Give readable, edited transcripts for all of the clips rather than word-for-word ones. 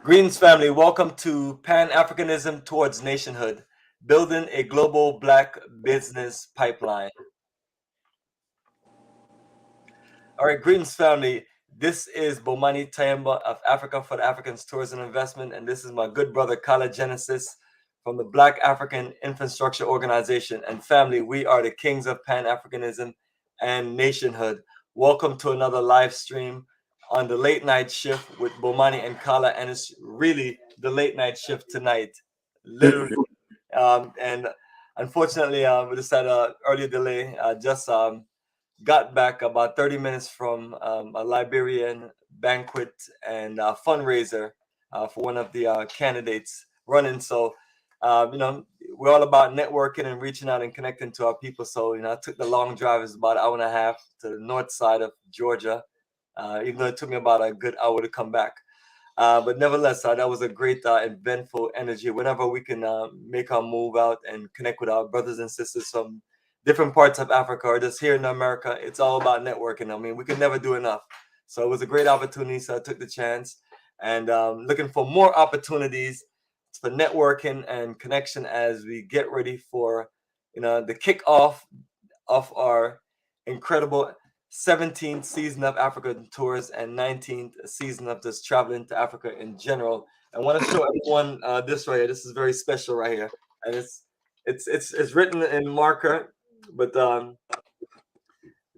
Greetings, family. Welcome to Pan-Africanism Towards Nationhood, building a global Black business pipeline. All right, greetings, family. This is Bomani Tyehimba of Africa for the Africans Tourism Investment, and this is my good brother Kala Genesis from the Black African Infrastructure Organization. And family, we are the kings of Pan-Africanism and nationhood. Welcome to another live stream on the late night shift with Bomani and Kala, and it's really the late night shift tonight, literally. And unfortunately, we just had an earlier delay. Just got back about 30 minutes from a Liberian banquet and fundraiser for one of the candidates running. So, we're all about networking and reaching out and connecting to our people. So, I took the long drive. It's about an hour and a half to the north side of Georgia, even though it took me about a good hour to come back. But nevertheless, that was a great, eventful energy. Whenever we can make our move out and connect with our brothers and sisters from different parts of Africa or just here in America, it's all about networking. I mean, we can never do enough. So it was a great opportunity. So I took the chance and looking for more opportunities for networking and connection as we get ready for, the kickoff of our incredible 17th season of African Tours and 19th season of just traveling to Africa in general. I want to show everyone this right here. This is very special right here, and it's written in marker, but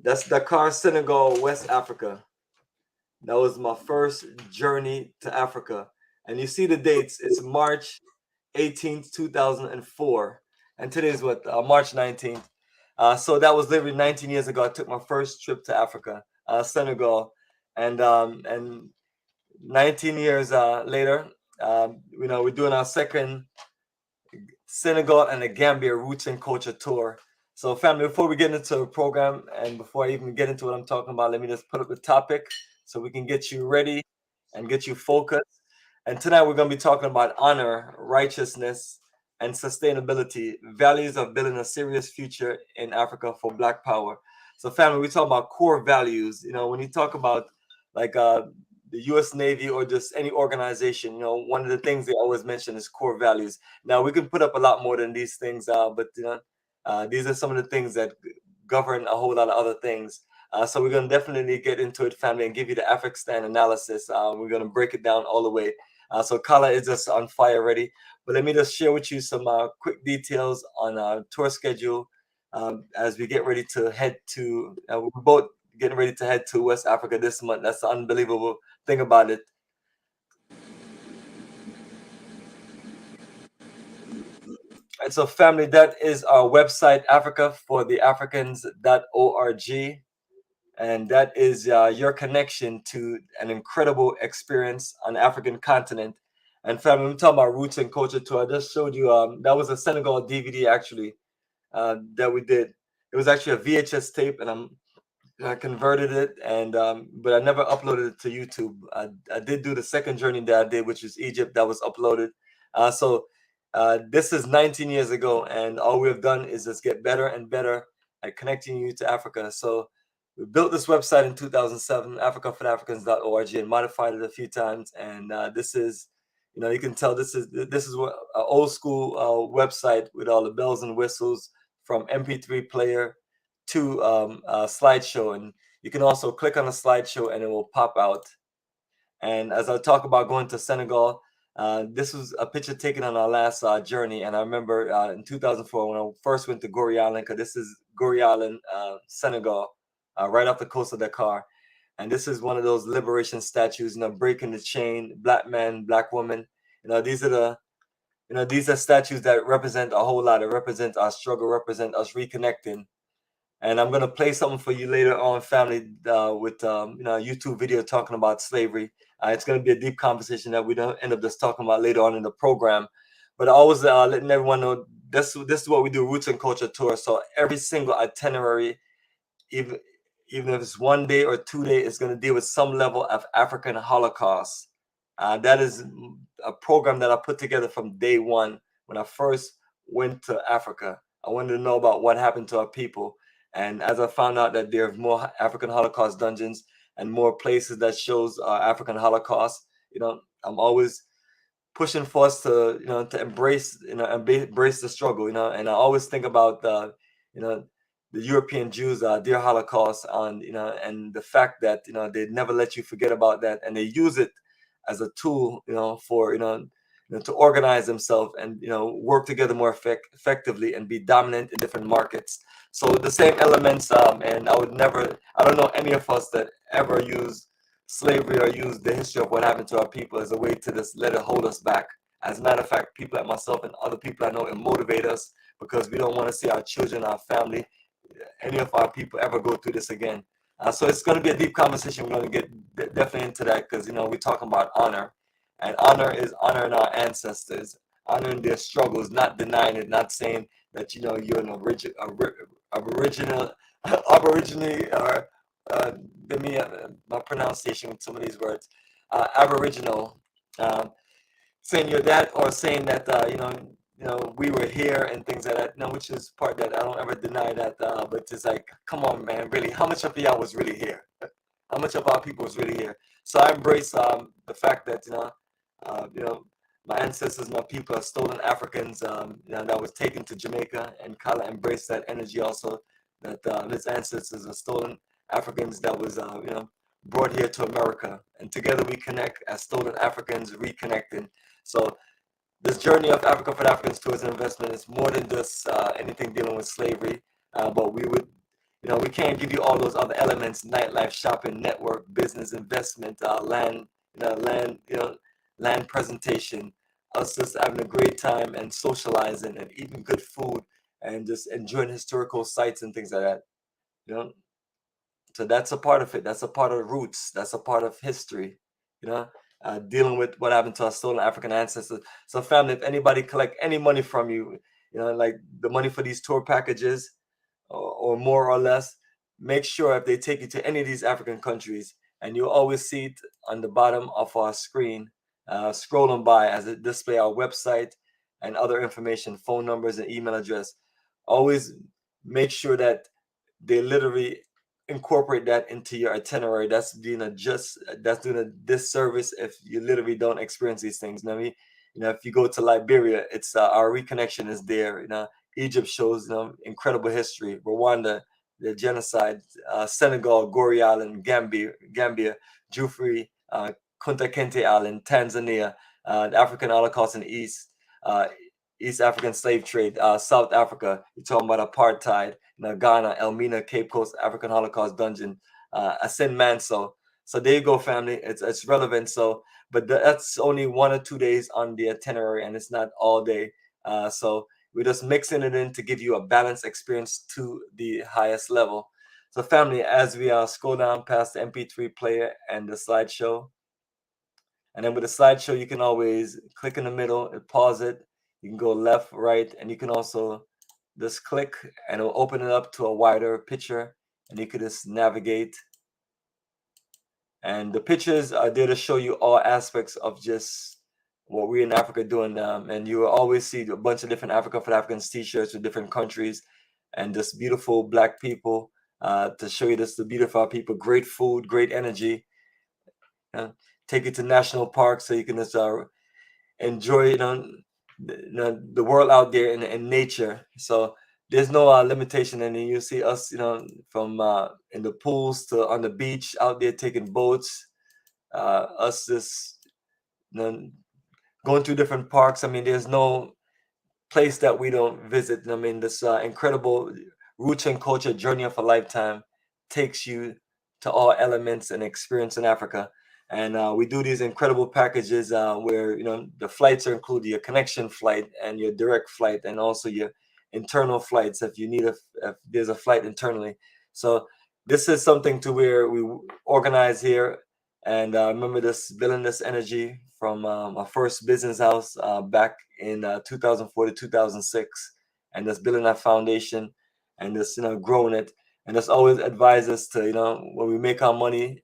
that's Dakar, Senegal, West Africa. That was my first journey to Africa, and you see the dates. It's March 18th, 2004, and today is what March 19th. So that was literally 19 years ago. I took my first trip to Africa, Senegal, and 19 years later, we're doing our second Senegal and the Gambia Roots and Culture Tour. So, family, before we get into the program and before I even get into what I'm talking about, let me just put up the topic so we can get you ready and get you focused. And tonight we're going to be talking about honor, righteousness, and sustainability, values of building a serious future in Africa for Black power. So, family, we talk about core values. When you talk about like the U.S. Navy or just any organization, one of the things they always mention is core values. Now we can put up a lot more than these things, but these are some of the things that govern a whole lot of other things. So we're going to definitely get into it, family, and give you the Afrikstan analysis. We're going to break it down all the way. So Kala is just on fire ready. But let me just share with you some quick details on our tour schedule as we get ready to head to. We're both getting ready to head to West Africa this month. That's the unbelievable thing about it. And so, family, that is our website, africafortheafricans.org. And that is your connection to an incredible experience on the African continent. And family, we're talking about roots and culture too. I just showed you that was a Senegal DVD actually that we did. It was actually a VHS tape, and I converted it, and but I never uploaded it to YouTube. I did do the second journey that I did, which is Egypt, that was uploaded. So this is 19 years ago, and all we have done is just get better and better at connecting you to Africa. So we built this website in 2007, africafortheafricans.org, and modified it a few times. And this is, you can tell this is what an old school website with all the bells and whistles from MP3 player to a slideshow. And you can also click on a slideshow and it will pop out. And as I talk about going to Senegal, this was a picture taken on our last journey. And I remember in 2004 when I first went to Gorée Island, because this is Gorée Island, Senegal, right off the coast of Dakar. And this is one of those liberation statues, breaking the chain, Black man, Black woman. These are these are statues that represent a whole lot. It represents our struggle, represent us reconnecting. And I'm gonna play something for you later on, family, with a YouTube video talking about slavery. It's gonna be a deep conversation that we don't end up just talking about later on in the program. But I always letting everyone know this is what we do, Roots and Culture Tour. So every single itinerary, even if it's 1 day or 2 day, is gonna deal with some level of African Holocaust. That is a program that I put together from day one when I first went to Africa. I wanted to know about what happened to our people. And as I found out that there are more African Holocaust dungeons and more places that shows African Holocaust, I'm always pushing for us to, to embrace, embrace the struggle, and I always think about you know the European Jews, their Holocaust, on, and the fact that, they never let you forget about that, and they use it as a tool, for, to organize themselves and, work together more effectively and be dominant in different markets. So the same elements, and I don't know any of us that ever use slavery or use the history of what happened to our people as a way to just let it hold us back. As a matter of fact, people like myself and other people I know, it motivate us because we don't want to see our children, our family, any of our people ever go through this again. So it's going to be a deep conversation. We're going to get definitely into that because, we're talking about honor, and honor is honoring our ancestors, honoring their struggles, not denying it, not saying that, you're an aboriginal, aborigine, or give me my pronunciation with some of these words, aboriginal, um, saying you're that, or saying that, we were here and things like that. No, which is part that I don't ever deny that. But it's like, come on, man, really, how much of y'all was really here? How much of our people was really here? So I embrace the fact that, my ancestors, my people are stolen Africans, that was taken to Jamaica, and Kala embraced that energy also, that his ancestors are stolen Africans that was, brought here to America, and together we connect as stolen Africans reconnecting. So this journey of Africa for Africans towards investment is more than just anything dealing with slavery, but we would, we can't give you all those other elements: nightlife, shopping, network, business, investment, land, land, land presentation, us just having a great time and socializing and eating good food and just enjoying historical sites and things like that. You know, so that's a part of it. That's a part of the roots. That's a part of history. You know, dealing with what happened to our stolen African ancestors. So, family, if anybody collect any money from you, like the money for these tour packages, or more or less, make sure if they take you to any of these African countries, and you'll always see it on the bottom of our screen, scrolling by as it display our website and other information, phone numbers and email address. Always make sure that they literally incorporate that into your itinerary. That's doing a disservice if you literally don't experience these things. You know what I mean? If you go to Liberia, it's our reconnection is there. Egypt shows incredible history. Rwanda, the genocide. Senegal, Gori Island, Gambia, Jufri, Kunta Kinte Island, Tanzania, the African Holocaust in the East. East African slave trade, South Africa, you're talking about apartheid, Ghana, Elmina, Cape Coast, African Holocaust dungeon, Asin Manso. So there you go, family. It's relevant. So, but that's only 1 or 2 days on the itinerary, and it's not all day. So we're just mixing it in to give you a balanced experience to the highest level. So, family, as we scroll down past the MP3 player and the slideshow, and then with the slideshow, you can always click in the middle and pause it. You can go left, right, and you can also just click and it'll open it up to a wider picture, and you can just navigate. And the pictures are there to show you all aspects of just what we in Africa doing. And you will always see a bunch of different Africa for Africans t-shirts with different countries and just beautiful Black people to show you this, the beautiful people, great food, great energy. Take you to national parks so you can just enjoy the world out there in nature. So there's no limitation, and then you see us from in the pools to on the beach out there taking boats, us just going through different parks. I mean, there's no place that we don't visit. I mean, this incredible roots and culture journey of a lifetime takes you to all elements and experience in Africa. And we do these incredible packages where the flights are included, your connection flight and your direct flight, and also your internal flights if you need if there's a flight internally. So this is something to where we organize here. And remember this, building this energy from my first business house back in 2004 to 2006, and just building that foundation and just growing it, and just always advise us to when we make our money,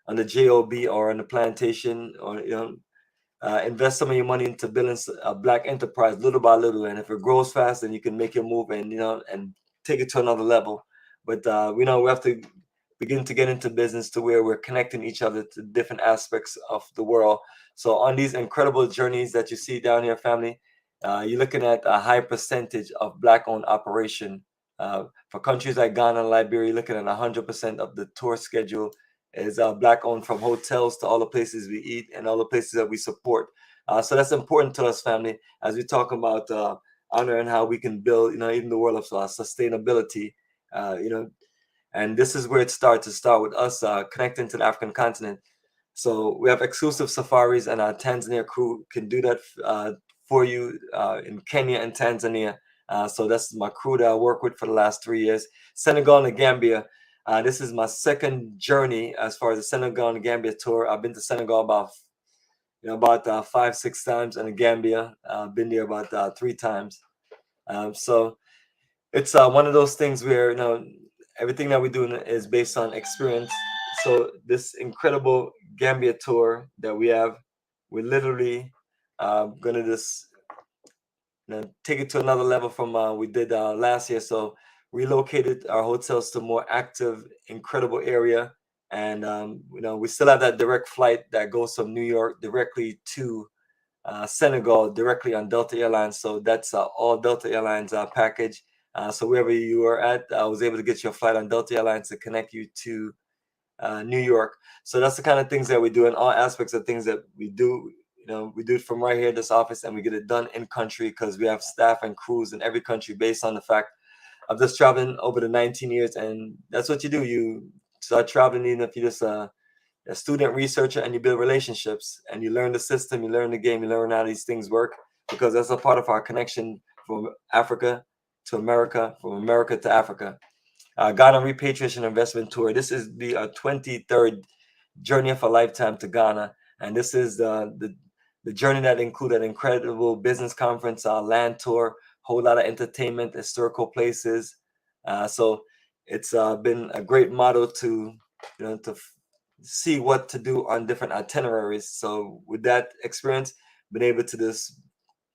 on the job or on the plantation, or invest some of your money into building a Black enterprise little by little, and if it grows fast, then you can make your move and and take it to another level. But we have to begin to get into business to where we're connecting each other to different aspects of the world. So on these incredible journeys that you see down here, family, you're looking at a high percentage of Black-owned operation. For countries like Ghana and Liberia, you're looking at 100% of the tour schedule is Black-owned, from hotels to all the places we eat and all the places that we support. So that's important to us, family, as we talk about honor and how we can build, even the world of sustainability, and this is where it starts. To start with us connecting to the African continent. So we have exclusive safaris, and our Tanzania crew can do that for you in Kenya and Tanzania. So that's my crew that I work with for the last 3 years. Senegal and Gambia. This is my second journey as far as the Senegal and Gambia tour. I've been to Senegal about 5-6 times, and in Gambia, been there about 3 times. So it's one of those things where everything that we do is based on experience. So this incredible Gambia tour that we have, we're literally gonna just take it to another level from we did last year. So relocated our hotels to more active, incredible area, and we still have that direct flight that goes from New York directly to Senegal directly on Delta Airlines. So that's all Delta Airlines package. So wherever you are at, I was able to get your flight on Delta Airlines to connect you to New York. So that's the kind of things that we do, in all aspects of things that we do. We do it from right here in this office, and we get it done in country because we have staff and crews in every country based on the fact of just traveling over the 19 years. And that's what you do. You start traveling, even if you're just a student researcher, and you build relationships, and you learn the system, you learn the game, you learn how these things work, because that's a part of our connection from Africa to America, from America to Africa. Ghana Repatriation Investment Tour. This is the 23rd journey of a lifetime to Ghana, and this is the journey that included an incredible business conference, land tour, whole lot of entertainment, historical places. So it's been a great model to see what to do on different itineraries. So with that experience, been able to just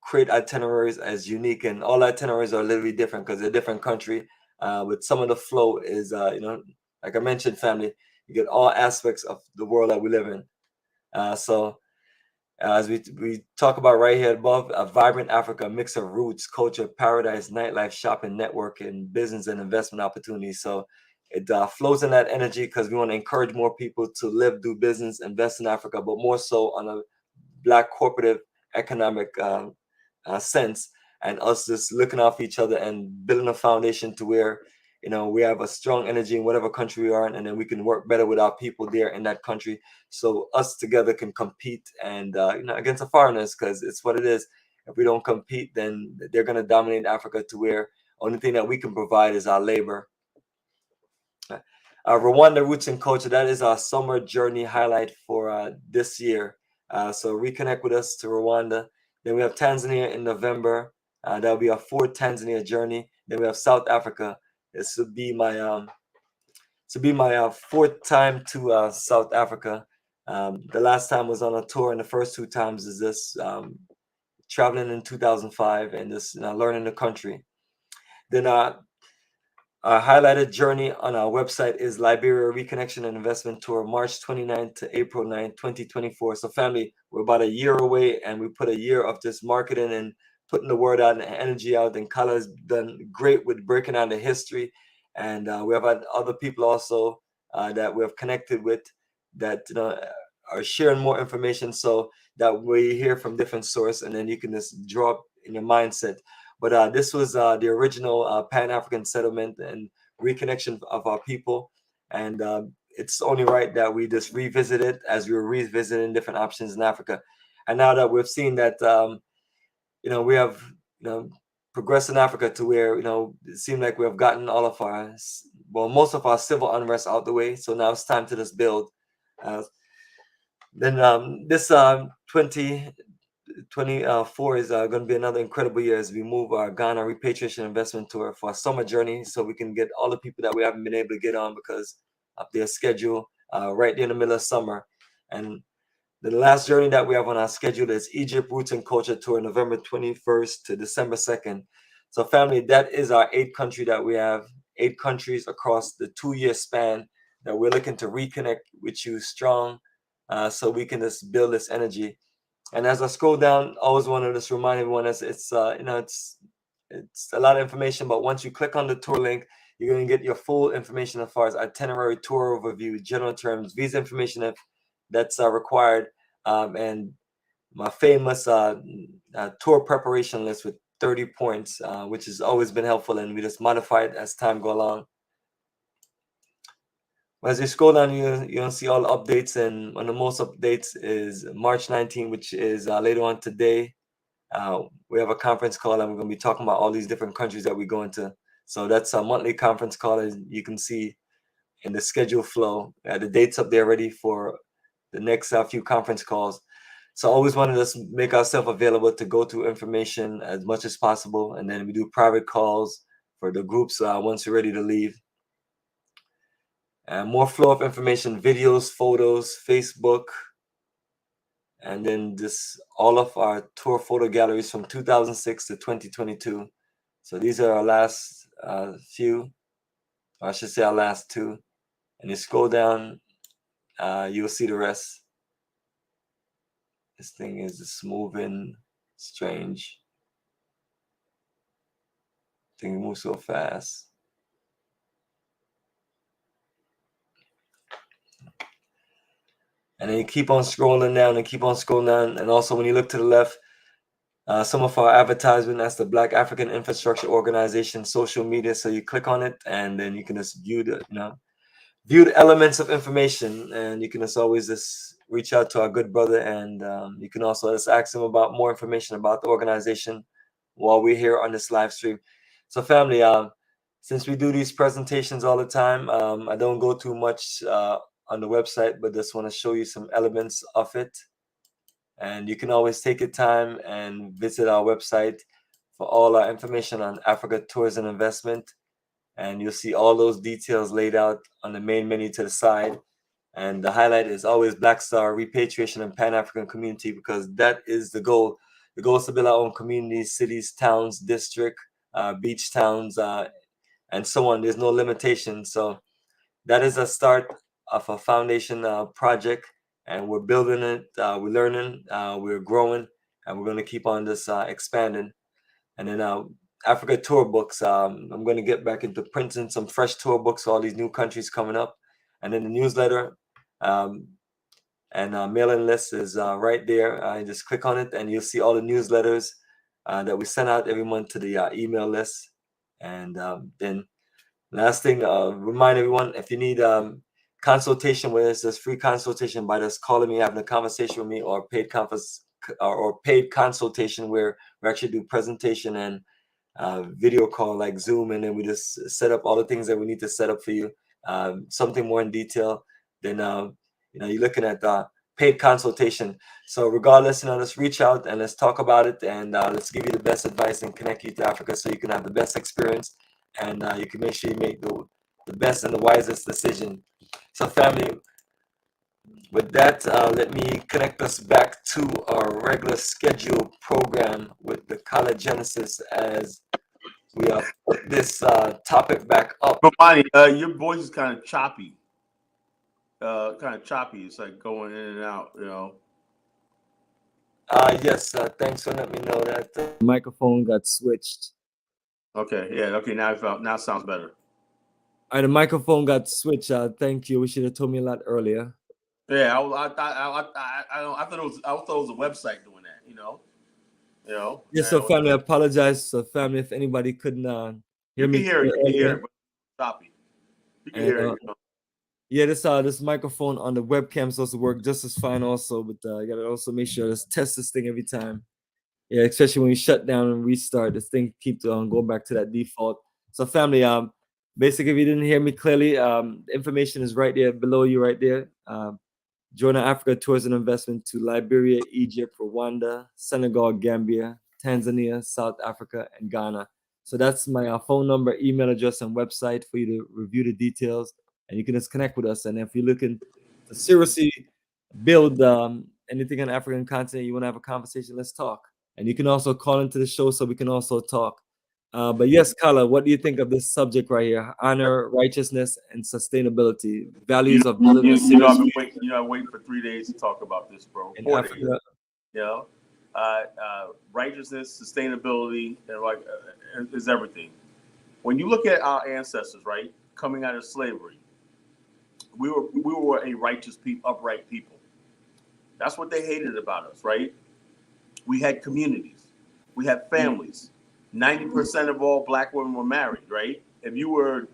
create itineraries as unique, and all itineraries are literally different because they're a different country. But some of the flow is, like I mentioned, family, you get all aspects of the world that we live in. So as we talk about right here above, a vibrant Africa, a mix of roots, culture, paradise, nightlife, shopping, networking, business, and investment opportunities. So it flows in that energy because we want to encourage more people to live, do business, invest in Africa, but more so on a Black corporative economic sense, and us just looking off each other and building a foundation to where we have a strong energy in whatever country we are in, and then we can work better with our people there in that country, so us together can compete and against the foreigners, because it's what it is. If we don't compete, then they're going to dominate Africa to where only thing that we can provide is our labor. Rwanda Roots and Culture, that is our summer journey highlight for this year. So reconnect with us to Rwanda. Then we have Tanzania in November. That'll be our 4th Tanzania journey. Then we have South Africa. This will be my 4th time to South Africa. The last time was on a tour, and the first 2 times is this traveling in 2005 and just learning the country. Then our highlighted journey on our website is Liberia Reconnection and Investment Tour, March 29th to April 9th, 2024. So family, we're about a year away, and we put a year of just marketing and putting the word out and energy out. And Kala has done great with breaking down the history. And we have had other people also that we have connected with that are sharing more information, so that we hear from different sources, and then you can just draw up in your mindset. But this was the original Pan-African settlement and reconnection of our people. And it's only right that we just revisit it as we were revisiting different options in Africa. And now that we've seen that, we have, progressed in Africa to where, it seemed like we have gotten all of most of our civil unrest out the way. So now it's time to just build. Then this 2024 is going to be another incredible year as we move our Ghana Repatriation Investment Tour for a summer journey, so we can get all the people that we haven't been able to get on because of their schedule right there in the middle of summer. And the last journey that we have on our schedule is Egypt Roots and Culture Tour, November 21st to December 2nd. So family, that is our 8th country that we have, 8 countries across the 2-year span that we're looking to reconnect with you strong, so we can just build this energy. And as I scroll down, I always want to just remind everyone it's it's a lot of information, but once you click on the tour link, you're going to get your full information as far as itinerary, tour overview, general terms, visa information if that's required, and my famous tour preparation list with 30 points, which has always been helpful, and we just modify it as time go along. As you scroll down, you'll see all the updates, and one of the most updates is March 19, which is later on today. We have a conference call, and we're going to be talking about all these different countries that we go into. So that's a monthly conference call, as you can see in the schedule flow. The dates up there ready for the next few conference calls. So I always wanted us to make ourselves available to go through information as much as possible, and then we do private calls for the groups once you're ready to leave. And more flow of information, videos, photos, Facebook, and then this all of our tour photo galleries from 2006 to 2022. So these are our last few, or I should say our last two. And you scroll down, you'll see the rest. This thing is just moving strange. Thing moves so fast. And then you keep on scrolling down and keep on scrolling down. And also when you look to the left, some of our advertisement, that's the Black African Infrastructure Organization social media. So you click on it, and then you can just view the, view the elements of information, and you can just always just reach out to our good brother, and you can also just ask him about more information about the organization while we're here on this live stream. So family, since we do these presentations all the time, I don't go too much on the website, but just want to show you some elements of it. And you can always take your time and visit our website for all our information on Africa Tours and Investment. And you'll see all those details laid out on the main menu to the side. And the highlight is always Black Star, repatriation, and Pan-African community, because that is the goal. The goal is to build our own communities, cities, towns, district, beach towns, and so on. There's no limitation. So that is a start of a foundation project, and we're building it, we're learning, we're growing, and we're going to keep on this expanding. And then Africa tour books, I'm going to get back into printing some fresh tour books for all these new countries coming up. And then the newsletter and mailing list is right there. Just click on it, and you'll see all the newsletters that we send out every month to the email list. And then last thing, remind everyone, if you need consultation with us, there's free consultation by just calling me, having a conversation with me, or paid conference or paid consultation where we actually do presentation and video call like Zoom, and then we just set up all the things that we need to set up for you. Something more in detail, then you're looking at paid consultation. So regardless, let's reach out and let's talk about it, and let's give you the best advice and connect you to Africa so you can have the best experience, and you can make sure you make the best and the wisest decision. So family, with that, let me connect us back to our regular scheduled program with the Kala Genesis as we put this topic back up. Bomani, your voice is kind of choppy. It's like going in and out, Yes, thanks for letting me know that the microphone got switched. Okay, yeah, okay, now it sounds better. The microphone got switched. Thank you. We should have told me a lot earlier. Yeah, I thought it was a website doing that, Yes, so family, I apologize. So family, if anybody couldn't hear me. You can hear it, but choppy. You can hear it. Yeah, this microphone on the webcam supposed to work just as fine also, but you gotta also make sure to test this thing every time. Yeah, especially when you shut down and restart, this thing keeps going back to that default. So family, basically if you didn't hear me clearly, the information is right there below you right there. Join our Africa Tours and Investment to Liberia, Egypt, Rwanda, Senegal, Gambia, Tanzania, South Africa, and Ghana. So that's my phone number, email address, and website for you to review the details, and you can just connect with us. And if you're looking to seriously build anything on the African continent, you want to have a conversation, let's talk. And you can also call into the show so we can also talk. But yes, Kala, what do you think of this subject right here? Honor, righteousness, and sustainability, values of building a serious I've waiting for 3 days to talk about this, bro. in 4 days. Africa. You know, righteousness, sustainability, and is everything. When you look at our ancestors, right, coming out of slavery, we were a righteous people, upright people. That's what they hated about us, right? We had communities, we had families. 90% of all black women were married, right? If you were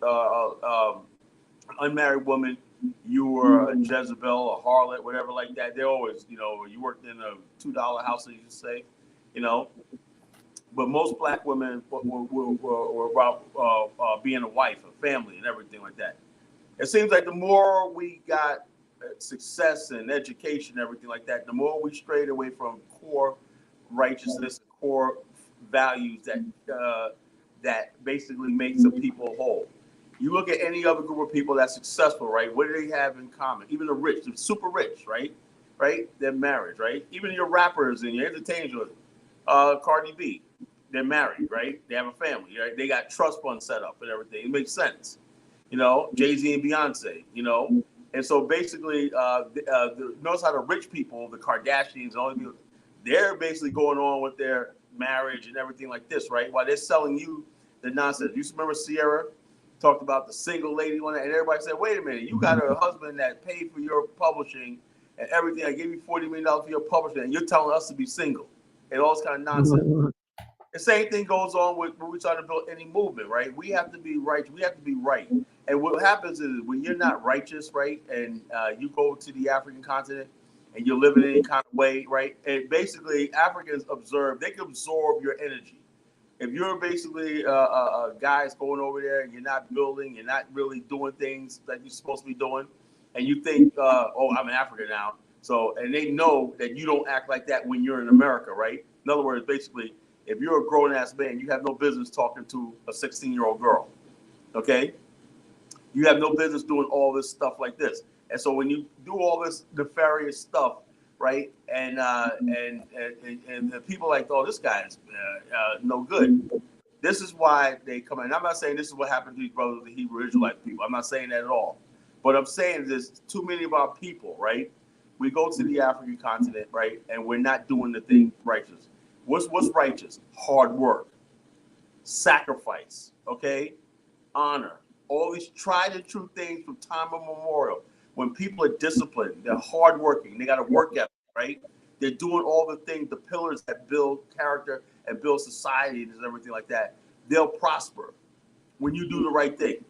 unmarried woman, you were a Jezebel, a harlot, whatever like that. They always, you worked in a $2 house, as you say, you know. But most black women were about being a wife, a family, and everything like that. It seems like the more we got success and education, and everything like that, the more we strayed away from core righteousness, core values that basically makes a people whole. You look at any other group of people that's successful, right? What do they have in common? Even the rich, the super rich, right? Right? They're married, right? Even your rappers and your entertainers, Cardi B, they're married, right? They have a family, right? They got trust funds set up and everything. It makes sense, Jay-Z and Beyonce, And so basically, notice how the rich people, the Kardashians, all these people, they're basically going on with their marriage and everything like this, right? While they're selling you the nonsense. You remember Sierra talked about the single lady one, and everybody said, wait a minute, you got a husband that paid for your publishing and everything. I gave you $40 million for your publishing, and you're telling us to be single and all this kind of nonsense. The same thing goes on when we're trying to build any movement, right? We have to be right. We have to be right. And what happens is when you're not righteous, right, and you go to the African continent and you're living in any kind of way, right, and basically Africans they can absorb your energy. If you're basically guys going over there and you're not building, you're not really doing things that you're supposed to be doing, and you think, oh, I'm in Africa now. So, and they know that you don't act like that when you're in America, right? In other words, basically, if you're a grown-ass man, you have no business talking to a 16-year-old girl, okay? You have no business doing all this stuff like this. And so when you do all this nefarious stuff, right, and people like, oh, this guy is no good. This is why they come in. I'm not saying this is what happened to these brothers, the Hebrew Israelite people. I'm not saying that at all. But I'm saying there's too many of our people, right? We go to the African continent, right, and we're not doing the thing righteous. What's righteous? Hard work, sacrifice, okay, honor. All these tried and true things from time immemorial. When people are disciplined, they're hardworking, they got to work ethic, right? They're doing all the things, the pillars that build character and build societies and everything like that. They'll prosper when you do the right thing.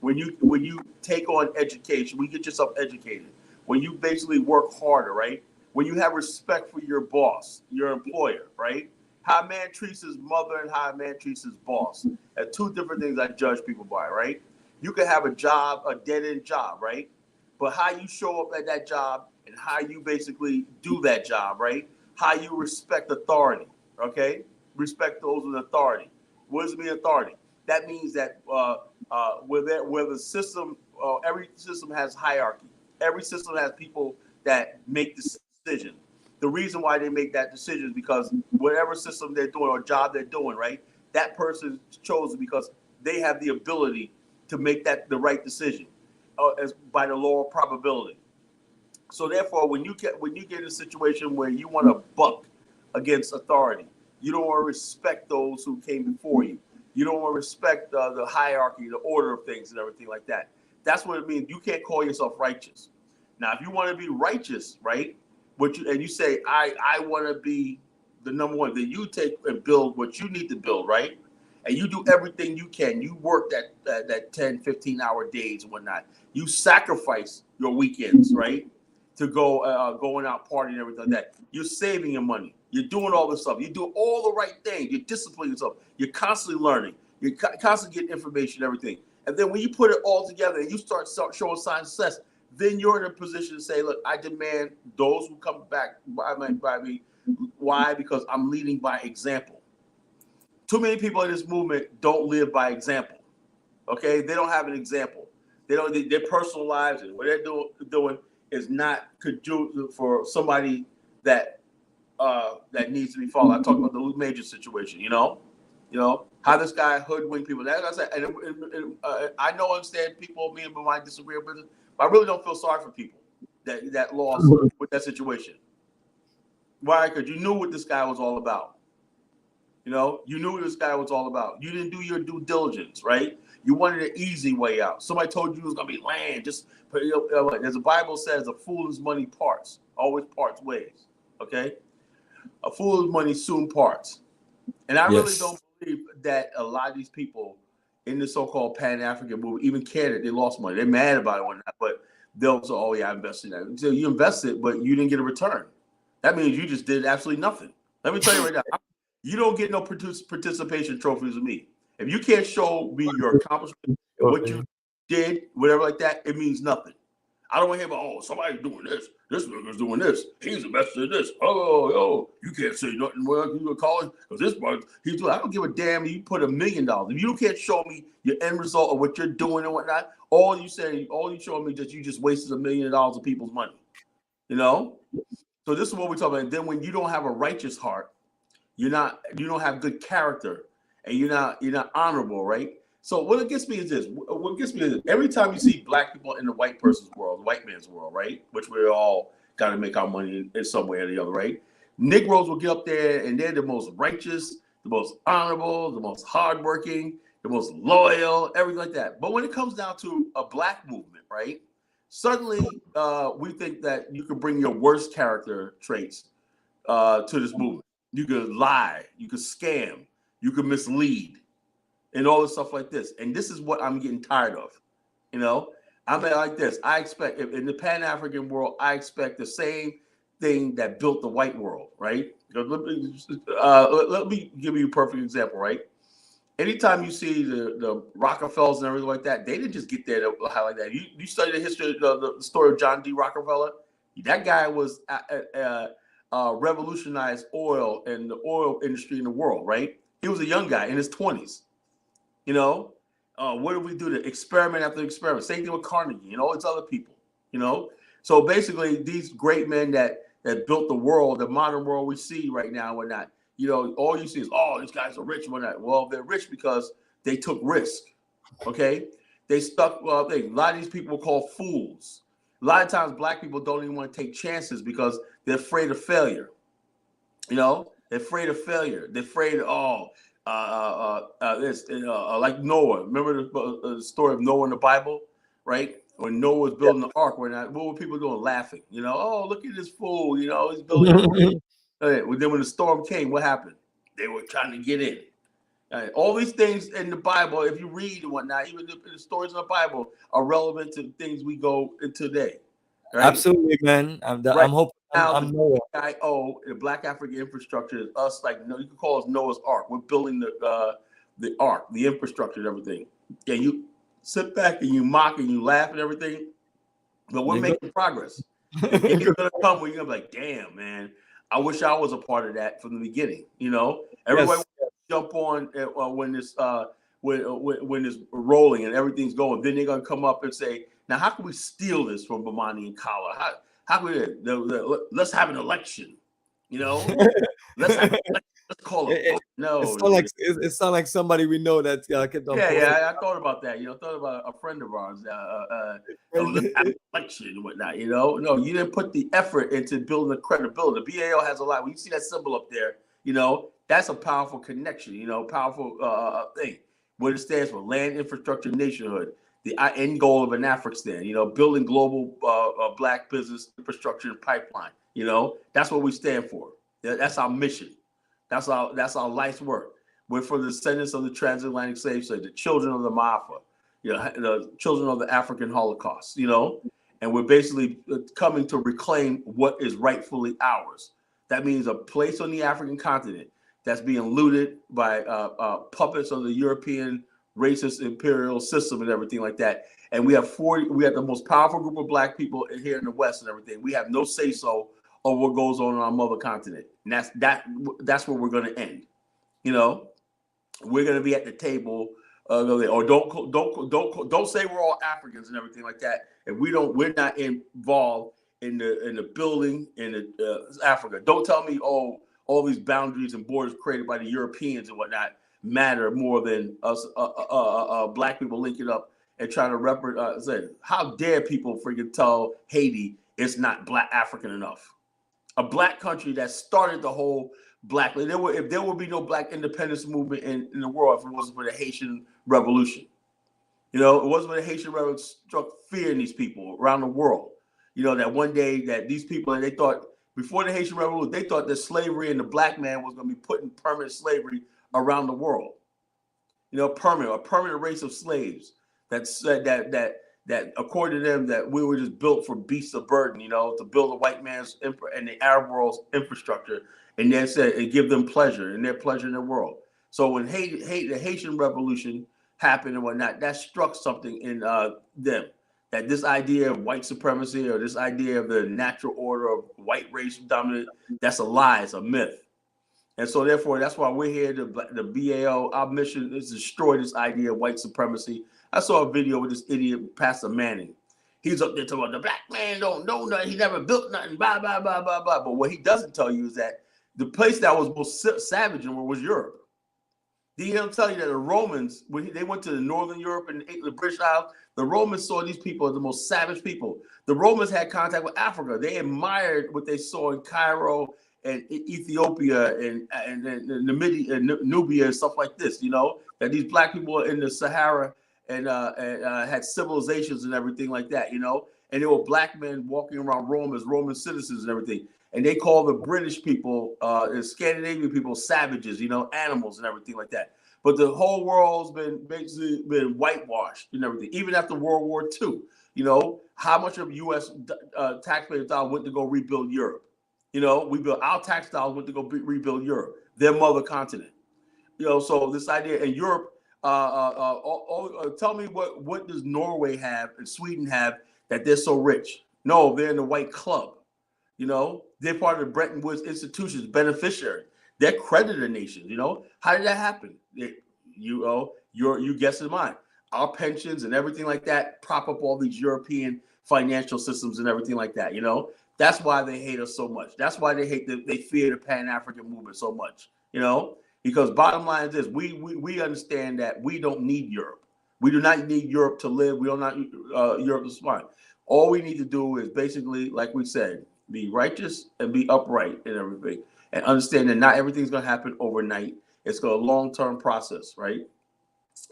When you take on education, when you get yourself educated, when you basically work harder, right? When you have respect for your boss, your employer, right? How a man treats his mother and how a man treats his boss are two different things I judge people by, right? You can have a job, a dead-end job, right? But how you show up at that job and how you basically do that job, right? How you respect authority, okay? Respect those with authority. What does it mean, authority? That means that where the system, every system has hierarchy. Every system has people that make decisions. The reason why they make that decision is because whatever system they're doing or job they're doing, right? That person is chosen because they have the ability to make the right decision as by the law of probability. So therefore, when you get in a situation where you want to buck against authority, you don't want to respect those who came before you. You don't want to respect the hierarchy, the order of things, and everything like that. That's what it means. You can't call yourself righteous. Now, if you want to be righteous, right? And you say, I want to be the number one, then you take and build what you need to build, right? And you do everything you can. You work that 10, 15-hour days and whatnot. You sacrifice your weekends, right? To going out partying and everything like that. You're saving your money. You're doing all this stuff. You do all the right things. You discipline yourself. You're constantly learning. You're constantly getting information, everything. And then when you put it all together and you start showing signs of success, then you're in a position to say, look, I demand those who come back by me. Why? Because I'm leading by example. Too many people in this movement don't live by example. Okay? They don't have an example. Their personal lives and what they're doing is not conducive for somebody that needs to be followed. I talked about the Luke Major situation, You know how this guy hoodwink people. That's what I said. And I know, understand people. Me and might disagree with it, but I really don't feel sorry for people that lost with that situation. Why? Because you knew what this guy was all about. You know, you knew what this guy was all about. You didn't do your due diligence, right? You wanted an easy way out. Somebody told you it was gonna be land. Just put, as the Bible says, a fool's money parts, always parts ways. Okay, a fool's money soon parts. And I really don't believe that a lot of these people in the so-called Pan-African movement even care that they lost money. They're mad about it or not, but they'll say, "Oh yeah, I invested in that." So you invested, but you didn't get a return. That means you just did absolutely nothing. Let me tell you right now, you don't get no participation trophies with me. If you can't show me your accomplishment, what you did, whatever like that, it means nothing. I don't want to hear about, oh, somebody's doing this. This nigga's doing this. He's invested in this. Oh, you can't say nothing. Well, you go to college because this part he's doing. I don't give a damn if you put $1 million. If you can't show me your end result of what you're doing and whatnot, all you showing me that you just wasted $1 million of people's money. You know? So this is what we're talking about. And then when you don't have a righteous heart, you don't have good character, and you're not honorable, right? So what gets me is this. What gets me is this. Every time you see black people in the white person's world, the white man's world, right? Which we're all got to make our money in some way or the other, right? Negroes will get up there and they're the most righteous, the most honorable, the most hardworking, the most loyal, everything like that. But when it comes down to a black movement, right? Suddenly we think that you can bring your worst character traits to this movement. You could lie, you could scam, you could mislead, and all this stuff like this. And this is what I'm getting tired of. You know, I'm like this. I expect in the Pan-African world, I expect the same thing that built the white world, right? Let me give you a perfect example, right? Anytime you see the Rockefellers and everything like that, they didn't just get there to highlight that. You study the history, the story of John D. Rockefeller. That guy was revolutionized oil and the oil industry in the world, right? He was a young guy in his 20s. You know, what did we do to experiment after experiment? Same thing with Carnegie and all these other people, you know? So basically, these great men that built the world, the modern world we see right now and whatnot, you know, all you see is, oh, these guys are rich and whatnot. Well, they're rich because they took risk, okay? They stuck, a lot of these people are called fools. A lot of times black people don't even want to take chances because they're afraid of failure. You know, they're afraid of failure. They're afraid of, like Noah. Remember the story of Noah in the Bible, right? When Noah was building the ark, what were people doing? Laughing. You know, oh, look at this fool. You know, he's building a then when the storm came, what happened? They were trying to get in. All these things in the Bible, if you read and whatnot, even the stories in the Bible are relevant to things we go into today. Right? Absolutely, man. I'm hoping. I'm Noah. BAIO, the Black African infrastructure is us. Like, you can call us Noah's Ark. We're building the ark, the infrastructure, and everything. Yeah, you sit back and you mock and you laugh and everything, but we're making progress. It's gonna come where you're gonna be like, damn, man, I wish I was a part of that from the beginning. You know, everybody jump on when this when it's rolling and everything's going. Then they're gonna come up and say, now how can we steal this from Bomani and Kala? How can we? Let's have an election. You know, let's call it. No, it's not like somebody we know that's kept on. I thought about that. You know, thought about a friend of ours. Let's have an election and whatnot. You know, no, you didn't put the effort into building the credibility. The BAO has a lot. When you see that symbol up there, you know, that's a powerful connection. You know, powerful thing. What it stands for: land, infrastructure, nationhood. The end goal of an Afrikstan, you know, building global black business infrastructure and pipeline. You know, that's what we stand for. That's our mission. That's our life's work. We're for the descendants of the transatlantic slave trade, the children of the Maafa, you know, the children of the African Holocaust. You know, and we're basically coming to reclaim what is rightfully ours. That means a place on the African continent that's being looted by puppets of the European racist imperial system and everything like that. And we have the most powerful group of black people here in the West and everything. We have no say-so of what goes on our mother continent. And that's where we're going to end. You know, we're going to be at the table or don't say we're all Africans and everything like that. And we're not involved in the building in Africa. Don't tell me, all these boundaries and borders created by the Europeans and whatnot. matter more than us black people linking up and trying to say, how dare people freaking tell Haiti it's not black African enough? A black country that started the whole black. If there would be no black independence movement in the world if it wasn't for the Haitian Revolution. You know, it wasn't for the Haitian Revolution struck fear in these people around the world. You know, that one day that these people, and they thought before the Haitian Revolution, they thought that slavery and the black man was going to be put in permanent slavery around the world. You know, a permanent race of slaves that said that according to them that we were just built for beasts of burden, you know, to build a white man's and the Arab world's infrastructure, and then said and give them pleasure and their pleasure in their world. So when the Haitian Revolution happened and whatnot, that struck something in them, that this idea of white supremacy or this idea of the natural order of white race dominant, that's a lie, it's a myth. And so therefore, that's why we're here, the BAO, our mission is to destroy this idea of white supremacy. I saw a video with this idiot, Pastor Manning. He's up there talking about the black man don't know nothing, he never built nothing, blah, blah, blah, blah, blah. But what he doesn't tell you is that the place that was most savage in was Europe. He'll tell you that the Romans, when they went to the Northern Europe and the British Isles, the Romans saw these people as the most savage people. The Romans had contact with Africa. They admired what they saw in Cairo and Ethiopia and Namibia and Nubia and stuff like this, you know, that these black people in the Sahara and had civilizations and everything like that, you know, and there were black men walking around Rome as Roman citizens and everything. And they call the British people, the Scandinavian people, savages, you know, animals and everything like that. But the whole world's been basically been whitewashed and everything. Even after World War II, you know, how much of U.S. taxpayer dollars went to go rebuild Europe? You know, our tax dollars went to go rebuild Europe, their mother continent. You know, so this idea in Europe, tell me what does Norway have and Sweden have that they're so rich? No, they're in the white club. You know, they're part of the Bretton Woods institutions, beneficiary. They're creditor nations. You know, how did that happen? You guessed it, mine. Our pensions and everything like that prop up all these European financial systems and everything like that. You know, that's why they hate us so much. That's why they fear the Pan-African movement so much. You know, because bottom line is this: we understand that we don't need Europe. We do not need Europe to live. We don't need Europe to survive. All we need to do is basically, like we said, be righteous and be upright in everything, and understand that not everything's going to happen overnight. It's a long-term process, right?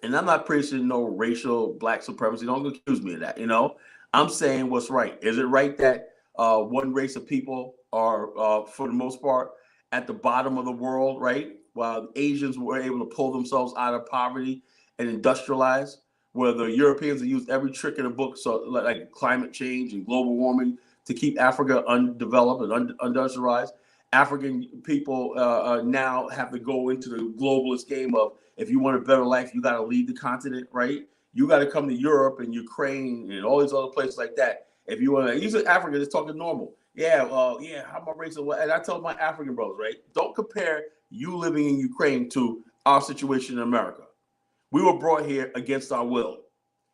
And I'm not preaching no racial black supremacy. Don't accuse me of that. You know, I'm saying what's right. Is it right that one race of people are, for the most part, at the bottom of the world, right? While Asians were able to pull themselves out of poverty and industrialize, where the Europeans have used every trick in the book, so like climate change and global warming, to keep Africa undeveloped and industrialized. African people now have to go into the globalist game of, if you want a better life, you got to leave the continent, right? You got to come to Europe and Ukraine and all these other places like that. If you want to, these are Africans just talking normal. Yeah, how my race and I tell my African brothers, right? Don't compare you living in Ukraine to our situation in America. We were brought here against our will.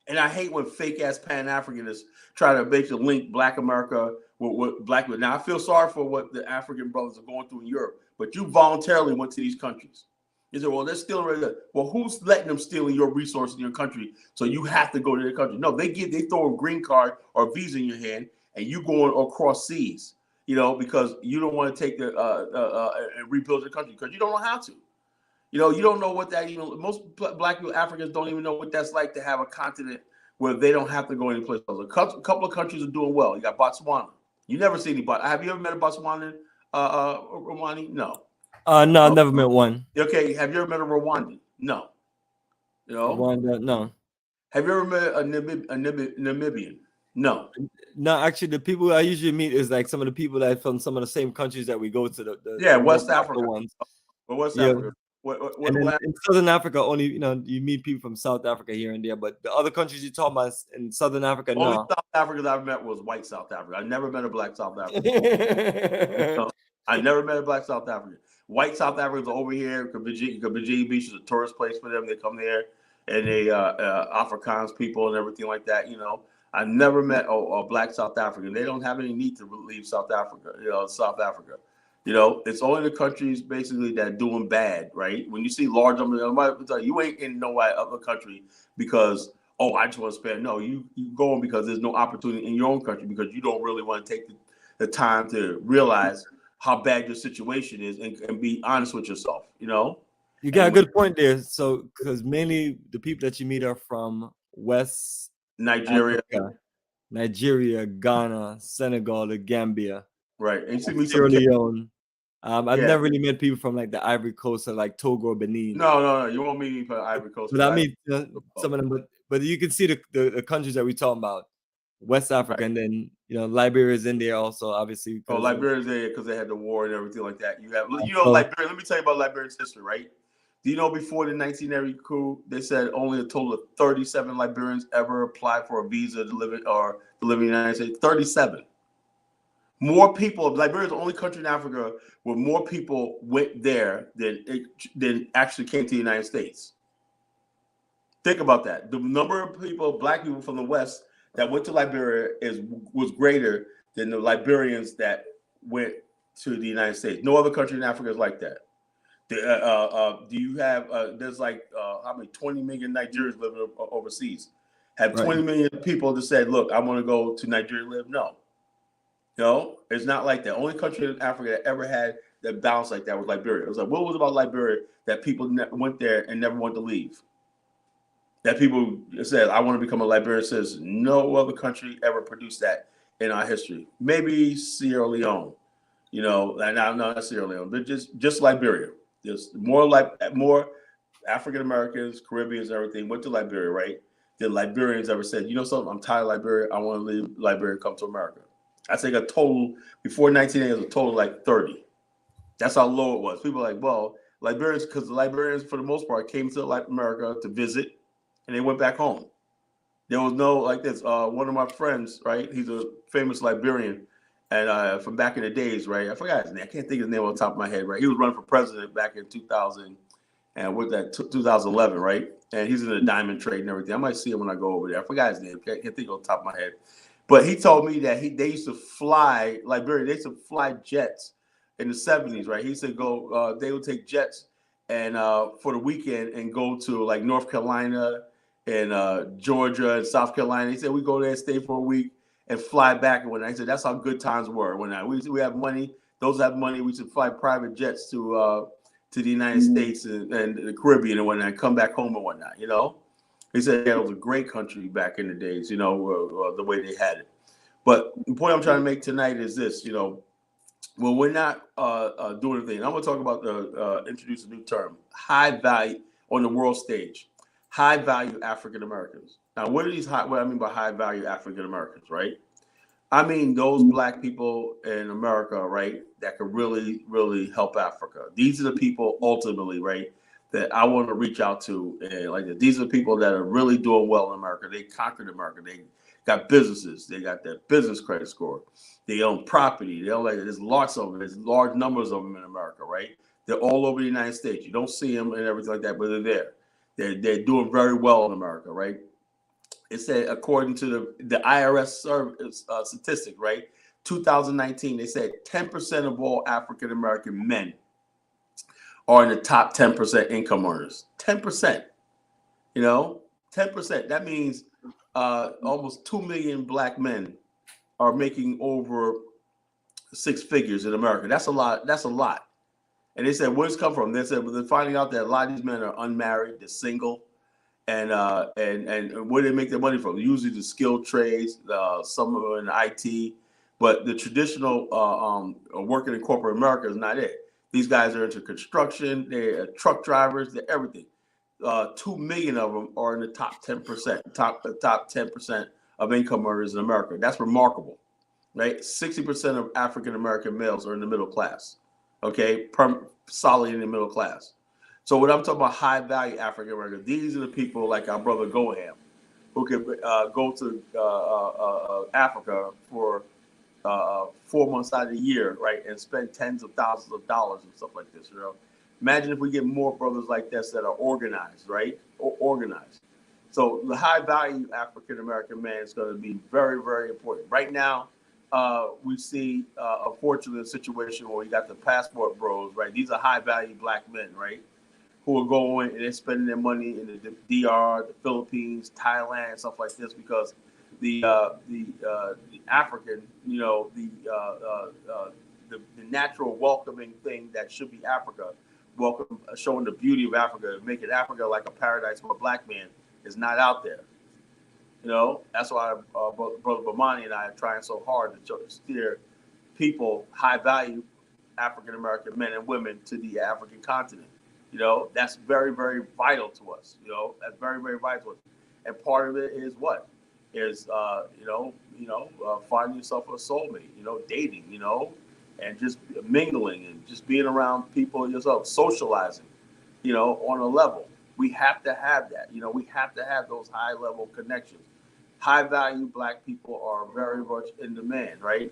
And I hate when fake ass Pan-Africanists try to basically link Black America with Black. Now I feel sorry for what the African brothers are going through in Europe, but you voluntarily went to these countries. You say, well, they're stealing right there. Well, who's letting them steal your resources in your country? So you have to go to their country. No, they throw a green card or a visa in your hand, and you going across seas, you know, because you don't want to take the and rebuild the country because you don't know how to. You know, you don't know what that even. Most Black people, Africans, don't even know what that's like to have a continent where they don't have to go any place else. A couple of countries are doing well. You got Botswana. You never see anybody. Have you ever met a Botswanan, Romani? No. No, I've never met one. Okay. Have you ever met a Rwandan? No. You know. Rwanda, no. Have you ever met a Namibian? No. No, actually, the people I usually meet is like some of the people that are from some of the same countries that we go to. The West Africa ones. But West Africa. And then in Southern Africa, only you meet people from South Africa here and there, but the other countries you talk about in Southern Africa, only no. South Africans I've met was white South Africa. I never met a black South African. I never met a black South African. White South Africans are over here. Virginia Beach is a tourist place for them. They come there, and they Afrikaans people and everything like that. You know, I never met a black South African. They don't have any need to leave South Africa. You know, South Africa. You know, it's only the countries basically that are doing bad, right? When you see large numbers, you ain't in no other country because, oh, I just want to spend. No, you going because there's no opportunity in your own country because you don't really want to take the time to realize how bad your situation is and be honest with yourself, you know? You got a And with good point there. So, because mainly the people that you meet are from West Nigeria, Africa, Nigeria, Ghana, Senegal, the Gambia, right? And you see me some, Sierra Leone. I've yeah. never really met people from like the Ivory Coast or like Togo or Benin. No, you won't meet me for Ivory Coast. But I mean, some of them. But you can see the countries that we're talking about, West Africa, Right. and then Liberia is in there also, obviously. Oh, Because Liberia's there because they had the war and everything like that. so, Liberia. Let me tell you about Liberia's history, right? Do you know before the 1980 coup, they said only a total of 37 Liberians ever applied for a visa to live in in the United States? 37. More people. Liberia is the only country in Africa where more people went there than actually came to the United States. Think about that. The number of people, black people from the West, that went to Liberia was greater than the Liberians that went to the United States. No other country in Africa is like that. Do you have? There's like how many? 20 million Nigerians living overseas. Have right. 20 million people that said, "Look, I want to go to Nigeria live." No, it's not like that. Only country in Africa that ever had that balance like that was Liberia. It was like, what was about Liberia that people went there and never wanted to leave? That people said, I want to become a Liberian citizen. No other country ever produced that in our history. Maybe Sierra Leone, no, not Sierra Leone, but just Liberia. Just more African Americans, Caribbeans, everything went to Liberia, right? The Liberians ever said, you know something, I'm tired of Liberia. I want to leave Liberia and come to America. I think a total, before 1980, it was a total like 30. That's how low it was. People are like, well, Liberians, because the Liberians, for the most part, came to America to visit, and they went back home. There was no like this. One of my friends, right? He's a famous Liberian, and from back in the days, right? I forgot his name. I can't think of his name on the top of my head, right? He was running for president back in 2000, and with that 2011, right? And he's in the diamond trade and everything. I might see him when I go over there. I forgot his name. I can't think on the top of my head. But he told me that they used to fly Liberia. They used to fly jets in the 70s, right? He used to go. They would take jets and for the weekend and go to like North Carolina and Georgia and South Carolina. He said we go there, stay for a week, and fly back. And whatnot. He said that's how good times were. When we have money, those have money. We should fly private jets to the United States and the Caribbean and whatnot, and come back home and whatnot. He said it was a great country back in the days. The way they had it. But the point I'm trying to make tonight is this. Well, we're not doing anything. I'm going to talk about introduce a new term: high value on the world stage. High value African Americans. Now, what I mean by high value African Americans, right? I mean those black people in America, right, that could really, really help Africa. These are the people ultimately, right, that I want to reach out to. And like these are the people that are really doing well in America. They conquered America. They got businesses. They got their business credit score. They own property. They own there's lots of them. There's large numbers of them in America, right? They're all over the United States. You don't see them and everything like that, but they're there. They're doing very well in America, right? It said, according to the IRS service statistic, right, 2019, they said 10% of all African American men are in the top 10% income earners. 10%, 10%. That means almost 2 million black men are making over six figures in America. That's a lot. That's a lot. And they said, where's it come from? They said, well, they're finding out that a lot of these men are unmarried, they're single. And where they make their money from? Usually the skilled trades, some of them in IT, but the traditional working in corporate America is not it. These guys are into construction, they're truck drivers, they're everything. 2 million of them are in the top 10%, top 10% of income earners in America. That's remarkable, right? 60% of African American males are in the middle class, okay, solid in the middle class. So when I'm talking about high value African Americans, these are the people like our brother Goham, who can go to Africa for 4 months out of the year, right, and spend tens of thousands of dollars and stuff like this. Imagine if we get more brothers like this that are organized, right, or organized. So the high value African American man is going to be very, very important. Right now, we see, unfortunately, a situation where you got the passport bros, right? These are high-value black men, right? Who are going and they're spending their money in the DR, the Philippines, Thailand, stuff like this, because the African, you know, the natural welcoming thing that should be Africa, showing the beauty of Africa, making Africa like a paradise for a black man, is not out there. You know, that's why Brother Bomani and I are trying so hard to steer people, high value African American men and women, to the African continent. You know, that's very, very vital to us. You know, that's very, very vital to us. And part of it is what? Is finding yourself a soulmate, you know, dating, you know, and just mingling and just being around people yourself, socializing, you know, on a level. We have to have that. You know, we have to have those high level connections. High value black people are very much in demand, right?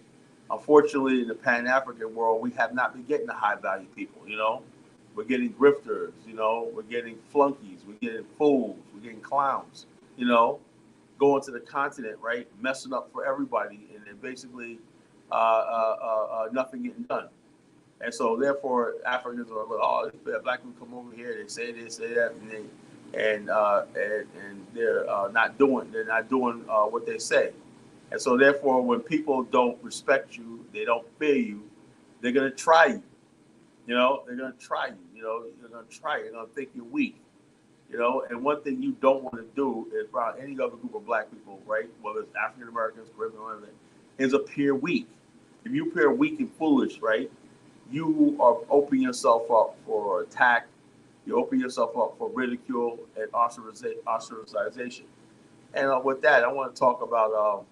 Unfortunately, in the Pan-African world, we have not been getting the high value people, you know. We're getting grifters, you know, we're getting flunkies, we're getting fools, we're getting clowns, you know, going to the continent, right? Messing up for everybody, and then basically nothing getting done. And so therefore Africans are like, oh, black people come over here, they say this, say that, and they're not doing what they say. And so therefore when people don't respect you, they don't fear you, they're gonna try you. You know, they're gonna try you, you know, they're gonna try you, they're gonna think you're weak. You know, and one thing you don't want to do is around any other group of black people, right? Whether it's African Americans, Caribbean, whatever, is appear weak. If you appear weak and foolish, right, you are opening yourself up for attack. You open yourself up for ridicule and ostracization. And with that, I want to talk about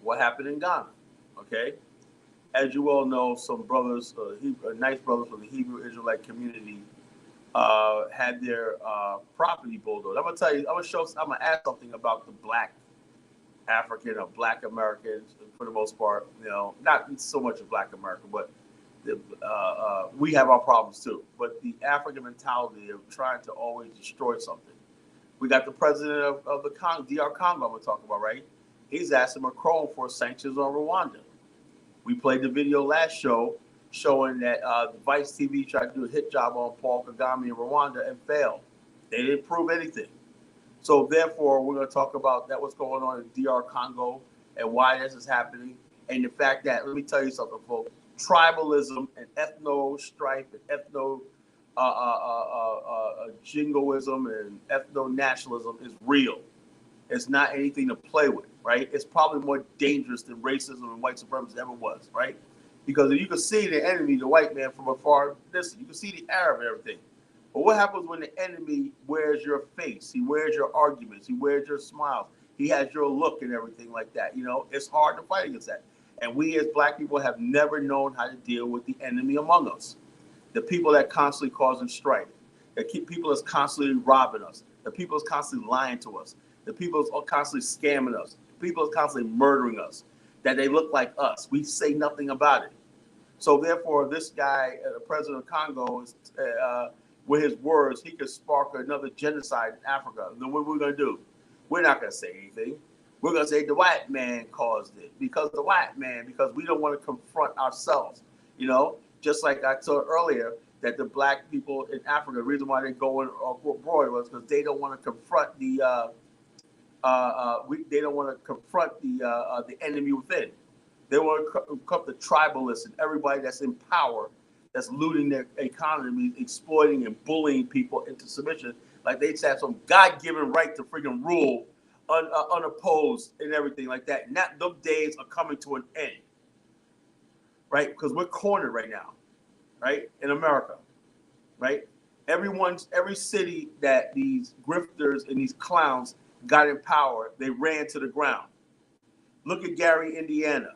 what happened in Ghana. Okay, as you all know, some brothers, nice brothers from the Hebrew Israelite community, had their property bulldozed. I'm gonna tell you, I'm gonna add something about the black African or black Americans for the most part. You know, not so much of black America, but we have our problems too. But the African mentality of trying to always destroy something. We got the president of the DR Congo I'm gonna talk about, right? He's asking Macron for sanctions on Rwanda. We played the video last show showing that Vice TV tried to do a hit job on Paul Kagame in Rwanda and failed. They didn't prove anything. So therefore, we're going to talk about that, what's going on in DR Congo and why this is happening. And the fact that, let me tell you something, folks, tribalism and ethno strife and ethno jingoism and ethno nationalism is real. It's not anything to play with, right? It's probably more dangerous than racism and white supremacy ever was, right? Because you can see the enemy, the white man, from a far distance. You can see the Arab and everything. But what happens when the enemy wears your face? He wears your arguments. He wears your smiles. He has your look and everything like that. You know, it's hard to fight against that. And we as black people have never known how to deal with the enemy among us. The people that constantly causing strife. The people that's constantly robbing us. The people that's constantly lying to us. The people that's constantly scamming us. The people that's constantly murdering us. That they look like us. We say nothing about it. So therefore, this guy, the president of Congo, is, with his words, he could spark another genocide in Africa. Then what we're going to do? We're not going to say anything. We're going to say the white man caused it because we don't want to confront ourselves. You know, just like I told earlier that the black people in Africa, the reason why they're going abroad was because they don't want to confront the enemy within. They want to come the tribalists and everybody that's in power, that's looting their economy, exploiting and bullying people into submission, like they have some God-given right to freaking rule unopposed and everything like that. And those days are coming to an end, right? Because we're cornered right now, right? In America, right? Every city that these grifters and these clowns got in power, they ran to the ground. Look at Gary, Indiana.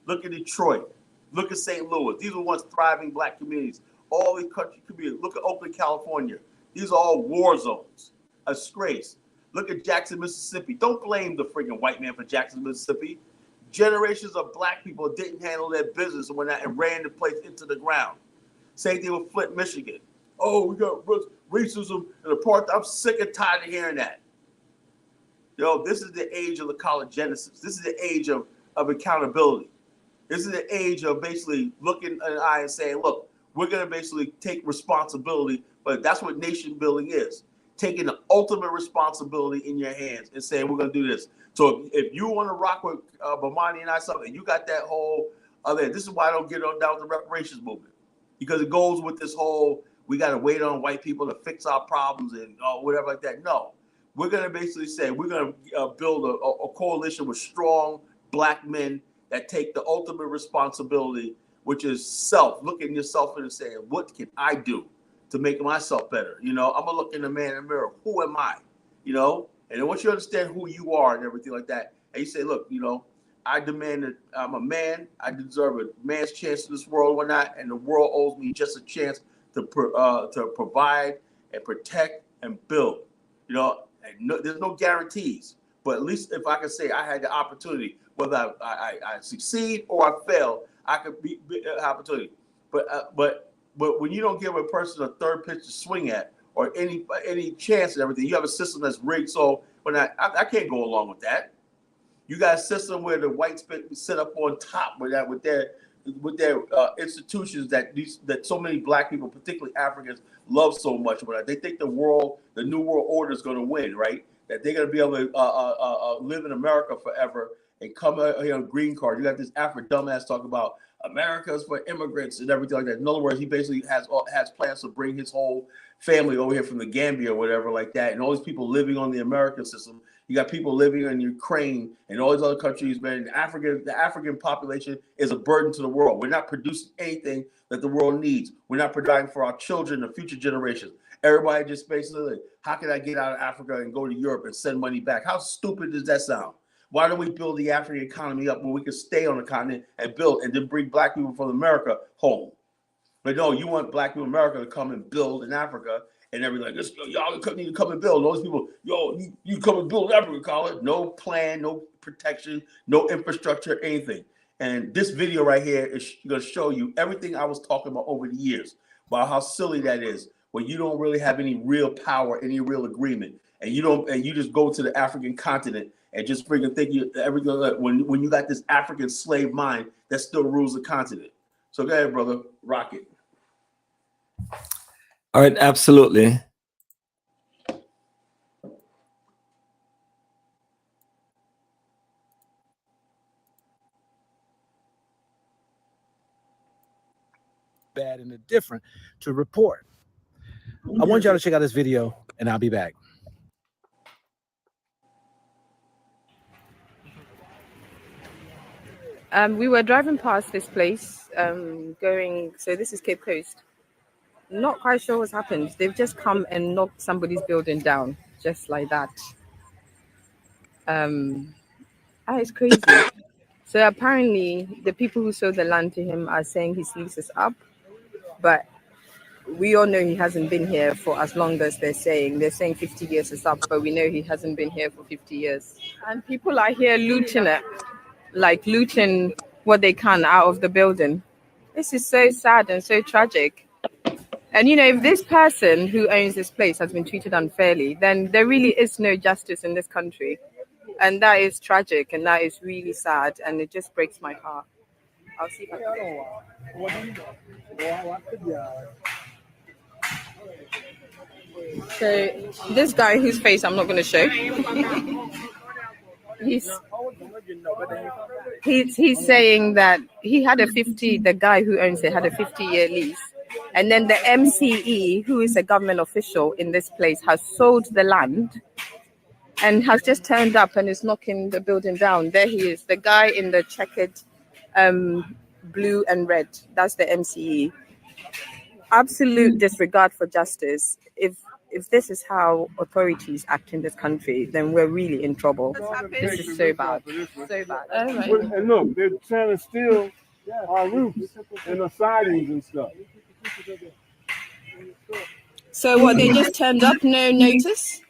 Look at Detroit. Look at St. Louis. These are once thriving black communities. All these country communities. Look at Oakland, California. These are all war zones. A disgrace. Look at Jackson, Mississippi. Don't blame the freaking white man for Jackson, Mississippi. Generations of black people didn't handle their business and ran the place into the ground. Same thing with Flint, Michigan. Oh, we got racism and apartheid. I'm sick and tired of hearing that. Yo, this is the age of the Kala Genesis. This is the age of of accountability. This is the age of basically looking in the eye and saying, look, we're going to basically take responsibility, but that's what nation building is. Taking the ultimate responsibility in your hands and saying, we're going to do this. So if you want to rock with Bomani and I something, you got that whole other, this is why I don't get on down with the reparations movement, because it goes with this whole, we got to wait on white people to fix our problems and whatever like that. No, we're going to basically say, we're going to build a coalition with strong black men that take the ultimate responsibility, which is self, looking yourself in and saying, what can I do to make myself better? I'm gonna look in the man in the mirror. Who am I? And then once you understand who you are and everything like that, and you say, look, I demand that I'm a man. I deserve a man's chance in this world, whatnot, and the world owes me just a chance to provide and protect and build. There's no guarantees, but at least if I can say I had the opportunity, whether I succeed or I fail, I could be an opportunity. But when you don't give a person a third pitch to swing at or any chance and everything, you have a system that's rigged. So when I can't go along with that. You got a system where the whites sit up on top with their institutions that so many black people, particularly Africans, love so much. But they think the new world order is going to win, right? That they're going to be able to live in America forever and come here on a green card. You got this Afro dumbass talking about America's for immigrants and everything like that. In other words, he basically has plans to bring his whole family over here from the Gambia or whatever like that, and all these people living on the American system. You got people living in Ukraine and all these other countries, man. The African population is a burden to the world. We're not producing anything that the world needs. We're not providing for our children and future generations. Everybody just basically, how can I get out of Africa and go to Europe and send money back? How stupid does that sound? Why don't we build the African economy up where we can stay on the continent and build and then bring black people from America home? But no, you want black people in America to come and build in Africa. And everything like this, y'all need to come and build. All these people, you come and build Africa, call it. No plan, no protection, no infrastructure, anything. And this video right here is going to show you everything I was talking about over the years, about how silly that is, when you don't really have any real power, any real agreement, and you just go to the African continent and just freaking think everything when you got this African slave mind that still rules the continent. So go ahead, brother, rock it. All right, absolutely. Bad and indifferent to report. I want y'all to check out this video, and I'll be back. We were driving past this place, so this is Cape Coast. Not quite sure what's happened. They've just come and knocked somebody's building down, just like that. It's crazy. So apparently the people who sold the land to him are saying his lease is up, but we all know he hasn't been here for as long as they're saying. They're saying 50 years is up, but we know he hasn't been here for 50 years. And people are here looting it, like looting what they can out of the building. This is so sad and so tragic. And, if this person who owns this place has been treated unfairly, then there really is no justice in this country. And that is tragic, and that is really sad, and it just breaks my heart. I'll see if I can. So this guy whose face I'm not going to show, he's saying that the guy who owns it had a 50-year lease. And then the MCE, who is a government official in this place, has sold the land and has just turned up and is knocking the building down. There he is, the guy in the checkered blue and red. That's the MCE. Absolute disregard for justice. If this is how authorities act in this country, then we're really in trouble. This is so bad. So bad. And look, they're trying to steal our roofs and the sidings and stuff. So what, they just turned up, no notice?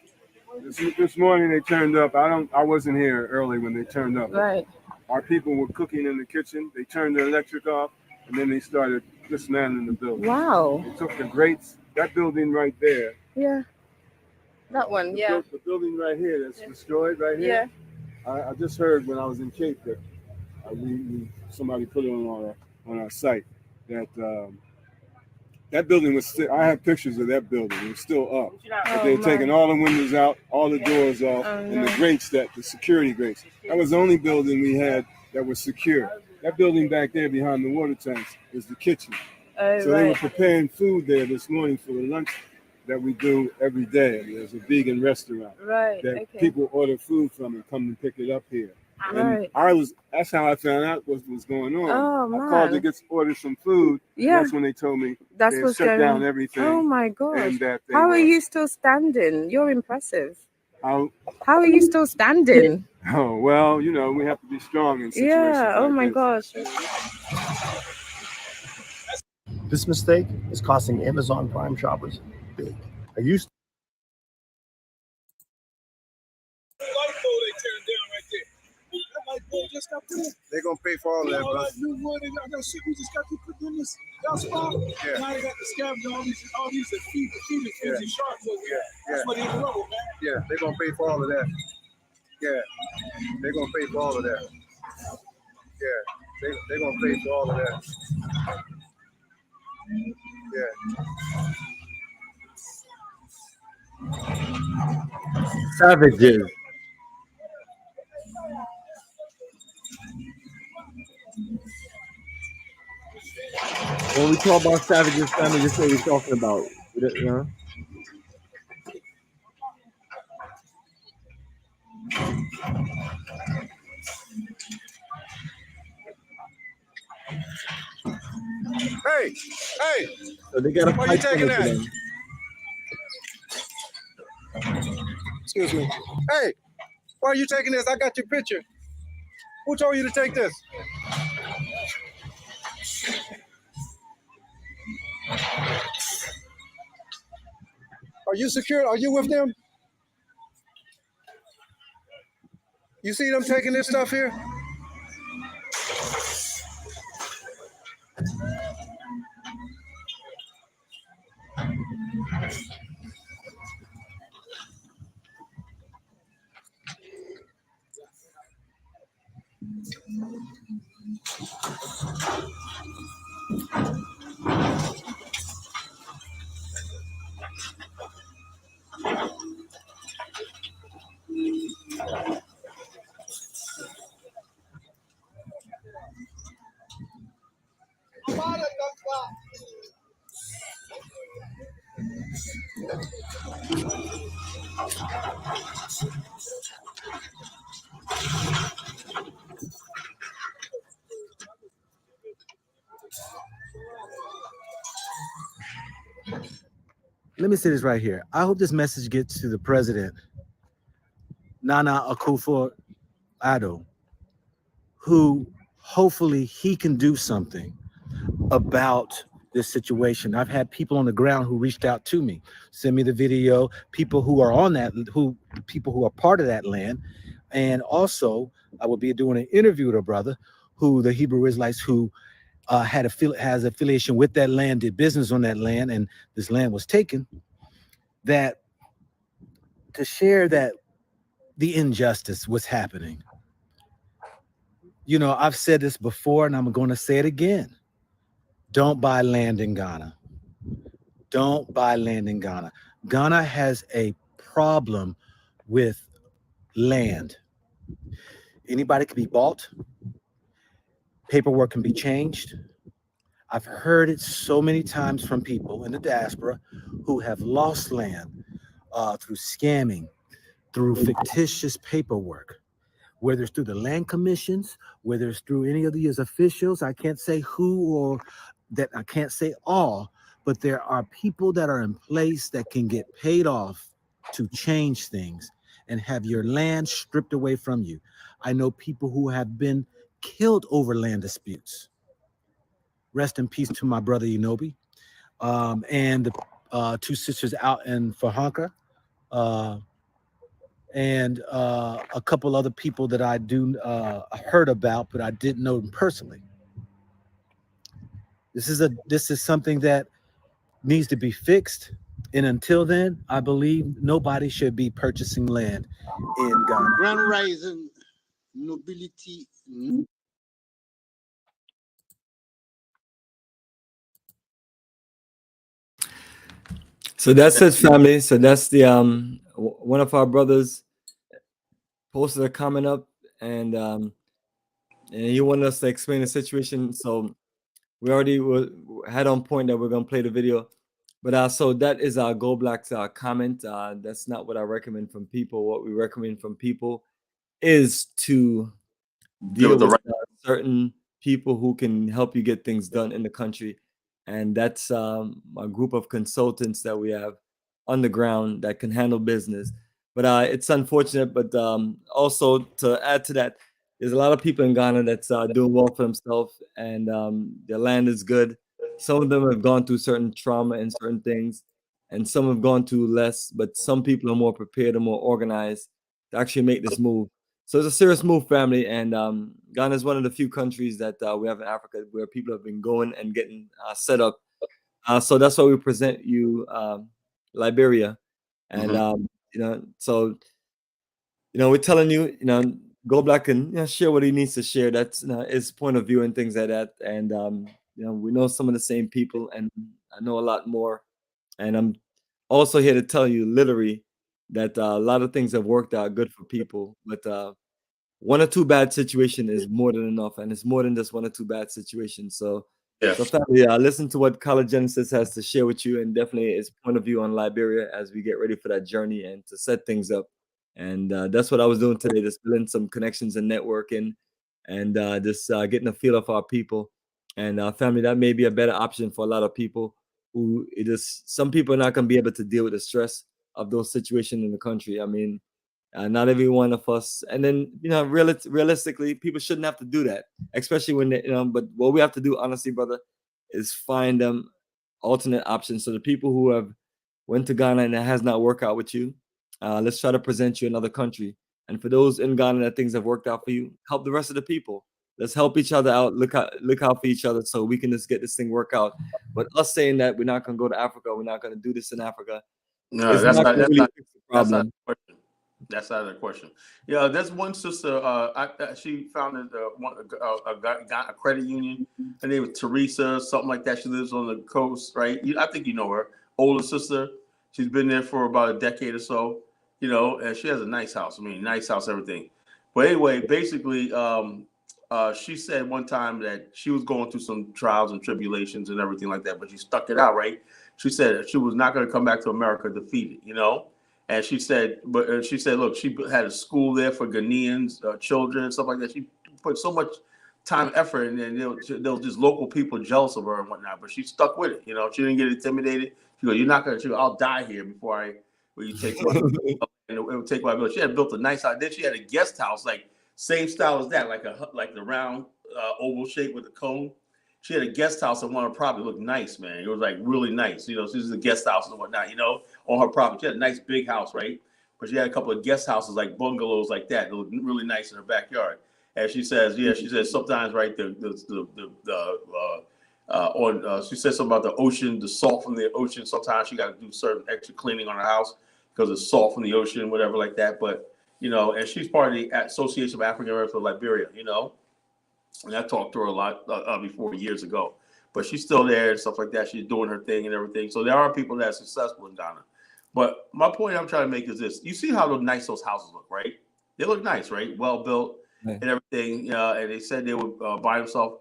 This morning they turned up. I wasn't here early when they turned up. Right. Our people were cooking in the kitchen. They turned the electric off, and then they started dismantling the building. Wow. They took the grates, that building right there. Yeah. That one, yeah. The building right here that's destroyed right here. Yeah. I just heard when I was in Cape that somebody put it on our site that that building was still. I have pictures of that building. It was still up, but they had taken all the windows out, all the doors off, and the grates, the security grates. That was the only building we had that was secure. That building back there behind the water tanks is the kitchen. So they were preparing food there this morning for the lunch that we do every day. There's a vegan restaurant that people order food from and come and pick it up here. And that's how I found out what was going on. I called to order some food. Yeah. That's when they told me they had shut down everything. Oh my gosh. And that how are you still standing? You're impressive. How are you still standing? Oh, well, you know, we have to be strong in situations oh like my this. gosh. This mistake is costing Amazon Prime shoppers big. I used to. They're gonna pay for all of that, bro. I got shit we just got to put in this spot. Yeah. Now they got the scavenge all these that feed the sharks over here. That's what they're in trouble, man. Yeah, they're gonna pay for all of that. Yeah, they're gonna pay for all of that. Yeah, they're gonna pay for all of that. Yeah. Savages. When we talk about savages, family, this is what we're talking about. You know? Hey! So they got to Why are you fight taking for that? them. Excuse me. Hey! Why are you taking this? I got your picture. Who told you to take this? Are you secure? Are you with them? You see them taking this stuff here? Let me say this right here. I hope this message gets to the president, Nana Akufo-Addo, who hopefully he can do something about this situation. I've had people on the ground who reached out to me, send me the video, people who are on that, people who are part of that land. And also I will be doing an interview with a brother who the Hebrew Israelites who has affiliation with that land, did business on that land, and this land was taken, that to share that the injustice, what's happening. You know, I've said this before and I'm going to say it again. Don't buy land in Ghana. Don't buy land in Ghana. Ghana has a problem with land. Anybody can be bought. Paperwork can be changed. I've heard it so many times from people in the diaspora who have lost land through scamming, through fictitious paperwork, whether it's through the land commissions, whether it's through any of these officials. I can't say who or that, I can't say all, but there are people that are in place that can get paid off to change things and have your land stripped away from you. I know people who have been killed over land disputes. Rest in peace to my brother Inobi, and the two sisters out in Fahanka, and a couple other people that I heard about, but I didn't know them personally. This is something that needs to be fixed, and until then, I believe nobody should be purchasing land in Ghana. Grand Rising nobility. So that's it, family. So that's the one of our brothers posted a comment up, and he wanted us to explain the situation. So we already had on point that we're gonna play the video. But so that is our Go Black's comment. That's not what I recommend from people. What we recommend from people is to deal with certain people who can help you get things done in the country. And that's a group of consultants that we have on the ground that can handle business. But it's unfortunate. But also to add to that, there's a lot of people in Ghana that's doing well for themselves, and their land is good. Some of them have gone through certain trauma and certain things, and some have gone through less. But some people are more prepared and more organized to actually make this move. So it's a serious move, family, and Ghana is one of the few countries that we have in Africa where people have been going and getting set up. So that's why we present you Liberia, and so we're telling you, Go Black and share what he needs to share. That's his point of view and things like that. And we know some of the same people, and I know a lot more. And I'm also here to tell you, literally, that a lot of things have worked out good for people, but one or two bad situation is more than enough, and it's more than just one or two bad situations. So family, listen to what Kala Genesis has to share with you, and definitely his point of view on Liberia as we get ready for that journey and to set things up. And that's what I was doing today, just building some connections and networking, and just getting a feel of our people. And family, that may be a better option for a lot of people who some people are not going to be able to deal with the stress of those situations in the country. I mean, not every one of us, and then realistically, people shouldn't have to do that, especially when they, but what we have to do, honestly, brother, is find them alternate options. So the people who have went to Ghana and it has not worked out with you, let's try to present you another country. And for those in Ghana that things have worked out for you, help the rest of the people. Let's help each other out. Look out for each other so we can just get this thing work out. But us saying that we're not going to go to Africa, we're not going to do this in Africa, no, that's not really fix the problem. That's out of the question. Yeah, there's one sister. She founded a credit union. Her name was Teresa, something like that. She lives on the coast, right? I think you know her. Older sister. She's been there for about a decade or so. And she has a nice house. I mean, nice house, everything. But anyway, basically, she said one time that she was going through some trials and tribulations and everything like that, but she stuck it out, right? She said she was not going to come back to America defeated, And she said, look, she had a school there for Ghanaians, children and stuff like that. She put so much time and effort, and then there was just local people jealous of her and whatnot. But she stuck with it. She didn't get intimidated. She goes, "You're not gonna." She goes, "I'll die here before you take my." And it would take my village. She had built a nice house. Then she had a guest house, like same style as that, like the round oval shape with a cone. She had a guest house on one of her property. It looked nice, man. It was like really nice. This is a guest house and whatnot, on her property. She had a nice big house, right? But she had a couple of guest houses, like bungalows like that. It looked really nice in her backyard. And she says, sometimes, right, she said something about the ocean, the salt from the ocean. Sometimes she got to do certain extra cleaning on her house because of salt from the ocean, whatever like that. But, and she's part of the Association of African Americans of Liberia, And I talked to her a lot before years ago, but she's still there and stuff like that. She's doing her thing and everything. So there are people that are successful in Ghana. But my point I'm trying to make is this: you see how nice those houses look, right? They look nice, right? Well built and everything. And they said they would buy themselves.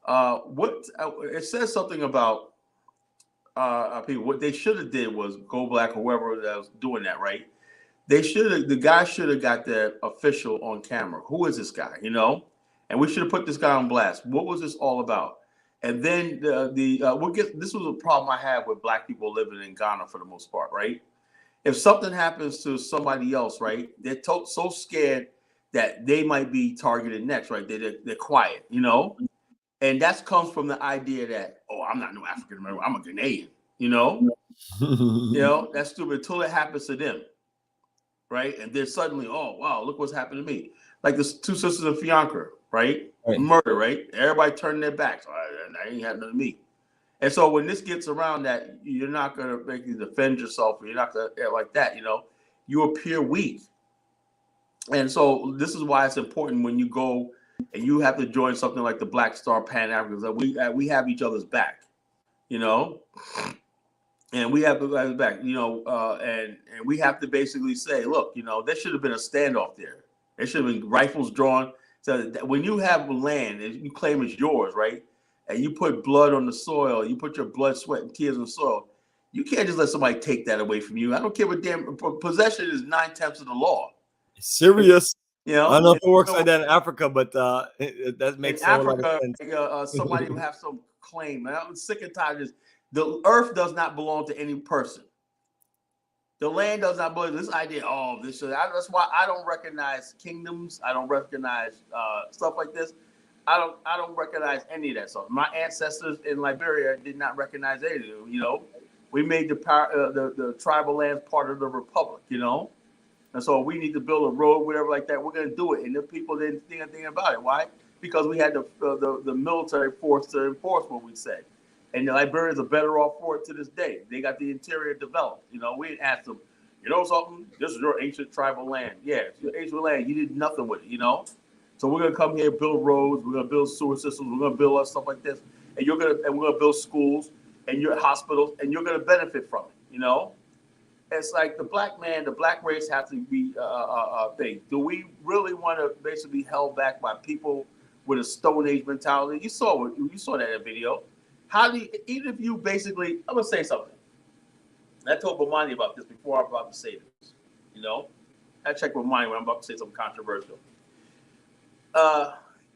It says something about people. What they should have did was Go Black or whoever that was doing that, right? The guy should have got the official on camera. Who is this guy? And we should have put this guy on blast. What was this all about? And then this was a problem I have with Black people living in Ghana for the most part, right? If something happens to somebody else, right, they're so scared that they might be targeted next, right? They're quiet, And that comes from the idea that, I'm not no African American, I'm a Ghanaian, That's stupid until it happens to them, right? And then suddenly, oh, wow, look what's happened to me. Like the two sisters of Fiancre, right? Murder, right? Everybody turned their backs. That ain't happening to me. And so when this gets around that you're not going to make you defend yourself, or you're not going to like that, you appear weak. And so this is why it's important when you go and you have to join something like the Black Star Pan-Africanism, that we have each other's back, And we have to go back, and we have to basically say, look, there should have been a standoff there. There should have been rifles drawn. So that when you have land and you claim it's yours, right, and you put blood on the soil, you put your blood, sweat, and tears on the soil, you can't just let somebody take that away from you. I don't care what possession is 9/10 of the law. Serious. You know, I don't know if it works like that in Africa, but that makes in a whole lot Africa, of sense. somebody who has some claim. And I'm sick and tired of this. The earth does not belong to any person. The land does not belong to this idea. Oh, this should. That's why I don't recognize kingdoms. I don't recognize stuff like this. I don't recognize any of that stuff. My ancestors in Liberia did not recognize anything. We made the tribal lands part of the republic. And so we need to build a road, whatever like that. We're going to do it. And the people didn't think anything about it. Why? Because we had the military force to enforce what we said. And the Liberians are better off for it to this day. They got the interior developed. We didn't ask them, something? This is your ancient tribal land. Yeah, it's your ancient land. You did nothing with it, So we're going to come here, build roads. We're going to build sewer systems. We're going to build stuff like this. And we're going to build schools and your hospitals. And you're going to benefit from it, It's like the black man, the black race has to be a thing. Do we really want to basically be held back by people with a Stone Age mentality? You saw that in the video. How do you, even if you basically, I'm gonna say something. I told Bomani about this before I'm about to say this. I check with Bomani when I'm about to say something controversial.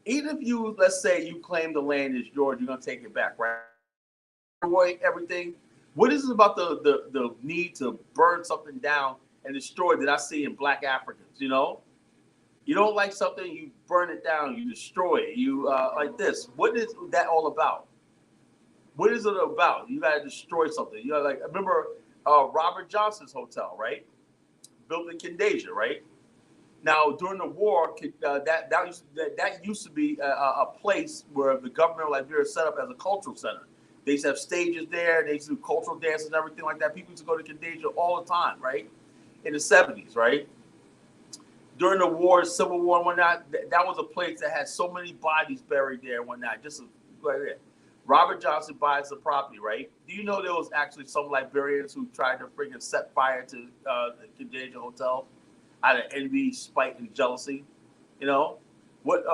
Even if you, let's say you claim the land is yours, you're gonna take it back, right? Everything. What is it about the need to burn something down and destroy that I see in black Africans? You don't like something, you burn it down, you destroy it. You like this. What is that all about? What is it about? You got to destroy something. I remember Robert Johnson's hotel, right? Built in Candasia, right? Now during the war, that used to be a place where the government of Liberia set up as a cultural center. They used to have stages there. They used to do cultural dances and everything like that. People used to go to Candasia all the time, right? In the 70s, right? During the war, Civil War and whatnot, that was a place that had so many bodies buried there and whatnot. Just right there. Robert Johnson buys the property, right? Do you know there was actually some Liberians who tried to freaking set fire to the Candasia Hotel out of envy, spite, and jealousy? What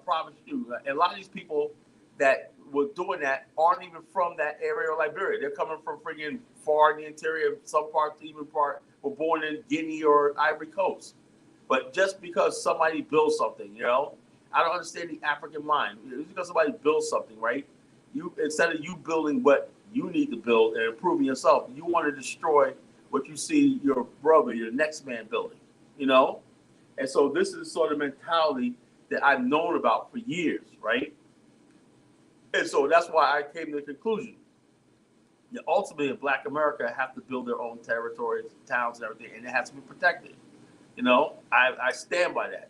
province you? And a lot of these people that were doing that aren't even from that area of Liberia. They're coming from freaking far in the interior. Some parts were born in Guinea or Ivory Coast. But just because somebody builds something, I don't understand the African mind. Just because somebody builds something, right? Instead of you building what you need to build and improving yourself, you want to destroy what you see your brother, your next man building, And so this is the sort of mentality that I've known about for years, right? And so that's why I came to the conclusion that ultimately Black America have to build their own territories, towns, and everything, and it has to be protected. I stand by that.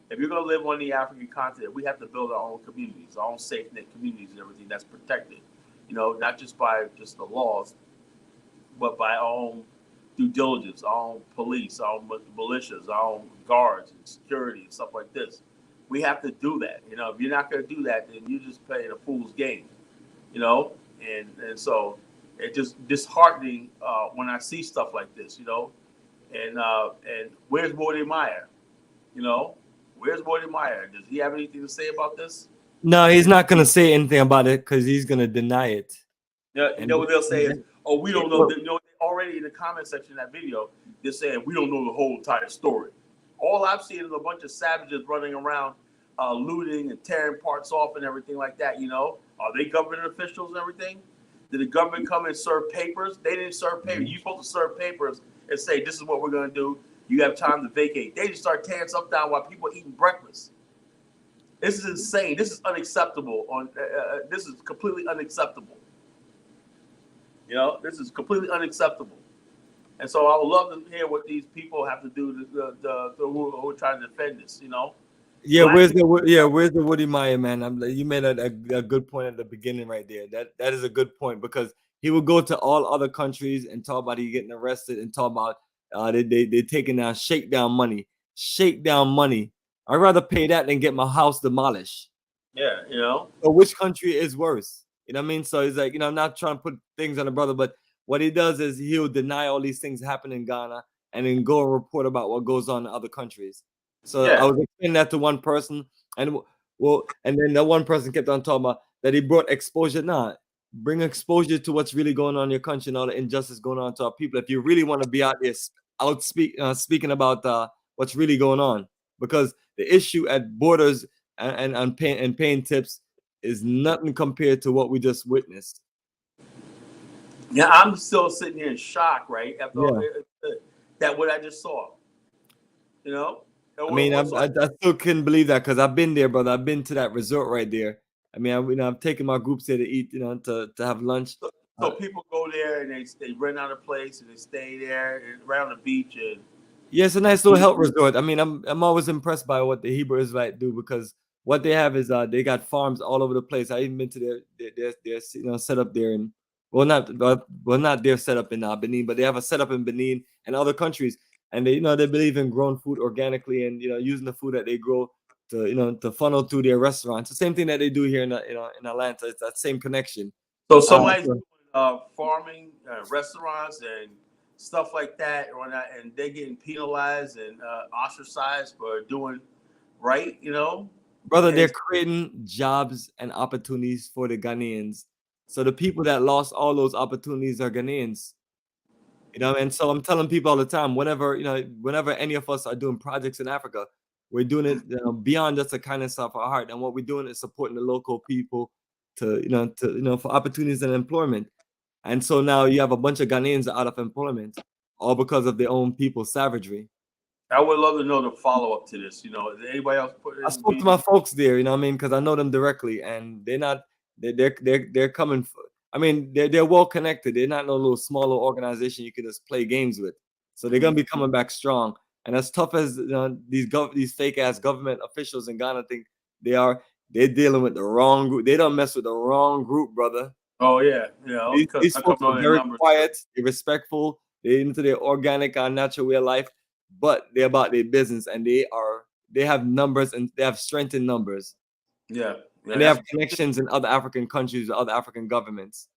If you're going to live on the African continent, we have to build our own communities, our own safe net communities and everything that's protected, not just by just the laws, but by our own due diligence, our own police, our own militias, our own guards and security and stuff like this. We have to do that. If you're not going to do that, then you're just playing a fool's game, and so it's just disheartening when I see stuff like this, and where's Morty Meyer? Where's Morty Meyer? Does he have anything to say about this? No, he's not going to say anything about it because he's going to deny it. Yeah, what they'll say is, "Oh, we don't know." Already in the comment section of that video, they're saying we don't know the whole entire story. All I've seen is a bunch of savages running around, looting and tearing parts off and everything like that. Are they government officials and everything? Did the government come and serve papers? They didn't serve papers. You're supposed to serve papers and say, "This is what we're going to do. You have time to vacate." They just start tearing stuff down while people are eating breakfast. This is insane. This is unacceptable. This is completely unacceptable. This is completely unacceptable. And so I would love to hear what these people have to do who are trying to defend this. Yeah, where's the Woody Meyer, man? You made a good point at the beginning right there. That is a good point because he would go to all other countries and talk about he getting arrested and talk about they taking down shakedown money. I'd rather pay that than get my house demolished. Yeah, So which country is worse? You know what I mean? So he's like, you know, I'm not trying to put things on the brother, but what he does is he'll deny all these things happen in Ghana and then go and report about what goes on in other countries. So I was explaining that to one person, and and then that one person kept on talking about that he brought exposure. Nah, bring exposure to what's really going on in your country and all the injustice going on to our people. If you really want to be out there speaking about what's really going on, because the issue at borders and paying tips is nothing compared to what we just witnessed. Yeah, I'm still sitting here in shock, right? After that, what I just saw. You know? I mean, I still couldn't believe that because I've been there, brother. I've been to that resort right there. I mean, I've taken my groups there to eat, you know, to have lunch. So people go there and they rent out a place and they stay there and right on the beach. And yeah, it's a nice little health resort. I mean, I'm always impressed by what the Hebrew Israelites do, because what they have is they got farms all over the place. I even been to their you know, set up there, and not their setup in Benin, but they have a setup in Benin and other countries, and they believe in growing food organically and using the food that they grow to funnel through their restaurants. The same thing that they do here in Atlanta. It's that same connection. So somebody's doing farming, restaurants, and stuff like that, and they're getting penalized and ostracized for doing right, you know? Brother, they're creating jobs and opportunities for the Ghanaians. So the people that lost all those opportunities are Ghanaians. And so I'm telling people all the time, whenever any of us are doing projects in Africa, we're doing it beyond just the kindness of our heart. And what we're doing is supporting the local people for opportunities and employment. And so now you have a bunch of Ghanaians out of employment, all because of their own people's savagery. I would love to know the follow-up to this. Is anybody else put I spoke to my folks there, because I know them directly, and they're coming. I mean, they're well connected. They're not no little smaller organization you can just play games with. So they're gonna be coming back strong. And as tough as these fake ass government officials in Ghana think they're dealing with the wrong group. They don't mess with the wrong group, brother. Oh yeah, These folks are very quiet, they're respectful, they're into their organic and natural way of life, but they're about their business, and they have numbers, and they have strength in numbers. Yeah. And they have connections in other African countries, other African governments.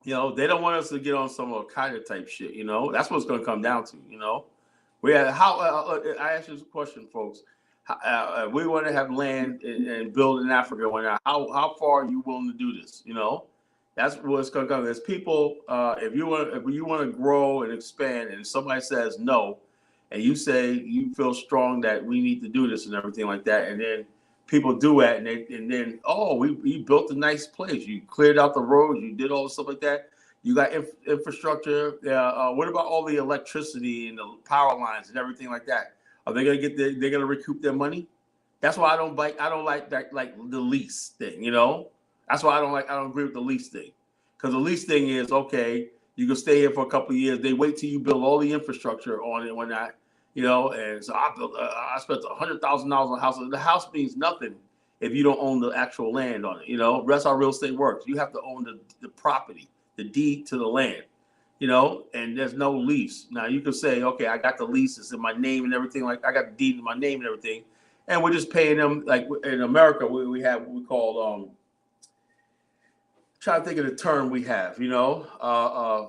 They don't want us to get on some Al-Qaeda type shit. That's what it's going to come down to. I asked you this question, folks. We want to have land and build in Africa. How far are you willing to do this? That's what's going to come. There's people. If you want to grow and expand, and somebody says no, and you say you feel strong that we need to do this and everything like that, and then people do it, and then we built a nice place. You cleared out the roads. You did all the stuff like that. You got infrastructure. What about all the electricity and the power lines and everything like that? Are they gonna they're gonna recoup their money? That's why I don't like that, like the lease thing. That's why I don't agree with the lease thing, because the lease thing is okay. You can stay here for a couple of years. They wait till you build all the infrastructure on it when that. And so I spent $100,000 on a house. The house means nothing if you don't own the actual land on it. That's how real estate works. You have to own the property, the deed to the land, and there's no lease. Now you can say, okay, I got the lease, it's in my name and everything. Like I got the deed in my name and everything, and we're just paying them. Like in America, we have what we call trying to think of the term we have. I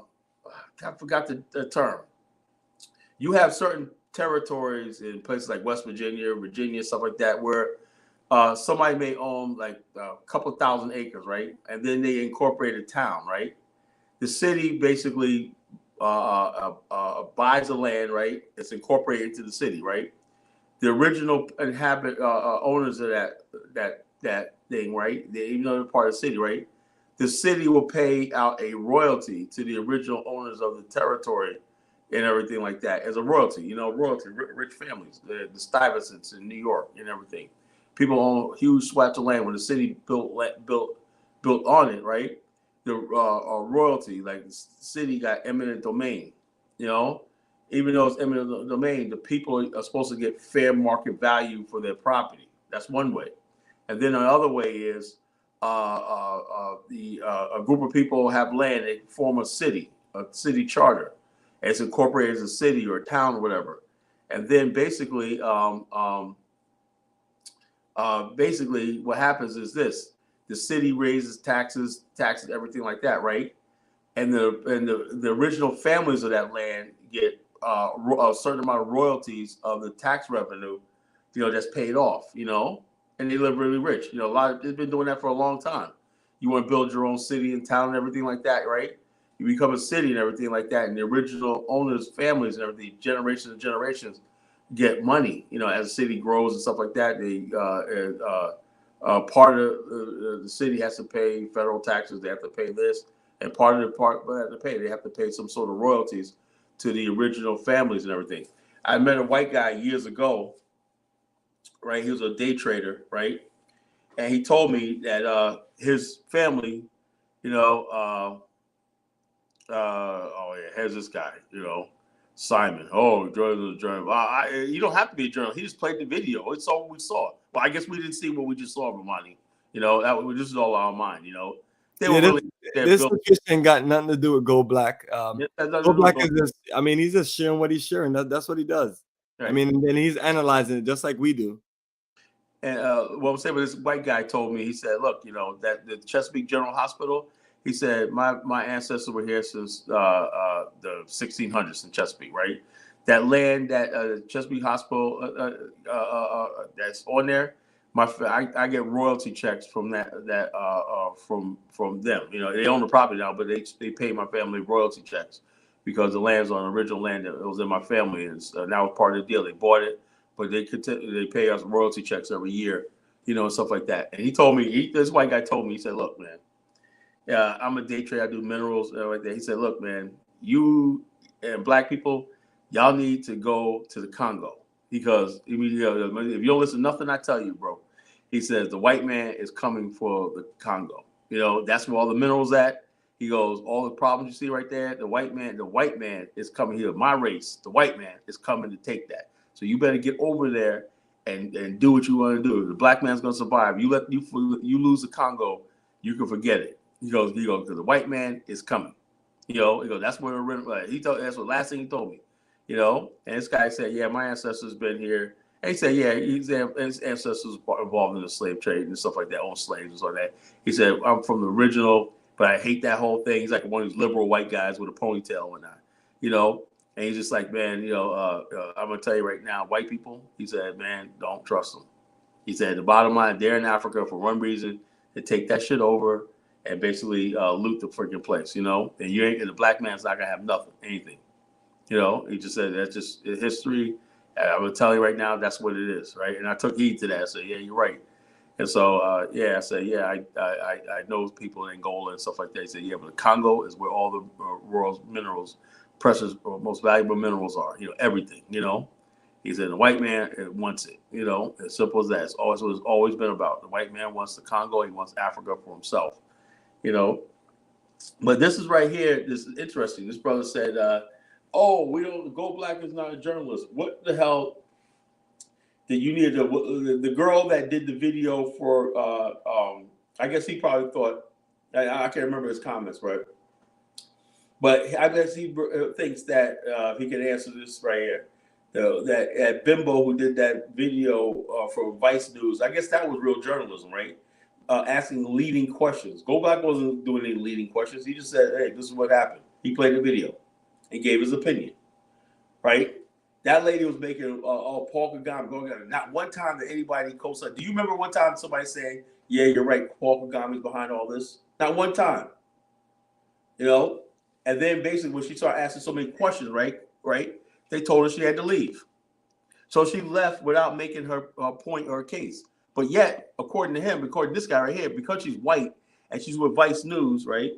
forgot the term. You have certain territories in places like West Virginia, stuff like that, where somebody may own like a couple thousand acres, right? And then they incorporate a town, right? The city basically buys the land, right? It's incorporated into the city, right? The original owners of that thing, right? Even though they're part of the city, right? The city will pay out a royalty to the original owners of the territory and everything like that as a royalty, rich families, the Stuyvesants in New York and everything. People own huge swaths of land when the city built on it, right? The royalty, like the city got eminent domain, even though it's eminent domain, the people are supposed to get fair market value for their property. That's one way. And then another way is a group of people have land, they form a city charter. It's incorporated as a city or a town or whatever. And then basically what happens is this. the city raises taxes, everything like that, right? And the original families of that land get a certain amount of royalties of the tax revenue, that's paid off, and they live really rich. They've been doing that for a long time. You want to build your own city and town and everything like that, right? You become a city and everything like that, and the original owners, families, and everything, generations and generations, get money. As the city grows and stuff like that, they part of the city has to pay federal taxes. They have to pay this, and part of they have to pay some sort of royalties to the original families and everything. I met a white guy years ago, right? He was a day trader, right? And he told me that his family, here's this guy, Simon. Oh, journalist. You don't have to be a journalist. He just played the video. It's all we saw. Well, I guess we didn't see what we just saw, Bomani. This is all our mind. They were really. This ain't got nothing to do with Go Black. Go Black is just. He's just sharing what he's sharing. That's what he does. Right. And then he's analyzing it just like we do. And what I'm saying, but this white guy told me, he said, look, that the Chesapeake General Hospital, he said, my ancestors were here since the 1600s in Chesapeake, right? That land, that Chesapeake Hospital that's on there, I get royalty checks from from them. They own the property now, but they pay my family royalty checks because the land's on original land that was in my family, and now it's part of the deal. They bought it, but they pay us royalty checks every year, and stuff like that. And he told me, this white guy told me, he said, look, man, I'm a day trader. I do minerals and like that. He said, look, man, you and black people, y'all need to go to the Congo because if you don't listen to nothing I tell you, bro, he says the white man is coming for the Congo. That's where all the minerals at. He goes, all the problems you see right there, the white man is coming here. My race, the white man is coming to take that. So you better get over there and do what you want to do. The black man's gonna survive. You lose the Congo, you can forget it. He goes, because the white man is coming. He goes, that's where that's what last thing he told me. And this guy said, yeah, my ancestors been here. And he said, yeah, his ancestors were involved in the slave trade and stuff like that, own slaves and stuff like that. He said, I'm from the original, but I hate that whole thing. He's like one of these liberal white guys with a ponytail and whatnot, And he's just like, man, I'm gonna tell you right now, white people, he said, man, don't trust them. He said, the bottom line, they're in Africa for one reason, to take that shit over and basically loot the freaking place, and the black man's not gonna have nothing, anything. He just said that's just history. I'm gonna tell you right now, that's what it is, right? And I took heed to that. I said, yeah, you're right. And so, I said, yeah, I know people in Angola and stuff like that. He said, yeah, but the Congo is where all the world's minerals, precious, or most valuable minerals are. Everything. He said the white man wants it. As simple as that. It's always been about. The white man wants the Congo. He wants Africa for himself. But this is right here. This is interesting. This brother said, Go Black is not a journalist. What the hell did you need the girl that did the video for, I guess he probably thought, I can't remember his comments, right? But I guess he thinks that he can answer this right here. That Bimbo who did that video for Vice News, I guess that was real journalism, right? Asking leading questions. Go Black wasn't doing any leading questions. He just said, hey, this is what happened. He played the video and gave his opinion, right? That lady was making Paul Kagame. Not one time that anybody co-signed. Do you remember one time somebody saying, yeah, you're right, Paul Kagame's behind all this? Not one time. And then basically when she started asking so many questions, right? They told her she had to leave. So she left without making her point or case. But yet, according to him, according to this guy right here, because she's white and she's with Vice News, right?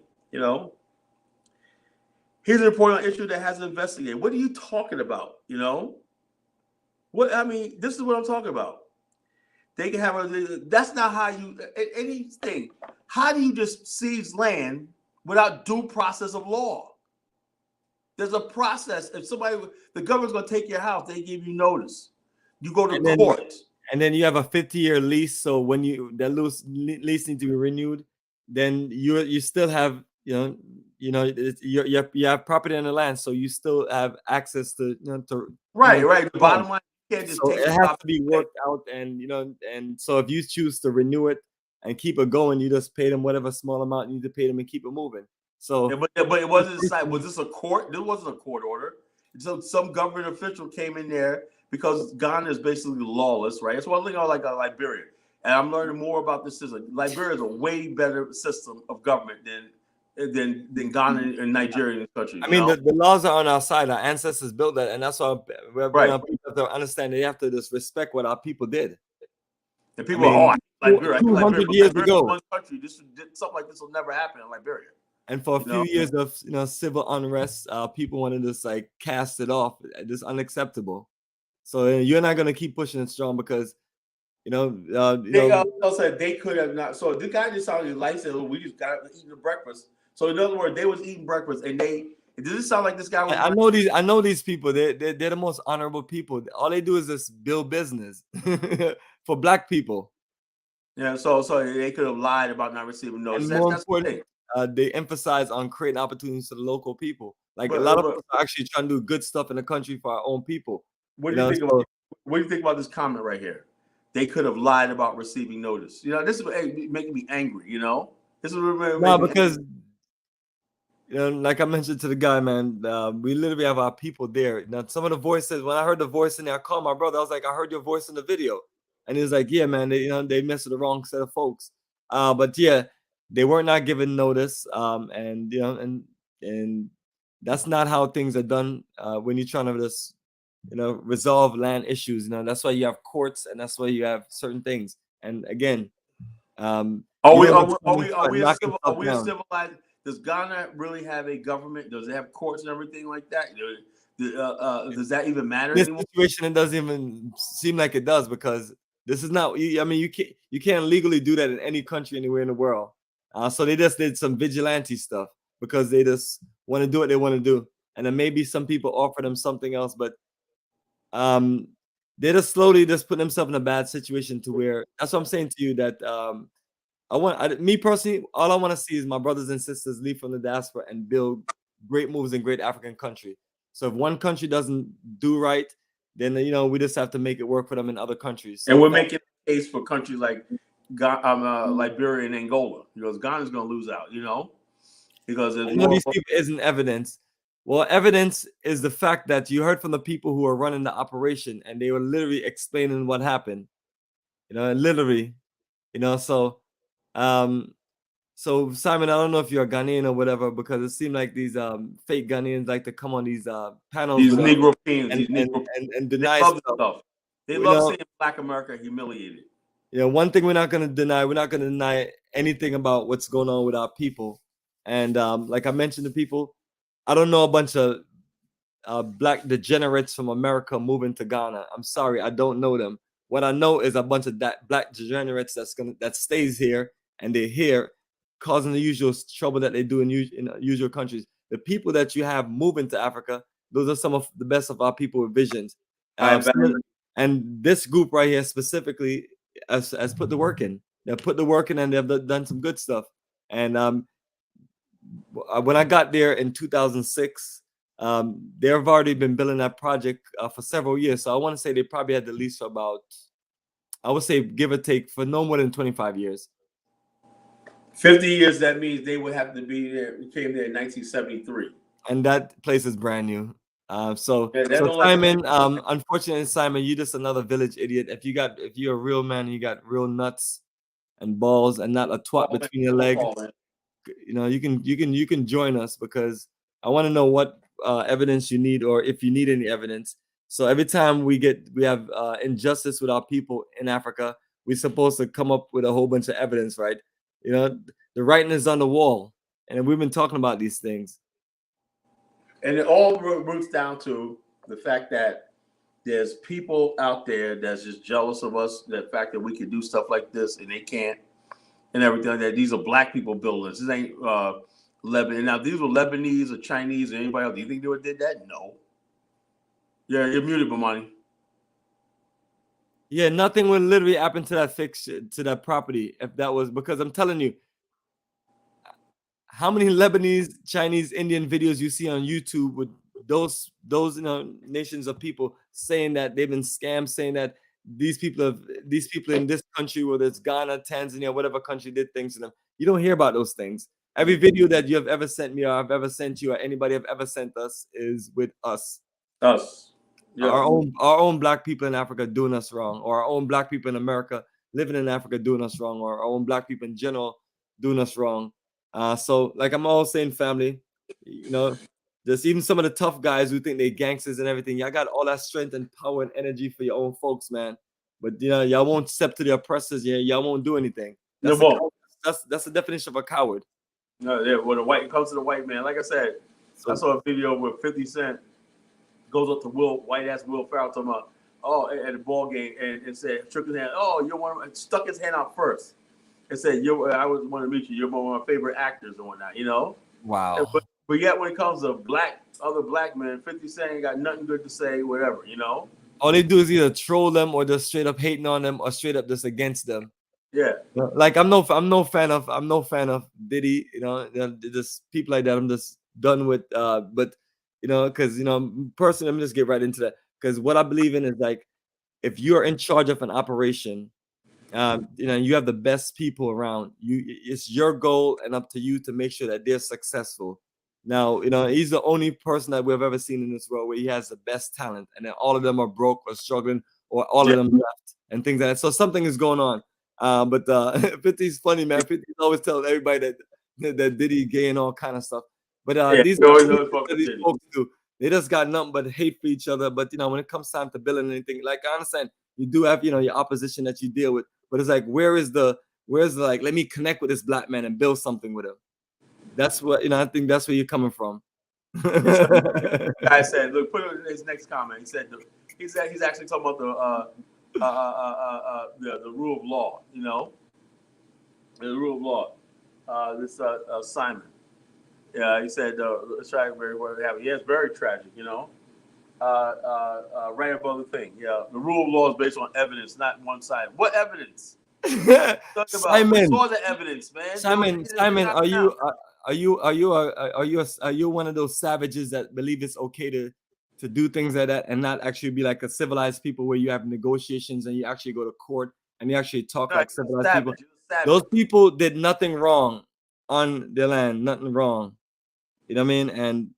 Here's an important issue that hasn't investigated. What are you talking about? This is what I'm talking about. They can have that's not how you anything. How do you just seize land without due process of law? There's a process. If the government's gonna take your house, they give you notice. You go to court. And then you have a 50-year lease. So when the lease needs to be renewed, then you still have, you have property on the land, so you still have access to, right. The bottom line, you can't just take it has to be worked out, and and so if you choose to renew it and keep it going. You just pay them whatever small amount you need to pay them and keep it moving. So, yeah, but it wasn't. Was this a court? This wasn't a court order. So some government official came in there because Ghana is basically lawless, right? It's one thing I like Liberia, and I'm learning more about this system. Liberia is a way better system of government than Ghana and Nigeria in this country. I mean, the laws are on our side. Our ancestors built that, and that's why people have to understand they have to just respect what our people did. And people are, Liberia, 200 years ago, one country, something like this will never happen in Liberia. And for a few years of civil unrest, people wanted to just like cast it off. It's unacceptable. So you're not gonna keep pushing it strong because they also said they could have not. So the guy just sounded like said, "We just got eating the breakfast." So in other words, they was eating breakfast, and does it sound like this guy was? I know these people. They're the most honorable people. All they do is just build business for black people. Yeah. So they could have lied about not receiving notice. And more important, they emphasize on creating opportunities for the local people. Like a lot of us are actually trying to do good stuff in the country for our own people. What do you think about this comment right here? They could have lied about receiving notice. This is making me angry. This is because like I mentioned to the guy, man, we literally have our people there. Now, some of the voices, when I heard the voice in there, I called my brother. I was like, I heard your voice in the video, and he was like, yeah, man, they messed with the wrong set of folks. But yeah, they were not given notice, and that's not how things are done when you're trying to just resolve land issues. That's why you have courts, and that's why you have certain things. And again, are we a civilized? Does Ghana really have a government? Does it have courts and everything like that? Does that even matter anymore? This situation, it doesn't even seem like it does, because this is not. I mean, you can't legally do that in any country anywhere in the world. So they just did some vigilante stuff because they just want to do what they want to do, and then maybe some people offer them something else, but they just slowly just put themselves in a bad situation to where. That's what I'm saying to you, that me personally, all I want to see is my brothers and sisters leave from the diaspora and build great moves in great African country. So if one country doesn't do right, then we just have to make it work for them in other countries. So and we're making a case for countries like Liberia and Angola, because Ghana's going to lose out. Because these people isn't evidence. Well, evidence is the fact that you heard from the people who are running the operation, and they were literally explaining what happened. Literally, so. So Simon, I don't know if you're a Ghanaian or whatever, because it seemed like these fake Ghanaians like to come on these panels. These Negro and deny stuff. They love seeing Black America humiliated. One thing we're not going to deny anything about what's going on with our people. And like I mentioned to people, I don't know a bunch of black degenerates from America moving to Ghana. I'm sorry, I don't know them. What I know is a bunch of black degenerates that stays here, and they're here causing the usual trouble that they do in usual countries. The people that you have moving to Africa, those are some of the best of our people with visions. And this group right here specifically has put the work in. They've put the work in, and they've done some good stuff. And when I got there in 2006, they've already been building that project for several years. So I want to say they probably had the lease for about, I would say, give or take, for no more than 25 years. 50 years, that means they would have to be there. We came there in 1973. And that place is brand new. So Simon, unfortunately, Simon, you just another village idiot. If you're a real man, you got real nuts and balls and not a twat between your legs, you can join us, because I want to know what evidence you need, or if you need any evidence. So every time we have injustice with our people in Africa, we're supposed to come up with a whole bunch of evidence, right? The writing is on the wall, and we've been talking about these things. And it all roots down to the fact that there's people out there that's just jealous of us, the fact that we can do stuff like this and they can't, and everything. That these are black people building this. This ain't Lebanon. Now, these were Lebanese or Chinese or anybody else. Do you think they would have did that? No. Yeah, you're muted, Bomani. Yeah, nothing would literally happen to that to that property if that was, because I'm telling you, how many Lebanese, Chinese, Indian videos you see on YouTube with those nations of people saying that they've been scammed, saying that these people in this country, whether it's Ghana, Tanzania, whatever country, did things to them. You don't hear about those things. Every video that you have ever sent me, or I've ever sent you, or anybody have ever sent us, is with us. Yeah. Our own black people in Africa doing us wrong, or our own black people in America living in Africa doing us wrong, or our own black people in general doing us wrong. So like I'm always saying, family, you know, just even some of the tough guys who think they gangsters and everything, y'all got all that strength and power and energy for your own folks, man. But you know, y'all won't step to the oppressors. Yeah, y'all won't do anything. That's the definition of a coward. No, yeah. When it comes to the white man, like I said, I saw a video where 50 Cent goes up to white ass Will Ferrell talking about, at a ball game, and said, shook his hand. Oh, you're one. Stuck his hand out first, and said, I was want to meet you. You're one of my favorite actors and whatnot. You know. Wow. But yet, when it comes to other black men, 50 Cent ain't got nothing good to say, whatever. You know. All they do is either troll them or just straight up hating on them or straight up just against them. Yeah. Like I'm no fan of Diddy. You know, just people like that. I'm just done with. But you know, because you know, personally, let me just get right into that. Because what I believe in is like, if you're in charge of an operation, you know, you have the best people around you. It's your goal and up to you to make sure that they're successful. Now, you know, he's the only person that we've ever seen in this world where he has the best talent, and then all of them are broke or struggling, or all of them left and things like that. So something is going on. But 50's funny, man. 50's always telling everybody that Diddy gay and all kind of stuff. But these folks do. They just got nothing but hate for each other. But you know, when it comes time to building anything, like I understand you do have, you know, your opposition that you deal with, but it's like, where's the like, let me connect with this black man and build something with him. That's what, you know, I think that's where you're coming from. I said, look, put it in his next comment. He said he's actually talking about the rule of law, you know, the rule of law. This Simon, yeah, he said it's tragic, very what happened. Yeah, it's very tragic, you know. Right above the thing, yeah. The rule of law is based on evidence, not one side. What evidence? Simon, we saw the evidence, man. Simon, are you one of those savages that believe it's okay to do things like that and not actually be like a civilized people where you have negotiations and you actually go to court and you actually talk like civilized people? Those people did nothing wrong on their land, nothing wrong. You know what I mean? And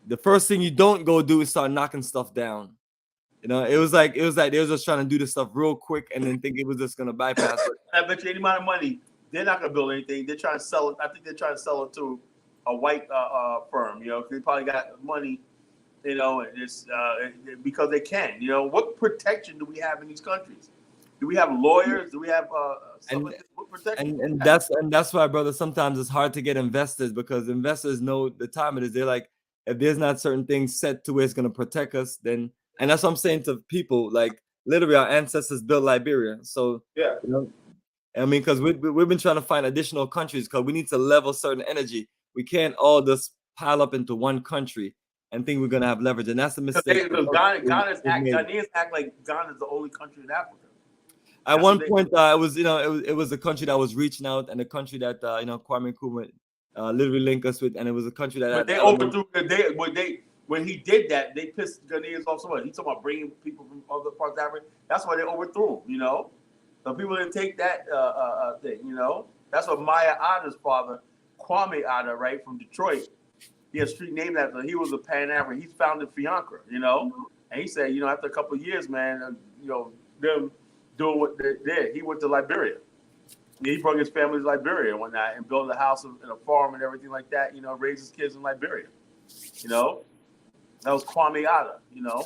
the first thing you don't go do is start knocking stuff down. You know, it was like they were just trying to do this stuff real quick and then think it was just gonna bypass it. I bet you any amount of money, they're not gonna build anything. They're trying to sell it. I think they're trying to sell it to a white firm. You know, they probably got money. You know, and it's because they can. You know, what protection do we have in these countries? Do we have lawyers? Do we have what protection? And that's why, brother, sometimes it's hard to get investors because investors know the time it is. They're like, if there's not certain things set to where it's gonna protect us, then. And that's what I'm saying to people, like literally our ancestors built Liberia. So, yeah, you know, I mean, because we've been trying to find additional countries because we need to level certain energy. We can't all just pile up into one country and think we're going to have leverage. And that's the mistake. Ghanaians act like Ghana is the only country in Africa. At one point, it was a country that was reaching out and a country that, Kwame Nkrumah literally linked us with. And it was a country that they overthrew, when he did that, they pissed Ghanaians off so much. He's talking about bringing people from other parts of Africa. That's why they overthrew him, you know. So people didn't take that thing, you know. That's what Maya Ada's father, Kwame Ada, right, from Detroit. He has a street named after him. He was a Pan-African. He founded Fiancra, you know. And he said, you know, after a couple of years, man, you know, them doing what they did, he went to Liberia. He brought his family to Liberia and whatnot and built a house and a farm and everything like that, you know, raised his kids in Liberia, you know. That was Kwame Ada, you know.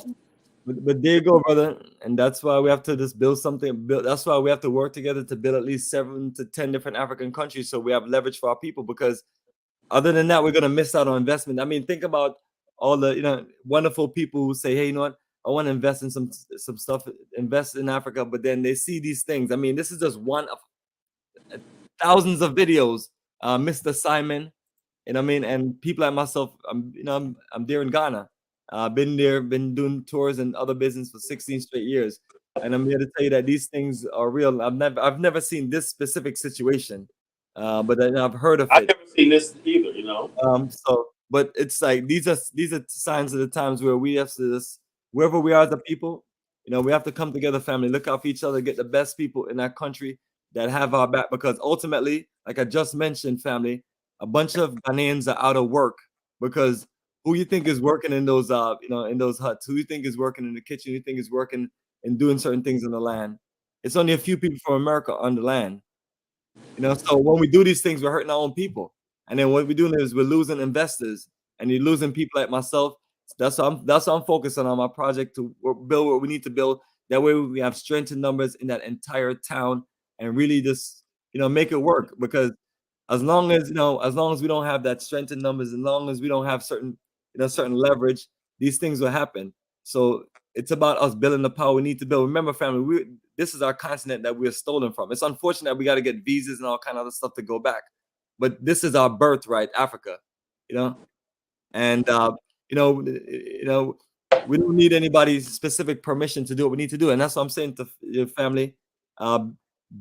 But there you go, brother. And that's why we have to just build something. That's why we have to work together to build at least 7 to 10 different African countries so we have leverage for our people. Because other than that, we're going to miss out on investment. I mean, think about all the, you know, wonderful people who say, hey, you know what? I want to invest in some stuff, invest in Africa. But then they see these things. I mean, this is just one of thousands of videos. Mr. Simon, you know what I mean? And people like myself, I'm there in Ghana. Been there, been doing tours and other business for 16 straight years, and I'm here to tell you that these things are real. I've never seen this specific situation, but I've heard of it. I've never seen this either, you know. But it's like these are signs of the times where we have to just, wherever we are as a people, You know, we have to come together, family, look out for each other, get the best people in that country that have our back, because ultimately, like I just mentioned, family, a bunch of Ghanaians are out of work because who you think is working in those in those huts, who you think is working in the kitchen, who you think is working and doing certain things in the land. It's only a few people from America on the land. You know, so when we do these things, we're hurting our own people. And then what we're doing is we're losing investors, and you're losing people like myself. That's what I'm focusing on my project, to build what we need to build. That way we have strength in numbers in that entire town and really just, make it work. Because as long as we don't have that strength in numbers, as long as we don't have certain leverage, these things will happen. So it's about us building the power we need to build. Remember, family, this is our continent that we're stolen from. It's unfortunate that we got to get visas and all kind of other stuff to go back, but this is our birthright, Africa. And we don't need anybody's specific permission to do what we need to do, and that's what I'm saying to your family.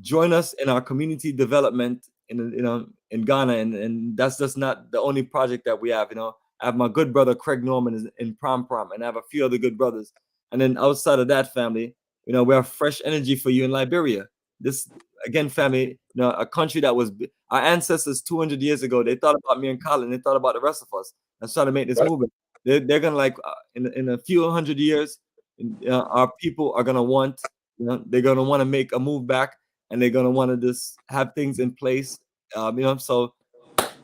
Join us in our community development in Ghana, and that's just not the only project that we have. I have my good brother Craig Norman in Prom, and I have a few other good brothers. And then outside of that, family, we have fresh energy for you in Liberia. This, again, family, a country that was our ancestors 200 years ago. They thought about me and Colin. They thought about the rest of us. That's trying to make this movement. They're gonna in a few hundred years, our people are gonna want. They're gonna want to make a move back, and they're gonna want to just have things in place. So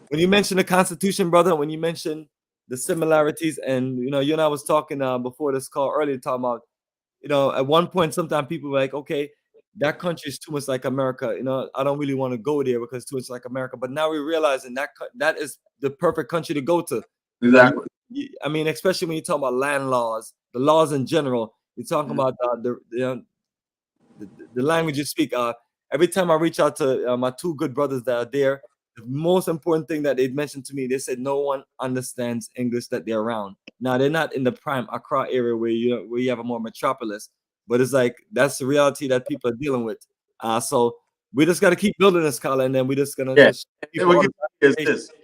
when you mention the Constitution, brother, when you mention the similarities, and you and I was talking before this call earlier, talking about, at one point, sometimes people were like, okay, that country is too much like America. I don't really want to go there because it's too much like America. But now we're realizing that is the perfect country to go to. Exactly. I mean, especially when you talk about land laws, the laws in general. You're talking about the language you speak. Every time I reach out to my two good brothers that are there, the most important thing that they mentioned to me, they said no one understands English that they're around. Now, they're not in the prime Accra area where you have a more metropolis, but it's like that's the reality that people are dealing with. So we just got to keep building this, Kala, and then we're just gonna this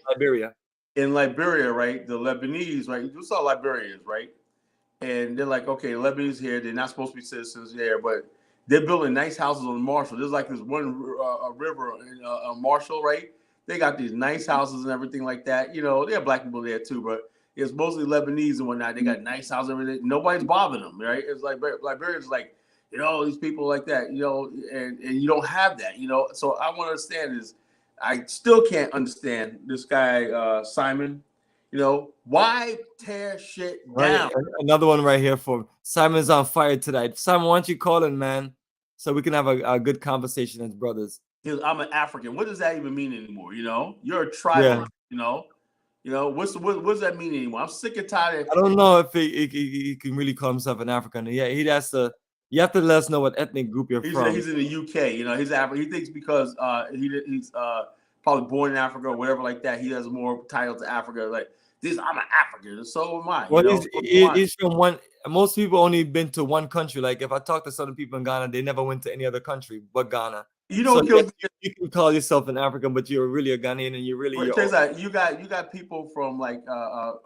Liberia. In Liberia, right? The Lebanese, right? You saw Liberians, right? And they're like, okay, Lebanese here, they're not supposed to be citizens there, but they're building nice houses on Marshall. There's like this one river in Marshall, right? They got these nice houses and everything like that. They have black people there too, but it's mostly Lebanese and whatnot. They got nice houses and everything. Nobody's bothering them, right? It's like Liberians, like, these people like that, and you don't have that, So I want to understand is, I still can't understand this guy, Simon. Why tear shit down? Right. Another one right here for Simon's on fire tonight. Simon, why don't you call in, man, so we can have a good conversation as brothers. I'm an African. What does that even mean anymore? You're a tribal. Yeah. What does that mean anymore? I'm sick and tired. I don't know if he can really call himself an African. Yeah, he has to. You have to let us know what ethnic group you're from. He's in the UK. He's African. He thinks because he's probably born in Africa or whatever like that, he has more title to Africa. Like this, I'm an African, and so am I. Well, he's from one. Most people only been to one country. Like if I talk to some people in Ghana, they never went to any other country but Ghana. You can call yourself an African, but you're really a Ghanaian, and you're really. You got people from like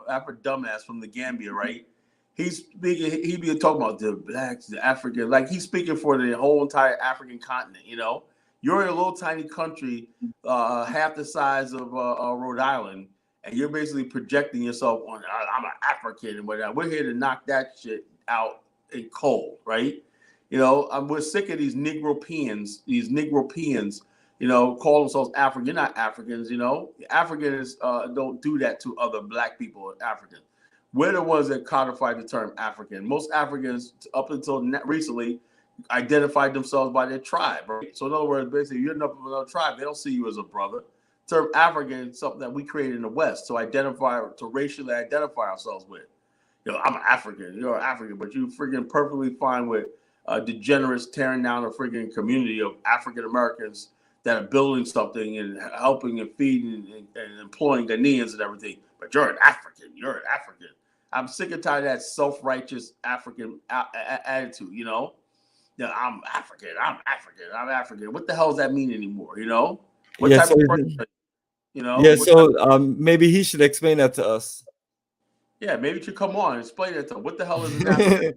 African dumbass from the Gambia, right? He's speaking. He be talking about the blacks, the African. Like he's speaking for the whole entire African continent. You're in a little tiny country, half the size of Rhode Island, and you're basically projecting yourself on. I'm an African and whatnot. We're here to knock that shit out in cold, right? We're sick of these Negropeans. Call themselves African. You're not Africans. Africans don't do that to other black people. Africans. We're the ones that codified the term African. Most Africans, up until recently, identified themselves by their tribe, right? So in other words, basically, you're not from another tribe. They don't see you as a brother. The term African is something that we created in the West to racially identify ourselves with. I'm an African. You're an African, but you freaking perfectly fine with degenerates tearing down a freaking community of African Americans that are building something and helping and feeding and employing Ghanaians and everything. But you're an African. You're an African. I'm sick and tired of that self-righteous African attitude. I'm African. I'm African. I'm African. What the hell does that mean anymore? What type of person? Yeah. So maybe he should explain that to us. Yeah, maybe you should come on and explain that to him. What the hell is an African?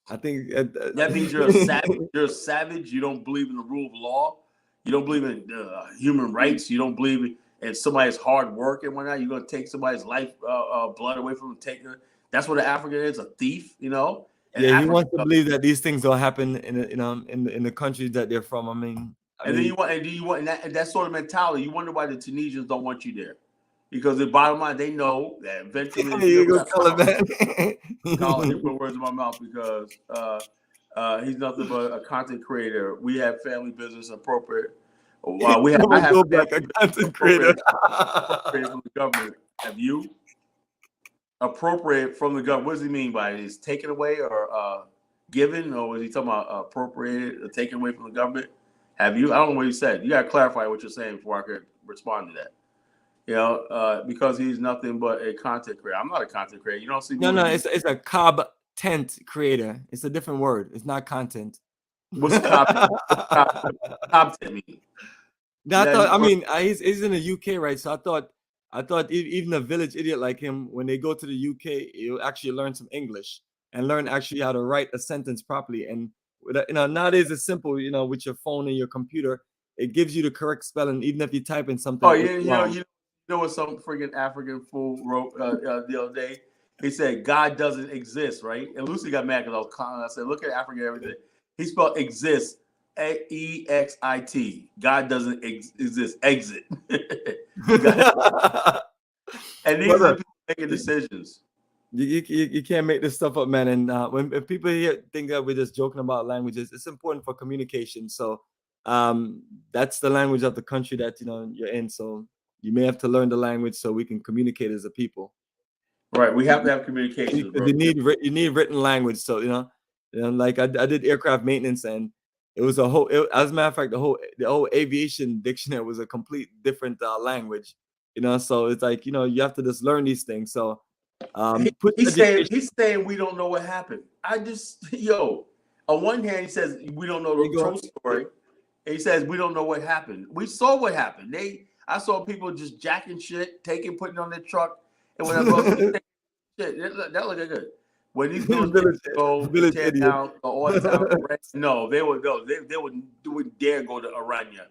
I think that means you're a savage. You're a savage. You don't believe in the rule of law. You don't believe in human rights. You don't believe in somebody's hard work and whatnot. You're gonna take somebody's life, blood away from them. That's what an African is, a thief. You know. And yeah, he wants to believe that these things don't happen in the countries that they're from. I mean, then you want that sort of mentality. You wonder why the Tunisians don't want you there, because the bottom line, they know that eventually you go color man. Colin, he put words in my mouth because he's nothing but a content creator. We have family business appropriate. I have a content creator appropriate from the government. Have you appropriate from the government? What does he mean by it? Is taken away or given, or was he talking about appropriated or taken away from the government? Have you? I don't know what he said. You got to clarify what you're saying before I could respond to that. You know, because he's nothing but a content creator. I'm not a content creator. You don't see me. No, it's a content creator. It's a different word. It's not content. What's content mean? He's in the UK, right? So I thought even a village idiot like him, when they go to the UK, he'll actually learn some English and learn actually how to write a sentence properly. And nowadays it's simple. You know, with your phone and your computer, it gives you the correct spelling, even if you type in something. Oh, you know what some freaking African fool wrote the other day? He said, God doesn't exist, right? And Lucy got mad because I was calling. I said, look at African everything. He spelled exist, EXIT. God doesn't exist, exit. And these are people making decisions. You can't make this stuff up, man. And when people think that we're just joking about languages, it's important for communication. So that's the language of the country that you're in. So you may have to learn the language so we can communicate as a people. Right, we have to have communication. You need written language. So like I did aircraft maintenance, and it was as a matter of fact, the whole aviation dictionary was a complete different language. So it's like you have to just learn these things. So he's saying we don't know what happened. On one hand he says we don't know the true story. And he says we don't know what happened. We saw what happened. I saw people just jacking shit, putting on their truck, and whatever else. Shit, that looked good. When these village tear down all the time, no, they wouldn't dare go to Aranya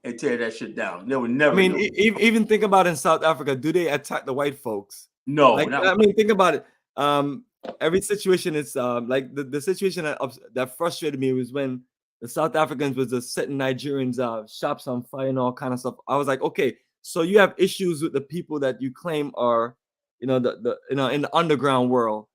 and tear that shit down. They would never. I mean, even think about in South Africa, do they attack the white folks? No, think about it. Every situation is like the situation that frustrated me was when the South Africans was just setting Nigerians' shops on fire and all kind of stuff. I was like, okay, so you have issues with the people that you claim are, in the underground world,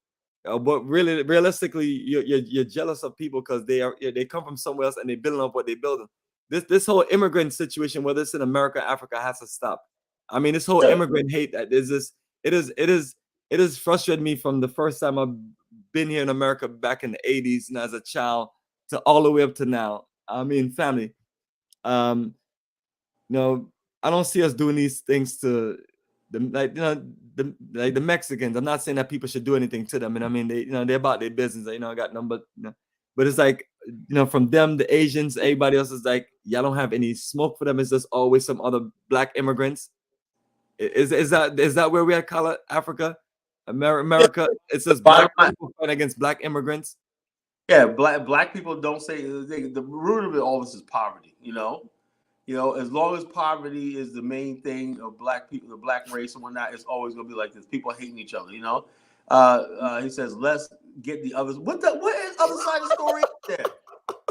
but really, realistically, you're jealous of people because they come from somewhere else and they're building up what they're building. This whole immigrant situation, whether it's in America, Africa, has to stop. I mean, this whole immigrant hate that is this. It is frustrated me from the first time I've been here in America back in the 80s and as a child to all the way up to now. I mean, family. I don't see us doing these things to the Mexicans. I'm not saying that people should do anything to them, and I mean they're about their business. I got number, but it's like from them, the Asians, everybody else is like y'all don't have any smoke for them. It's just always some other black immigrants. Is that where we at, Kala, Africa, America? It's just black people fighting against black immigrants. Yeah, black people don't say the root of it. All this is poverty. As long as poverty is the main thing of black people, the black race and whatnot, it's always gonna be like this. People hating each other. He says, let's get the others. What is other side of the story there?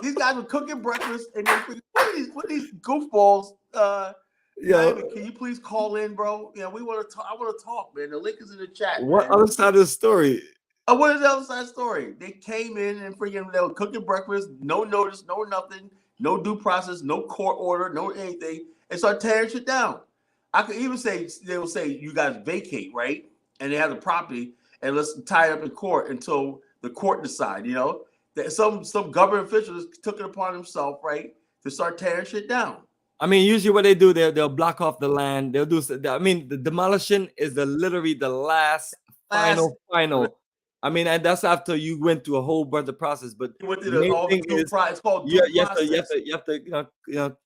These guys were cooking breakfast and what are these goofballs? Can you please call in, bro? We want to talk. I want to talk, man. The link is in the chat. What other side of the story? What is the other side of the story? They came in and they were cooking breakfast, no notice, no nothing, no due process, no court order, no anything, and start tearing shit down. I could even say they will say you guys vacate, right? And they have the property, and let's tie it up in court until the court decide. That some government officials took it upon themselves, right, to start tearing shit down. I mean, usually what they do, they'll block off the land. They'll do. I mean, the demolition is literally the last final. I mean, and that's after you went through a whole bunch of process. But you went through the whole it's called due process. You have to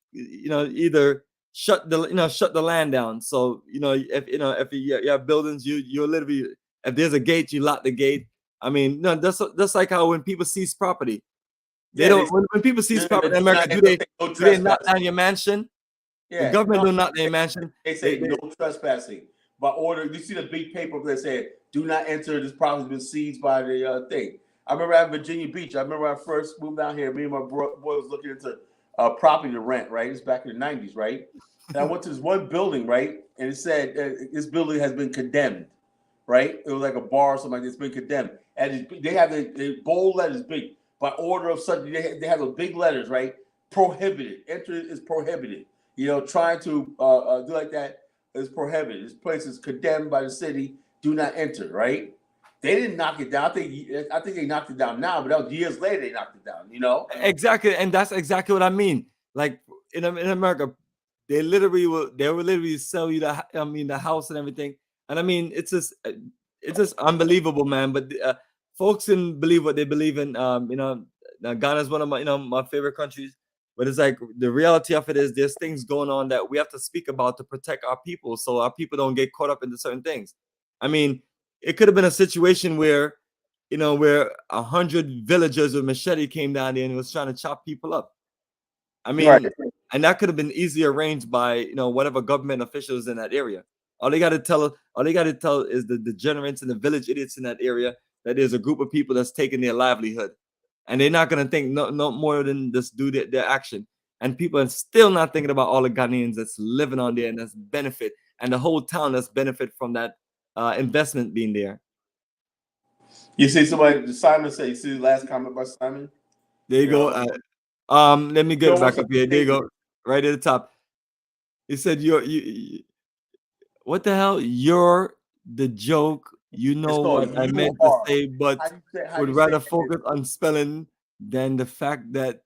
either shut the land down. So if you have buildings, you literally, if there's a gate, you lock the gate. I mean, no, that's like how when people seize property, they don't. When people seize property in America, do they knock down your mansion? The government don't knock down your mansion. They say no trespassing. By order, you see the big paper that said, "Do not enter. This property has been seized by the thing." I remember at Virginia Beach. I remember when I first moved down here. Me and my boy was looking into property to rent. Right, it's back in the '90s, right? And I went to this one building, right, and it said this building has been condemned. Right, it was like a bar or something like that. It's been condemned, and they have the bold letters big by order of such. They have the big letters, right? Prohibited. Enter is prohibited. You know, trying to do like that is prohibited. This place is condemned by the city. Do not enter. Right? They didn't knock it down. I think they knocked it down now, but that was years later they knocked it down. You know? Exactly, and that's exactly what I mean. Like in America, they will literally sell you the house and everything. And I mean, it's just unbelievable, man. But folks can believe what they believe in. Ghana is one of my favorite countries. But it's like the reality of it is there's things going on that we have to speak about to protect our people, so our people don't get caught up into certain things. I mean, it could have been a situation where 100 villagers with machete came down there and was trying to chop people up. I mean, right. And that could have been easily arranged by whatever government officials in that area. All they got to tell is the degenerates and the village idiots in that area that there's a group of people that's taking their livelihood, and they're not gonna think no more than just do their action. And people are still not thinking about all the Ghanaians that's living on there and that's benefit, and the whole town that's benefit from that investment being there. You see somebody, Simon said. You see the last comment by Simon. There you go. Let me get back up here. There you go, right at the top. He said, "You what the hell? You're the joke. You know what I meant to say, but would rather focus on spelling than the fact that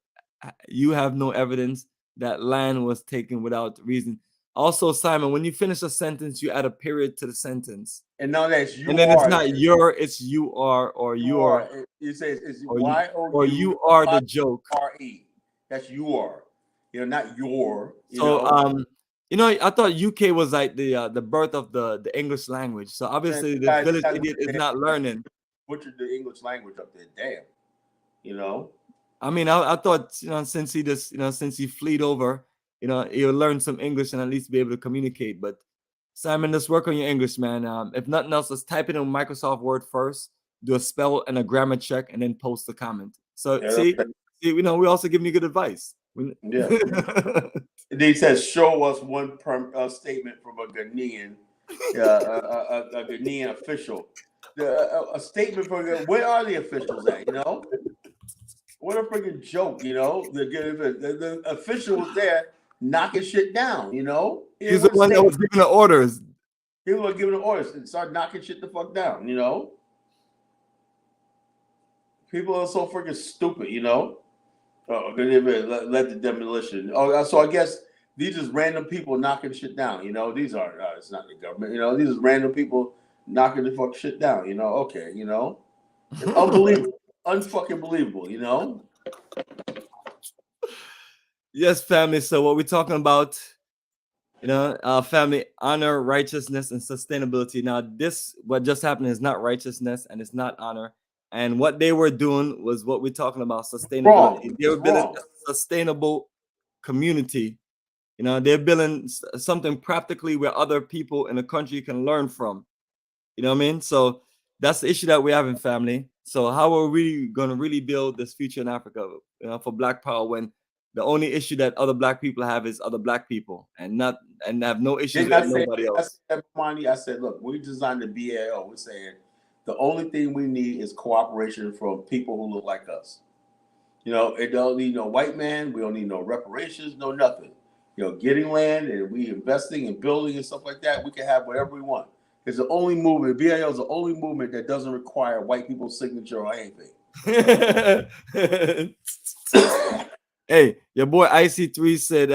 you have no evidence that land was taken without reason." Also, Simon, when you finish a sentence, you add a period to the sentence. And now that's you. And then it's not your, it's you are, or you are. You say it's Y-O-U, or you are the joke. R-E. That's you are. Not your. I thought UK was like the birth of the English language. So obviously the village idiot is not learning. Butchered the English language up there. Damn. I mean, I thought since he fleed over, he'll learn some English and at least be able to communicate. But Simon, let's work on your English, man. If nothing else, let's type it in Microsoft Word first, do a spell and a grammar check, and then post the comment. So see, we also giving you good advice. Yeah. He says, show us one statement from a Ghanaian, a Ghanaian official. A statement from where are the officials at? What a freaking joke. The official was there knocking shit down. He's the one that was giving the orders. He was giving the orders and start knocking shit the fuck down. People are so freaking stupid. Let the demolition. So I guess these is random people knocking shit down. These are it's not the government. These is random people knocking the fuck shit down. Okay. It's unbelievable, unfucking believable. Yes, family. So what we're talking about, family, honor, righteousness, and sustainability. Now, what just happened is not righteousness and it's not honor. And what they were doing was what we're talking about, sustainability. They were building a sustainable community. They're building something practically where other people in the country can learn from. You know what I mean? So that's the issue that we have in family. So how are we going to really build this future in Africa, for Black power, when the only issue that other Black people have is other Black people and have no issues with nobody else? I said, look, we designed the BAO. We're saying the only thing we need is cooperation from people who look like us. It don't need no white man. We don't need no reparations, no nothing. Getting land and we investing and building and stuff like that, we can have whatever we want. It's the only movement. BAO is the only movement that doesn't require white people's signature or anything. Hey, your boy IC3 said,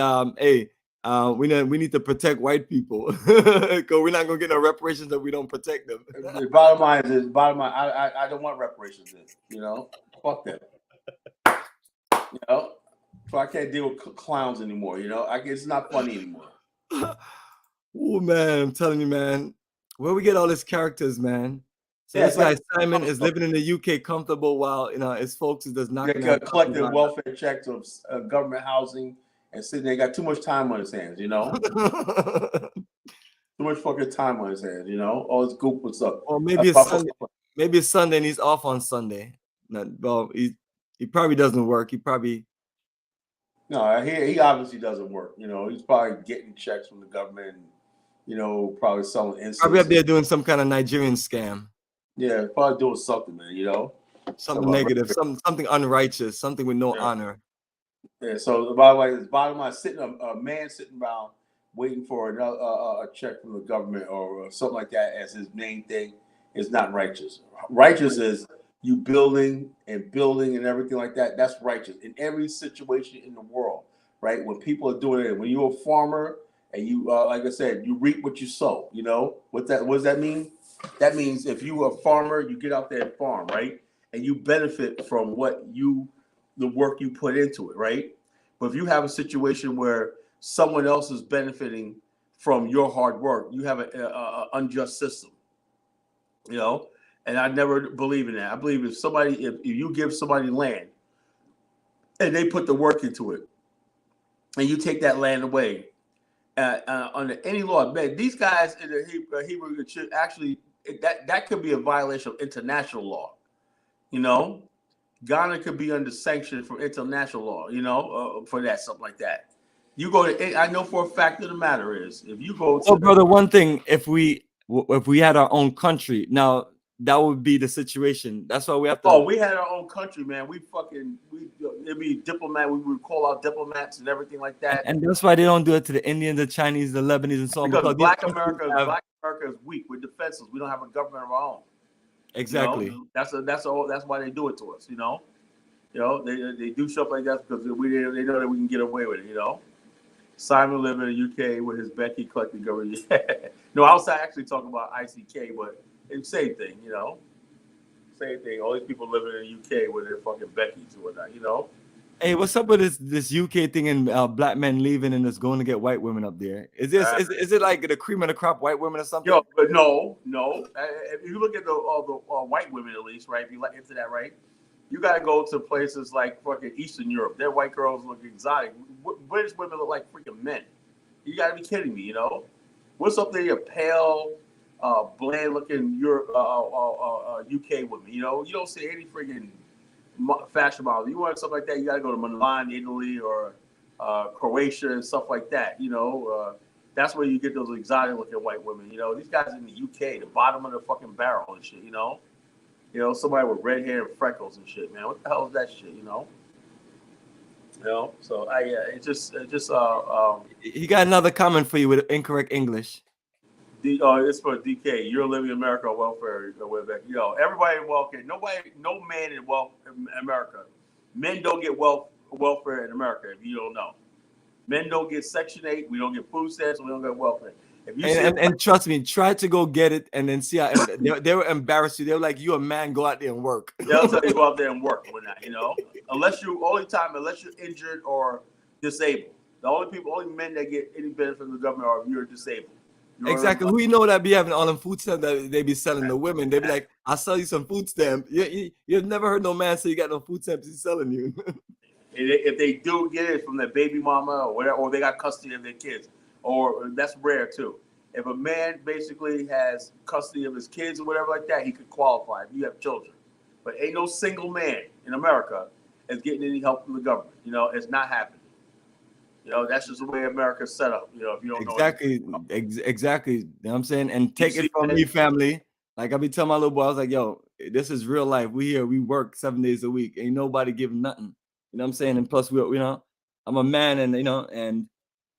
we need to protect white people because we're not gonna get no reparations if we don't protect them. The bottom line is, I don't want reparations. Fuck that. So I can't deal with clowns anymore. It's not funny anymore. Oh man, I'm telling you, man, where we get all these characters, man. So this guy Simon is living in the UK comfortable while his folks is just knocking They collecting welfare checks of government housing and sitting there. Got too much time on his hands, Too much fucking time on his hands, All this goop and stuff. Or maybe it's Sunday. Maybe it's Sunday and he's off on Sunday. Well, he probably doesn't work. He obviously doesn't work. He's probably getting checks from the government. Probably selling incense. Probably up there doing some kind of Nigerian scam. Yeah, probably doing something, man. Something negative, something unrighteous, something with no honor. Yeah. So by the way, the bottom line, a man sitting around waiting for another a check from the government or something like that as his main thing is not righteous. Righteous is you building and everything like that. That's righteous in every situation in the world, right? When people are doing it, when you're a farmer and you, like I said, you reap what you sow. What does that mean? That means if you are a farmer, you get out there and farm, right? And you benefit from the work you put into it, right? But if you have a situation where someone else is benefiting from your hard work, you have an unjust system, And I never believe in that. I believe if you give somebody land and they put the work into it, and you take that land away, under any law, man, these guys in the Hebrew actually that could be a violation of international law. Ghana could be under sanction for international law. For that, something like that. You go to. I know for a fact of the matter is if you go. Brother, one thing if we had our own country now. That would be the situation. That's why we have to. Oh, we had our own country, man. It'd be diplomat. We would call out diplomats and everything like that. And that's why they don't do it to the Indians, the Chinese, the Lebanese, and so on. Because Black America is weak. We're defenseless. We don't have a government of our own. Exactly. That's why they do it to us. They do stuff like that because they know that we can get away with it. Simon living in the UK with his Becky collecting government. No, I was actually talking about ICK, but. It's same thing, Same thing. All these people living in the UK with their fucking Beckys or whatnot, Hey, what's up with this UK thing and black men leaving and just going to get white women up there? Is it like the cream of the crop white women or something? Yo, but no. If you look at the white women at least, right? If you look into that, right? You got to go to places like fucking Eastern Europe. Their white girls look exotic. British women look like freaking men. You got to be kidding me, What's up there? You're pale. Bland-looking UK women, you don't see any freaking fashion model. You want something like that, you got to go to Milan, Italy, or Croatia and stuff like that. That's where you get those exotic-looking white women. These guys in the UK, the bottom of the fucking barrel and shit. Somebody with red hair and freckles and shit, man. What the hell is that shit? So it's just. He got another comment for you with incorrect English. It's for DK. You're living in America on welfare. Everybody in welfare. No man in America. Men don't get welfare in America. If you don't know, men don't get Section 8. We don't get food stamps. We don't get welfare. If you and trust me, try to go get it and then see how they were embarrassed you. They were like, "You a man, go out there and work." They'll tell you go out there and work when that. Unless you're injured or disabled. The only men that get any benefit from the government are if you're disabled. Exactly. Who that be having all them food stamps that they be selling the women? They be like, "I'll sell you some food stamp." You've never heard no man say you got no food stamps he's selling you. If they do get it from their baby mama or whatever, or they got custody of their kids, or that's rare too. If a man basically has custody of his kids or whatever like that, he could qualify if you have children. But ain't no single man in America is getting any help from the government. It's not happening. That's just the way America's set up. If you don't know exactly. You know what I'm saying? And take it from me, family. Like I be telling my little boy, I was like, "Yo, this is real life. We work 7 days a week. Ain't nobody giving nothing." You know what I'm saying? And plus, I'm a man, and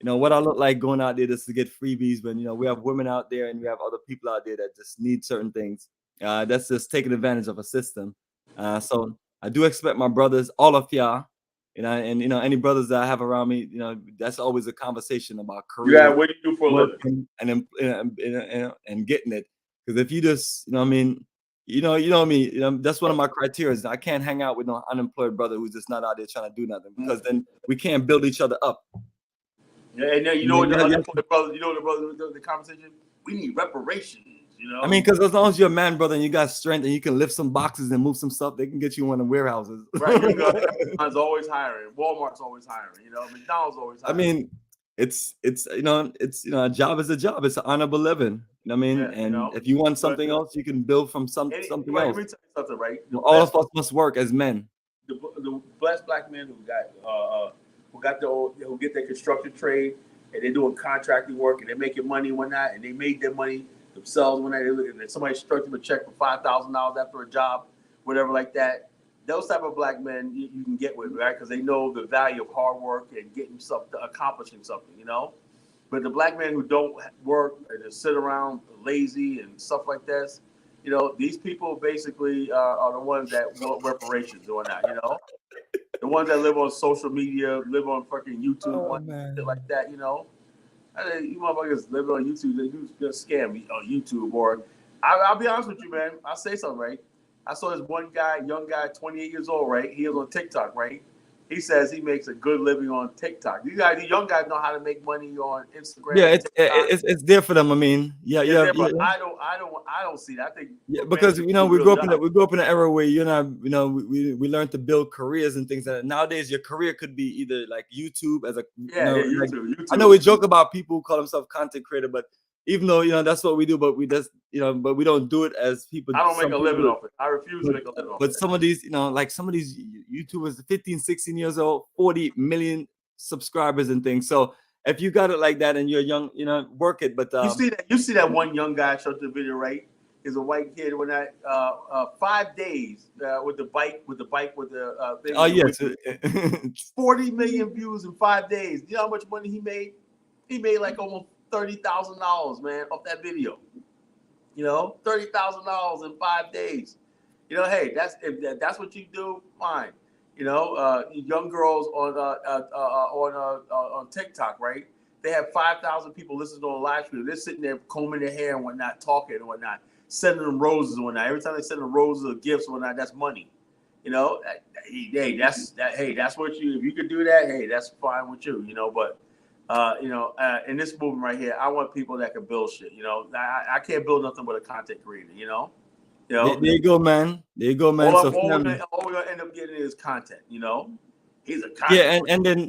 what I look like going out there just to get freebies. But we have women out there, and we have other people out there that just need certain things. That's just taking advantage of a system. So I do expect my brothers, all of y'all. Any brothers that I have around me, that's always a conversation about career. Yeah, what do you do for a living? And getting it. Because if you just, that's one of my criteria. I can't hang out with no unemployed brother who's just not out there trying to do nothing, because then we can't build each other up. Yeah, and then the unemployed brothers, the conversation? We need reparations. You know, I mean, because as long as you're a man, brother, and you got strength and you can lift some boxes and move some stuff, they can get you in one of the warehouses. right? You know, Amazon's always hiring. Walmart's always hiring. You know, McDonald's always hiring. I mean, it's a job is a job. It's an honorable living. You know what I mean? Yeah, and if you want something else, you can build from something right, else. Let me tell you something, right? All of us must work as men. The blessed black men who get their construction trade and they're doing contracting work and they're making money and whatnot, and they made their money themselves when somebody struck them a check for $5,000 after a job, whatever like that. Those type of black men you can get with, right? Because they know the value of hard work and getting something, accomplishing something, you know. But the black men who don't work and just sit around lazy and stuff like this, you know, these people basically are the ones that want reparations doing that, you know. The ones that live on social media, live on fucking YouTube, shit like that, you know. You motherfuckers live on YouTube, they do just scam me on YouTube. Or I'll be honest with you, man. I'll say something, right? I saw this one guy, young guy, 28 years old, right? He was on TikTok, right? He says he makes a good living on TikTok. You young guys know how to make money on Instagram. Yeah, it's there for them. I mean, yeah. But I don't see that. I think because we grew up in an era where we learned to build careers and things like that. Nowadays, your career could be either like YouTube as a YouTube. I know we joke about people who call themselves content creator, but even though that's what we do, but we just but we don't do it as people. I don't make a living off it. I refuse to make a living off it. But some of these, like some of these YouTubers, 15, 16 years old, 40 million subscribers and things. So if you got it like that and you're young, work it. But you see that one young guy showed the video, right? Is a white kid when 5 days with the bike with the 40 million views in 5 days. You know how much money he made? He made like almost $30,000, man, off that video. You know, $30,000 in 5 days. You know, hey, if that's what you do, fine. You know, young girls on TikTok, right? They have 5,000 people listening on a live stream. They're sitting there combing their hair and whatnot, talking and whatnot, sending them roses and whatnot. Every time they send them roses or gifts and whatnot, that's money. You know, hey, that's what you. If you could do that, hey, that's fine with you. You know, but. In this movement right here, I want people that can build shit. You know, I can't build nothing but a content creator. You know. There you go, man. There you go, man. All we're gonna end up getting is content. You know, he's a content. Yeah, and then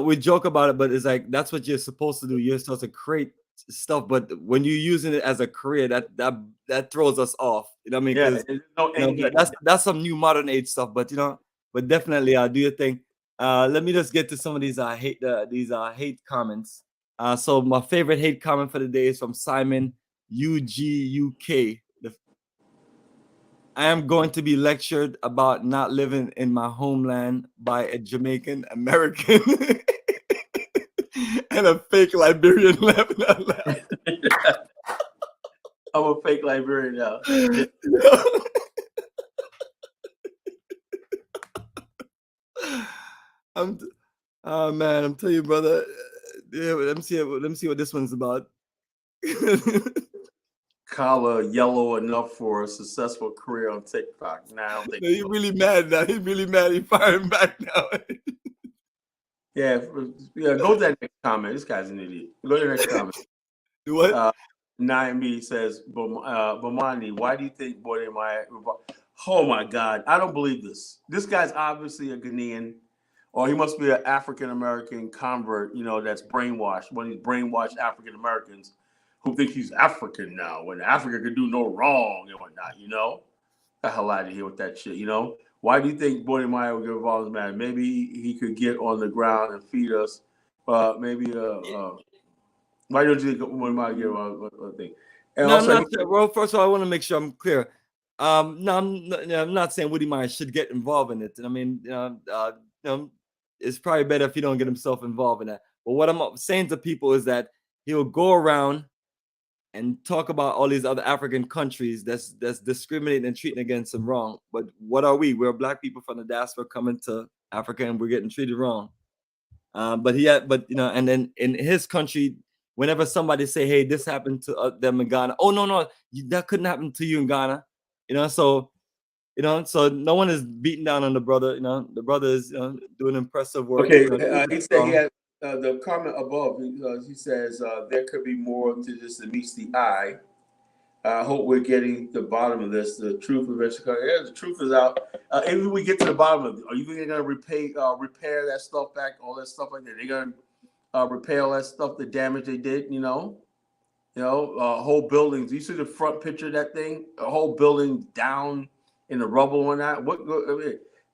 we joke about it, but it's like that's what you're supposed to do. You're supposed to create stuff, but when you're using it as a career, that throws us off. You know what I mean? That's some new modern age stuff. But but definitely, do your thing. Let me just get to some of these hate comments. So my favorite hate comment for the day is from Simon UGUK. I am going to be lectured about not living in my homeland by a Jamaican American and a fake Liberian Lebanon. I'm a fake Liberian now. I'm telling you, brother. Yeah, let me see what this one's about. Kala yellow enough for a successful career on TikTok. Now he's really mad now. He's really mad. He's firing back now. yeah. Go to that next comment. This guy's an idiot. Go to the next comment. What? Naomi says, Bomani, why do you think boy am I? Oh my God, I don't believe this. This guy's obviously a Ghanaian. Or he must be an African American convert, that's brainwashed. One of these brainwashed African Americans who think he's African now, when Africa could do no wrong and whatnot. The hell out of here with that shit. Why do you think Boy Maya would get involved in that? Maybe he could get on the ground and feed us. Why don't you think Boy Maya get involved with thing? And no, also, I'm not. Well, first of all, I want to make sure I'm clear. No, I'm not saying Woody Meyer should get involved in it. I mean, it's probably better if he don't get himself involved in that. But what I'm saying to people is that he will go around and talk about all these other African countries that's discriminating and treating against them wrong. But what are we? We're black people from the diaspora coming to Africa and we're getting treated wrong. And then in his country, whenever somebody say, "Hey, this happened to them in Ghana," oh no, that couldn't happen to you in Ghana. So no one is beating down on the brother. The brother is doing impressive work. okay, he said he had the comment above, he says there could be more to this than meets the eye. I hope we're getting the bottom of this. The truth eventually comes. Yeah, the truth is out. If we get to the bottom of it, are you think they're gonna repair that stuff back, all that stuff like that? They're gonna repair all that stuff, the damage they did. Whole buildings. You see the front picture of that thing? A whole building down in the rubble and that.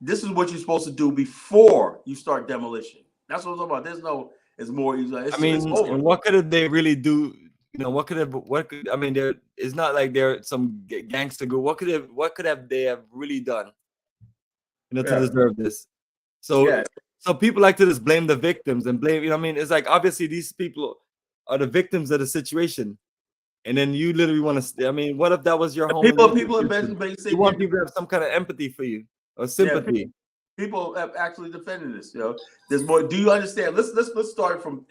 This is what you're supposed to do before you start demolition. That's what I'm talking about. There's no. It's more easy. It's over. And what could they really do? I mean, it's not like they're some gangster group. What could they have really done, to deserve this? So people like to just blame the victims and blame. It's like obviously these people are the victims of the situation, and then you literally want to. What if that was your home? People you want people to have some kind of empathy for you or sympathy. Yeah, people have actually defended this. There's more. Do you understand? Let's start from.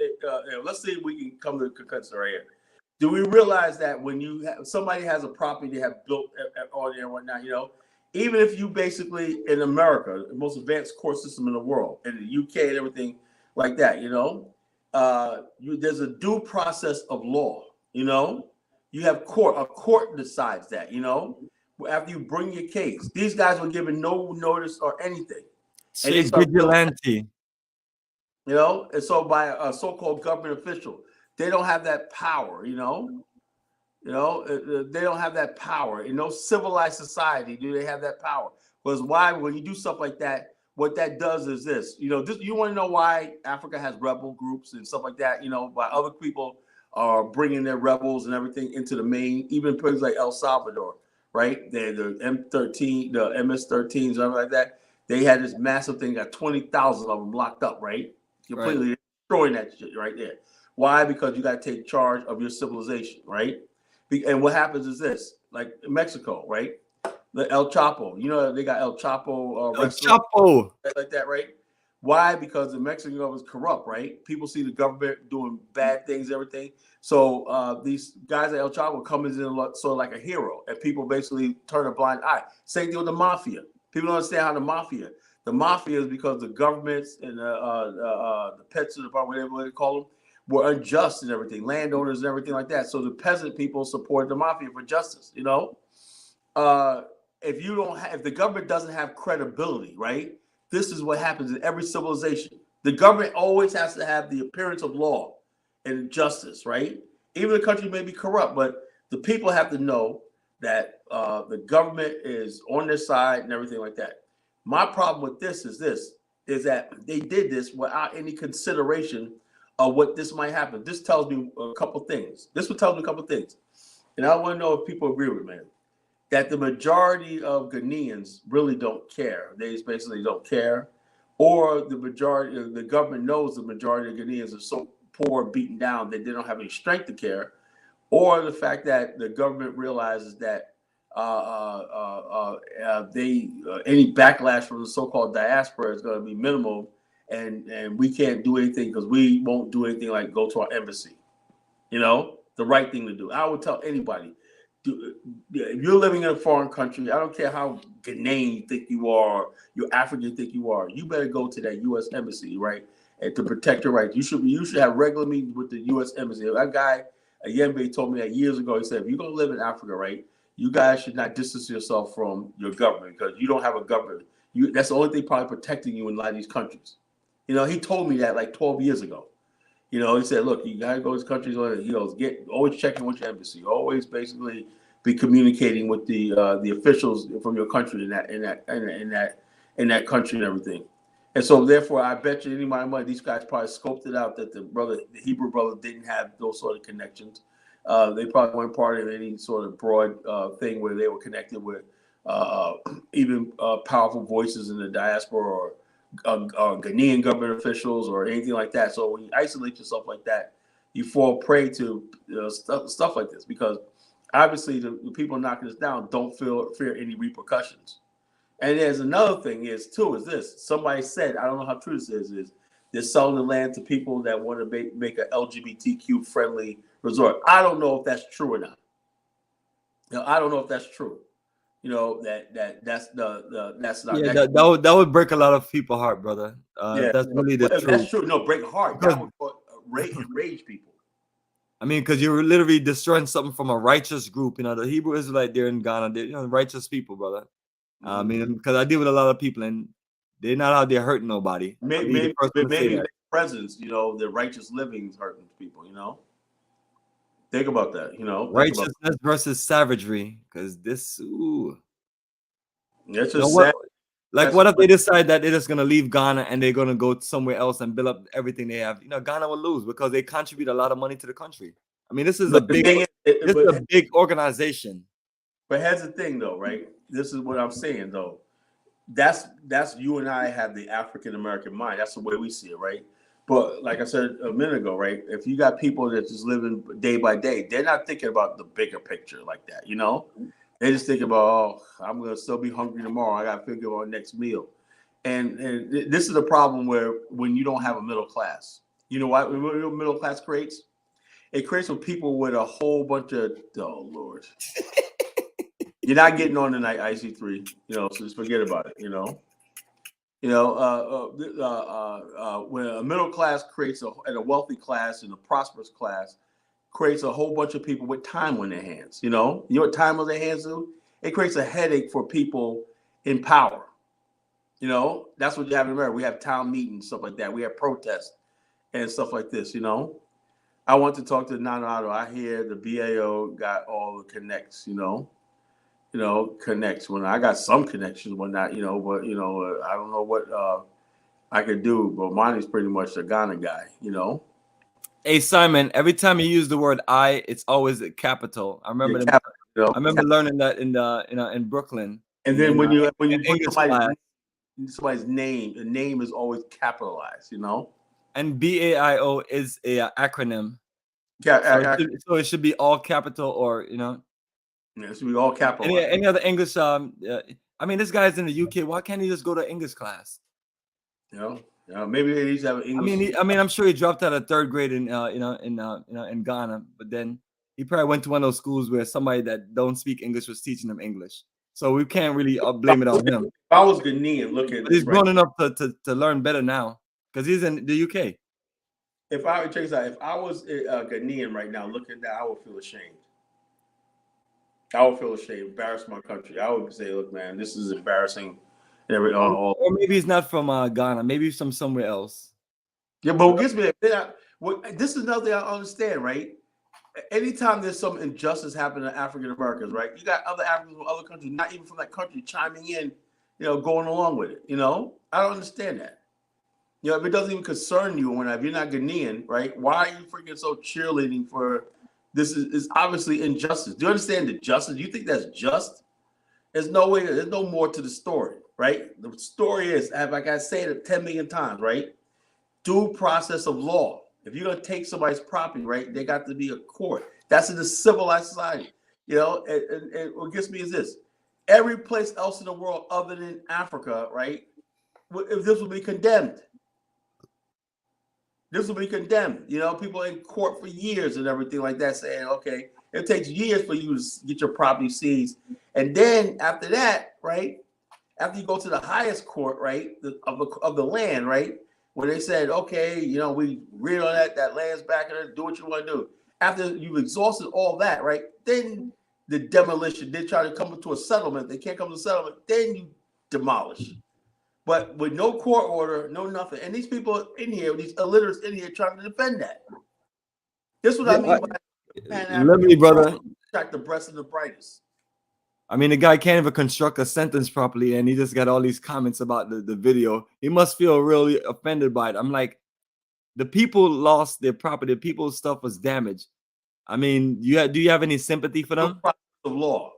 Let's see if we can come to a conclusion right here. Do we realize that when somebody has a property they have built on there and whatnot, even if you basically in America, the most advanced court system in the world, in the UK and everything like that, there's a due process of law. You have court. A court decides that. After you bring your case, these guys were given no notice or anything. It's vigilante. And so by a so-called government official. They don't have that power, they don't have that power. In no civilized society do they have that power. Because why, when you do stuff like that, what that does is this. You want to know why Africa has rebel groups and stuff like that. Why other people are bringing their rebels and everything into the main, even places like El Salvador, right? The M13, the MS-13s, something like that. They had this massive thing, got 20,000 of them locked up, right? Completely destroying that shit right there. Why? Because you got to take charge of your civilization, right? And what happens is this, like Mexico, right? The El Chapo, they got El Chapo. El Chapo. Like that, right? Why? Because the Mexican government is corrupt, right? People see the government doing bad things, everything. So these guys at El Chapo come in sort of like a hero, and people basically turn a blind eye. Same thing with the mafia. People don't understand how the mafia is because the governments and the pets of the department, whatever they call them, were unjust and everything, landowners and everything like that. So the peasant people support the mafia for justice. If the government doesn't have credibility, right? This is what happens in every civilization. The government always has to have the appearance of law and justice, right? Even the country may be corrupt, but the people have to know that the government is on their side and everything like that. My problem with this is that they did this without any consideration of what this might happen. This tells me a couple things. And I want to know if people agree with me, that the majority of Ghanaians really don't care. They basically don't care. Or the majority of the government knows the majority of Ghanaians are so poor and beaten down that they don't have any strength to care. Or the fact that the government realizes that any backlash from the so-called diaspora is going to be minimal. And we can't do anything because we won't do anything like go to our embassy. The right thing to do. I would tell anybody, if you're living in a foreign country, I don't care how Ghanaian you think you are, you're African you think you are, you better go to that U.S. embassy, right? And to protect your rights. You should have regular meetings with the U.S. embassy. That guy, Yembe, told me that years ago. He said, if you're going to live in Africa, right, you guys should not distance yourself from your government because you don't have a government. That's the only thing probably protecting you in a lot of these countries. He told me that like 12 years ago. He said, look, you gotta go to these countries. He goes, always checking with your embassy. Always basically be communicating with the officials from your country in that country and everything. And so therefore, I bet you any amount of money, these guys probably scoped it out that the Hebrew brother didn't have those sort of connections. They probably weren't part of any sort of broad thing where they were connected with even powerful voices in the diaspora or Ghanaian government officials or anything like that. So when you isolate yourself like that, you fall prey to stuff like this because obviously the people knocking us down don't fear any repercussions. And there's another thing is this. Somebody said, I don't know how true this is they're selling the land to people that want to make an LGBTQ friendly resort. I don't know if that's true or not. I don't know if that's true. You know, that's not Yeah, that would break a lot of people's heart, brother. yeah, That's really the that's truth. true. No, break heart. Because, That would enrage people. I mean, because you're literally destroying something from a righteous group. You know, the Hebrew Israelite there in Ghana, they're righteous people, brother. I mean, because I deal with a lot of people, and they're not out there hurting nobody. Maybe that. presence, you know, the righteous living is hurting people. You know, think about that. You know, Righteousness versus savagery, because this. Ooh. That's You know just what? sad. Like, what if they decide that they're just gonna leave Ghana and they're gonna go somewhere else and build up everything they have? You know, Ghana will lose because they contribute a lot of money to the country. I mean, this is a big organization. But here's the thing, though, right? This is what I'm saying, though. That's you and I have the African American mind. That's the way we see it, right? But like I said a minute ago, right? If you got people that just living day by day, they're not thinking about the bigger picture like that, you know? They just think about, oh, I'm gonna still be hungry tomorrow. I gotta figure out next meal. And this is a problem where when you don't have a middle class, you know what middle class creates? It creates with people with a whole bunch of, oh Lord. You're not getting on tonight, IC3. You know, so just forget about it. You know, when a middle class creates and a wealthy class and a prosperous class creates a whole bunch of people with time on their hands. You know what time on their hands do? It creates a headache for people in power. You know, that's what you have in America. We have town meetings, stuff like that. We have protests and stuff like this. You know, I want to talk to Nationhood. I hear the BAO got all the connects. Connects when I got some connections, when not, but I don't know what I could do. But Bomani's pretty much a Ghana guy, you know. Hey Simon, every time you use the word "I," it's always a capital. I remember. I remember learning that in Brooklyn. And then when you put somebody's name, the name is always capitalized, you know. And BAIO is a acronym. Yeah. So it should be all capital, or Yeah, it should be all capital. Any other English? I mean, this guy's in the UK. Why can't he just go to English class? Maybe they need to have an English. I mean, I'm sure he dropped out of third grade in Ghana, but then he probably went to one of those schools where somebody that don't speak English was teaching him English. So we can't really blame it on him. If I was Ghanaian, look at this. He's grown enough to learn better now because he's in the UK. If I was Ghanaian right now, look at that, I would feel ashamed. Embarrass my country. I would say, look, man, this is embarrassing. Or maybe he's not from Ghana. Maybe he's from somewhere else. Yeah, but what gets me, this is another thing I understand, right? Anytime there's some injustice happening to African Americans, right? You got other Africans from other countries, not even from that country, chiming in, going along with it. I don't understand that. If it doesn't even concern you if you're not Ghanaian, right? Why are you freaking so cheerleading for this? Is obviously injustice. Do you understand the justice? Do you think that's just? There's no way. There's no more to the story, right? The story is, like I said it 10 million times, right? Due process of law. If you're gonna take somebody's property, right, they got to be a court. That's in a civilized society, And what gets me is this: every place else in the world other than Africa, right? If this will be condemned. This will be condemned. People in court for years and everything like that, saying, okay, it takes years for you to get your property seized. And then after that, right, after you go to the highest court, right, of the land, right, where they said, okay, we read on that land's back and do what you want to do. After you've exhausted all that, right, then the demolition, they try to come to a settlement. They can't come to a settlement. Then you demolish. But with no court order, no nothing. And these people in here, these illiterates in here trying to defend that. This is what I mean by Pan-Africanism, brother. Track the breast of the brightest. I mean, the guy can't even construct a sentence properly, and he just got all these comments about the video. He must feel really offended by it. I'm like, the people lost their property. The people's stuff was damaged. I mean, do you have any sympathy for them? Due process of law.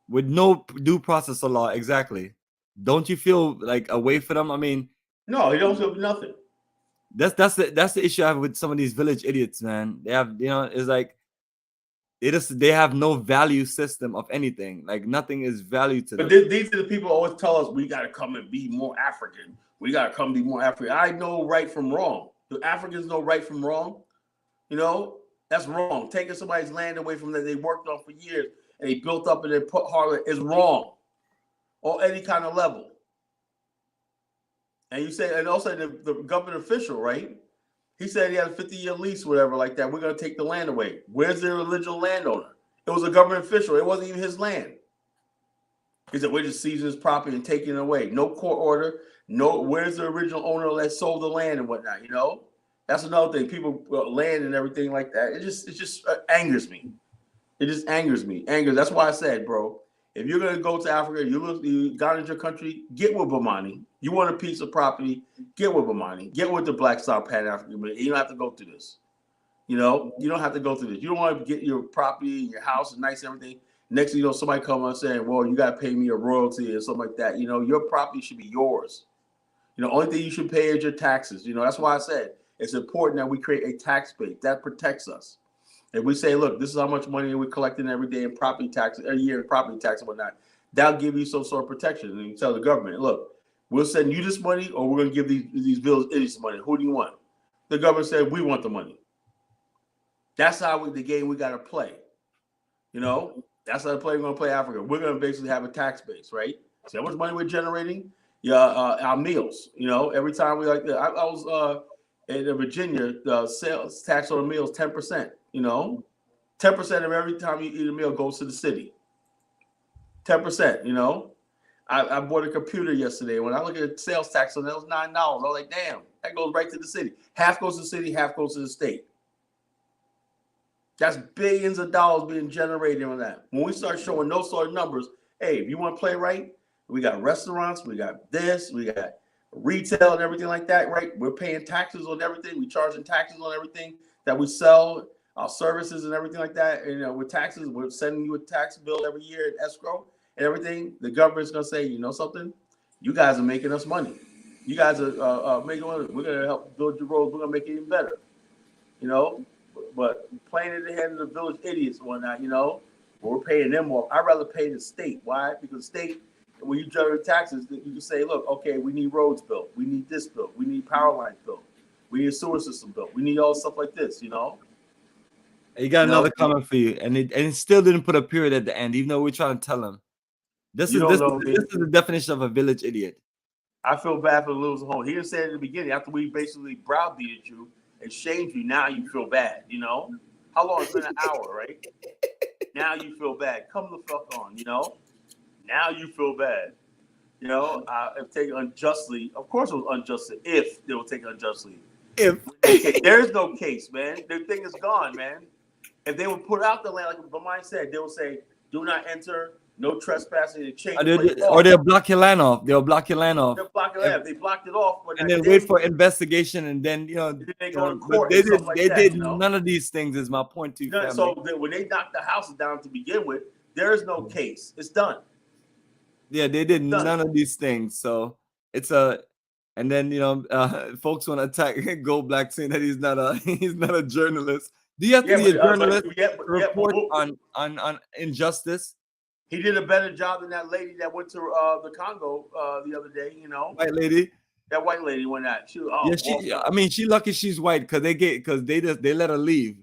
With no due process of law, exactly. Don't you feel like away for them? I mean, no, you don't feel nothing. That's the issue I have with some of these village idiots, man. They have, it's like they have no value system of anything. Like nothing is value to them. But these are the people who always tell us we got to come and be more African. We got to come be more African. I know right from wrong. Do Africans know right from wrong? That's wrong. Taking somebody's land away from that they worked on for years and they built up and they put hard is wrong on any kind of level. And you say, and also the government official, right? He said he had a 50-year lease, whatever, like that. We're going to take the land away. Where's the original landowner? It was a government official. It wasn't even his land. He said, we're just seizing his property and taking it away. No court order. No, where's the original owner that sold the land and whatnot, you know? That's another thing. People land and everything like that. It just angers me. It just angers me. That's why I said, bro, if you're going to go to Africa, you got into your country, get with Bomani. You want a piece of property, get with Bomani. Get with the Black Star Pan-African. You don't have to go through this. You know, you don't have to go through this. You don't want to get your property, your house, and nice and everything. Next thing you know, somebody come up saying, well, you got to pay me a royalty or something like that. You know, your property should be yours. You know, only thing you should pay is your taxes. You know, that's why I said it's important that we create a tax base that protects us. If we say, look, this is how much money we're collecting every day in property taxes, every year in property tax and whatnot, that'll give you some sort of protection. And you tell the government, look, we'll send you this money or we're going to give these village idiots money. Who do you want? The government said, we want the money. That's how the game we got to play. You know, that's how we're going to play Africa. We're going to basically have a tax base, right? See how much money we're generating? Yeah, our meals. You know, every time we like that. I was in Virginia, the sales tax on the meals 10%. You know, 10% of every time you eat a meal goes to the city. 10%. You know, I bought a computer yesterday. When I look at sales tax on that, was $9. I was like, damn, that goes right to the city. Half goes to the city, half goes to the state. That's billions of dollars being generated on that. When we start showing those sort of numbers, hey, if you want to play right, we got restaurants, we got this, we got retail and everything like that, right? We're paying taxes on everything. We're charging taxes on everything that we sell, our services and everything like that. And, you know, with taxes, we're sending you a tax bill every year in escrow and everything. The government's going to say, you know something? You guys are making us money. You guys are making money. We're going to help build your roads. We're going to make it even better, you know? But playing at the head of the village idiots and whatnot, you know, we're paying them more. I'd rather pay the state. Why? Because the state, when you generate taxes, you can say, look, okay, we need roads built. We need this built. We need power lines built. We need a sewer system built. We need all stuff like this, you know? He got another comment for you, and it still didn't put a period at the end, even though we're trying to tell him. This is the definition of a village idiot. I feel bad for the losing home. He didn't say it at the beginning. After we basically browbeated you and shamed you, now you feel bad, you know? How long? It's been an hour, right? Now you feel bad. Come the fuck on, you know? Now you feel bad. You know, if taken unjustly, of course it was unjustly, if they were taken unjustly. If there is no case, man. The thing is gone, man. If they would put out the land, like Bomani said, they would say, do not enter, no trespassing, they change or they'll block your land off. They'll block your land off. They'll block your land. They blocked it off. And then wait for investigation, and then, you know, they go to court. They did you know? none of these things, is my point to you, family. So when they knocked the houses down to begin with, there is no case. It's done. Yeah, they did none of these things. So it's and then, you know, folks want to attack Gold Black, saying that he's not a journalist. Do you have to be a journalist to report on injustice? He did a better job than that lady that went to the Congo the other day. You know, white lady. That white lady went out. I mean, she lucky she's white because they let her leave.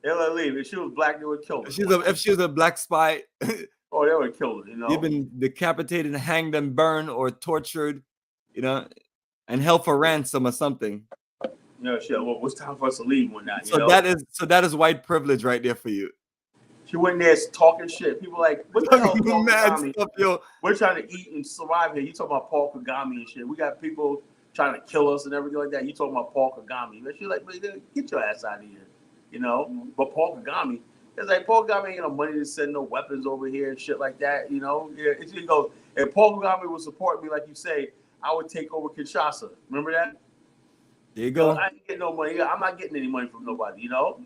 They let her leave. If she was black, they would kill her. If she was a black spy, oh, they would kill her. You know, they've been decapitated, hanged, and burned, or tortured, you know, and held for ransom or something. Yeah, shit. Well, it's time for us to leave one night. So that is white privilege right there for you. She went there talking shit. People like, what the hell, Paul Kagame? Stuff, yo. We're trying to eat and survive here. You talking about Paul Kagame and shit. We got people trying to kill us and everything like that. You talking about Paul Kagame? But she's like, get your ass out of here, you know. But Paul Kagame, it's like Paul Kagame ain't no money to send no weapons over here and shit like that, you know. Yeah, it goes. If Paul Kagame would support me, like you say, I would take over Kinshasa. Remember that? There you go. I ain't getting no money. I'm not getting any money from nobody, you know.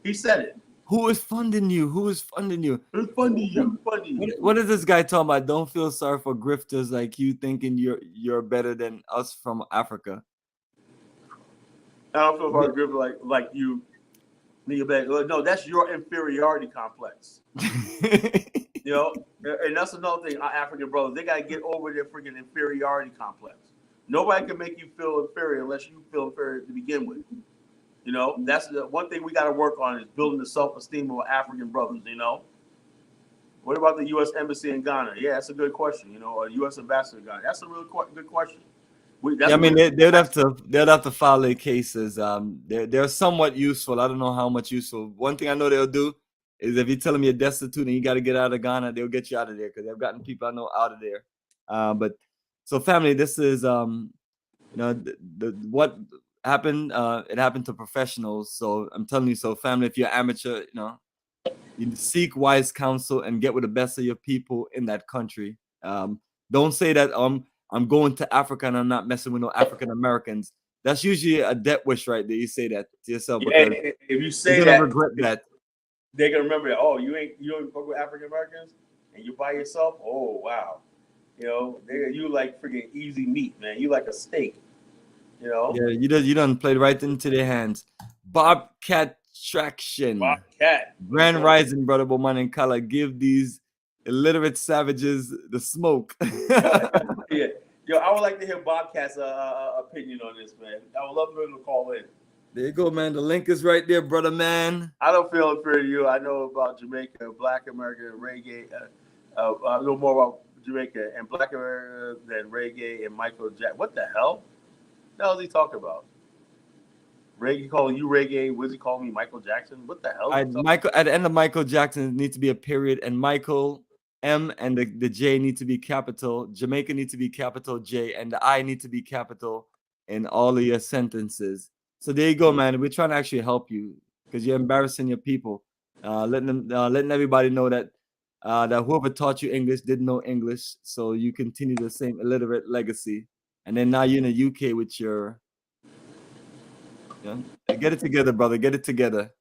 He said it. Who is funding you? Who is funding you? Who's funding you? Funding you. What is this guy talking about? Don't feel sorry for grifters like you, thinking you're better than us from Africa. I don't feel sorry for grifters like you. No, that's your inferiority complex. You know, and that's another thing. Our African brothers, they gotta get over their freaking inferiority complex. Nobody can make you feel inferior unless you feel inferior to begin with. You know, that's the one thing we got to work on, is building the self-esteem of African brothers, you know. What about the U.S. Embassy in Ghana? Yeah, that's a good question. You know, or U.S. Ambassador in Ghana. That's a really good question. Yeah, I mean, they'd have to file their cases. They're somewhat useful. I don't know how much useful. One thing I know they'll do is if you tell them you're destitute and you got to get out of Ghana, they'll get you out of there because they've gotten people I know out of there. But so family, this is you know, what happened. It happened to professionals. So I'm telling you, so family, if you're amateur, you know, you seek wise counsel and get with the best of your people in that country. Don't say that I'm going to Africa and I'm not messing with no African Americans. That's usually a death wish, right there. You say that to yourself because if you say you're that, gonna regret that. They're gonna remember that. Oh, you don't fuck with African Americans, and you by yourself. Oh wow, you know, you like freaking easy meat, man. You like a steak, you know. Yeah, you done played right into their hands. Bobcat Traction. Bobcat. Grand Rising, brother Bomani and Kala. Give these illiterate savages the smoke. Yeah. Yo, I would like to hear Bobcat's opinion on this, man. I would love for him to call in. There you go, man. The link is right there, brother, man. I don't feel it for you. I know about Jamaica, Black America, reggae. I know more about Jamaica and Black America than reggae and Michael Jackson. What the hell? What the hell is he talking about? Reggae calling you reggae. What's he calling me Michael Jackson? What the hell? Michael, at the end of Michael Jackson needs to be a period, and Michael M and the J need to be capital. Jamaica need to be capital J, and the I need to be capital in all of your sentences. So there you go, man. We're trying to actually help you because you're embarrassing your people. Letting everybody know that that whoever taught you English didn't know English, so you continue the same illiterate legacy. And then now you're in the UK with your, get it together, brother. Get it together.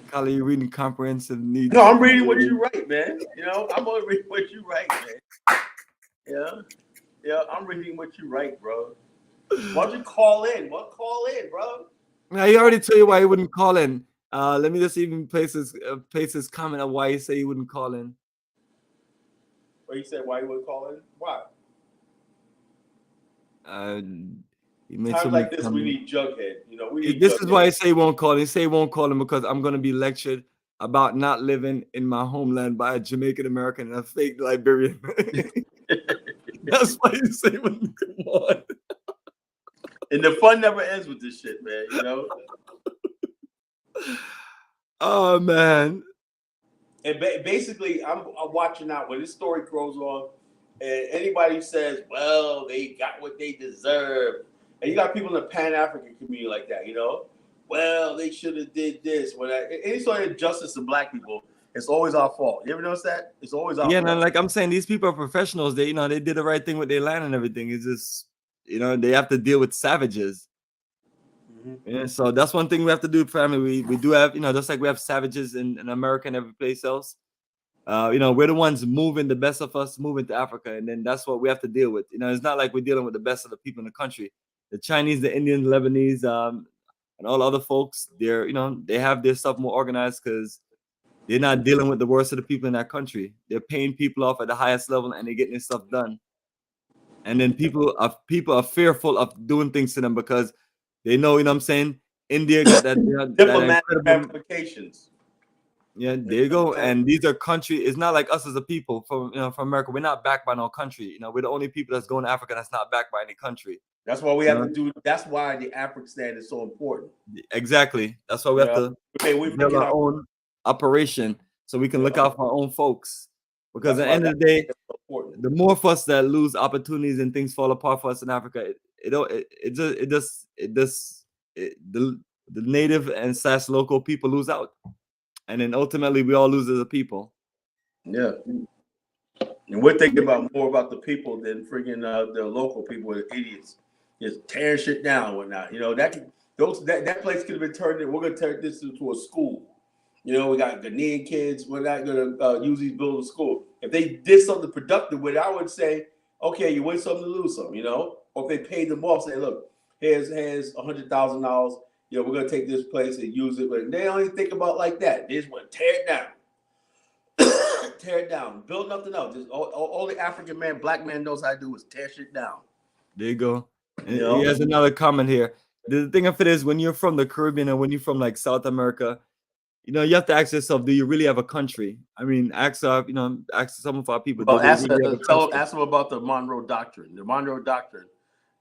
Kala, you reading comprehensive needs? No, I'm reading what you write, man. You know, I'm gonna read what you write, man. Yeah, I'm reading what you write, bro. Why don't you call in? Call in, bro? Now he already told you why he wouldn't call in. Let me just even place his comment of why he said he wouldn't call in. Or you said why he wouldn't call in? Why? He made Times like this, we need Jughead. You know, this is why he say he won't call in. He say he won't call him because I'm gonna be lectured about not living in my homeland by a Jamaican American and a fake Liberian. That's why you say he wouldn't come on. And the fun never ends with this shit, man. You know. Oh man. And basically, I'm watching out when this story goes on, and anybody says, "Well, they got what they deserve," and you got people in the Pan-African community like that, you know. Well, they should have did this. Any sort of injustice to Black people, it's always our fault. You ever notice that? It's always our fault. Yeah, like I'm saying, these people are professionals. They, they did the right thing with their land and everything. It's just, they have to deal with savages. Mm-hmm. Yeah, so that's one thing we have to do, family. We do have, just like we have savages in America and every place else. We're the ones moving, the best of us moving to Africa, and then that's what we have to deal with. It's not like we're dealing with the best of the people in the country. The Chinese, the Indians, Lebanese, and all other folks, they have their stuff more organized because they're not dealing with the worst of the people in that country. They're paying people off at the highest level and they're getting their stuff done. And then people are fearful of doing things to them because they know, India got that diplomatic ramifications. Yeah, there you go. And these are country. It's not like us as a people from America. We're not backed by no country. We're the only people that's going to Africa that's not backed by any country. That's why we have to do. That's why the Afrikstan is so important. Exactly. That's why we have to build our own operation so we can look out for our own folks. Because at the end of the day, the more of us that lose opportunities and things fall apart for us in Africa, the native and / local people lose out. And then ultimately, we all lose as a people. Yeah, and we're thinking more about the people than freaking the local people, the idiots, just tearing shit down and whatnot. That place could have been turned in. We're gonna turn this into a school. We got Ghanaian kids. We're not gonna use these buildings as school. If they did something productive with it, I would say, okay, you win something to lose some. Or if they paid them off, say, look, here's $100,000. We're gonna take this place and use it, but they don't even think about it like that. They just want to tear it down, tear it down, build nothing else. Just all the African man, Black man knows how to do is tear shit down. There you go. He has another comment here. The thing of it is, when you're from the Caribbean and when you're from like South America, you know, you have to ask yourself, do you really have a country? I mean, ask some of our people, Well, do they really have a country? ask them about the Monroe Doctrine. The Monroe Doctrine.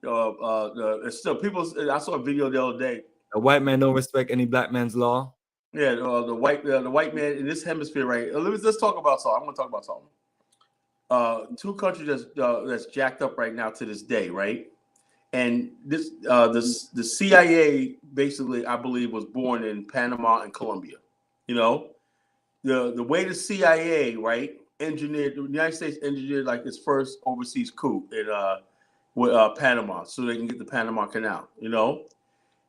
It's still people. I saw a video the other day. A white man don't respect any black man's law. Yeah, the white man in this hemisphere, right? Let's talk about something. I'm going to talk about something. Two countries that's jacked up right now to this day, right? And the CIA basically, I believe, was born in Panama and Colombia. You know, the way the CIA, right, the United States engineered like its first overseas coup in Panama, so they can get the Panama Canal. You know,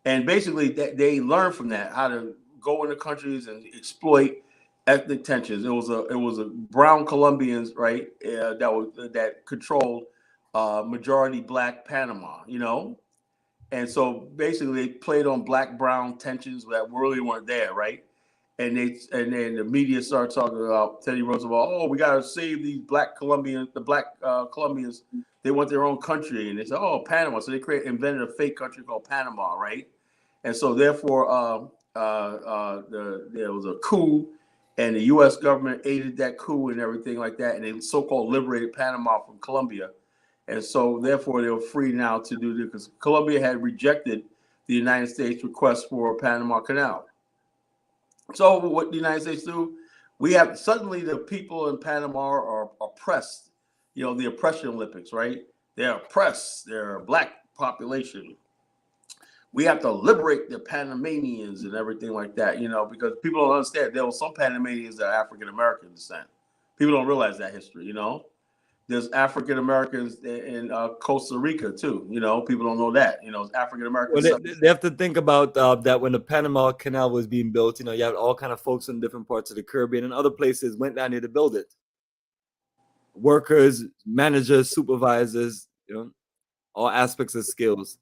and basically they learned from that how to go into countries and exploit ethnic tensions. It was a brown Colombians, right, that controlled majority black Panama, you know, and so basically they played on black-brown tensions that really weren't there, right? And then the media started talking about Teddy Roosevelt. Oh, we gotta save these black Colombians. The black Colombians, they want their own country, and they said, oh, Panama. So they invented a fake country called Panama, right? And so therefore, there was a coup, and the U.S. government aided that coup and everything like that, and they so-called liberated Panama from Colombia. And so, therefore, they were free now to do this because Colombia had rejected the United States' request for a Panama Canal. So, what the United States do? We have suddenly the people in Panama are oppressed. You know, the oppression Olympics, right? They're oppressed. They're a black population. We have to liberate the Panamanians and everything like that, you know, because people don't understand. There were some Panamanians that are African American descent. People don't realize that history, you know. There's African Americans in Costa Rica too. You know, people don't know that. You know, African Americans. Well, they have to think about that when the Panama Canal was being built. You know, you had all kind of folks in different parts of the Caribbean and other places went down there to build it. Workers, managers, supervisors. You know, all aspects of skills.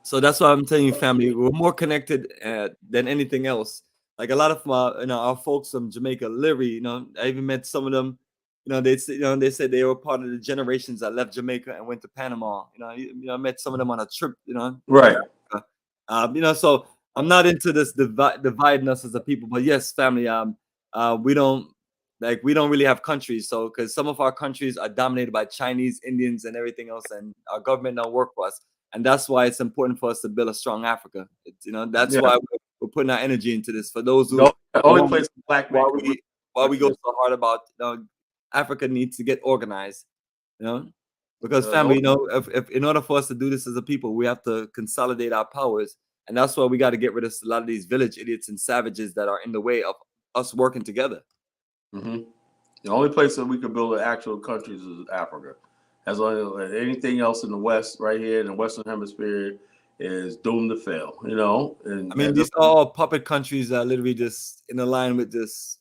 So that's why I'm telling you, family, we're more connected than anything else. Like a lot of our folks from Jamaica, literally, you know, I even met some of them. You know, they said they were part of the generations that left Jamaica and went to Panama. I met some of them on a trip. You know, right. You know, so I'm not into this dividing us as a people, but yes, family. We don't really have countries. So because some of our countries are dominated by Chinese, Indians, and everything else, and our government don't work for us, and that's why it's important for us to build a strong Africa. That's why we're putting our energy into this. For those who only place black men. Why we go so hard about Africa needs to get organized, you know, because family, you know, if in order for us to do this as a people, we have to consolidate our powers, and that's why we got to get rid of a lot of these village idiots and savages that are in the way of us working together. Mm-hmm. The only place that we can build actual countries is Africa. As anything else in the West, right here in the Western Hemisphere, is doomed to fail. You know, and I mean, these are all puppet countries that are literally just in line with this.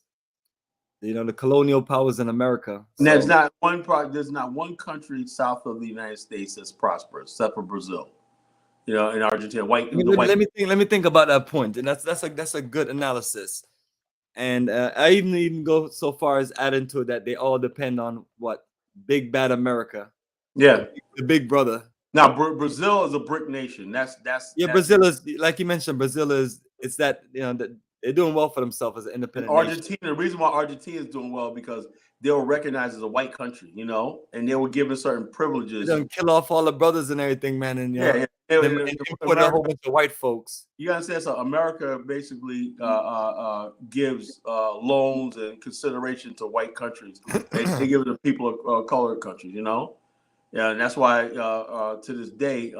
You know, the colonial powers in America. So, there's not one country south of the United States that's prosperous, except for Brazil. You know, in Argentina, Let me think about that point, and that's a good analysis. And I even go so far as adding to it that they all depend on what big bad America. Yeah, the big brother. Now Brazil is a brick nation. That's Brazil is, like you mentioned. Brazil is that, you know, that they're doing well for themselves as an independent Argentina, nation. the reason why Argentina is doing well because they were recognized as a white country, you know, and they were given certain privileges. They don't kill off all the brothers and everything, man, and and put a whole bunch of white folks. You understand? So America basically gives loans and consideration to white countries. They give it to people of colored countries, you know. Yeah, and that's why to this day,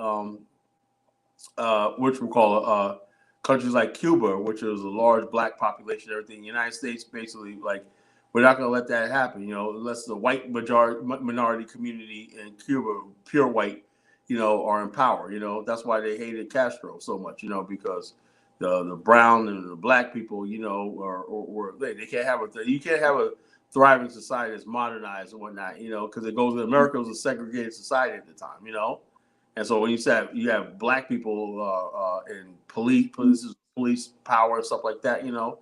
which we call countries like Cuba, which is a large black population, everything. The United States basically, like, we're not going to let that happen, you know, unless the white minority community in Cuba, pure white, you know, are in power. You know, that's why they hated Castro so much, you know, because the brown and the black people, you know, they can't have you can't have a thriving society that's modernized and whatnot, you know, because it goes. America was a segregated society at the time, you know. And so when you have black people in police power and stuff like that, you know.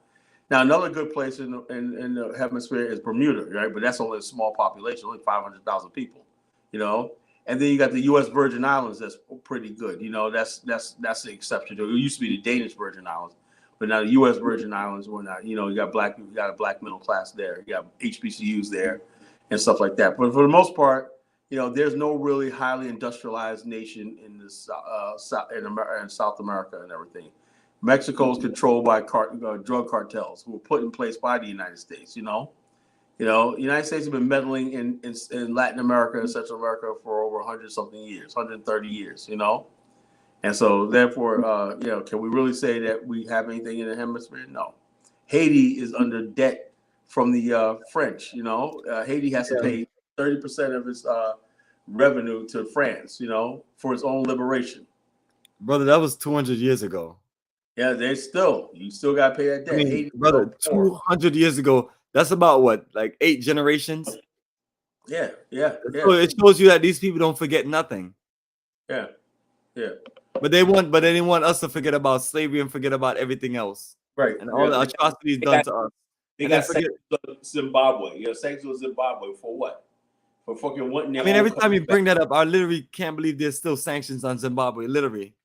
Now another good place in the hemisphere is Bermuda, right? But that's only a small population, only 500,000 people, you know. And then you got the U.S. Virgin Islands, that's pretty good, you know. That's the exception. It used to be the Danish Virgin Islands, But now the U.S. Virgin Islands, were not. You know, you got a black middle class there. You got HBCUs there, and stuff like that. But for the most part, you know, there's no really highly industrialized nation in this in South America and everything. Mexico is controlled by drug cartels who were put in place by the United States. You know, the United States have been meddling in Latin America and Central America for over 100-something years, 130 years. You know. And so, therefore, you know, can we really say that we have anything in the hemisphere? No. Haiti is under debt from the French. You know, Haiti has to pay 30% of its revenue to France. You know, for its own liberation. Brother, that was 200 years ago. Yeah, you still got to pay that debt. I mean, Haiti, brother, 200 years ago. That's about what, like 8 generations? Yeah. So it shows you that these people don't forget nothing. Yeah. But they didn't want us to forget about slavery and forget about everything else. Right. And all the atrocities done to us. They got sanctions on Zimbabwe. You know, sanctions on Zimbabwe for what? For fucking wanting their I mean, every own time you bring that up, I literally can't believe there's still sanctions on Zimbabwe, literally.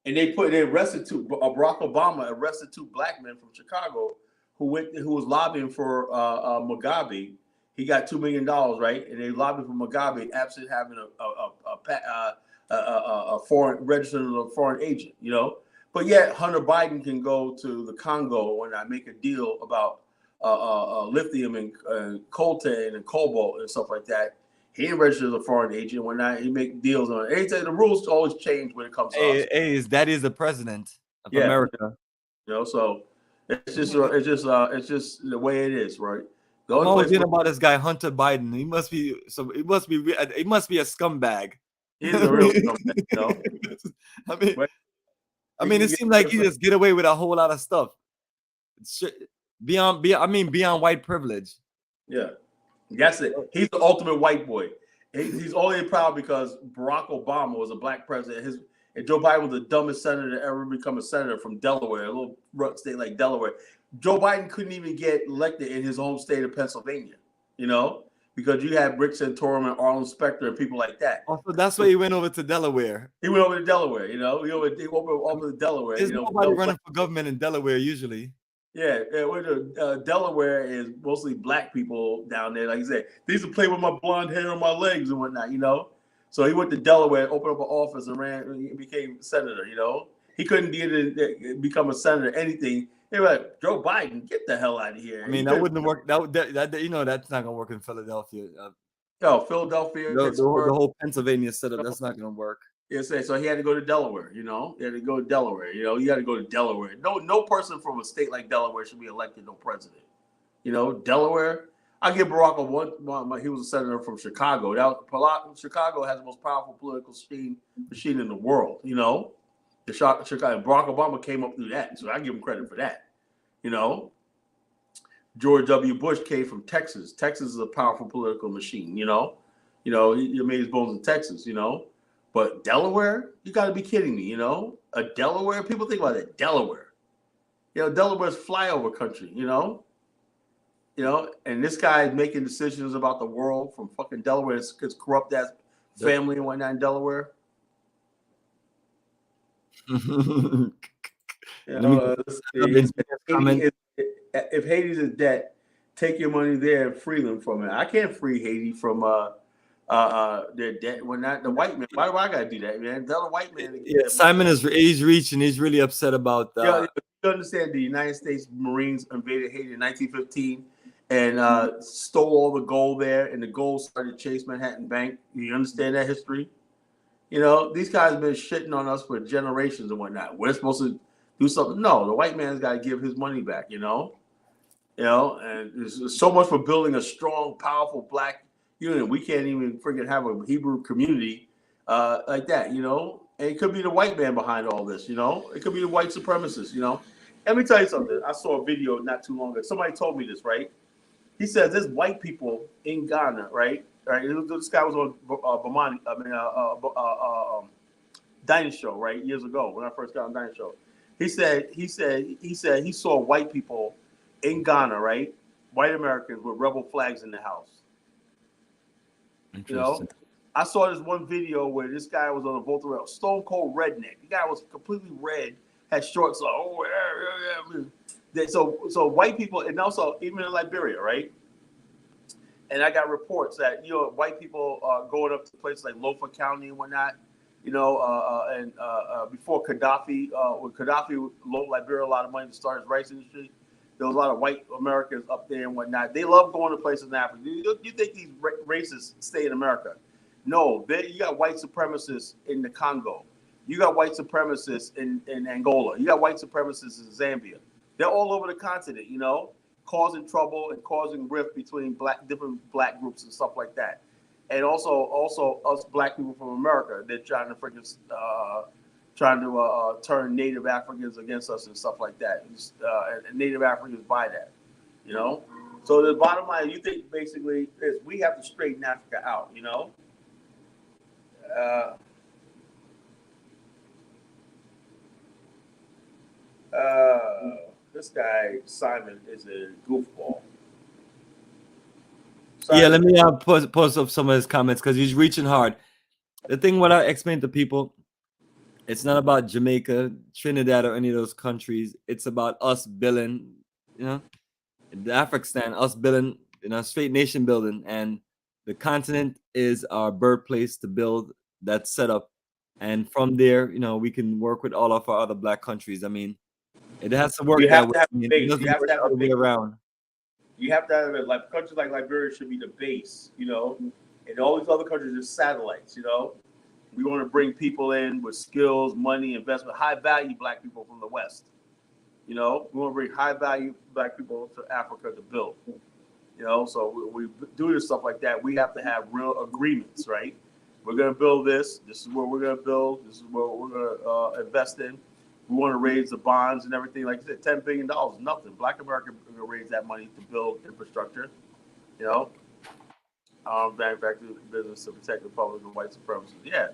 And they arrested Barack Obama arrested 2 black men from Chicago who was lobbying for Mugabe. He got $2 million, right? And they lobbied for Mugabe, absent having a foreign registered as a foreign agent, you know. But yet Hunter Biden can go to the Congo and make a deal about lithium and coltan and cobalt and stuff like that. He ain't registered as a foreign agent. When he make deals on it. The rules always change when it comes to us. That is the president of America. You know, so it's just the way it is, right? I'm always thinking about this guy Hunter Biden. He must be a scumbag. He's a real scumbag, you know. I mean, it seems like he just get away with a whole lot of stuff. Beyond white privilege. Yeah, that's it. He's the ultimate white boy. He's only proud because Barack Obama was a black president. And Joe Biden was the dumbest senator to ever become a senator from Delaware, a little state like Delaware. Joe Biden couldn't even get elected in his home state of Pennsylvania, you know, because you had Rick Santorum and Arlen Specter and people like that. Also, that's why he went over to Delaware. He went over to Delaware, you know. He went over to Delaware. There's nobody running for government in Delaware usually. Yeah, Delaware is mostly black people down there. Like I said, they used to play with my blonde hair on my legs and whatnot, you know. So he went to Delaware, opened up an office, and became senator. You know, he couldn't become a senator. Anything. They were like, Joe Biden, get the hell out of here. I mean, that wouldn't work. That you know, that's not gonna work in Philadelphia. Philadelphia, the whole Pennsylvania setup, that's not gonna work. Yeah, so he had to go to Delaware. You know, he had to go to Delaware. You know, you got to go to Delaware. No person from a state like Delaware should be elected no president. You know, Delaware. I give Barack Obama. He was a senator from Chicago. Chicago has the most powerful political machine in the world. You know, Chicago. Barack Obama came up through that, so I give him credit for that. You know, George W. Bush came from Texas. Texas is a powerful political machine. You know, he made his bones in Texas. You know, but Delaware, you got to be kidding me. You know, a Delaware. People think about it. Delaware. You know, Delaware's flyover country. You know. You know, and this guy is making decisions about the world from fucking Delaware. It's corrupt ass family and whatnot in Delaware. You know, if Haiti's in debt, take your money there and free them from it. I can't free Haiti from their debt. When not the white man. Why do I gotta do that, man? Tell the white man. Yeah, Simon is reaching. He's really upset about that. You understand? The United States Marines invaded Haiti in 1915. And stole all the gold there, and the gold started Chase Manhattan Bank. You understand that history? You know, these guys have been shitting on us for generations and whatnot. We're supposed to do something. No, the white man's got to give his money back, you know? And there's so much for building a strong, powerful black unit. We can't even freaking have a Hebrew community like that, you know? And it could be the white man behind all this, you know? It could be the white supremacists, you know? Let me tell you something. I saw a video not too long ago. Somebody told me this, right? He says there's white people in Ghana, right? This guy was on Dinah Show, right? Years ago when I first got on Dinah Show. He said he saw white people in Ghana, right? White Americans with rebel flags in the house. You know, I saw this one video where this guy was on a Volta Rail, stone cold redneck. The guy was completely red had shorts on. Oh, yeah. So white people, and also even in Liberia, right? And I got reports that white people going up to places like Lofa County and whatnot. And before Gaddafi, when Gaddafi loaned Liberia a lot of money to start his rice industry, there was a lot of white Americans up there and whatnot. They love going to places in Africa. You think these races stay in America? No, you got white supremacists in the Congo. You got white supremacists in Angola. You got white supremacists in Zambia. They're all over the continent, causing trouble and causing rift between different black groups and stuff like that. And also us black people from America, they're trying to turn Native Africans against us and stuff like that. And Native Africans buy that, So the bottom line, you think basically is we have to straighten Africa out, This guy Simon is a goofball. Yeah, let me post up some of his comments because he's reaching hard. The thing what I explain to people, it's not about Jamaica, Trinidad, or any of those countries. It's about us building, the Afrikstan, us building, straight nation building, and the continent is our birthplace to build that setup. And from there, we can work with all of our other black countries. I mean, it has to work that way. It doesn't work the other way around. You have to have it like countries like Liberia should be the base, and all these other countries are satellites, We want to bring people in with skills, money, investment, high value black people from the West. We want to bring high value black people to Africa to build. So we do this stuff like that. We have to have real agreements, right? We're going to build this. This is what we're going to build. This is what we're going to invest in. We want to raise the bonds and everything. Like you said, $10 billion is nothing. Black America are going to raise that money to build infrastructure, manufacturing business to protect the public from white supremacists. Yeah.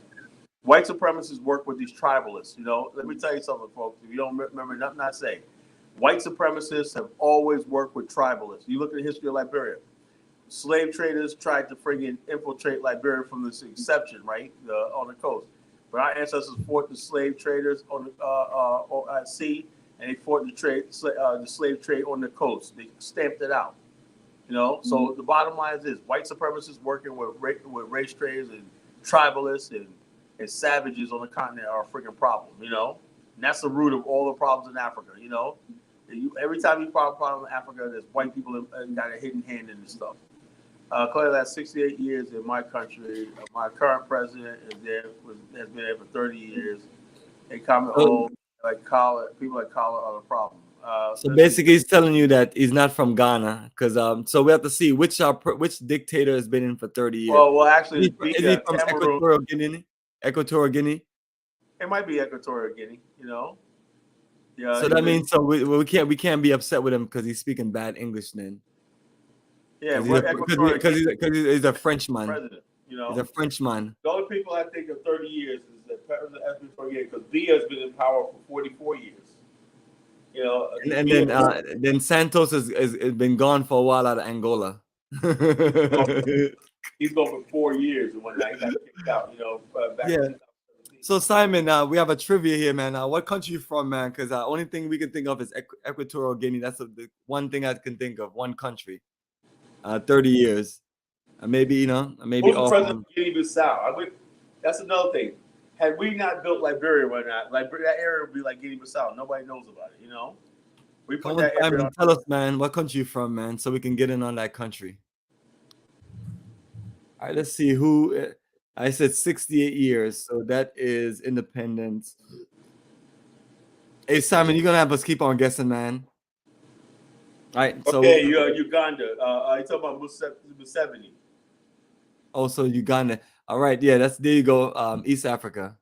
White supremacists work with these tribalists, Let me tell you something, folks. If you don't remember nothing I say, white supremacists have always worked with tribalists. You look at the history of Liberia. Slave traders tried to friggin' infiltrate Liberia from this inception, right, on the coast. But our ancestors fought the slave traders at sea, and they fought the slave trade on the coast. They stamped it out, So the bottom line is this: white supremacists working with race traders and tribalists and savages on the continent are a freaking problem, And that's the root of all the problems in Africa, Every time you find a problem in Africa, there's white people that got a hidden hand in this stuff. Clearly, that's 68 years in my country. My current president has been there for 30 years. They comment, people like Kala are the problem. So basically, he's telling you that he's not from Ghana, because so we have to see which dictator has been in for 30 years. Well, actually, is he from Equatorial Guinea? Equatorial Guinea? It might be Equatorial Guinea. Yeah. So that means we can't be upset with him because he's speaking bad English then. Yeah, because he's a Frenchman. President, He's a Frenchman. The only people I think of 30 years is that President because BIA has been in power for 44 years. And then Santos has been gone for a while out of Angola. He's gone for 4 years and whatnot. He got kicked out. Back in So Simon, we have a trivia here, man. What country you from, man? Because the only thing we can think of is Equatorial Guinea. That's the one thing I can think of. One country. 30 years. Maybe Who's president of Guinea-Bissau? That's another thing. Had we not built Liberia, that area would be like Guinea-Bissau. Nobody knows about it. We put that area. Tell us, man, what country you from, man, so we can get in on that country. All right, let's see who. I said 68 years, so that is independence. Hey, Simon, you're gonna have us keep on guessing, man. All right. So okay, Uganda. You talking about Museveni? Also Uganda. All right, yeah, there you go. East Africa.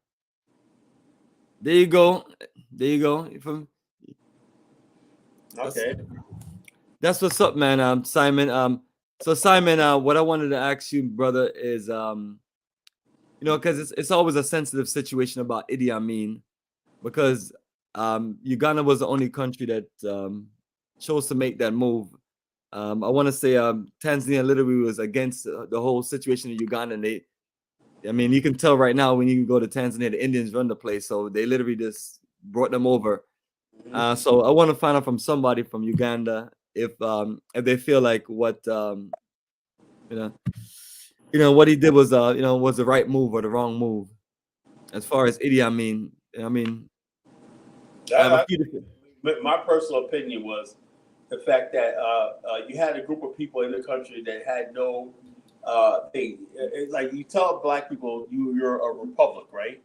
There you go. Okay. That's what's up, man. Simon. So Simon, what I wanted to ask you, brother, is because it's always a sensitive situation about Idi Amin, because Uganda was the only country that chose to make that move. I want to say Tanzania literally was against the whole situation in Uganda. And you can tell right now when you can go to Tanzania, the Indians run the place. So they literally just brought them over. So I want to find out from somebody from Uganda if they feel like what you know what he did was was the right move or the wrong move as far as Idi Amin. I mean, I have a few different. My personal opinion was the fact that you had a group of people in the country that had no thing. It's like you tell black people you're a republic, right?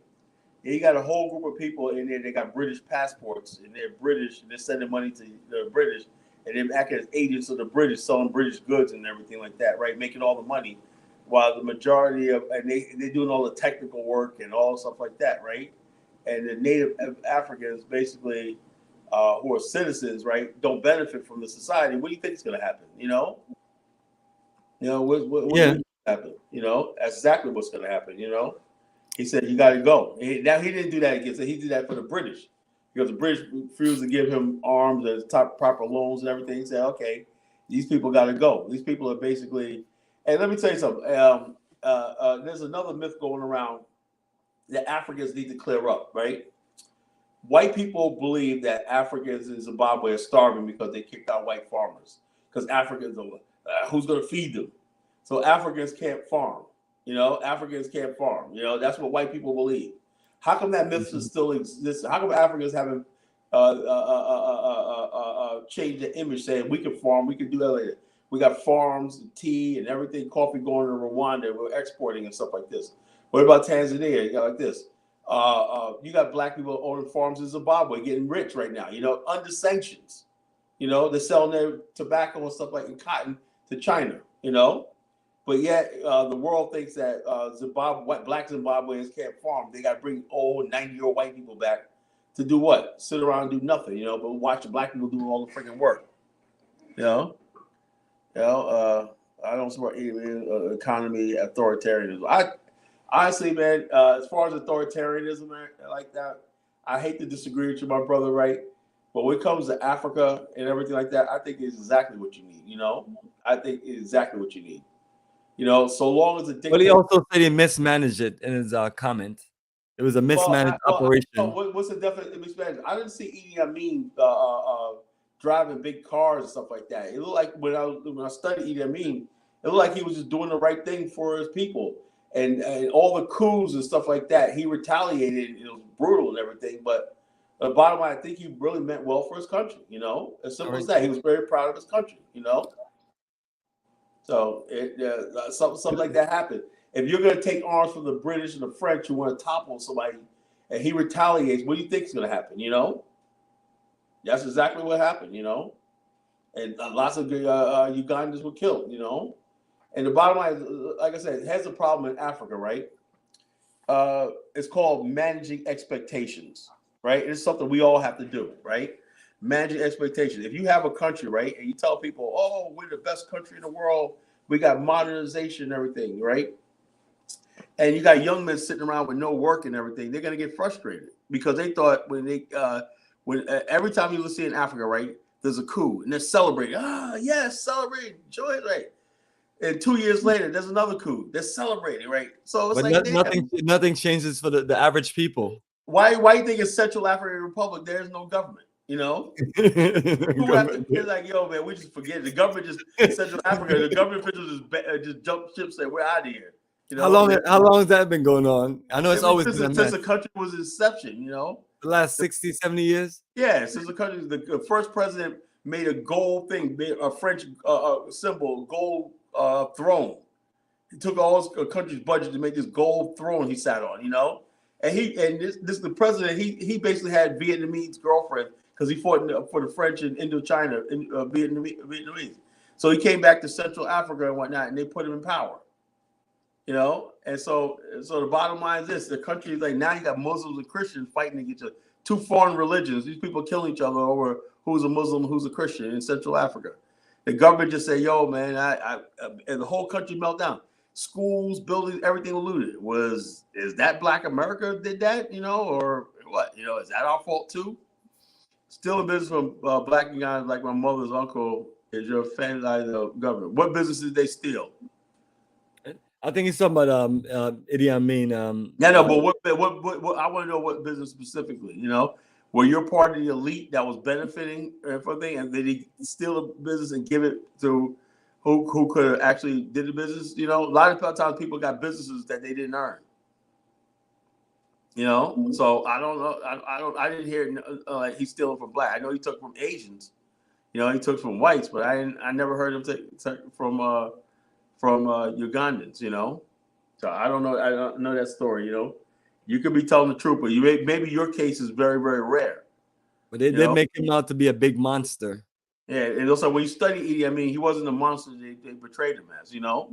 And you got a whole group of people in there. They got British passports and they're British. And they're sending money to the British, and they're acting as agents of the British, selling British goods and everything like that, right? Making all the money, while the majority of they're doing all the technical work and all stuff like that, right? And the native Africans basically, who are citizens, right, don't benefit from the society. What do you think is going to happen? What's going to happen? That's exactly what's going to happen. He said you got to go. Now he didn't do that against it. He did that for the British because the British refused to give him arms and proper loans and everything. He said, okay, these people got to go. These people are basically. And let me tell you something. There's another myth going around that Africans need to clear up, right? White people believe that Africans in Zimbabwe are starving because they kicked out white farmers. Because Africans are, who's going to feed them? So Africans can't farm. Africans can't farm. That's what white people believe. How come that myth still exists? How come Africans haven't changed the image, saying we can farm, we can do that later? We got farms, and tea, and everything, coffee going to Rwanda. We're exporting and stuff like this. What about Tanzania? You got like this. You got black people owning farms in Zimbabwe getting rich right now, under sanctions. They're selling their tobacco and stuff like and cotton to China, But yet the world thinks that black Zimbabweans can't farm. They got to bring old 90-year-old white people back to do what? Sit around and do nothing, but watch black people do all the freaking work. I don't support economy, authoritarianism. Honestly, man, as far as authoritarianism like that, I hate to disagree with you, my brother, right? But when it comes to Africa and everything like that, I think it's exactly what you need, I think it's exactly what you need. So long as the dictator... But he also said he mismanaged it in his comment. It was a mismanaged operation. What's the definition of mismanaged? I didn't see Idi Amin driving big cars and stuff like that. It looked like when I studied Idi Amin, it looked like he was just doing the right thing for his people. And all the coups and stuff like that, he retaliated. It was brutal and everything. But the bottom line, I think he really meant well for his country. As simple as that. He was very proud of his country. So something like that happened. If you're going to take arms from the British and the French who want to topple somebody, and he retaliates, what do you think is going to happen? That's exactly what happened. And lots of Ugandans were killed. And the bottom line is, like I said, it has a problem in Africa, right? It's called managing expectations, right? It's something we all have to do, right? Managing expectations. If you have a country, right, and you tell people, oh, we're the best country in the world, we got modernization and everything, right? And you got young men sitting around with no work and everything, they're going to get frustrated because they thought every time you see in Africa, right, there's a coup and they're celebrating. Yes, celebrate, joy, right? And 2 years later, there's another coup. They're celebrating, right? So it's nothing changes for the average people. Why do you think in Central African Republic there's no government? It's like, yo, man, we just forget it. The government just Central Africa. The government officials just jump ship, say we're out of here. How long has that been going on? I know it's always been since the country was inception. The last 60, 70 years. Yeah, since the country, the first president made a gold thing, made a French symbol, gold throne. He took all his country's budget to make this gold throne he sat on, And this the president. He basically had Vietnamese girlfriend because he fought for the French in Indochina, Vietnamese. So he came back to Central Africa and whatnot, and they put him in power. And so the bottom line is this: the country is like now you got Muslims and Christians fighting against each other. Two foreign religions. These people killing each other over who's a Muslim, who's a Christian in Central Africa. The government just say, "Yo, man," and the whole country melt down. Schools, buildings, everything looted. Is that Black America did that? Or what? Is that our fault too? Still in business from Black guys like my mother's uncle. Is your fan of the government? What business did they steal? I think he's talking about Idi Amin. But what I want to know what business specifically. where you're part of the elite that was benefiting from things, and did he steal the business and give it to who could have actually did the business? You know, a lot of times people got businesses that they didn't earn. You know, so I don't know. I didn't hear like he's stealing from black. I know he took from Asians. You know, he took from whites, but I never heard him take from Ugandans. You know, so I don't know. I don't know that story. You know, you could be telling the truth, but maybe your case is very, very rare. But they make him out to be a big monster. Yeah, and also when you study Idi Amin, he wasn't the monster they portrayed him as. You know.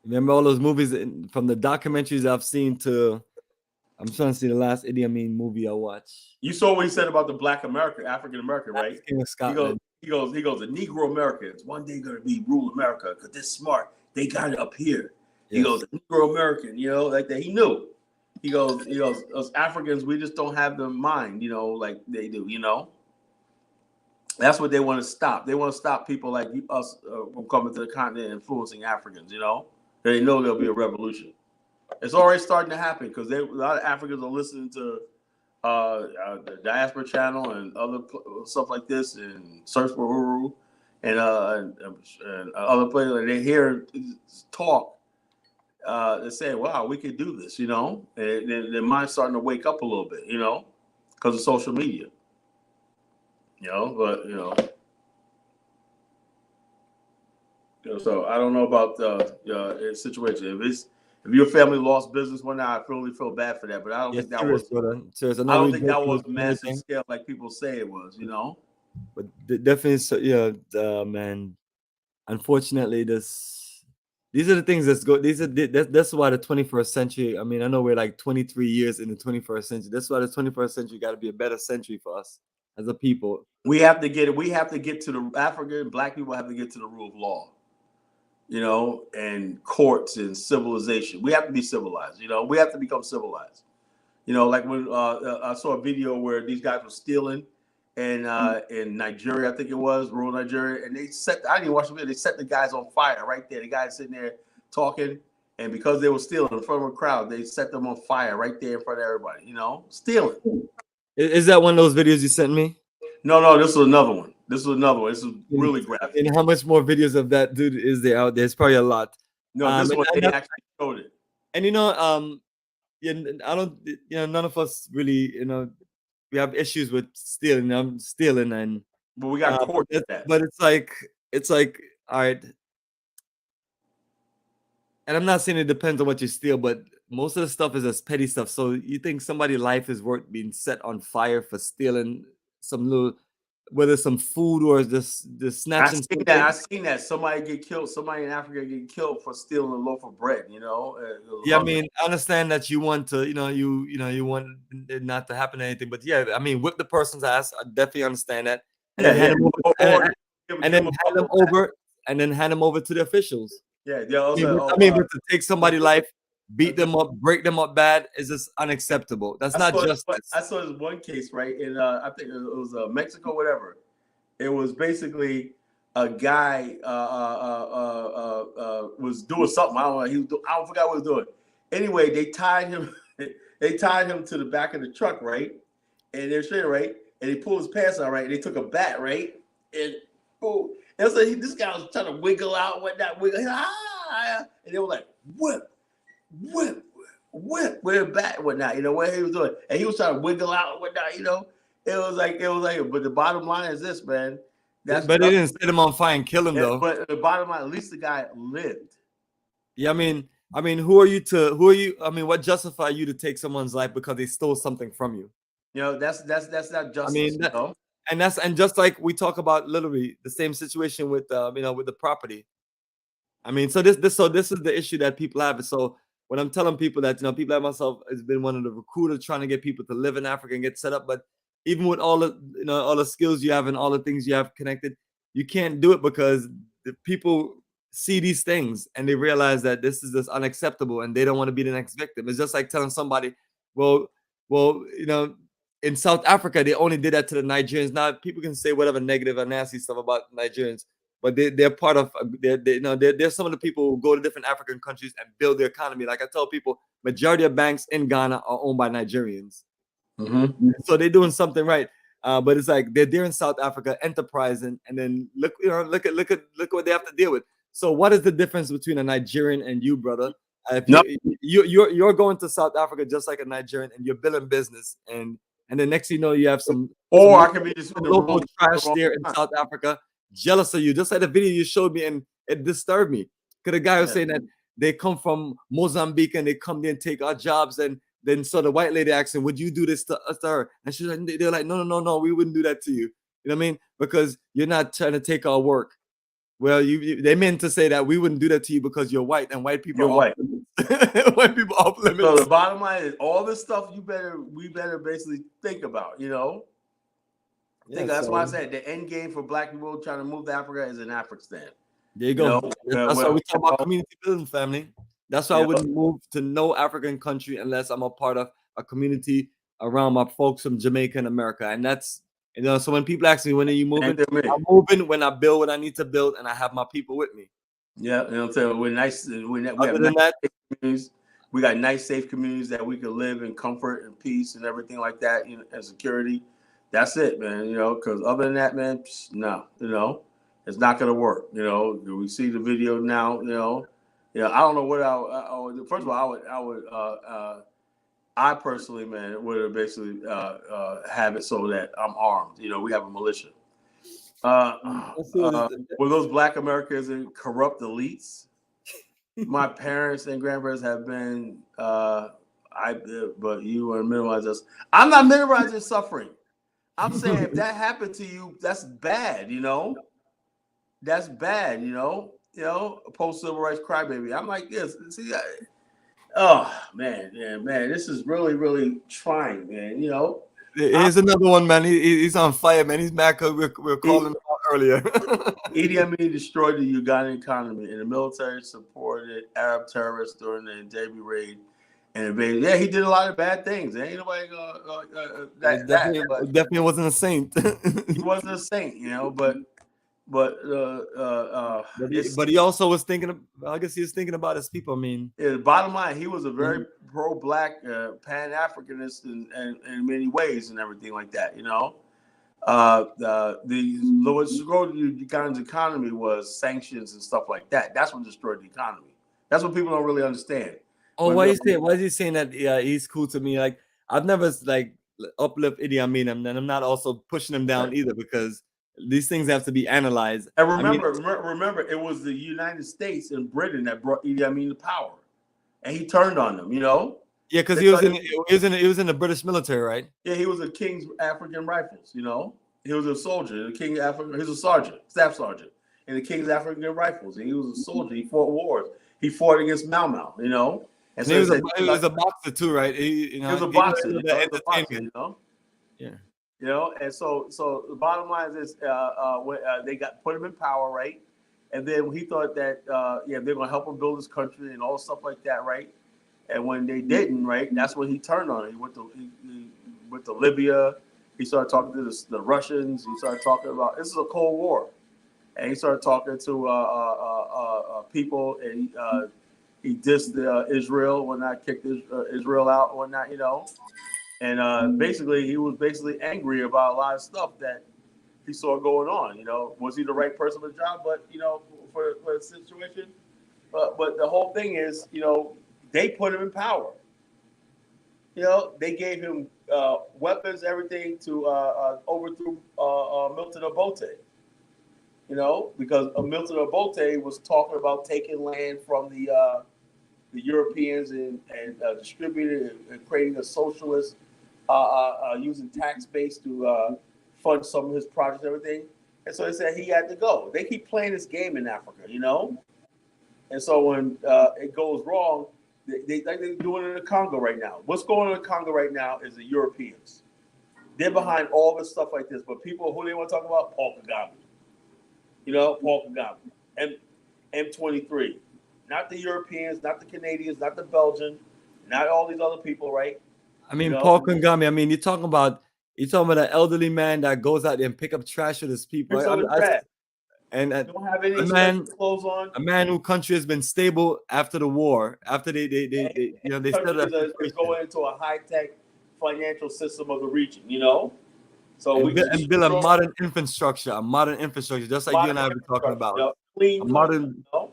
Remember all those movies from the documentaries I've seen to, I'm trying to see the last Idi Amin movie I watched. You saw what he said about the Black American, African American, right? King of Scotland. He goes, the Negro Americans one day going to be rule America because they're smart. They got it up here. Yes. He goes, the Negro American, you know, like that. He knew. He goes, us Africans, we just don't have the mind, you know, like they do, you know. That's what they want to stop. They want to stop people like us from coming to the continent and influencing Africans, you know. They know there'll be a revolution. It's already starting to happen because a lot of Africans are listening to the Diaspora Channel and other stuff like this, and Search for Uru and other places. And they hear talk. They say, "Wow, we could do this," you know. And their mind's starting to wake up a little bit, you know, because of social media. You know, but you know. So I don't know about the situation. If your family lost business one night, I really feel bad for that. But I don't think that was. I don't think that was massive scale like people say it was. You know. But definitely, man. Unfortunately, these are the things that's go. That's why the 21st century. I mean, I know we're like 23 years in the 21st century. That's why the 21st century got to be a better century for us as a people. We have to get it. We have to get to the African Black people have to get to the rule of law. You know, and courts and civilization. We have to be civilized. You know, we have to become civilized. You know, like when I saw a video where these guys were stealing in Nigeria, I think it was, rural Nigeria, and they I didn't even watch the video. They set the guys on fire right there. The guys sitting there talking, and because they were stealing in front of a crowd, they set them on fire right there in front of everybody. You know, stealing. Is that one of those videos you sent me? No, this is another one. This is really graphic. And how much more videos of that dude is there out there? It's probably a lot. No, this one they actually showed it. And you know, I don't, you know, none of us really, you know, we have issues with stealing. And but we got court that. But it's like, all right. And I'm not saying it depends on what you steal, but most of the stuff is as petty stuff. So you think somebody's life is worth being set on fire for stealing some little, whether some food or just snatching. I seen that somebody get killed. Somebody in Africa get killed for stealing a loaf of bread. You know. Yeah, I mean, I understand that you want to, you want it not to happen to anything, but yeah, I mean, whip the person's ass. I definitely understand that. And then hand them over to the officials. Yeah. I mean, but to take somebody's life, beat them up, break them up bad is just unacceptable. That's not justice. I saw this one case, right? In I think it was Mexico, whatever. It was basically a guy was doing something. I forgot what he was doing. Anyway, they tied him. They tied him to the back of the truck, right? And they're straight, right? And he pulled his pants out, right? And they took a bat, right? And and so this guy was trying to wiggle out and whatnot, and they were like, whip with a bat and whatnot, you know, what he was doing. And he was trying to wiggle out and whatnot, you know. It was like, but the bottom line is this, man. But they didn't set him on fire and kill him, though. But the bottom line, at least the guy lived. Yeah, I mean, who are you? I mean, what justify you to take someone's life because they stole something from you? You know, that's not justice. I mean, you know? and just like we talk about literally the same situation with with the property. I mean, so this is the issue that people have. So when I'm telling people that, people like myself has been one of the recruiters trying to get people to live in Africa and get set up, but even with all the all the skills you have and all the things you have connected, you can't do it because the people see these things and they realize that this is just unacceptable and they don't want to be the next victim. It's just like telling somebody, well, in South Africa, they only did that to the Nigerians. Now, people can say whatever negative or nasty stuff about Nigerians, but they're part of, they're some of the people who go to different African countries and build their economy. Like I tell people, majority of banks in Ghana are owned by Nigerians. So they're doing something right. But it's like they're there in South Africa, enterprising, and then look what they have to deal with. So what is the difference between a Nigerian and you, brother? If you're going to South Africa just like a Nigerian, and you're building business, and the next thing you know, you have some I can be just local trash there in South Africa, jealous of you, just like the video you showed me, and it disturbed me. Because the guy was saying that they come from Mozambique and they come there and take our jobs, and then so the white lady asked him, "Would you do this to her?" And she's like, "They're like, no, we wouldn't do that to you." You know what I mean? Because you're not trying to take our work. Well, they meant to say that we wouldn't do that to you because you're white, and white people are white. White people off limits. So the bottom line is all this stuff we better basically think about, you know. That's why I said the end game for black people trying to move to Africa is in Afrikstan. There you go. That's why we talk about community building, family. That's why I wouldn't move to no African country unless I'm a part of a community around my folks from Jamaica and America. And that's, you know, so when people ask me, when are you moving? I'm moving when I build what I need to build and I have my people with me. Yeah, you know what I'm saying? We're nice. We have nice communities. We got nice, safe communities that we can live in comfort and peace and everything like that, you know, and security. That's it, man. You know, because other than that, man, no, you know, it's not gonna work. You know, we see the video now. You know, I don't know what first of all, I personally, man, would have basically have it so that I'm armed. You know, we have a militia. Were those black Americans and corrupt elites? My parents and grandparents have been. But you are minimizing us. I'm not minimizing suffering. I'm saying if that happened to you, that's bad. You know, that's bad. You know, post civil rights crybaby. I'm like this. See, oh man, this is really, really trying, man. You know. Here's another one, man. He's on fire, man. He's mad because we're calling him out earlier. Idi Amin destroyed the Ugandan economy, and the military supported Arab terrorists during the Entebbe raid and invasion. Yeah, he did a lot of bad things. Ain't nobody definitely wasn't a saint. He wasn't a saint, you know. But he also was thinking. I guess he was thinking about his people. I mean, the bottom line, he was a very pro-black Pan-Africanist in many ways and everything like that. You know, the lowest road to Uganda's economy was sanctions and stuff like that. That's what destroyed the economy. That's what people don't really understand. Oh, why is he saying that? Yeah, he's cool to me. Like I've never uplift Idi Amin, and I'm not also pushing him down either because these things have to be analyzed. And remember, it was the United States and Britain that brought Idi Amin to power, and he turned on them. You know. Yeah, because he was in the British military, right? Yeah, he was a King's African Rifles. You know, he was a soldier. The King African. He was a sergeant, staff sergeant in the King's African Rifles, and he was a soldier. He fought wars. He fought against Mau Mau. You know. And so he was a boxer too, right? He was a boxer. You know. Yeah. You know, and so the bottom line is when they put him in power, right? And then he thought that they're gonna help him build his country and all stuff like that, right? And when they didn't, right, that's when he turned on it. He went to Libya. He started talking to the Russians. He started talking about this is a Cold War, and he started talking to people, and he dissed Israel when I kicked Israel out, when not, you know. And basically, he was angry about a lot of stuff that he saw going on. You know, was he the right person for the job? But you know, for the situation. But the whole thing is, you know, they put him in power. You know, they gave him weapons, everything to overthrow Milton Obote. You know, because Milton Obote was talking about taking land from the Europeans and distributing it and creating a socialist. Using tax base to fund some of his projects and everything. And so they said he had to go. They keep playing this game in Africa, you know? And so when it goes wrong, they're doing it in the Congo right now. What's going on in the Congo right now is the Europeans. They're behind all this stuff like this. But people, who they want to talk about? Paul Kagame. You know, Paul Kagame. M23. Not the Europeans, not the Canadians, not the Belgians, not all these other people, right? I mean, you know? Paul Kagame. I mean, you're talking about an elderly man that goes out there and pick up trash with his people. And don't have any clothes on. A man whose country has been stable after the war. After they started going into a high-tech financial system of the region, you know. So And, we build a modern infrastructure, just like you and I have been talking about. You know, clean, a modern. you know?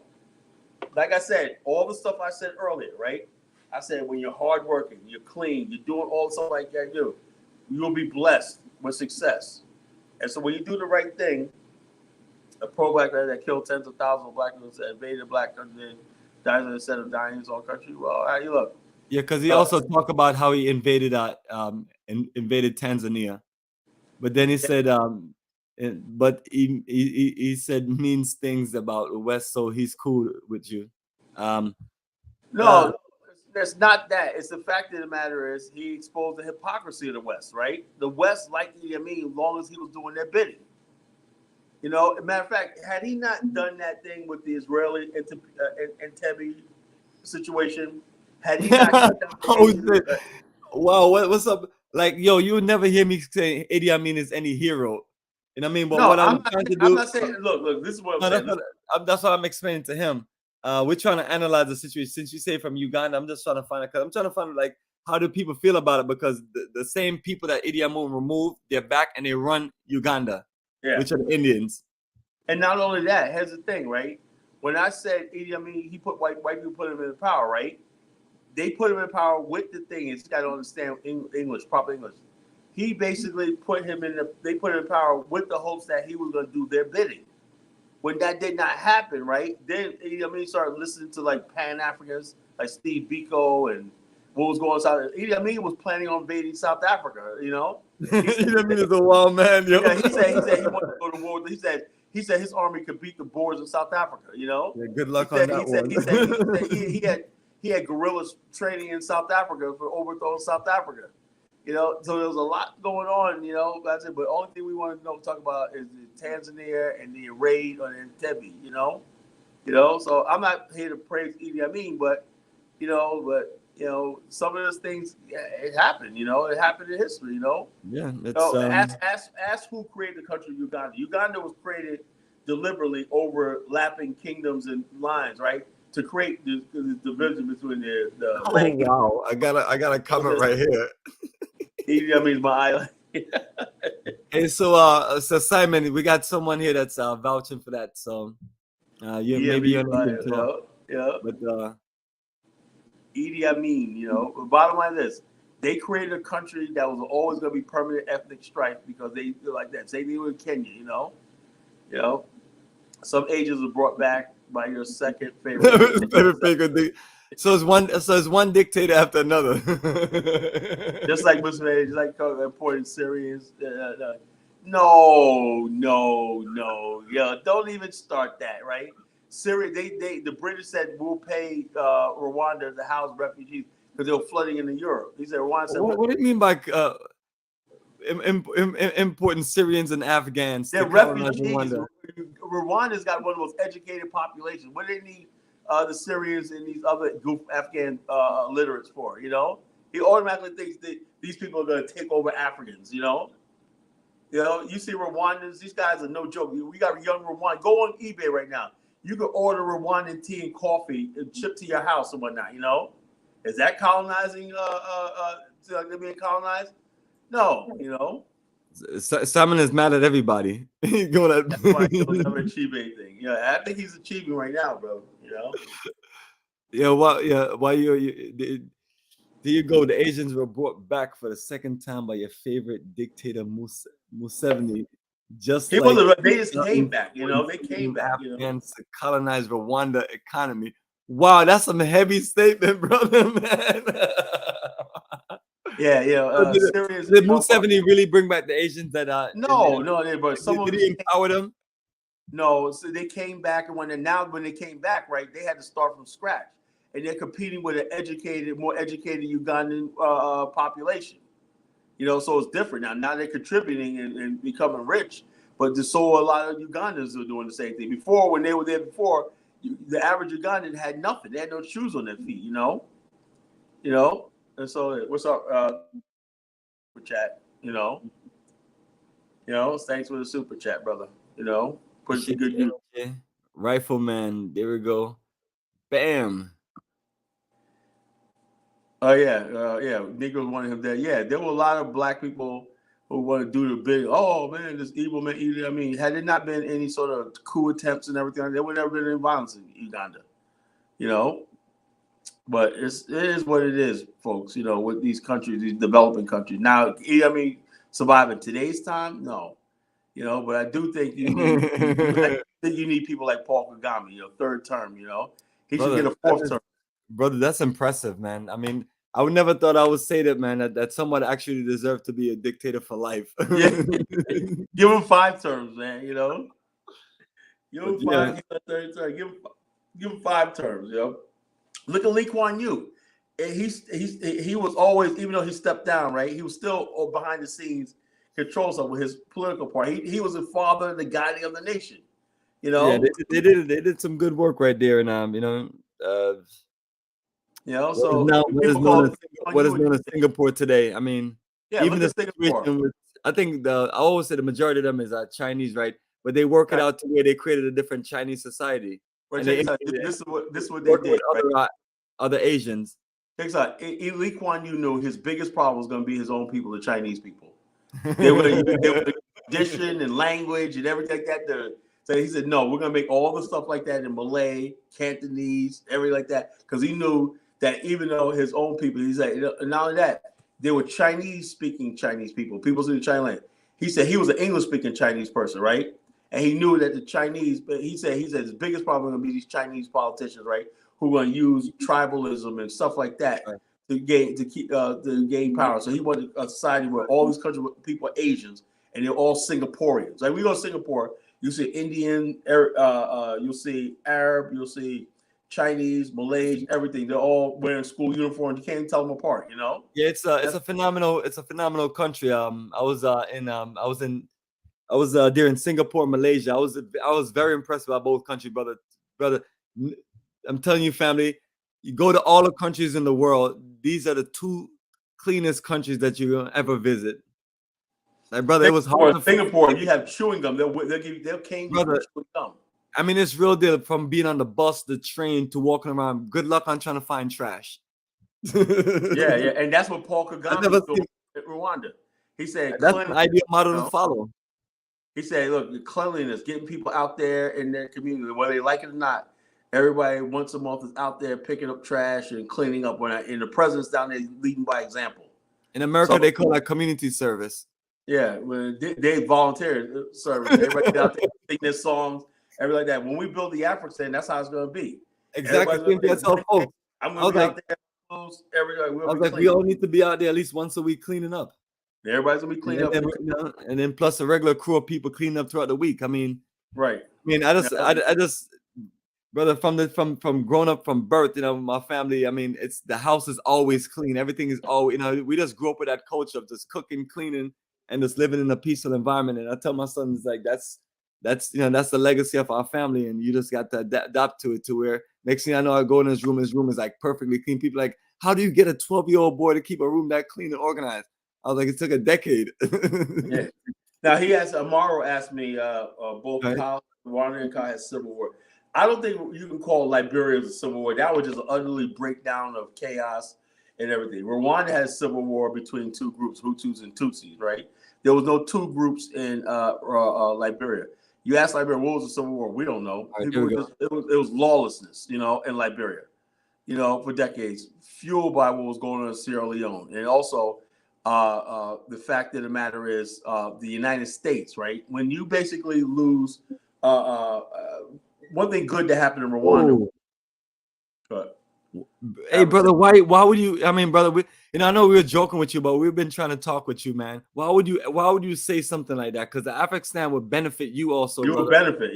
Like I said, all the stuff I said earlier, right? I said when you're hardworking, you're clean, you're doing all the stuff like that, you'll be blessed with success. And so when you do the right thing, a pro-black guy that killed tens of thousands of black people, invaded a black country, died instead of dying in his own country. Well, how you look? Yeah, because he also talked about how he invaded invaded Tanzania, but then he said but he said means things about the West, so he's cool with you. No, that's not that. It's the fact of the matter is he exposed the hypocrisy of the West, right? The West liked Idi Amin as long as he was doing their bidding. You know, matter of fact, had he not done that thing with the Israeli Entebbe situation, had he not wow, what's up? Like, yo, you would never hear me say Idi Amin is any hero. You know what I mean? But no, what I'm trying to do, I'm not saying. Look. This is what I'm saying. That's what I'm explaining to him. We're trying to analyze the situation. Since you say from Uganda, I'm just trying to find it. Cause I'm trying to find like how do people feel about it? Because the same people that Idi Amin removed, they're back and they run Uganda, which are the Indians. And not only that, here's the thing, right? When I said Idi Amin, he put white people put him in power, right? They put him in power with the thing. It's got to understand English, proper English. He basically they put him in power with the hopes that he was going to do their bidding. When that did not happen, right? Then Idi Amin started listening to like Pan-Africans, like Steve Biko and what was going on. Idi Amin was planning on invading South Africa, you know? Idi Amin is a wild man, yo. Yeah, he said he wanted to go to war. He said his army could beat the Boers in South Africa, you know? Yeah, good luck on that one. He had guerrillas training in South Africa for overthrowing South Africa. You know, so there was a lot going on, you know, that's it. But the only thing we want to talk about is the Tanzania and the raid on Entebbe, you know. So I'm not here to praise Idi Amin, but some of those things, it happened, you know, it happened in history, you know. Yeah. Ask who created the country of Uganda. Uganda was created deliberately overlapping kingdoms and lines, right? To create the division between the land. Wow, I got a comment right here. Idi Amin's my island. Hey, so Simon, we got someone here that's vouching for that. So maybe you're not talk. Yeah. But Idi Amin, you know, the bottom line is this: they created a country that was always going to be permanent ethnic strife because they feel like that. Same thing with Kenya, you know. Some ages are brought back by your second favorite. So it's one dictator after another. Just like Muslims, just like importing Syrians. No. Yeah, don't even start that, right? Syria, the British said we'll pay Rwanda to house refugees because they were flooding into Europe. He said Rwanda said, what do you mean by importing Syrians and Afghans? They're refugees. Rwanda's got one of the most educated populations. What do they need the Syrians and these other Afghan literates for? You know, he automatically thinks that these people are going to take over Africans. You know, you see Rwandans. These guys are no joke. We got young Rwanda. Go on eBay right now. You can order Rwandan tea and coffee and ship to your house and whatnot. You know, is that colonizing? Being colonized? No, you know. Simon is mad at everybody. That's why he'll never achieve anything. Yeah, I think he's achieving right now, bro. You know. Why there you go. The Asians were brought back for the second time by your favorite dictator Museveni. They just came back. You know, they came back. To colonize Rwanda economy. Wow, that's some heavy statement, brother, man. Yeah. Did Museveni really bring back the Asians that No, but did he empower them? No, so they came back, and when they came back, right, they had to start from scratch, and they're competing with an more educated Ugandan population. You know, so it's different now. Now they're contributing and becoming rich, but so a lot of Ugandans are doing the same thing. Before, when they were there before, the average Ugandan had nothing. They had no shoes on their feet. You know. And so, what's up, super chat? Thanks for the super chat, brother. Put you good. Rifleman, there we go. Bam. Oh yeah, yeah. Negroes wanted him dead. Yeah, there were a lot of black people who want to do the big. Oh man, this evil man. I mean, had it not been any sort of coup attempts and everything, there would never been any violence in Uganda. You know, but it is what it is, folks. You know, with these countries, these developing countries. Now, I mean, survive in today's time, no. You know, but I do think you need people like Paul Kagame, third term. You know, he should get a fourth term. Brother, that's impressive, man. I mean, I would never thought I would say that, man. That someone actually deserved to be a dictator for life. Yeah. Give him 5 terms, man. You know, give him 5. Give him 5 terms. You know, look at Lee Kuan Yew. He was always, even though he stepped down, right? He was still behind the scenes, controls of his political party. He was the father, the guiding of the nation. You know, yeah, they did some good work right there, and so what is known as Singapore today. I mean, yeah, even the situation with, I think I always say the majority of them is Chinese, right? But they work it out to where they created a different Chinese society. Right, this is what they did. Other Asians. Check out. Lee Kuan Yew knew his biggest problem was going to be his own people, the Chinese people. They were tradition and language and everything like that. So he said, no, we're going to make all the stuff like that in Malay, Cantonese, everything like that. Because he knew that even though his own people, he's like, not only that, there were Chinese-speaking Chinese people speaking Chinese language. He said he was an English-speaking Chinese person, right? And he knew that the Chinese, but he said his biggest problem is going to be these Chinese politicians, right? Who are going to use tribalism and stuff like that to gain power. So he wanted a society where all these countries, people are Asians and they're all Singaporeans. Like we go to Singapore, you see Indian, you'll see Arab, you'll see Chinese, Malays, everything. They're all wearing school uniforms. You can't even tell them apart. You know? Yeah, it's a phenomenal country. I was there in Singapore, Malaysia. I was very impressed by both countries, brother. I'm telling you, family, you go to all the countries in the world. These are the 2 cleanest countries that you will ever visit. Like, brother, it was hard. Singapore, you have chewing gum. They'll cane you for chewing gum. I mean, it's real deal. From being on the bus, the train, to walking around. Good luck on trying to find trash. yeah, and that's what Paul Kagame did in Rwanda. He said that's an ideal model to follow. He said, look, the cleanliness, getting people out there in their community, whether they like it or not. Everybody once a month is out there picking up trash and cleaning up. And the president's down there leading by example. In America, they call that community service. Yeah, when they volunteer service. Everybody out there sing their songs, everything like that. When we build the Afrikstan, that's how it's going to be. Exactly. I'm going to be out there. We all need to be out there at least once a week cleaning up. Everybody's going to be cleaning up. And then plus a regular crew of people cleaning up throughout the week. I mean, right. I mean, I just brother, from growing up from birth, my family, I mean, it's the house is always clean. Everything is always, we just grew up with that culture of just cooking, cleaning, and just living in a peaceful environment. And I tell my sons, like, that's the legacy of our family, and you just got to adapt to it, to where next thing I know, I go in his room is like perfectly clean. People like, how do you get a 12-year-old boy to keep a room that clean and organized? I was like, it took a decade. Yeah. Now Amaro asked me, both Rwanda and Kala has civil war. I don't think you can call Liberia a civil war. That was just an utterly breakdown of chaos and everything. Rwanda has civil war between 2 groups, Hutus and Tutsis, right? There was no 2 groups in Liberia. You ask Liberia, what was the civil war? We don't know. Right, it was lawlessness, in Liberia, for decades, fueled by what was going on in Sierra Leone. And also the fact of the matter is the United States, right? When you basically lose one thing good to happen in Rwanda. Hey, brother, why would you? I mean, brother, I know we were joking with you, but we've been trying to talk with you, man. Why would you say something like that? Because the Afrikstan would benefit you also. You would benefit,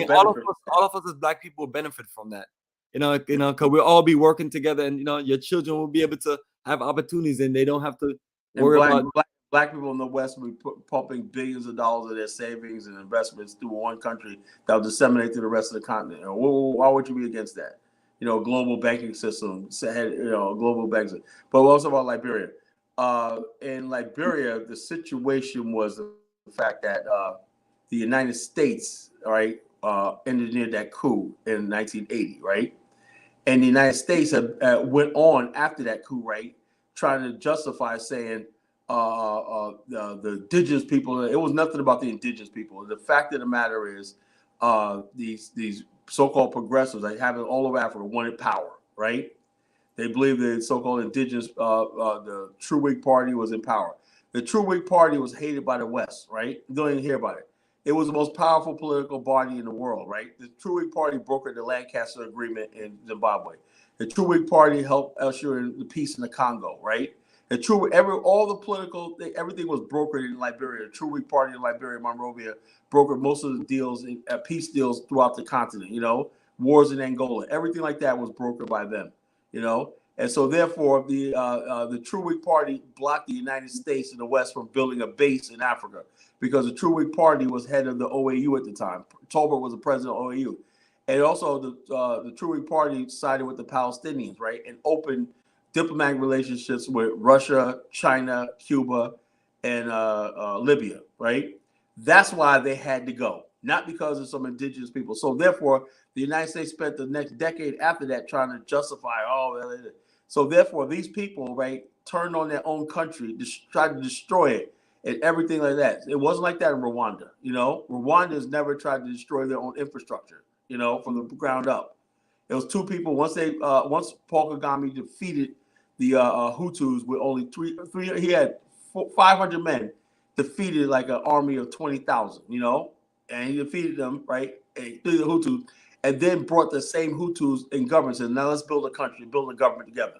all of us as Black people would benefit from that. Because we'll all be working together, and your children will be able to have opportunities, and they don't have to worry about. Black people in the West will be pumping billions of dollars of their savings and investments through one country that will disseminate to the rest of the continent. Why would you be against that? Global banking system, global banking. But also about Liberia. In Liberia, the situation was the fact that the United States, right, engineered that coup in 1980, right? And the United States went on after that coup, right, trying to justify saying the indigenous people. It was nothing about the indigenous people. The fact of the matter is, these so-called progressives, like having all over Africa, wanted power, right? They believed the so-called indigenous, the True Whig Party was in power. The True Whig Party was hated by the West, right? You don't even hear about it. It was the most powerful political party in the world, right? The True Whig Party brokered the Lancaster Agreement in Zimbabwe. The True Whig Party helped usher in the peace in the Congo, right? The all the political, everything was brokered in Liberia. The True Whig Party in Liberia, Monrovia, brokered most of the deals, peace deals throughout the continent. You know, wars in Angola, everything like that was brokered by them. You know, and so therefore the True Whig Party blocked the United States and the West from building a base in Africa, because the True Whig Party was head of the OAU at the time. Tolbert was the president of OAU. And also the True Whig Party sided with the Palestinians, right, and opened diplomatic relationships with Russia, China, Cuba, and Libya, right? That's why they had to go, not because of some indigenous people. So therefore, the United States spent the next decade after that trying to justify, so therefore these people, right, turned on their own country, tried to destroy it and everything like that. It wasn't like that in Rwanda. You know, Rwandans never tried to destroy their own infrastructure, you know, from the ground up. It was two people. Once Paul Kagame defeated the Hutus with only three, he had 500 men, defeated like an army of 20,000, you know, and he defeated them, right, and the Hutus, and then brought the same Hutus in government. Said, now let's build a country, build a government together.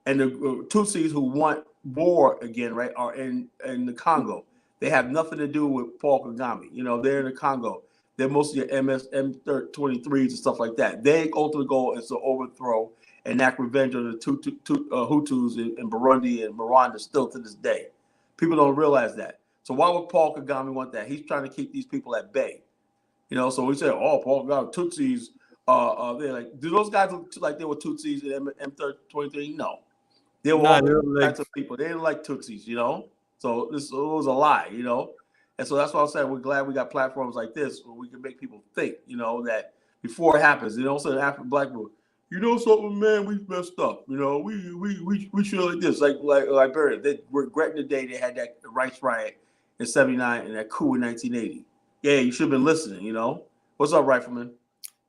And the Tutsis who want war again, right, are in the Congo. They have nothing to do with Paul Kagame. You know, they're in the Congo. They're mostly M23s and stuff like that. Their ultimate goal is to overthrow and enact revenge on the Hutus in Burundi and Rwanda still to this day. People don't realize that. So why would Paul Kagame want that? He's trying to keep these people at bay. You know, so we say, oh, Paul Kagame, Tutsis, they're like, do those guys look like they were Tutsis in M23? No. They were all types of people. They didn't like Tutsis, you know? So it was a lie, you know? And so that's why I'm saying we're glad we got platforms like this where we can make people think, you know, that before it happens, you know, so after black people, you know something, man, we messed up. You know, we should like this, like Liberia. They regretting the day they had that rights riot in '79 and that coup in 1980. Yeah, you should have been listening, you know. What's up, Rifleman?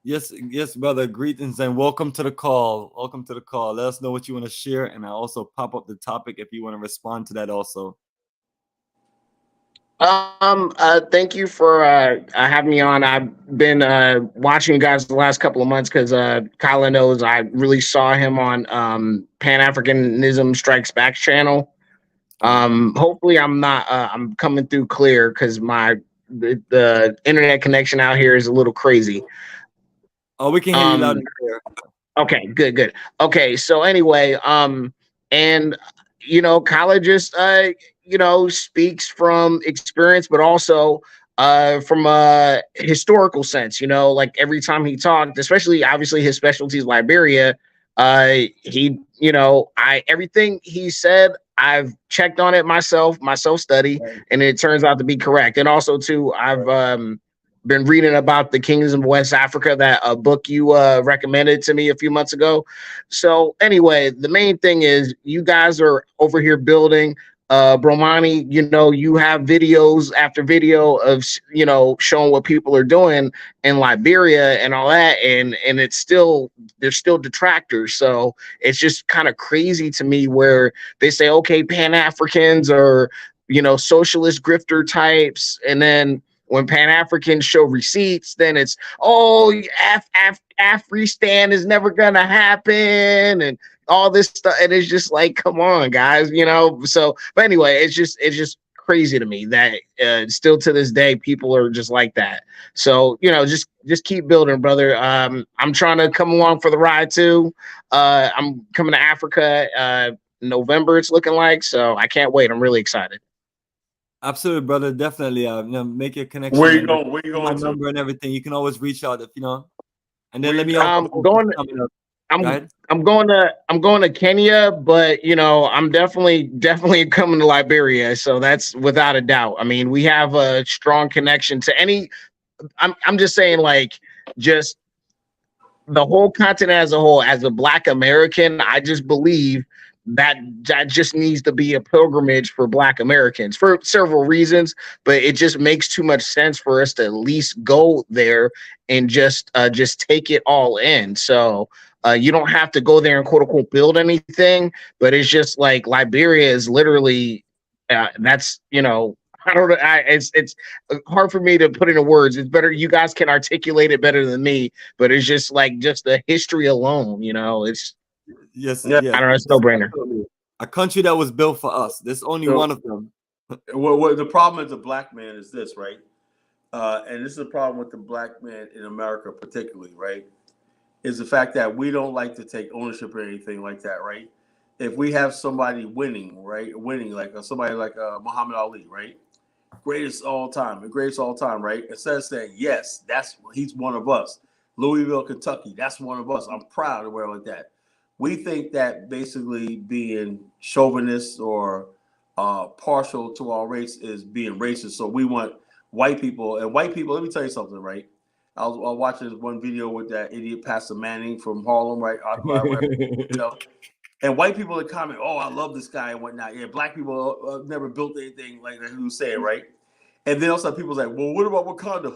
Yes, brother. Greetings and welcome to the call. Welcome to the call. Let us know what you want to share, and I'll also pop up the topic if you want to respond to that also. Thank you for having me on. I've been watching you guys the last couple of months because Kala knows I really saw him on Pan-Africanism Strikes Back channel. Hopefully I'm coming through clear because the internet connection out here is a little crazy. Oh, we can hear you loud and clear. Okay, good. Okay, so anyway, and you know, Kala just you know, speaks from experience, but also from a historical sense, you know, like every time he talked, especially obviously his specialty is Liberia, he, you know, everything he said, I've checked on it myself study, and it turns out to be correct. And also too, I've been reading about the Kingdoms of West Africa, that book you recommended to me a few months ago. So anyway, the main thing is you guys are over here building Bomani, you know, you have videos after video of, you know, showing what people are doing in Liberia and all that, and it's still, there's still detractors. So it's just kind of crazy to me where they say, okay, Pan-Africans are, you know, socialist grifter types, and then when Pan-Africans show receipts, then it's, oh, Afrikstan is never gonna happen, and all this stuff. And it's just like, come on, guys, you know. So, but anyway, it's just crazy to me that still to this day people are just like that. So, you know, just keep building, brother. I'm trying to come along for the ride too. I'm coming to Africa November, it's looking like, so I can't wait. I'm really excited. Absolutely, brother. Definitely. You know, make your connection. Where you going? Where you going? My number and everything. You can always reach out if you know. And then let me. I'm going to Kenya, but you know, I'm definitely coming to Liberia. So that's without a doubt. I mean, we have a strong connection to any. I'm just saying, like, just the whole continent as a whole, as a Black American, I just believe that just needs to be a pilgrimage for Black Americans for several reasons, but it just makes too much sense for us to at least go there and just take it all in. So you don't have to go there and quote unquote build anything, but it's just like Liberia is literally that's, you know, I don't know. It's hard for me to put into words. It's better. You guys can articulate it better than me, but it's just like just the history alone, you know, it's yes, I don't know. It's no brainer. A country that was built for us. There's only one of them. Well, the problem is the Black man is this, right? And this is the problem with the Black man in America, particularly, right? Is the fact that we don't like to take ownership or anything like that, right? If we have somebody winning, right? Winning, like somebody like Muhammad Ali, right? Greatest all time, right? Instead of saying, yes, he's one of us. Louisville, Kentucky, that's one of us. I'm proud to wear like that. We think that basically being chauvinist or partial to our race is being racist. So we want white people, and white people, let me tell you something, right? I was watching this one video with that idiot Pastor Manning from Harlem, right? You know, and white people would comment, "Oh, I love this guy and whatnot." Yeah, Black people never built anything like that. He was saying, right? And then also people's like, "Well, what about Wakanda?"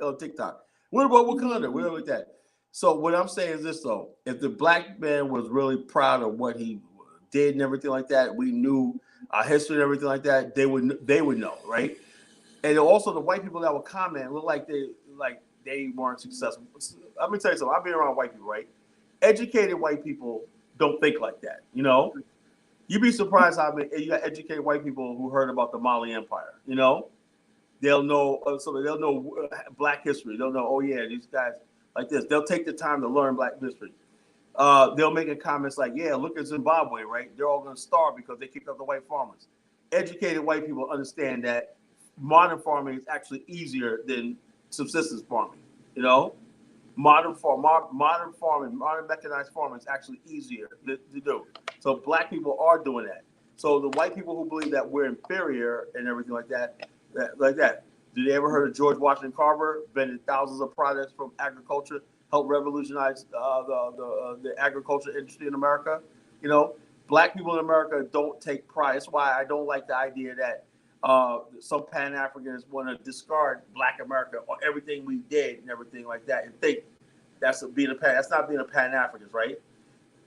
On TikTok, what about Wakanda? Whatever like that. So what I'm saying is this, though: if the Black man was really proud of what he did and everything like that, we knew our history and everything like that, they would know, right? And also the white people that would comment look like they weren't successful. Let me tell you something. I've been around white people, right? Educated white people don't think like that. You know, you'd be surprised how many you got educated white people who heard about the Mali Empire. You know, they'll know they'll know Black history. They'll know, oh yeah, these guys like this. They'll take the time to learn Black history. They'll make comments like, yeah, look at Zimbabwe, right? They're all going to starve because they kicked out the white farmers. Educated white people understand that modern farming is actually easier than subsistence farming. You know, modern mechanized farming is actually easier to do. So Black people are doing that. So the white people who believe that we're inferior and everything like that. Did they ever heard of George Washington Carver invented thousands of products from agriculture, helped revolutionize the agriculture industry in America? You know, Black people in America don't take pride. That's why I don't like the idea that some Pan-Africans want to discard Black America or everything we did and everything like that, and think that's not being a Pan-African, right?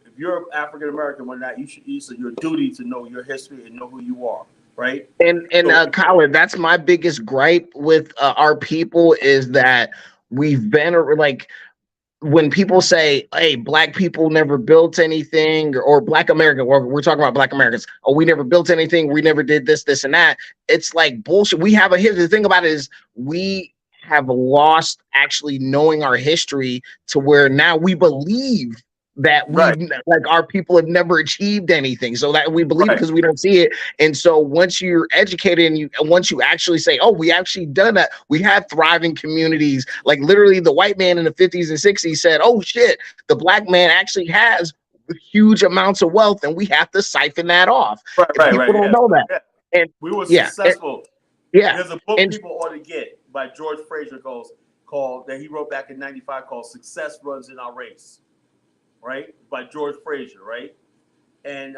If you're African American, it's your duty to know your history and know who you are, right? And Kala, that's my biggest gripe with our people is that we've been like, when people say, hey, Black people never built anything, or Black American, or we're talking about Black Americans, oh, we never built anything, we never did this, and that. It's like bullshit. We have a history. The thing about it is we have lost actually knowing our history to where now we believe that we like our people have never achieved anything, so that we believe because we don't see it. And so once you're educated and once you actually say, oh, we actually done that, we have thriving communities. Like literally the white man in the 50s and 60s said, oh shit, the Black man actually has huge amounts of wealth and we have to siphon that off. People don't know that. And we were successful. There's a book people ought to get by George Fraser called that he wrote back in '95 called "Success Runs in Our Race." Right, by George Fraser, right, and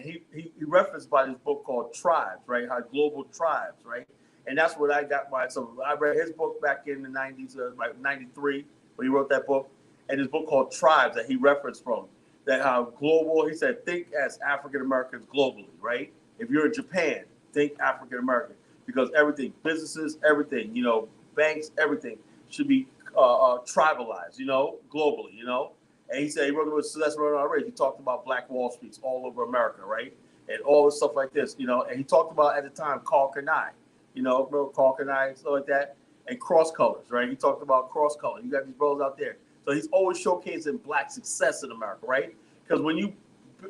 he referenced by this book called Tribes, right, how global tribes, right, and that's what I got by. So I read his book back in the '90s, like '93, when he wrote that book, and his book called Tribes that he referenced from, that how global. He said, think as African Americans globally, right. If you're in Japan, think African American, because everything, businesses, everything, you know, banks, everything should be tribalized, you know, globally, you know. And he said he wrote about Success Running Our Race. He talked about Black Wall Streets all over America, right? And all this stuff like this, you know. And he talked about at the time Carl Kanai, you know, remember Carl Kanai and stuff like that, and cross colors, right? He talked about cross color. You got these brothers out there, so he's always showcasing Black success in America, right? Because when you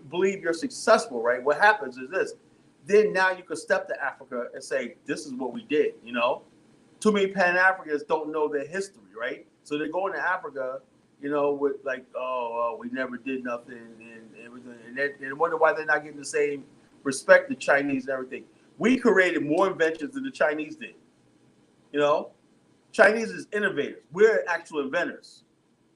believe you're successful, right, what happens is this: then now you can step to Africa and say, "This is what we did," you know. Too many Pan-Africans don't know their history, right? So they're going to Africa, you know, with like, we never did nothing and everything. And they wonder why they're not getting the same respect the Chinese and everything. We created more inventions than the Chinese did. You know, Chinese is innovators. We're actual inventors.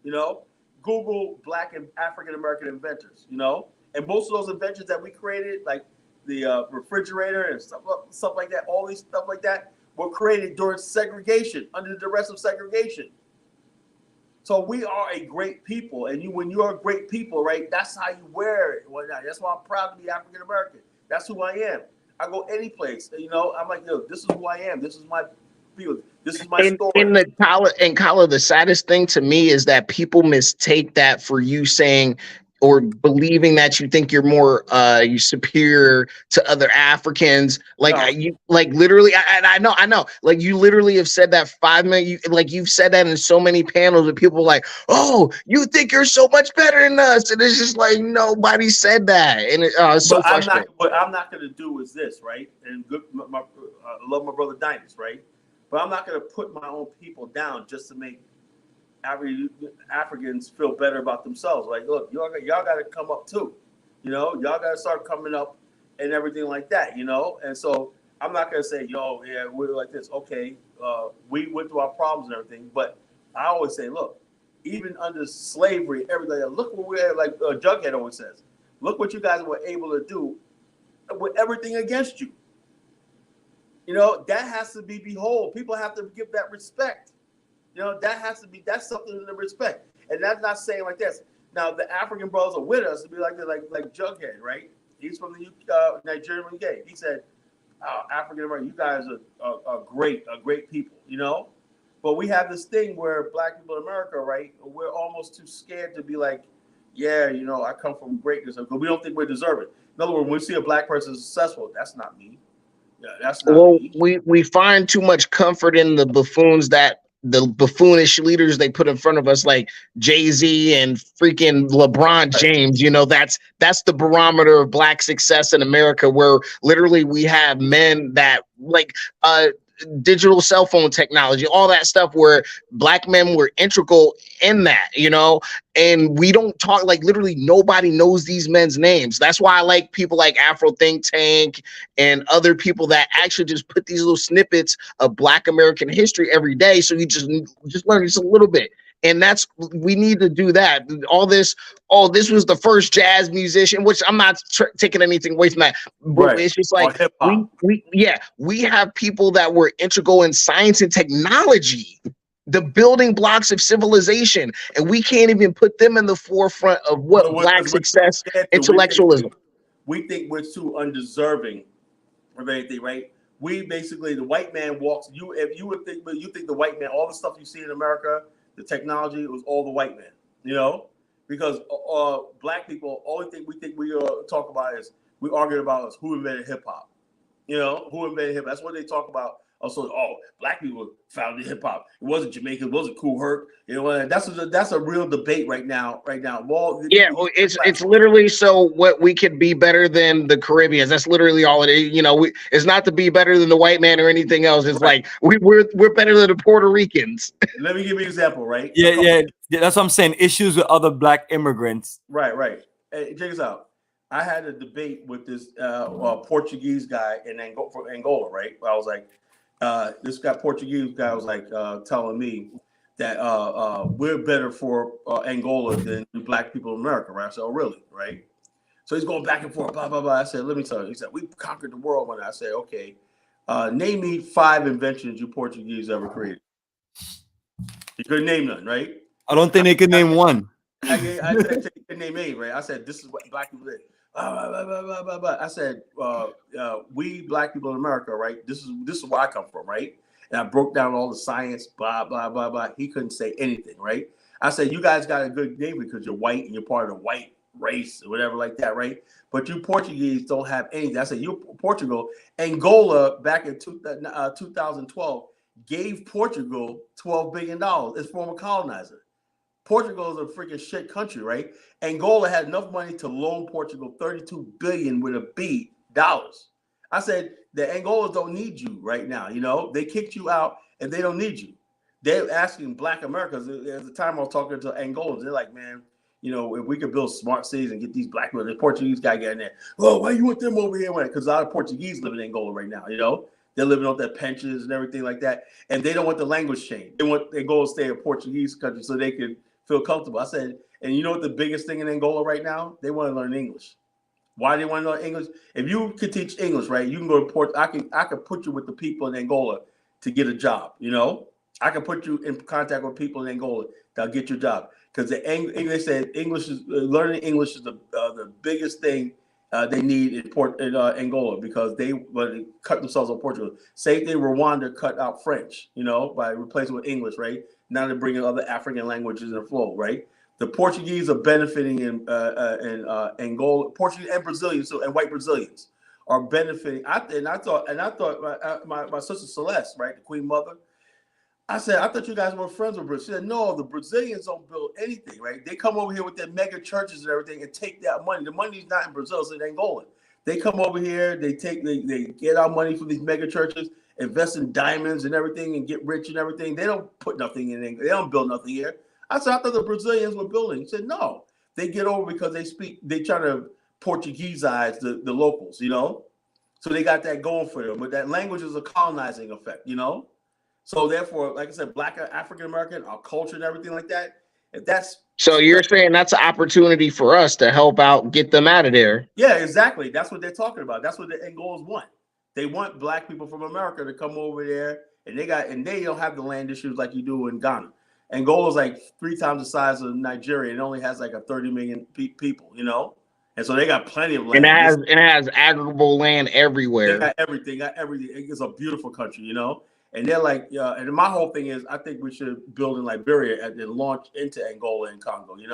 You know, Google Black and African American inventors. You know, and most of those inventions that we created, like the refrigerator and stuff like that, all these stuff like that, were created during segregation, under the duress of segregation. So we are a great people, and when you're a great people, right? That's how you wear it. That's why I'm proud to be African American. That's who I am. I go any place, you know. I'm like, yo, this is who I am. This is my field. This is my story. In Kala, the saddest thing to me is that people mistake that for you saying or believing that you think you're more you superior to other Africans. Like you like literally I know like you literally have said that 5 million, like you've said that in so many panels and people are like, oh, you think you're so much better than us, and it's just like nobody said that, and it's so frustrating. What I'm not going to do is this, right? And I love my brother Dynas, right? But I'm not going to put my own people down just to make Africans feel better about themselves. Like, look, y'all got to come up too. You know, y'all got to start coming up and everything like that, you know? And so I'm not going to say, yo, yeah, we're like this. Okay, we went through our problems and everything. But I always say, look, even under slavery, everything, look what we're like Jughead always says. Look what you guys were able to do with everything against you. You know, that has to be behold. People have to give that respect. You know, that's something to respect. And that's not saying like this. Now, the African brothers are with us to be like Jughead, right? He's from the Nigerian Brigade. He said, African American, you guys are great people, you know? But we have this thing where Black people in America, right, we're almost too scared to be like, yeah, you know, I come from greatness, because we don't think we're deserving. In other words, when we see a Black person successful, that's not me. Yeah, that's not me. We find too much comfort in the buffoonish leaders they put in front of us, like Jay-Z and freaking LeBron James. You know, that's the barometer of Black success in America, where literally we have men that like digital cell phone technology, all that stuff, where Black men were integral in that, you know, and we don't talk, like literally nobody knows these men's names. That's why I like people like Afro Think Tank and other people that actually just put these little snippets of Black American history every day, so you just learn just a little bit. And we need to do that. All this was the first jazz musician, which I'm not taking anything away from that, but right. It's just like we have people that were integral in science and technology, the building blocks of civilization, and we can't even put them in the forefront of what Black success, intellectualism. We think we're too undeserving of anything, right? We basically, the white man walks you. If you would think, but you think the white man, all the stuff you see in America, the technology, it was all the white man, you know, because Black people, only thing we talk about is we argue about is who invented hip hop, you know, who invented hip hop. That's what they talk about. Also, Black people founded hip hop. It wasn't Jamaica. It wasn't Kool Herc. You know, that's a real debate right now. Well, it's literally so what we could be better than the Caribbeans. That's literally all it is. You know, it's not to be better than the white man or anything else. It's right. Like we're better than the Puerto Ricans. Let me give you an example, right? Yeah. That's what I'm saying. Issues with other Black immigrants. Right. Hey, check this out. I had a debate with this Portuguese guy in Angola, right? I was like, this guy, Portuguese guy, was like telling me that we're better for Angola than the Black people in America, right? I said, oh, really, right? So he's going back and forth, blah, blah, blah. I said, let me tell you. He said, we conquered the world. When I said, okay, name me 5 inventions you Portuguese ever created. You couldn't name none, right? I don't think they could name one. I said, you could name 8, right? I said, this is what Black people did. I said, we Black people in America, right? This is where I come from, right? And I broke down all the science, blah, blah, blah, blah. He couldn't say anything, right? I said, you guys got a good name because you're white and you're part of the white race or whatever like that, right? But you Portuguese don't have anything. I said, you Portugal, Angola back in 2012 gave Portugal $12 billion as former colonizer. Portugal is a freaking shit country, right? Angola had enough money to loan Portugal $32 billion with a B dollars. I said the Angolas don't need you right now. You know, they kicked you out and they don't need you. They're asking Black Americans. At the time I was talking to Angolans, they're like, man, you know, if we could build smart cities and get these Black people, the Portuguese guy getting there. Oh, why you want them over here? Because a lot of Portuguese live in Angola right now, you know? They're living on their pensions and everything like that. And they don't want the language change. They want Angola to stay a Portuguese country so they can feel comfortable. I said, and you know what the biggest thing in Angola right now? They want to learn English. Why they want to learn English? If you could teach English, right, you can go to Port. I could put you with the people in Angola to get a job. You know, I can put you in contact with people in Angola that'll get your job. Because the English said learning English is the biggest thing they need in Angola, because they cut themselves on Portugal. Same thing, Rwanda cut out French, you know, by replacing with English, right? Now they're bringing other African languages in the flow, right? The Portuguese are benefiting in Angola. Portuguese and Brazilians, and white Brazilians are benefiting. I thought my sister Celeste, right, the Queen Mother. I said, I thought you guys were friends with Brazil. She said, no, the Brazilians don't build anything, right? They come over here with their mega churches and everything and take that money. The money's not in Brazil, it's in Angola. They come over here, they get our money from these mega churches, invest in diamonds and everything, and get rich and everything. They don't put nothing in England. They don't build nothing here. I said, I thought the Brazilians were building. He said, no. They get over because they try to Portugueseize the locals, you know? So they got that going for them. But that language is a colonizing effect, you know? So therefore, like I said, Black African American, our culture and everything like that. If that's so you're saying that's an opportunity for us to help out, get them out of there. Yeah, exactly. That's what they're talking about. That's what the Angolans want. They want Black people from America to come over there, and they don't have the land issues like you do in Ghana. Angola's like 3 times the size of Nigeria. It only has like a 30 million people, you know, and so they got plenty of land. And it has agricultural land everywhere. They got everything. It's a beautiful country, you know. And they're like, and my whole thing is, I think we should build in Liberia and then launch into Angola and Congo, you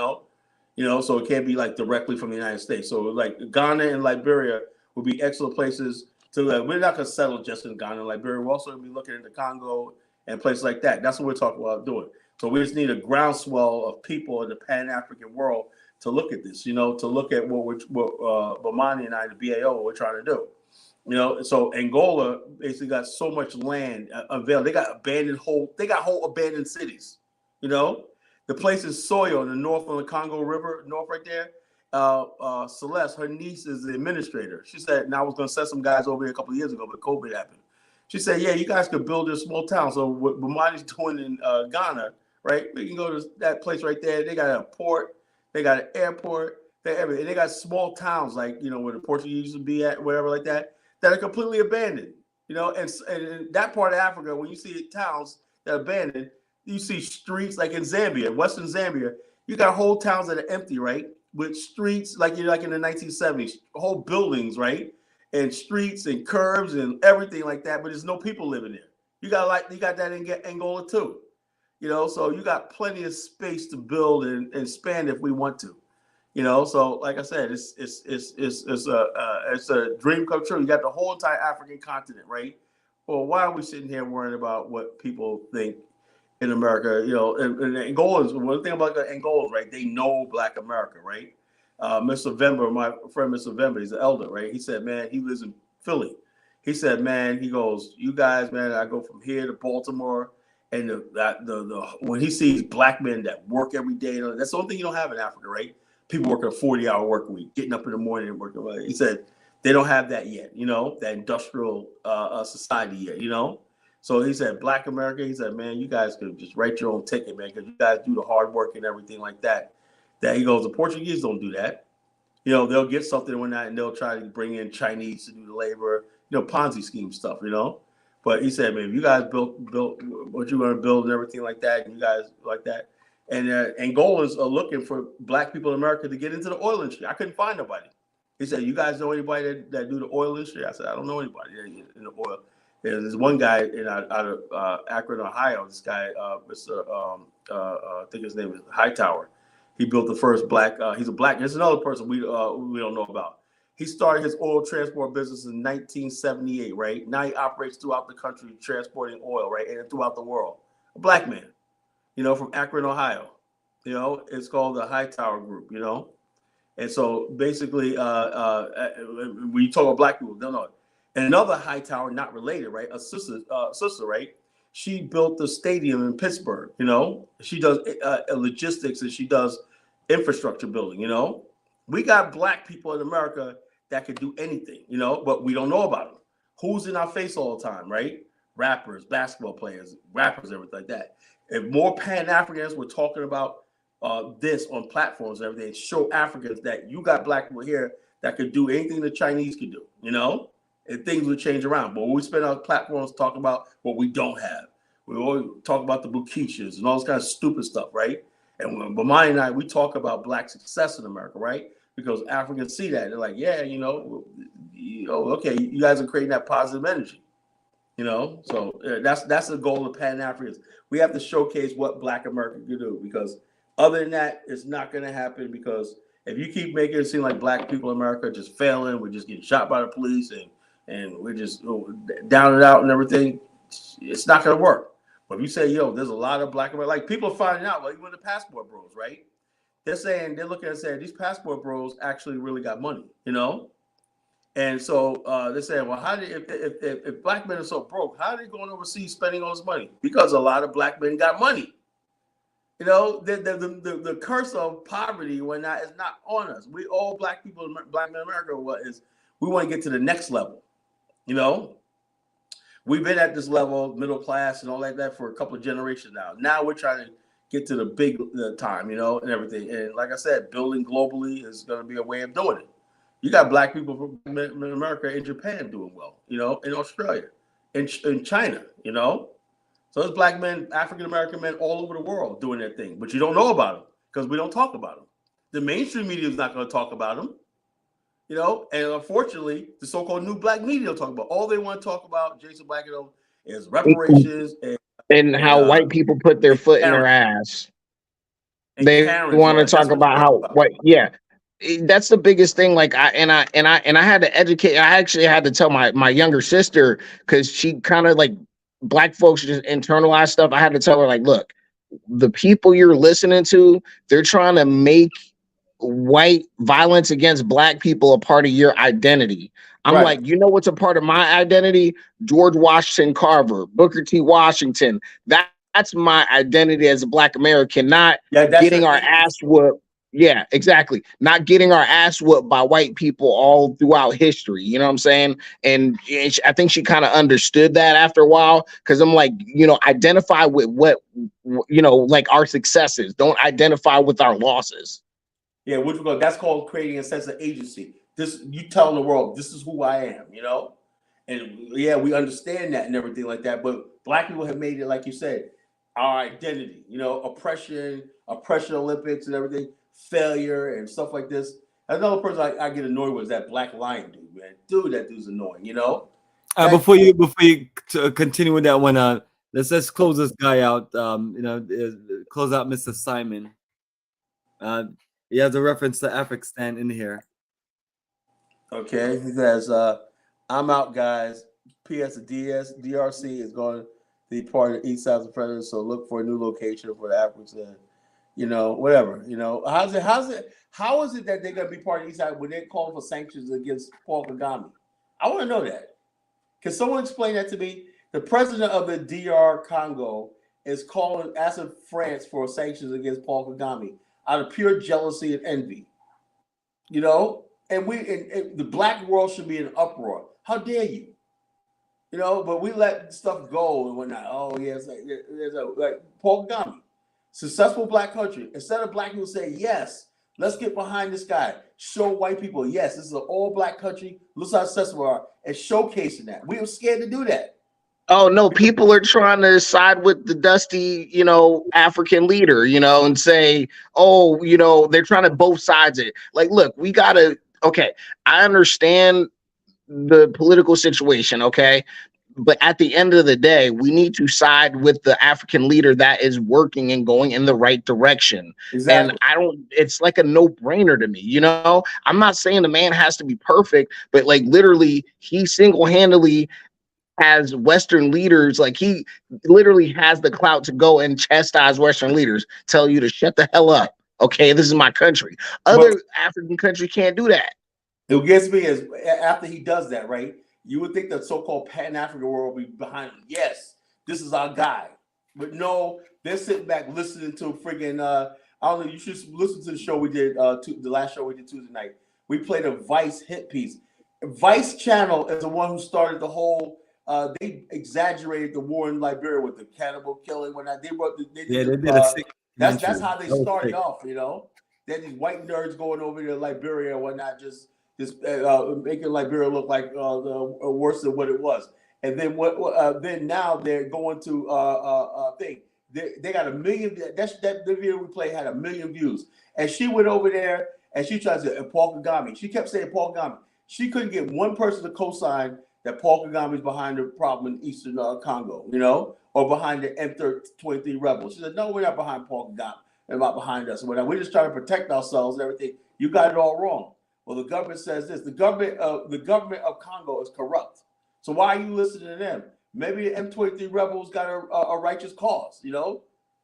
know, so it can't be like directly from the United States. So like Ghana and Liberia would be excellent places to live. We're not going to settle just in Ghana and Liberia. We're also going to be looking into Congo and places like that. That's what we're talking about doing. So we just need a groundswell of people in the Pan-African world to look at this, you know, to look at what Bomani and I, the BAO, we're trying to do. You know, so Angola basically got so much land available. They got whole abandoned cities. You know, the place is Soyo in the north on the Congo River, north right there. Celeste, her niece, is the administrator. She said, "Now I was going to send some guys over here a couple of years ago, but COVID happened." She said, "Yeah, you guys could build a small town." So what Bomani's doing in Ghana, right? We can go to that place right there. They got a port, they got an airport, everything. They got small towns like, you know, where the Portuguese used to be at, whatever like that. That are completely abandoned, you know, and in that part of Africa, when you see towns that are abandoned, you see streets like in Zambia, Western Zambia, you got whole towns that are empty, right? With streets like you're like in the 1970s, whole buildings, right? And streets and curbs and everything like that, but there's no people living there. You got that in Angola too, you know, so you got plenty of space to build and expand if we want to. You know, so like I said, it's a dream come true. You got the whole entire African continent, right? Well, why are we sitting here worrying about what people think in America? You know, and Angolans, one thing about the Angolans, right? They know Black America, right? Mr. Vember, my friend Mr. Vember, he's an elder, right? He said, man, he lives in Philly. He said, man, he goes, you guys, man, I go from here to Baltimore, and the when he sees Black men that work every day, that's the only thing you don't have in Africa, right? People working a 40-hour work week, getting up in the morning and working. He said they don't have that yet, you know, that industrial society yet, you know. So he said, Black America, he said, man, you guys could just write your own ticket, man, because you guys do the hard work and everything like that. That he goes, the Portuguese don't do that. You know, they'll get something one night and they'll try to bring in Chinese to do the labor, you know, Ponzi scheme stuff, you know. But he said, man, if you guys built what you're going to build and everything like that, and you guys like that. And Angolans are looking for Black people in America to get into the oil industry. I couldn't find nobody. He said, you guys know anybody that do the oil industry? I said, I don't know anybody in the oil. There's one guy out of Akron, Ohio. This guy, Mr. I think his name is Hightower. He built the first Black. He's a Black. There's another person we don't know about. He started his oil transport business in 1978, right? Now he operates throughout the country transporting oil, right? And throughout the world. A Black man. You know, from Akron, Ohio. You know, it's called the Hightower Group, you know. And so basically, when you talk about Black people, they'll know it. And another Hightower, not related, right? A sister, right? She built the stadium in Pittsburgh, you know. She does logistics and she does infrastructure building, you know. We got Black people in America that could do anything, you know, but we don't know about them. Who's in our face all the time, right? Rappers, basketball players, rappers, everything like that. If more Pan-Africans were talking about this on platforms and everything, show Africans that you got black people here that could do anything the Chinese could do, you know, and things would change around. But we spend our platforms talking about what we don't have. We always talk about the Bukishas and all this kind of stupid stuff, right? And when Bomani and I, we talk about black success in America, right? Because Africans see that. They're like, yeah, you know, okay, you guys are creating that positive energy, you know? So that's the goal of Pan-Africans. We have to showcase what black America can do, because other than that, it's not going to happen. Because if you keep making it seem like black people in America are just failing, we're just getting shot by the police, and we're just down and out and everything, it's not going to work. But if you say, yo, there's a lot of black Americans, like people are finding out, like even the passport bros, right? They're looking and saying these passport bros actually really got money, you know? And so they're saying, well, how did if black men are so broke, how are they going overseas spending all this money? Because a lot of black men got money. You know, the curse of poverty is not on us. We all black people, black men in America, we want to get to the next level. You know, we've been at this level, middle class and all like that for a couple of generations now. Now we're trying to get to the big time, you know, and everything. And like I said, building globally is going to be a way of doing it. You got black people from America in Japan doing well, you know, in Australia, in China, you know. So there's black men, African-American men all over the world doing their thing, but you don't know about them because we don't talk about them. The mainstream media is not going to talk about them, you know, and unfortunately, the so-called new black media will talk about. All they want to talk about, Jason Black, is reparations and how white people put their foot in their ass. They want to talk about how white, yeah. That's the biggest thing. Like I had to educate. I actually had to tell my younger sister, because she kind of like, black folks just internalize stuff. I had to tell her, like, look, the people you're listening to, they're trying to make white violence against black people a part of your identity. I'm like, you know what's a part of my identity? George Washington Carver, Booker T. Washington. That's my identity as a black American, not getting our ass whooped. Yeah, exactly. Not getting our ass whooped by white people all throughout history. You know what I'm saying? And I think she kind of understood that after a while, because I'm like, you know, identify with what, you know, like our successes. Don't identify with our losses. Yeah, that's called creating a sense of agency. You telling the world, this is who I am, you know? And yeah, we understand that and everything like that. But black people have made it, like you said, our identity, you know, oppression Olympics and everything. Failure and stuff like this. Another person I get annoyed with is that Black Lion dude, man. That dude's annoying, you know. Before you continue with that one, let's close this guy out. You know, close out Mr. Simon. He has a reference to Afrikstan in here. Okay, he says, "I'm out, guys. P.S. The DRC is going to be part of the East South Federation, so look for a new location for the Afrikstan." You know, whatever. You know, how is it that they're gonna be part of the East Side when they're calling for sanctions against Paul Kagame? I want to know that. Can someone explain that to me? The president of the DR Congo is asking France for sanctions against Paul Kagame out of pure jealousy and envy. You know, and the black world should be in uproar. How dare you? You know, but we let stuff go and whatnot. Oh yes, like Paul Kagame. Successful black country. Instead of black people saying, yes, let's get behind this guy. Show white people, yes, this is an all-black country. Look how successful we are. And showcasing that. We were scared to do that. Oh, no, people are trying to side with the dusty, you know, African leader, you know, and say, oh, you know, they're trying to both sides it. Like, look, we got to, okay, I understand the political situation, okay? But at the end of the day, we need to side with the African leader that is working and going in the right direction. Exactly. And it's like a no-brainer to me, you know? I'm not saying the man has to be perfect, but like literally he single-handedly has Western leaders, like he literally has the clout to go and chastise Western leaders, tell you to shut the hell up. Okay, this is my country. Other African country can't do that. It gets me is after he does that, right? You would think the so-called Pan-African world would be behind him. Yes, this is our guy. But no, they're sitting back listening to friggin' I don't know, you should listen to the show we did, the last show we did Tuesday night. We played a Vice hit piece. Vice Channel is the one who started the whole, they exaggerated the war in Liberia with the cannibal killing. When they did That's how they started off, you know. Then these white nerds going over to Liberia and whatnot, just making Liberia look like worse than what it was. And then then now they're going to thing. They got 1 million. That video we played had 1 million views, and she went over there and she tried to Paul Kagame. She kept saying Paul Kagame. She couldn't get one person to co-sign that Paul Kagame is behind the problem in Eastern Congo, you know, or behind the M23 rebels. She said, no, we're not behind Paul Kagame. They're not behind us. We're just trying to protect ourselves and everything. You got it all wrong. Well, the government says this. The government of Congo is corrupt. So why are you listening to them? Maybe the M23 rebels got a righteous cause, you know?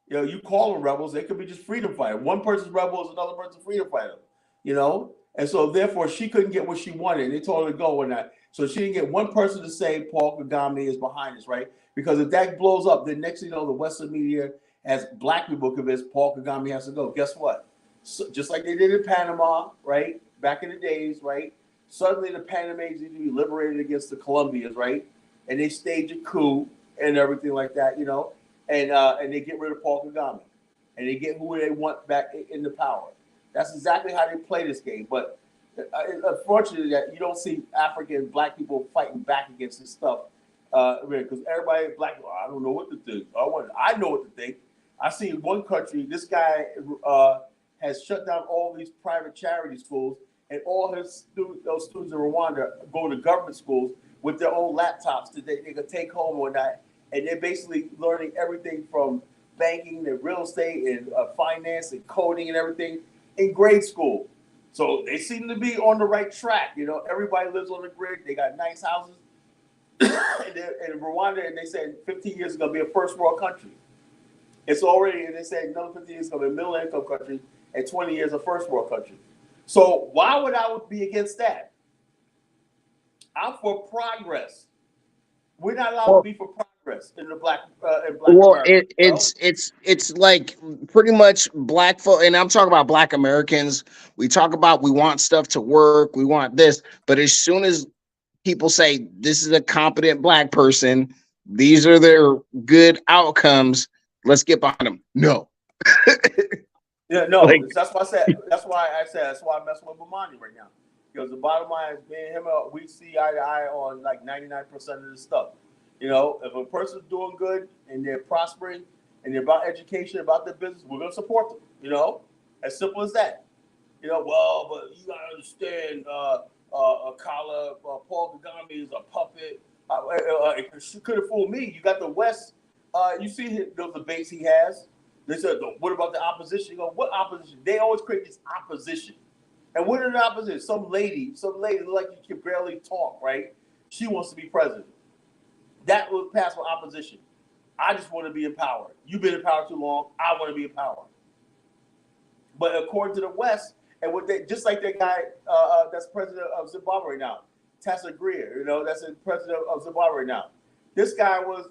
You call them rebels, they could be just freedom fighters. One person's rebel is another person's freedom fighter, you know? And so therefore she couldn't get what she wanted. And they told her to go and that. So she didn't get one person to say Paul Kagame is behind us, right? Because if that blows up, then next thing you know, the Western media has black people convinced Paul Kagame has to go. Guess what? So, just like they did in Panama, right? Back in the days, right? Suddenly the Panamanians need to be liberated against the Colombians, right? And they stage a coup and everything like that, you know? And they get rid of Paul Kagame. And they get who they want back in the power. That's exactly how they play this game. But unfortunately, that you don't see African black people fighting back against this stuff. Because everybody black, I don't know what to think. I know what to think. I see in one country, this guy has shut down all these private charity schools, and all those students in Rwanda go to government schools with their own laptops that they can take home or not, and they're basically learning everything from banking and real estate and finance and coding and everything in grade school. So they seem to be on the right track. You know, everybody lives on the grid. They got nice houses. And Rwanda, and they said 15 years is going to be a first world country. It's already, and they said another 15 years is going to be a middle income country, and 20 years a first world country. So why would I be against that? I'm for progress. We're not allowed to be for progress in the black. Well, America, it's like pretty much black folk, and I'm talking about black Americans. We talk about we want stuff to work, we want this, but as soon as people say this is a competent black person, these are their good outcomes, let's get behind them. No. Yeah, no, that's why I said that's why I'm messing with Bomani right now. Because the bottom line is me and him, we see eye to eye on like 99% of this stuff. You know, if a person's doing good and they're prospering and they're about education, about their business, we're gonna support them. You know, as simple as that. You know, well, but you gotta understand, Kala, Paul Kagame is a puppet. She could have fooled me. You got the West. You see those debates he has. They said, what about the opposition? You go, what opposition? They always create this opposition. And what are the opposition? Some lady like you can barely talk, right? She wants to be president. That was passed for opposition. I just want to be in power. You've been in power too long. I want to be in power. But according to the West, and what they just like that guy that's president of Zimbabwe right now, Tessa Greer, you know, that's the president of Zimbabwe right now. This guy was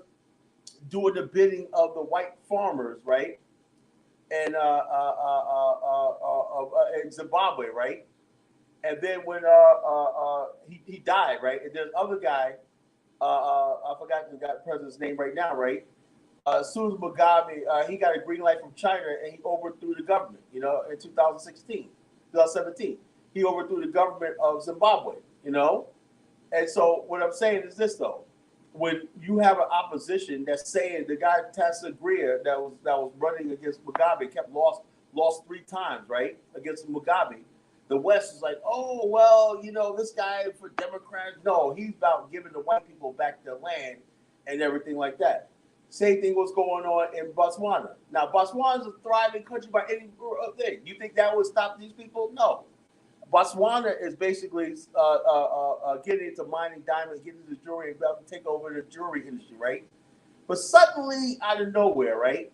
doing the bidding of the white farmers, right? And in Zimbabwe, right? And then when he died, right? And there's other guy, I forgot the president's name right now, right? As soon as Mugabe, he got a green light from China and he overthrew the government, you know, in 2017. He overthrew the government of Zimbabwe, you know? And so what I'm saying is this, though. When you have an opposition that's saying the guy Tessa Greer that was running against Mugabe lost 3 times, right, against Mugabe, the West is like, oh well, you know, this guy for Democrats. No, he's about giving the white people back their land and everything like that. Same thing was going on in Botswana. Now Botswana is a thriving country by any thing. You think that would stop these people? No. Botswana is basically getting into mining diamonds, getting into jewelry, about to take over the jewelry industry, right? But suddenly, out of nowhere, right,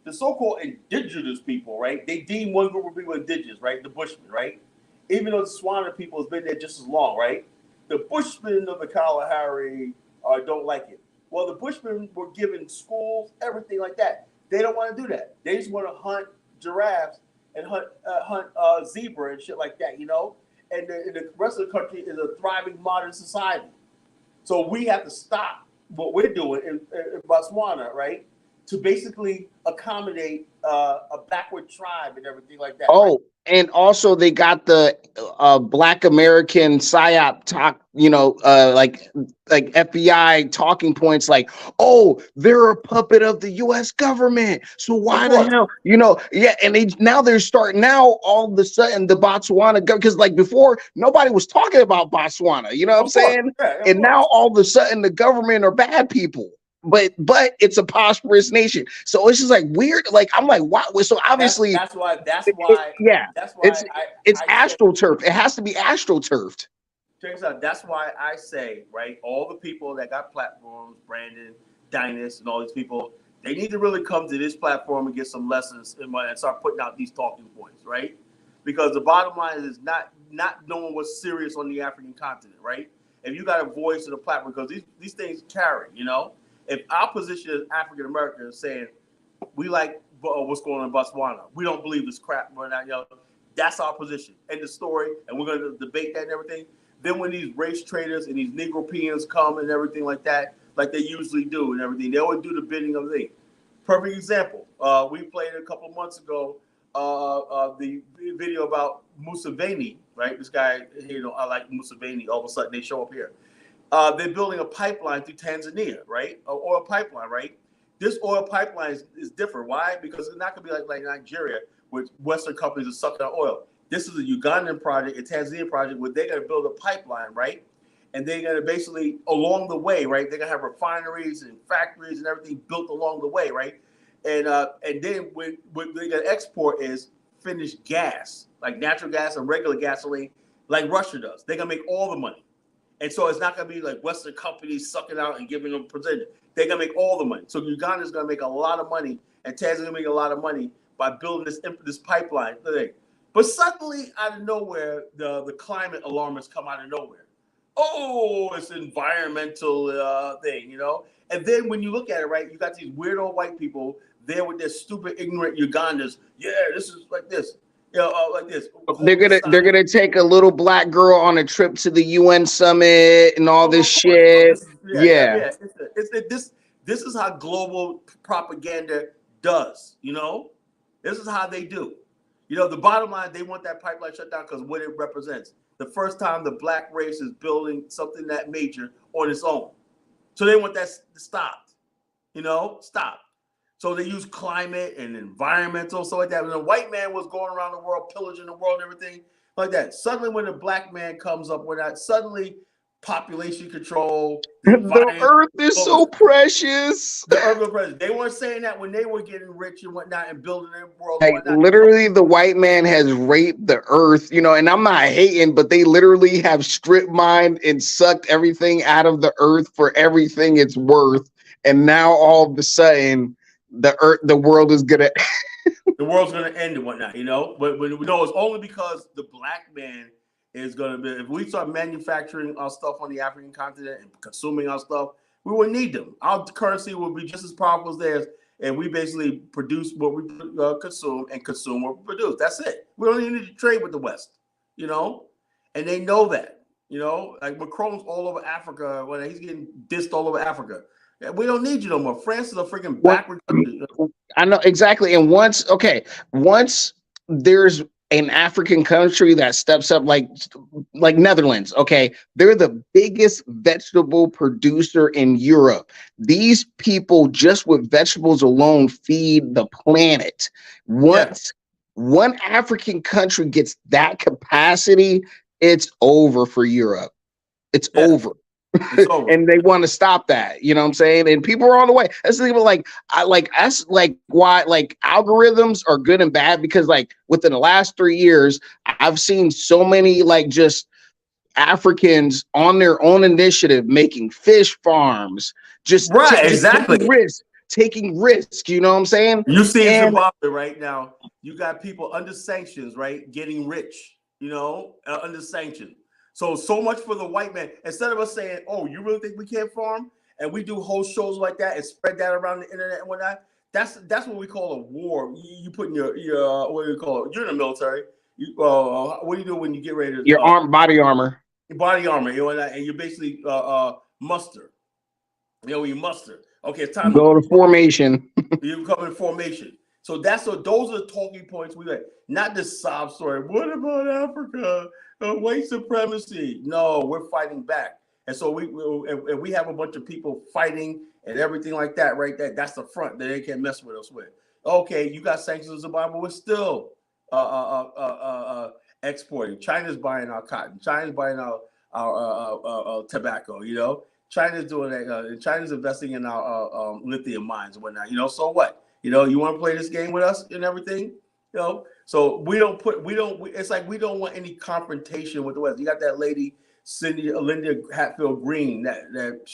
the so-called indigenous people, right, they deem one group of people indigenous, right, the Bushmen, right? Even though the Swana people has been there just as long, right? The Bushmen of the Kalahari don't like it. Well, the Bushmen were given schools, everything like that. They don't want to do that. They just want to hunt giraffes and hunt zebra and shit like that, you know? And the rest of the country is a thriving modern society. So we have to stop what we're doing in Botswana, right? To basically accommodate a backward tribe and everything like that. Oh, right? and also they got the Black American psyop talk, like FBI talking points like, oh, they're a puppet of the US government. So why the hell, yeah, and they're starting now all of a sudden the Botswana, because like before, nobody was talking about Botswana, you know what I'm saying? Yeah, and now all of a sudden the government are bad people. But it's a prosperous nation, so it's just like weird. Like I'm like, wow. So obviously, that's why yeah, it's I say, astroturf. It has to be astroturfed. check this out. That's why I say, right, all the people that got platforms, Brandon, Dynast, and all these people, they need to really come to this platform and get some lessons and start putting out these talking points, right? Because the bottom line is not knowing what's serious on the African continent, right? If you got a voice in the platform, because these things carry, If our position as African Americans saying we like what's going on in Botswana, we don't believe this crap, that's our position. End the story, and we're going to debate that and everything. Then when these race traders and these Negropeans come and everything like that, like they usually do and everything, they always do the bidding of the. Perfect example. We played a couple months ago the video about Museveni, right? This guy, I like Museveni. All of a sudden they show up here. They're building a pipeline through Tanzania, right? An oil pipeline, right? This oil pipeline is different. Why? Because it's not going to be like Nigeria, where Western companies are sucking out oil. This is a Ugandan project, a Tanzanian project, where they're going to build a pipeline, right? And they're going to basically, along the way, right? They're going to have refineries and factories and everything built along the way, right? And then what they're going to export is finished gas, like natural gas and regular gasoline, like Russia does. They're going to make all the money. And so it's not going to be like Western companies sucking out and giving them percentage. They're going to make all the money. So Uganda is going to make a lot of money, and Tanzania is going to make a lot of money by building this pipeline thing. But suddenly, out of nowhere, the climate alarmists come out of nowhere. Oh, it's an environmental thing, And then when you look at it, right, you got these weirdo white people there with their stupid, ignorant Ugandans. Yeah, this is like this. Like this. They're gonna take a little black girl on a trip to the UN summit and all this shit. Yeah. This is how global propaganda does. This is how they do. The bottom line, they want that pipeline shut down because what it represents. The first time the black race is building something that major on its own, so they want that stopped. Stop. So they use climate and environmental, so like that. When the white man was going around the world, pillaging the world and everything like that, suddenly when the black man comes up with that, suddenly population control. The earth is so precious. The earth is precious. They weren't saying that when they were getting rich and whatnot and building their world. Like literally, the white man has raped the earth, and I'm not hating, but they literally have strip mined and sucked everything out of the earth for everything it's worth. And now all of a sudden, the world is gonna the world's gonna end and whatnot, But it's only because the black man is gonna be. If we start manufacturing our stuff on the African continent and consuming our stuff, we will need them. Our currency will be just as powerful as theirs, and we basically produce what we consume and consume what we produce. That's it. We don't even need to trade with the West, and they know that. Like Macron's all over Africa when he's getting dissed all over Africa. We don't need you no more. France is a freaking backward country. I know exactly. And once there's an African country that steps up, like Netherlands, okay, they're the biggest vegetable producer in Europe. These people, just with vegetables alone, feed the planet. Once one African country gets that capacity, it's over for Europe. It's over. And they want to stop that, you know what I'm saying? And people are on the way. That's the thing, why algorithms are good and bad, because within the last 3 years, I've seen so many just Africans on their own initiative making fish farms, just taking risks, you know what I'm saying? You see in Zimbabwe right now, you got people under sanctions, right, getting rich, under sanctions. So much for the white man. Instead of us saying, "Oh, you really think we can't farm?" and we do whole shows like that and spread that around the internet and whatnot, that's what we call a war. You put in your what do you call it? You're in the military. What do you do when you get ready to your body armor? Body armor, and you basically muster. You muster. Okay, it's time to go to formation. You come in formation. So those are the talking points we like, not the sob story. What about Africa? White supremacy? No, we're fighting back. And so we have a bunch of people fighting and everything like that, right? That's the front that they can't mess with us with. Okay, you got sanctions about, but we're still exporting. China's buying our cotton. China's buying our tobacco. You know, China's doing that. China's investing in our lithium mines and whatnot. You know, so what? You know, you want to play this game with us and everything? You know, so it's like we don't want any confrontation with the West. You got that lady, Linda Hatfield Green, that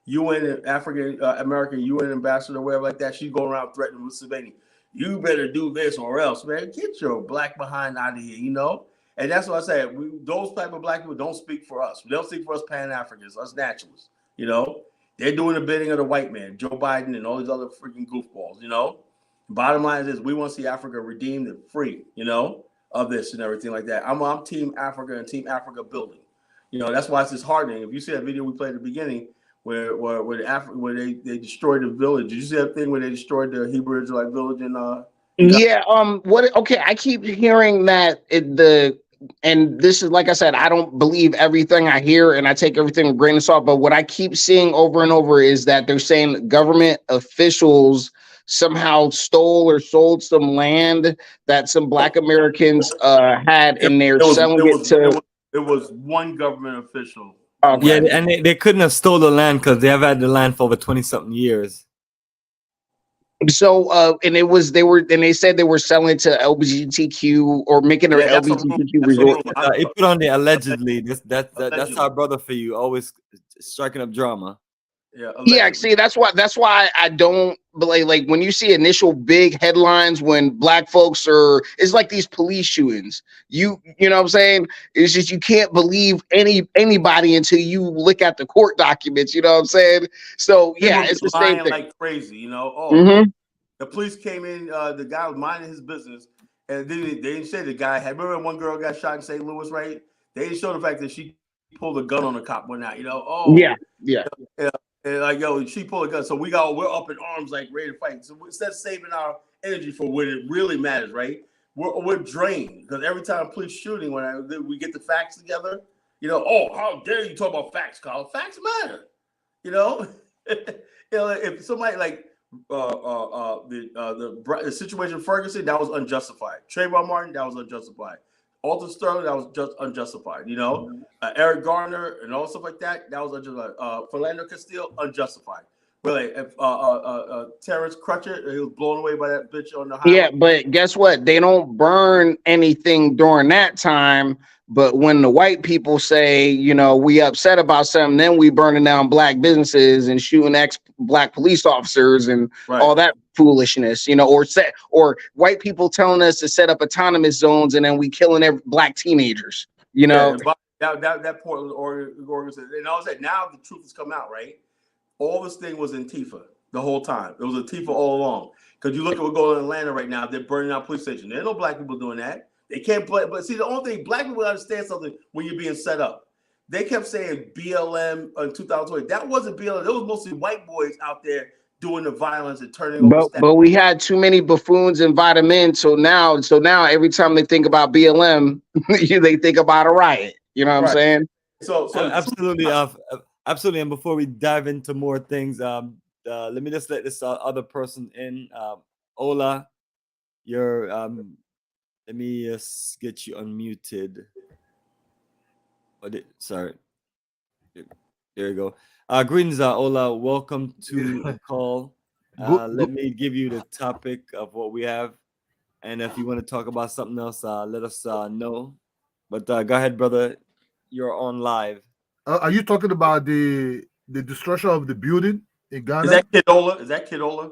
UN African American UN ambassador, whatever like that. She's going around threatening Museveni. You better do this or else, man. Get your black behind out of here, you know? And that's what I say. Those type of black people don't speak for us. They don't speak for us Pan-Africans, us naturalists, you know? They're doing the bidding of the white man, Joe Biden and all these other freaking goofballs, you know? Bottom line is we want to see Africa redeemed and free, you know, of this and everything like that. I'm Team Africa and Team Africa building. You know, that's why it's disheartening. If you see that video we played at the beginning where they destroyed the village. Did you see that thing where they destroyed the Hebrew Israelite village in Yeah, okay, I keep hearing that and this is, like I said, I don't believe everything I hear and I take everything with a grain of salt, but what I keep seeing over and over is that they're saying government officials somehow stole or sold some land that some Black Americans had, and they're selling it to. It was one government official. Yeah, and they couldn't have stole the land because they have had the land for over 20-something years. So and they said they were selling to LGBTQ or making their LGBTQ resort. He put on there allegedly. That's our brother for you, always striking up drama. Yeah, see, that's why I don't believe, like, when you see initial big headlines when Black folks it's like these police shootings. You know what I'm saying? It's just you can't believe anybody until you look at the court documents. You know what I'm saying? So yeah, it's the same thing. Like crazy, you know. The police came in. The guy was minding his business, and they didn't say the guy had. Remember one girl got shot in St. Louis, right? They didn't show the fact that she pulled a gun on the cop one night. You know? Yeah. And like, yo, she pulled a gun. So we're up in arms, like ready to fight. So instead of saving our energy for when it really matters, right? We're drained because every time police shooting, when we get the facts together, you know, how dare you talk about facts, Kyle? Facts matter, you know. If somebody like the situation Ferguson, that was unjustified. Trayvon Martin, that was unjustified. Alton Sterling, that was just unjustified. You know, Eric Garner and all stuff like that, that was unjustified. Philando Castile, unjustified. Really, if Terrence Crutcher, he was blown away by that bitch on the highway. Yeah, but guess what? They don't burn anything during that time. But when the white people say, you know, we upset about something, then we burning down Black businesses and shooting ex-Black police officers and all that foolishness, you know, or white people telling us to set up autonomous zones and then we killing Black teenagers, you know. Yeah, that Portland organization, and all that. Now the truth has come out, right? All this thing was Antifa the whole time. It was Antifa all along. Because you look at what's going on in Atlanta right now, they're burning out police stations. There are no Black people doing that. They can't play. But see, the only thing, Black people understand something when you're being set up. They kept saying BLM in 2020. That wasn't BLM. There was mostly white boys out there doing the violence and turning over staff. But we had too many buffoons invite them in. So now every time they think about BLM, they think about a riot. You know what I'm saying? So absolutely, absolutely. And before we dive into more things, let me just let this other person in. Ola, you're let me just get you unmuted. Sorry. There you go. Greetings, Ola. Welcome to the call. Let me give you the topic of what we have. And if you want to talk about something else, let us know. But go ahead, brother. You're on live. Are you talking about the destruction of the building in Ghana? Is that Kid Ola?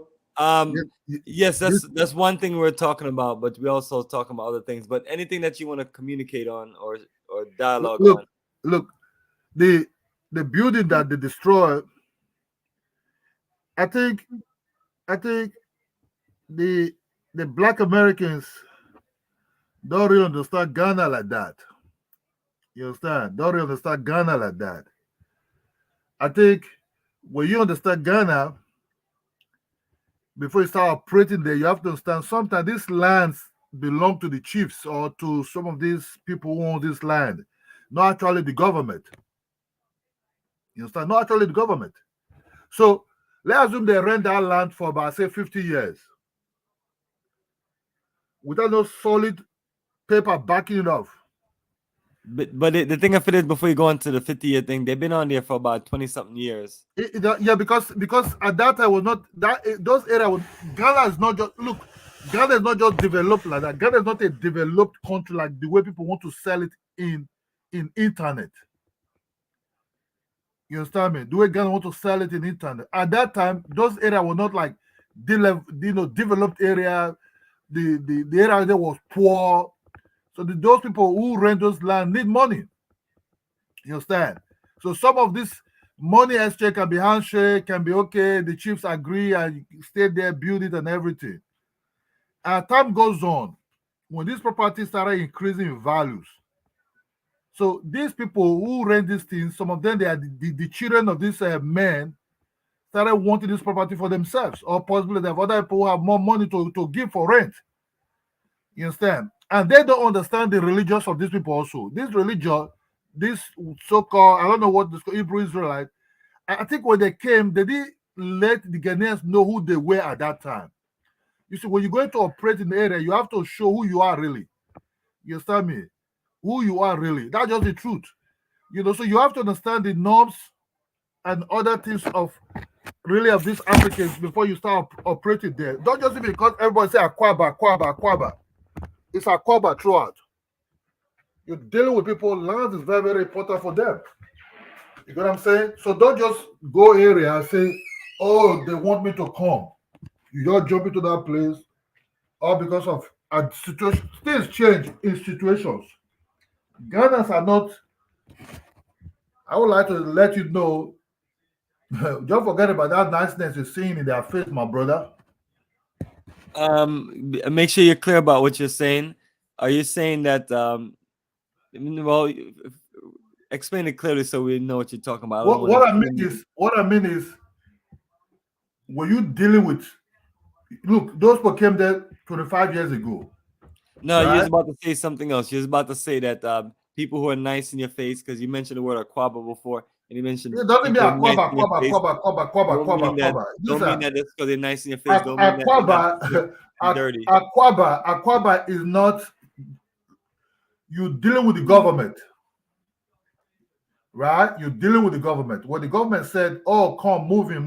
Yes, that's one thing we're talking about, but we also talking about other things. But anything that you want to communicate on or dialogue on. Look, the building that they destroyed, I think the Black Americans don't really understand Ghana like that. You understand? Don't really understand Ghana like that. I think when you understand Ghana, before you start operating there, you have to understand sometimes these lands belong to the chiefs or to some of these people who own this land, not actually the government. You understand? Not actually the government. So let's assume they rent that land for about, say, 50 years without no solid paper backing it up. But the thing of it is, before you go into the 50-year thing, they've been on there for about 20-something years. Yeah, because at that time was not that those areas. Ghana is not just Ghana is not just developed like that. Ghana is not a developed country like the way people want to sell it in internet. You understand me? The way Ghana want to sell it in internet. At that time, those areas were not like developed area. The area there was poor. So those people who rent those land need money. You understand? So some of this money exchange can be handshake, can be okay. The chiefs agree and stay there, build it and everything. As time goes on, when these properties started increasing in values, so these people who rent these things, some of them, they are the children of these men, started wanting this property for themselves, or possibly they have other people who have more money to give for rent. You understand? And they don't understand the religions of these people also. This religion, this so-called, I don't know what this Hebrew Israelite, I think when they came, they didn't let the Ghanaians know who they were at that time. You see, when you're going to operate in the area, you have to show who you are really. You understand me? Who you are really. That's just the truth. You know, so you have to understand the norms and other things of these Africans before you start operating there. Don't just because everybody say Akwaba. It's Akwaba throughout. You're dealing with people, land is very, very important for them. You know what I'm saying? So don't just go area and say, oh, they want me to come. You just jump into that place, all because of a situation. Things change in situations. Ghanaians are not, I would like to let you know, don't forget about that niceness you're seeing in their face, my brother. Make sure you're clear about what you're saying. Are you saying that, well, explain it clearly so we know what you're talking about. What I mean is, when you dealing with, look, those people came there 25 years ago. No, right? You're just about to say something else. You're about to say that people who are nice in your face, because you mentioned the word Akwaba before, and you mentioned it doesn't mean Akwaba. Don't mean that just because they're nice in your face. Don't mean that dirty. Akwaba is not you dealing with the government. Right? You're dealing with the government. When the government said, oh, come, moving.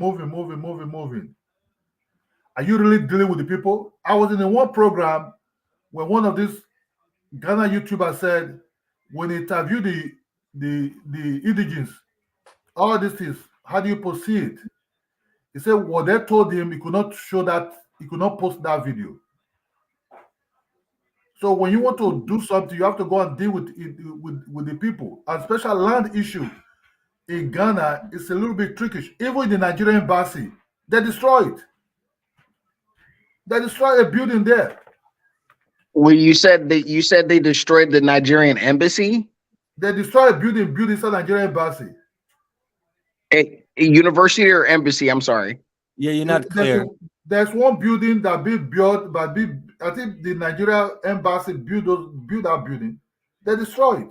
Are you really dealing with the people? I was in one program when one of these Ghana YouTubers said, when they interview the indigens, all these things, how do you proceed? He said, well, they told him he could not show that, he could not post that video. So when you want to do something, you have to go and deal with the people. And special land issue in Ghana is a little bit trickish. Even in the Nigerian embassy, they destroy it. They destroy a building there. Well, you said they destroyed the Nigerian embassy? They destroyed a building inside Nigerian embassy. A university or embassy? I'm sorry. Yeah, you're not clear. There's one building that been built, but I think the Nigeria embassy built that building. They destroyed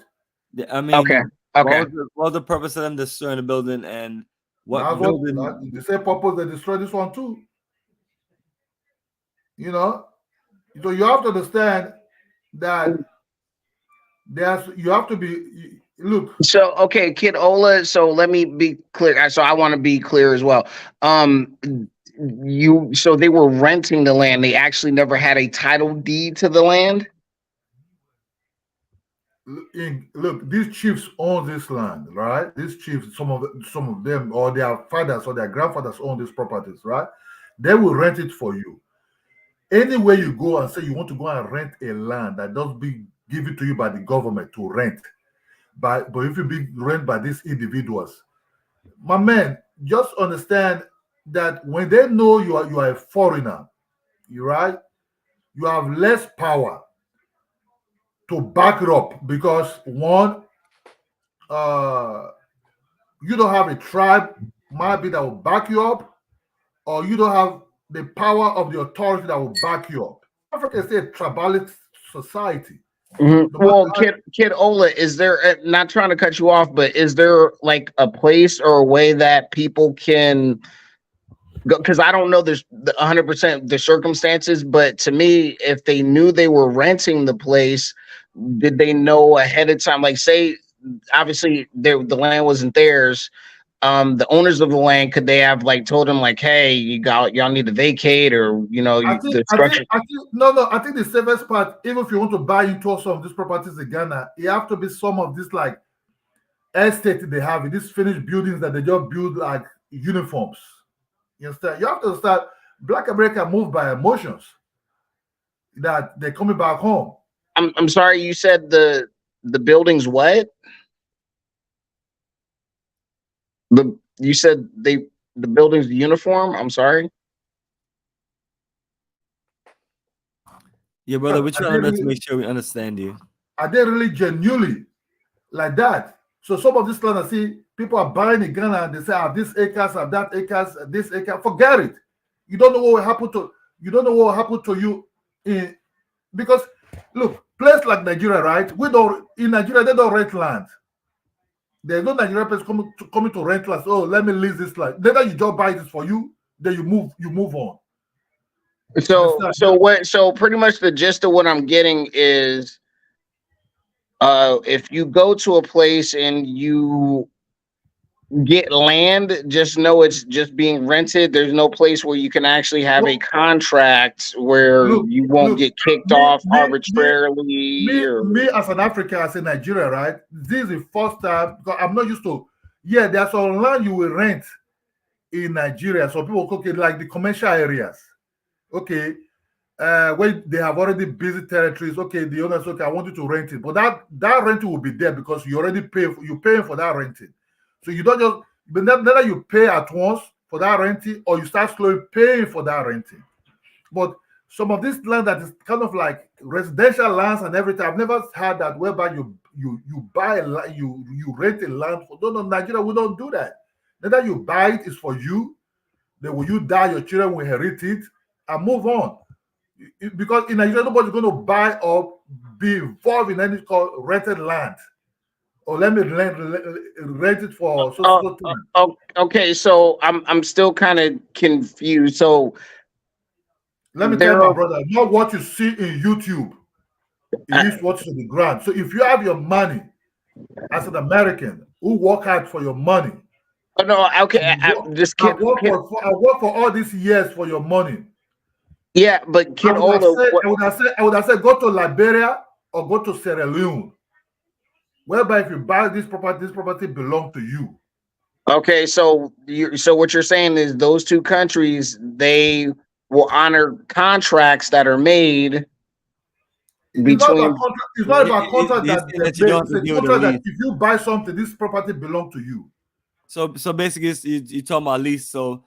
it. I mean, okay. What was the purpose of them destroying the building, and what building? The same purpose they destroyed this one too. You know, so you have to understand that you have to be. Look. So okay, Kid Ola. So let me be clear. So I want to be clear as well. So they were renting the land. They actually never had a title deed to the land. Look, these chiefs own this land, right? These chiefs, some of them, or their fathers or their grandfathers own these properties, right? They will rent it for you. Anywhere you go and say you want to go and rent a land that does be given to you by the government to rent, but if you be rent by these individuals, my man, just understand that when they know you are a foreigner, right? You have less power to back it up because one, you don't have a tribe, might be that will back you up, or you don't have the power of the authority that will back you up. Africa is a tribalist society. Well, Kid Ola, is there, not trying to cut you off, but is there like a place or a way that people can go? Because I don't know this 100% the circumstances, but to me, if they knew they were renting the place, did they know ahead of time? Like, say, obviously, the land wasn't theirs. The owners of the land, could they have like told them like, hey, y'all need to vacate, or the structure? I think the safest part, even if you want to buy into some of these properties in Ghana, it have to be some of this like estate they have, these finished buildings that they just build like uniforms. You understand? You have to start. Black America move by emotions. That they're coming back home. I'm sorry, you said the buildings what? You said the building's uniform. I'm sorry. Yeah, brother, we're trying to make sure we understand you. Are they really genuinely like that? So some of this land, I see people are buying in Ghana and they say, "Have this acres, have that acres, this acre." Forget it. You don't know what will happen to you. Don't know what will happen to you because look, place like Nigeria, right? In Nigeria they don't rent land. There's no Nigerian place coming to rent land. Oh, let me lease this land. Then you just buy this for you. Then you move on. So pretty much the gist of what I'm getting is, if you go to a place and you get land, just know it's just being rented. There's no place where you can actually have a contract where you won't get kicked off arbitrarily. Me as an African, as a Nigerian, right? This is the first time, because I'm not used to. Yeah, there's some land you will rent in Nigeria. So people, okay, like the commercial areas, okay, where they have already busy territories. Okay, the owners, okay, I want you to rent it, but that renting will be there because you already you're paying for that renting. So you don't just, but neither you pay at once for that renting or you start slowly paying for that renting. But some of this land that is kind of like residential lands and everything, I've never had that whereby you buy a land, you rent a land for. No, Nigeria, we don't do that. Neither you buy it is for you. Then when you die, your children will inherit it and move on. Because in Nigeria, nobody's going to buy or be involved in any called rented land. Or let me rent it for okay, so I'm still kind of confused. So let me tell my brother, not what you see in YouTube. It is what's on the ground. So if you have your money as an American who work hard for your money. Oh no, okay. I work for all these years for your money. Yeah, but I would have said go to Liberia or go to Sierra Leone. Whereby if you buy this property belongs to you. Okay, so what you're saying is those two countries, they will honor contracts that are made between. It's not about contract that if you buy something, this property belongs to you. So basically, you're talking about lease. So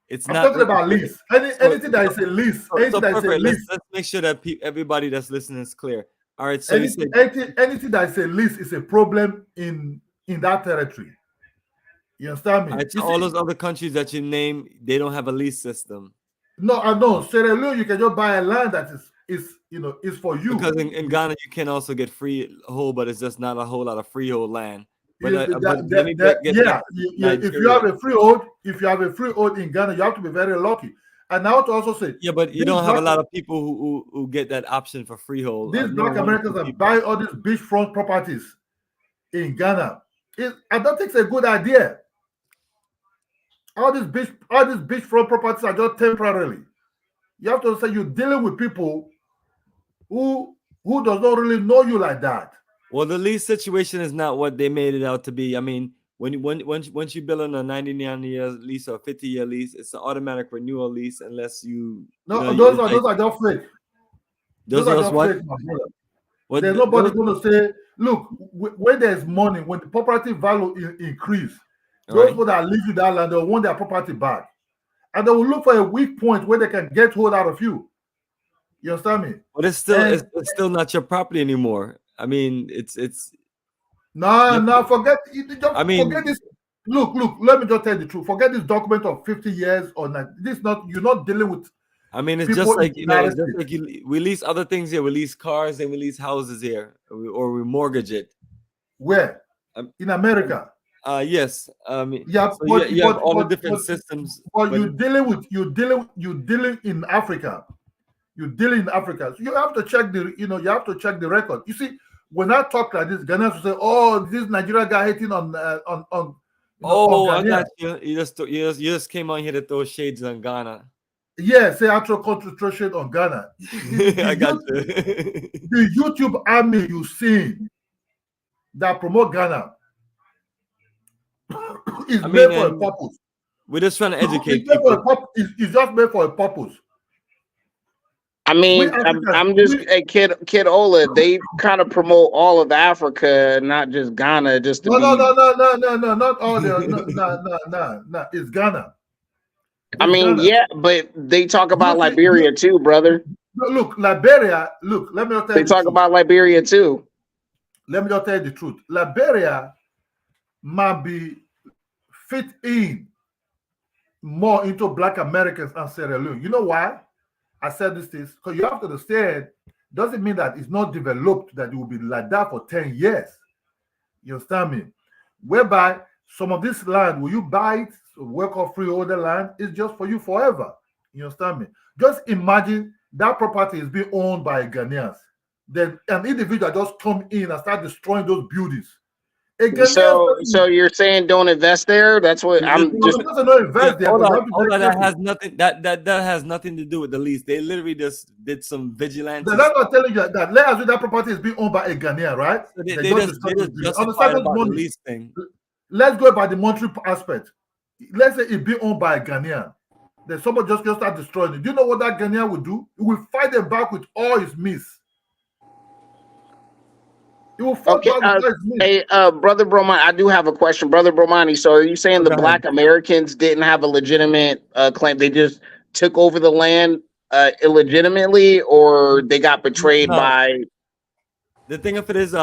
it's I'm not talking about lease. Anything that is a lease. Let's make sure that everybody that's listening is clear. All right, so anything that is a lease is a problem in that territory. You understand me? All right, so all those other countries that you name, they don't have a lease system. No, I know. Sierra Leone, you can just buy a land that is for you. Because in Ghana, you can also get freehold, but it's just not a whole lot of freehold land. But if you have a freehold in Ghana, you have to be very lucky. And I want to also say, yeah, but you don't have a lot of people who get that option for freehold. These Black Americans are buying all these beachfront properties in Ghana. I don't think it's a good idea. All these beachfront properties are just temporarily. You have to say you're dealing with people who does not really know you like that. Well, the lease situation is not what they made it out to be. I mean, once you build on a 99-year lease or 50-year lease, it's an automatic renewal lease unless you. Those are just fake. Those are just fake, my brother. There's nobody going to say, look, when there's money, when the property value increase, those people that live in that land, they want their property back, and they will look for a weak point where they can get hold out of you. You understand me? But it's still not your property anymore. I mean, it's no, forget. Forget this. Look. Let me just tell you the truth. Forget this document of 50 years or not. This not you're not dealing with. I mean, it's people just like, in the you know, it's United just like you, we lease other things here. We lease cars and we lease houses here, or we mortgage it. Where? In America. Yes. Yeah, so you have all the different systems. But you're dealing in Africa. You're dealing in Africa. So you have to check the record. You see, when I talk like this, Ghanaians will say, "Oh, this Nigeria guy hating on Oh, I Ghanaian." got you. You just came on here to throw shades on Ghana. Yeah, say actual concentration on Ghana. I got you. The YouTube army you see that promote Ghana is made for a purpose. We're just trying to educate people. It's just made for a purpose. I mean, I'm just a kid Ola. They kind of promote all of Africa, not just Ghana. Just to no, not all the no. It's Ghana. I mean, yeah, but they talk about Liberia too, brother. Look, Liberia. Look, let me tell you. They talk about Liberia too. Let me just tell you the truth. Liberia might be fit in more into Black Americans and Sierra Leone. You know why I said this? Because you have to understand, doesn't mean that it's not developed, that it will be like that for 10 years. You understand me? Whereby some of this land, will you buy it, work or freeholder land, it's just for you forever. You understand me? Just imagine that property is being owned by Ghanaians. Then an individual just come in and start destroying those buildings. So you're saying don't invest there? That's what I'm just. That has nothing. That has nothing to do with the lease. They literally just did some vigilance. That's not telling you that. Let's assume that property is being owned by a Ghanaian, right? So they just justified about the lease thing. Let's go by the monetary aspect. Let's say it be owned by a Ghanaian. Then someone just start destroying it. Do you know what that Ghanaian will do? He will fight them back with all his means. Okay, hey, Brother Bromani, I do have a question, Brother Bromani. So, are you saying the Black Americans didn't have a legitimate claim? They just took over the land illegitimately, or they got betrayed by? The thing of it is,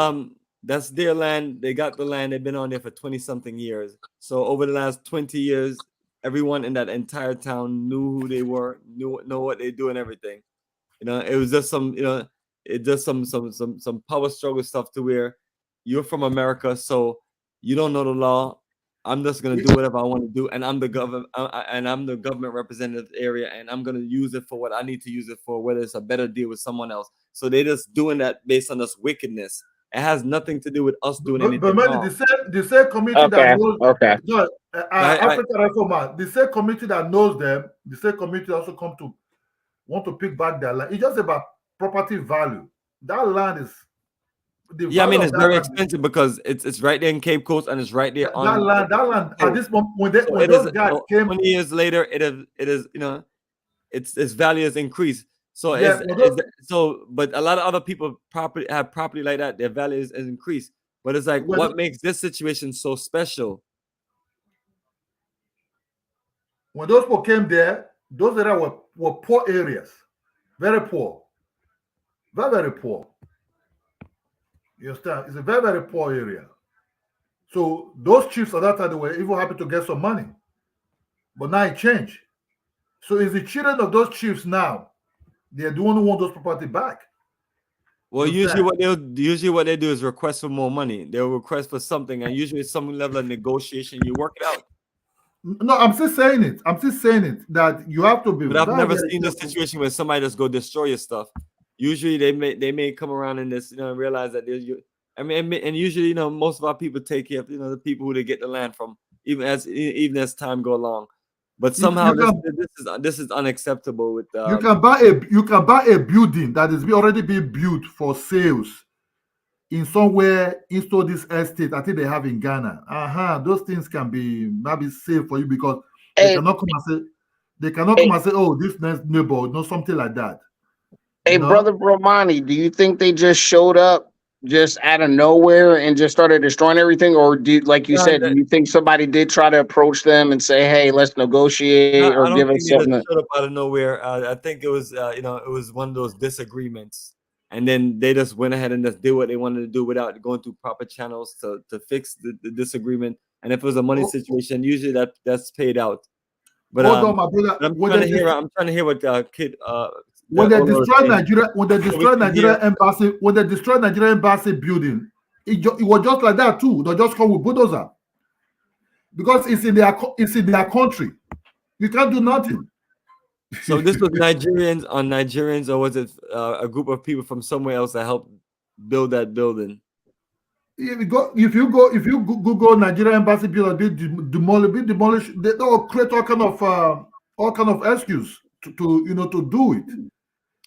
that's their land. They got the land. They've been on there for 20-something years. So, over the last 20 years, everyone in that entire town knew who they were, know what they do, and everything. You know, it was just some, it does some power struggle stuff to where you're from America, so you don't know the law. I'm just gonna do whatever I want to do, and I'm the government representative area, and I'm gonna use it for what I need to use it for, whether it's a better deal with someone else. So they're just doing that based on this wickedness. It has nothing to do with us doing anything wrong. The same community that knows African Reformer, the same community that knows them, the same community also come to want to pick back their land. It's just about property value. That land is I mean, it's very expensive because it's right there in Cape Coast, and it's right there on that land at this moment when those guys came 20 years later, it is its value has increased. So but a lot of other people have property like that, their value is increased. But it's like, what makes this situation so special? When those people came there, those areas were poor areas, very poor. Very, very poor. You understand? It's a very, very poor area. So those chiefs at that time, they were even happy to get some money. But now it changed. So it's the children of those chiefs now, they're the one who want those property back. Well, usually what they do is request for more money. They'll request for something, and usually some level of negotiation, you work it out. No, I'm still saying it. That you have to be. But I've never seen this situation where somebody just go destroy your stuff. Usually they may come around in this, realize that there's and usually, most of our people take care of, the people who they get the land from, even as time go along. But somehow this is unacceptable. With you can buy a building that is already being built for sales in somewhere into this estate. I think they have in Ghana. Those things can be maybe safe for you because they cannot come and say, oh, this next neighbor, something like that. Hey, Brother Bromani, do you think they just showed up just out of nowhere and just started destroying everything? Or like you said, do you think somebody did try to approach them and say, hey, let's negotiate or give us something? They showed up out of nowhere. I think it was, it was one of those disagreements. And then they just went ahead and just did what they wanted to do without going through proper channels to fix the disagreement. and if it was a money situation, usually that's paid out. But hold on, my brother. I'm trying to hear what kid when they destroy Nigeria, when they destroy Nigeria embassy, when they destroy Nigeria embassy building, it was just like that too. They just come with bulldozer because it's in their country. You can't do nothing. So this was Nigerians on Nigerians, or was it a group of people from somewhere else that helped build that building? If you Google Nigeria embassy building be demolished, they will create all kind of excuse to do it.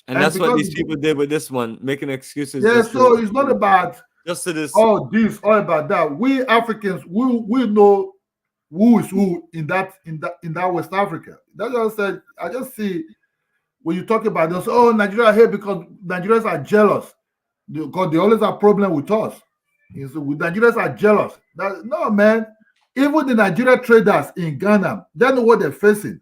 And that's what these people did with this one, making excuses. Yeah, so it's not about just to this. All about that. We Africans, we know who is who in that West Africa. That's what I said. I just see when you talk about this, Nigeria here because Nigerians are jealous because they always have problem with us. So Nigerians are jealous. No, man. Even the Nigeria traders in Ghana, they know what they're facing.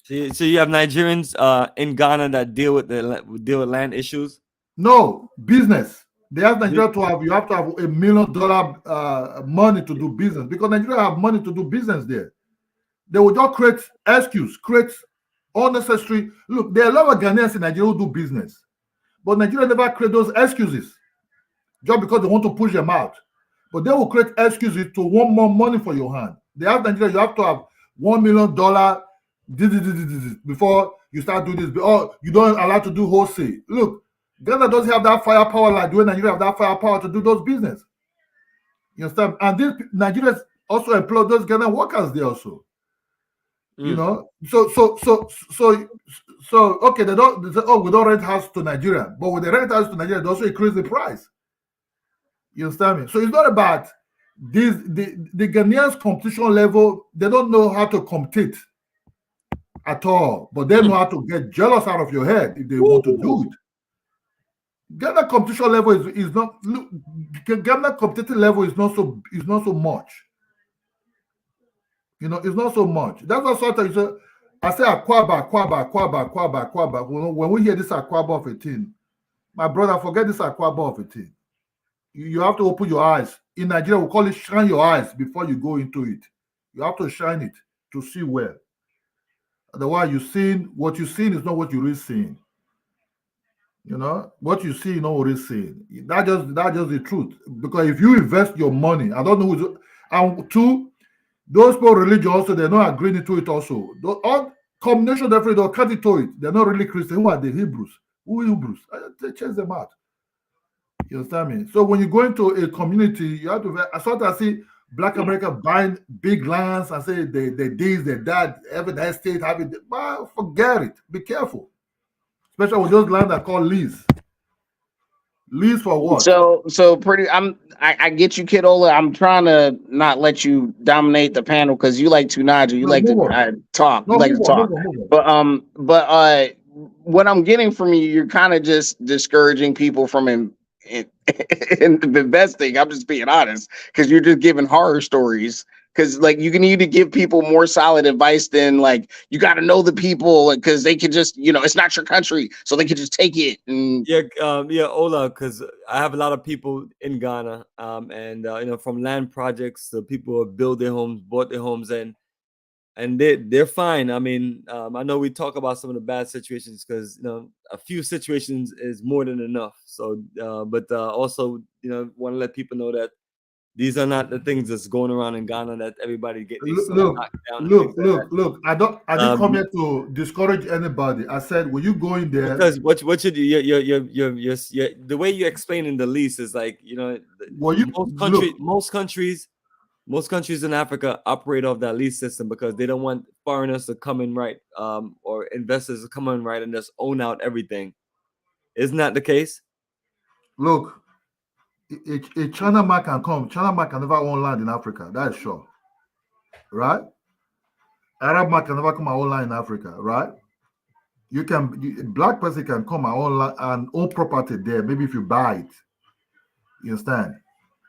So you have Nigerians in Ghana that deal with land issues? No, business. They ask Nigeria you have to have $1 million money to do business because Nigeria have money to do business there. They will just create excuse, create unnecessary. Look, there are a lot of Ghanaians in Nigeria who do business, but Nigeria never create those excuses just because they want to push them out. But they will create excuses to want more money for your hand. They ask Nigeria, you have to have $1 million before you start doing this. Oh, you don't allow to do wholesale. Look, Ghana doesn't have that firepower like the way Nigeria have that firepower to do those business. You understand? And these Nigerians also employ those Ghana workers there also. You know, so okay, they say, we don't rent house to Nigeria, but when they rent house to Nigeria, they also increase the price. You understand me? So it's not about this. The Ghanaians competition level, they don't know how to compete at all, but they know how to get jealous out of your head if they want to do it. Ghana competition level is not. Look, Ghana competitive level is not so much. You know, it's not so much. That's what sometimes I say Akwaba. When we hear this Akwaba of a thing, my brother, forget this Akwaba of a thing. You have to open your eyes. In Nigeria, we call it shine your eyes before you go into it. You have to shine it to see well. Otherwise, what you're seeing is not what you're really seeing. You know, what you see, you know what you're seeing. That's just the truth. Because if you invest your money, I don't know who's, and two, those people religion also, they're not agreeing to it also. All combination definitely don't cut it to it. They're not really Christian. Who are the Hebrews? Who are Hebrews? They change them out. You understand me? So when you go into a community, you have to. I sometimes see Black America buying big lands and say they this, they that, every that state have it. Well, forget it. Be careful, especially with those lands that are called lease. Lease for what? So pretty. I get you, Kidola. I'm trying to not let you dominate the panel because you like to Nigel. You like to talk. You like to talk. But what I'm getting from you, you're kind of just discouraging people from investing. I'm just being honest because you're just giving horror stories. Because like you can either give people more solid advice than like you got to know the people because they can just it's not your country so they can just take it and Ola, because I have a lot of people in Ghana and from land projects to people who build their homes, bought their homes and they're fine. I mean I know we talk about some of the bad situations because a few situations is more than enough. So but also want to let people know that these are not the things that's going around in Ghana that everybody get these knocked down. Look. I didn't come here to discourage anybody. I said, will you go in there? Because what you do, the way you explain in the lease is like most countries in Africa operate off that lease system because they don't want foreigners to come in or investors to come in and just own out everything. Isn't that the case? Look. A China man can come. China man can never own land in Africa. That is sure. Right? Arab man can never come and own land in Africa. Right? Black person can come and own land and own property there. Maybe if you buy it. You understand?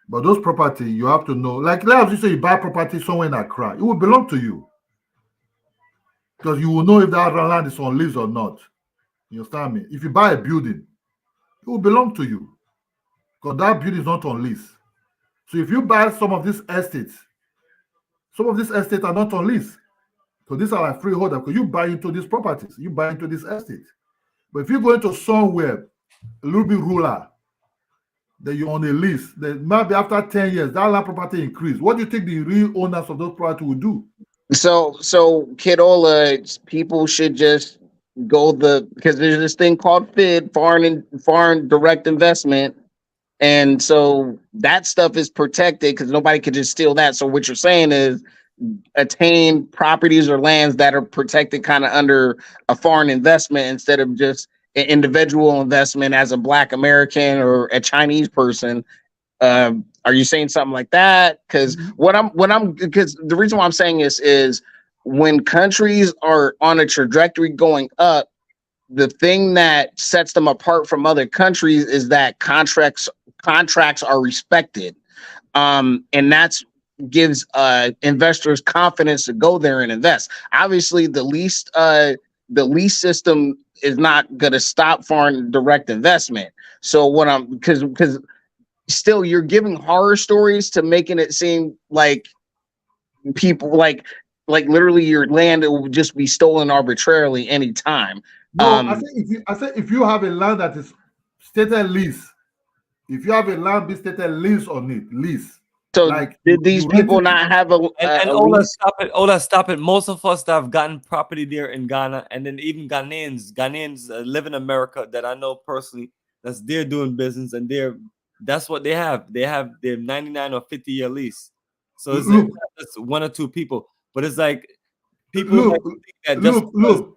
But those property, you have to know. Like let's just say you buy property somewhere in Accra. It will belong to you. Because you will know if that land is on lease or not. You understand me? If you buy a building, it will belong to you. Because that building is not on lease. So if you buy some of these estates are not on lease. So these are like freeholder because you buy into these properties, you buy into this estate. But if you go into somewhere a little bit rural, that you're on a lease, then maybe after 10 years, that land property increase. What do you think the real owners of those property will do? So Kidola, people should just go because there's this thing called FID, foreign direct investment. And so that stuff is protected because nobody could just steal that. So what you're saying is attain properties or lands that are protected kind of under a foreign investment instead of just an individual investment as a Black American or a Chinese person. Are you saying something like that? Because because the reason why I'm saying this is when countries are on a trajectory going up, the thing that sets them apart from other countries is that contracts are respected, and that's gives investors confidence to go there and invest. Obviously, the lease system is not going to stop foreign direct investment. So what because still you're giving horror stories to making it seem like people like literally your land will just be stolen arbitrarily anytime. No, I think if you have a land that is stated lease, if you have a land be stated lease on it, lease. So like did these people not have a Ola, stop it. Most of us that have gotten property there in Ghana, and then even Ghanaians live in America that I know personally, that's they're doing business, and that's what they have. They have their 99 or 50-year lease. So it's not just one or two people, but it's like people look, it will blow.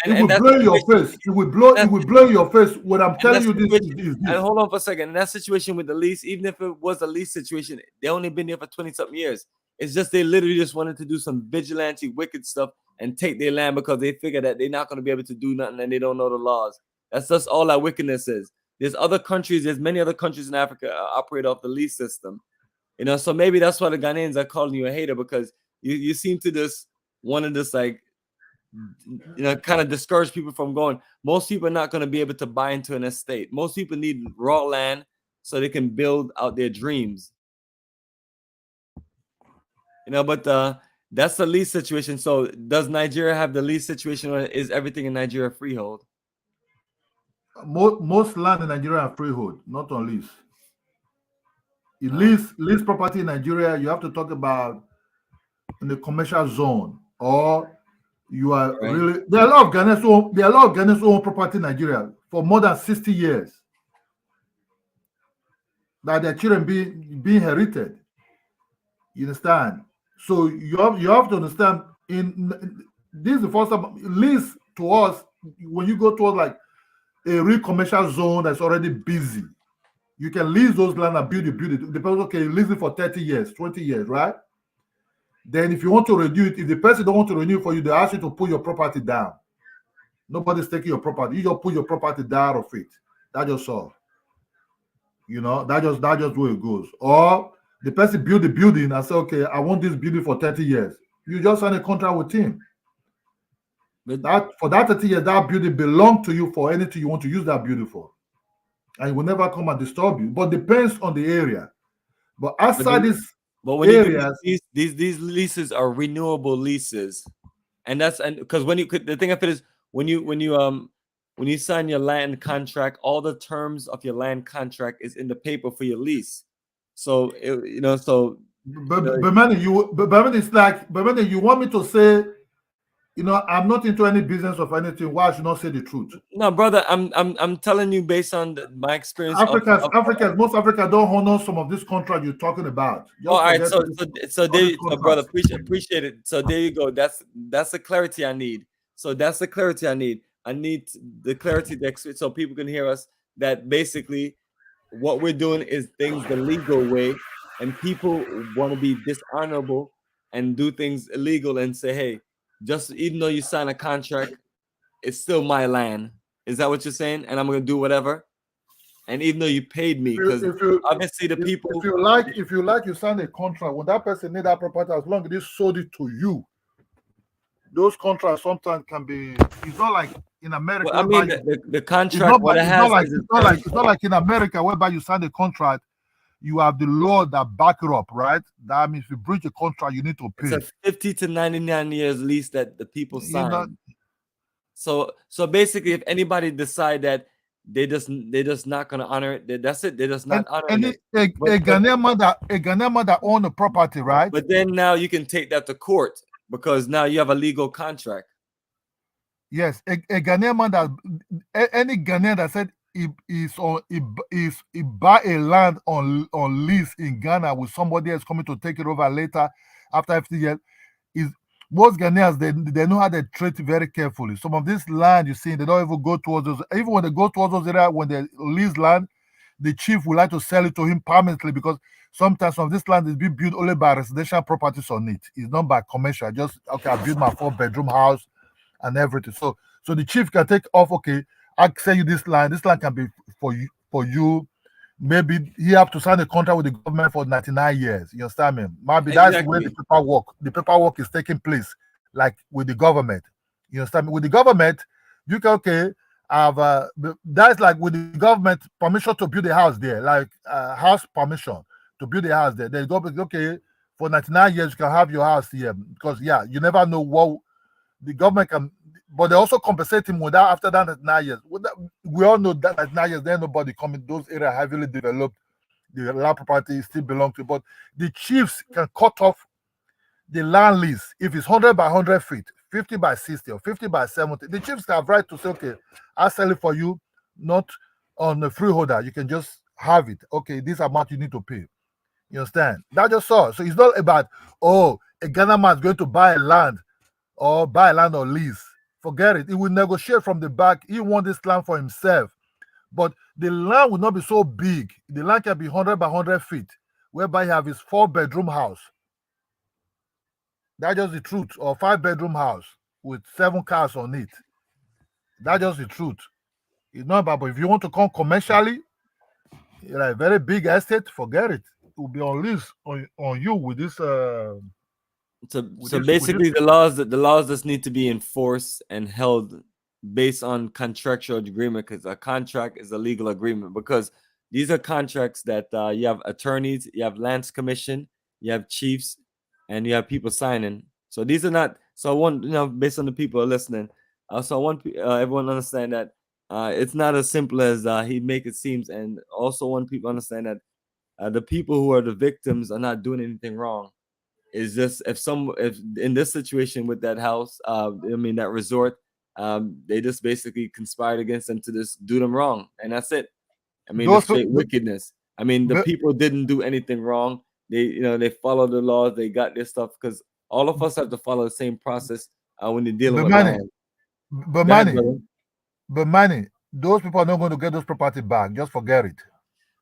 It will blow in your face. It will blow in your face. What I'm telling you this is this. And hold on for a second. In that situation with the lease, even if it was a lease situation, they only been there for 20-something years. It's just they literally just wanted to do some vigilante, wicked stuff and take their land because they figure that they're not going to be able to do nothing and they don't know the laws. That's just all that wickedness is. There's many other countries in Africa operate off the lease system. You know, so maybe that's why the Ghanaians are calling you a hater, because you seem to just want to just like, you know, kind of discourage people from going. Most people are not going to be able to buy into an estate. Most people need raw land so they can build out their dreams. You know, but that's the lease situation. So does Nigeria have the lease situation, or is everything in Nigeria freehold? Most land in Nigeria are freehold, not on lease. Lease property in Nigeria, you have to talk about in the commercial zone, or you are really. There are a lot of Ghanaians own property in Nigeria for more than 60 years that their children being inherited. You understand? So you have to understand. This is the first time lease to us when you go towards like a real commercial zone that's already busy. You can lease those land and build it. The person can lease it for 30 years, 20 years, right? Then if you want to renew it, if the person don't want to renew for you, they ask you to put your property down. Nobody's taking your property. You just put your property down of it. That's just all. You know, that's just where it goes. Or the person build the building and say, okay, I want this building for 30 years. You just sign a contract with him. But for that 30 years, that building belongs to you for anything you want to use that building for. And it will never come and disturb you. But depends on the area. But outside this areas, these leases are renewable leases. And because the thing of it is when you sign your land contract, all the terms of your land contract is in the paper for your lease. So but it's like, but you want me to say, you know, I'm not into any business of anything. Why I should not say the truth? No, brother, I'm telling you based on my experience. Most Africans don't honor some of this contract you're talking about. All right, so brother, appreciate it. So there you go. That's the clarity I need. So that's the clarity I need. I need the clarity so people can hear us, that basically what we're doing is things the legal way, and people want to be dishonorable and do things illegal and say, hey, just even though you sign a contract, it's still my land. Is that what you're saying? And I'm gonna do whatever. And even though you paid me, because obviously the people. If you like, you sign a contract. When that person need that property, as long as they sold it to you, those contracts sometimes can be. It's not like in America. Well, I mean, the contract. It's not like in America, whereby you sign a contract you have the law that back it up, right? That means if you breach a contract, you need to pay. It's a 50 to 99 years lease that the people sign. You know, so basically, if anybody decide that they're just not gonna honor it, that's it. They're just not honoring it. A Ghanaian man that own the property, right? But then now you can take that to court because now you have a legal contract. Yes, a Ghanaian man that any Ghanaian that said he buy a land on lease in Ghana with somebody else coming to take it over later after 50 years, is most Ghanaians they know how they treat it very carefully. Some of this land you see, they don't even go towards those. Even when they go towards those areas, when they lease land, the chief would like to sell it to him permanently because sometimes some of this land is being built only by residential properties on it. It's not by commercial. Just okay, I built my 4-bedroom house and everything. So the chief can take off. Okay, I sell you this land. This land can be for you. Maybe he have to sign a contract with the government for 99 years. You understand me? Maybe that's where the paperwork is taking place, like with the government. You understand me? With the government, you can have that's like with the government permission to build a house there, like house permission to build a house there. They go okay for 99 years you can have your house here because you never know what the government can. But they also compensate him with that after that 9 years. We all know that at 9 years, there's nobody coming. Those areas heavily developed. The land property still belongs to. But the chiefs can cut off the land lease if it's 100 by 100 feet, 50 by 60, or 50 by 70. The chiefs have right to say, okay, I'll sell it for you, not on the freeholder. You can just have it. Okay, this amount you need to pay. You understand? That's just all. So it's not about, a Ghana man is going to buy land or lease. Forget it. He will negotiate from the back. He wants this land for himself. But the land will not be so big. The land can be 100 by 100 feet, whereby he have his 4-bedroom house. That's just the truth. Or 5-bedroom house with 7 cars on it. That's just the truth. It's not about, but if you want to come commercially, a very big estate, forget it. It will be on lease on you with this. So basically, the laws just need to be enforced and held based on contractual agreement, because a contract is a legal agreement. Because these are contracts that you have attorneys, you have lands commission, you have chiefs, and you have people signing. So these are not. So I want based on the people are listening. So I want everyone to understand that it's not as simple as he make it seems, and also want people to understand that the people who are the victims are not doing anything wrong. Is just if in this situation with that house, that resort, they just basically conspired against them to just do them wrong, and that's it. The straight wickedness. The people didn't do anything wrong. They followed the laws. They got their stuff because all of us have to follow the same process when they're dealing with land. But money, those people are not going to get those property back. Just forget it.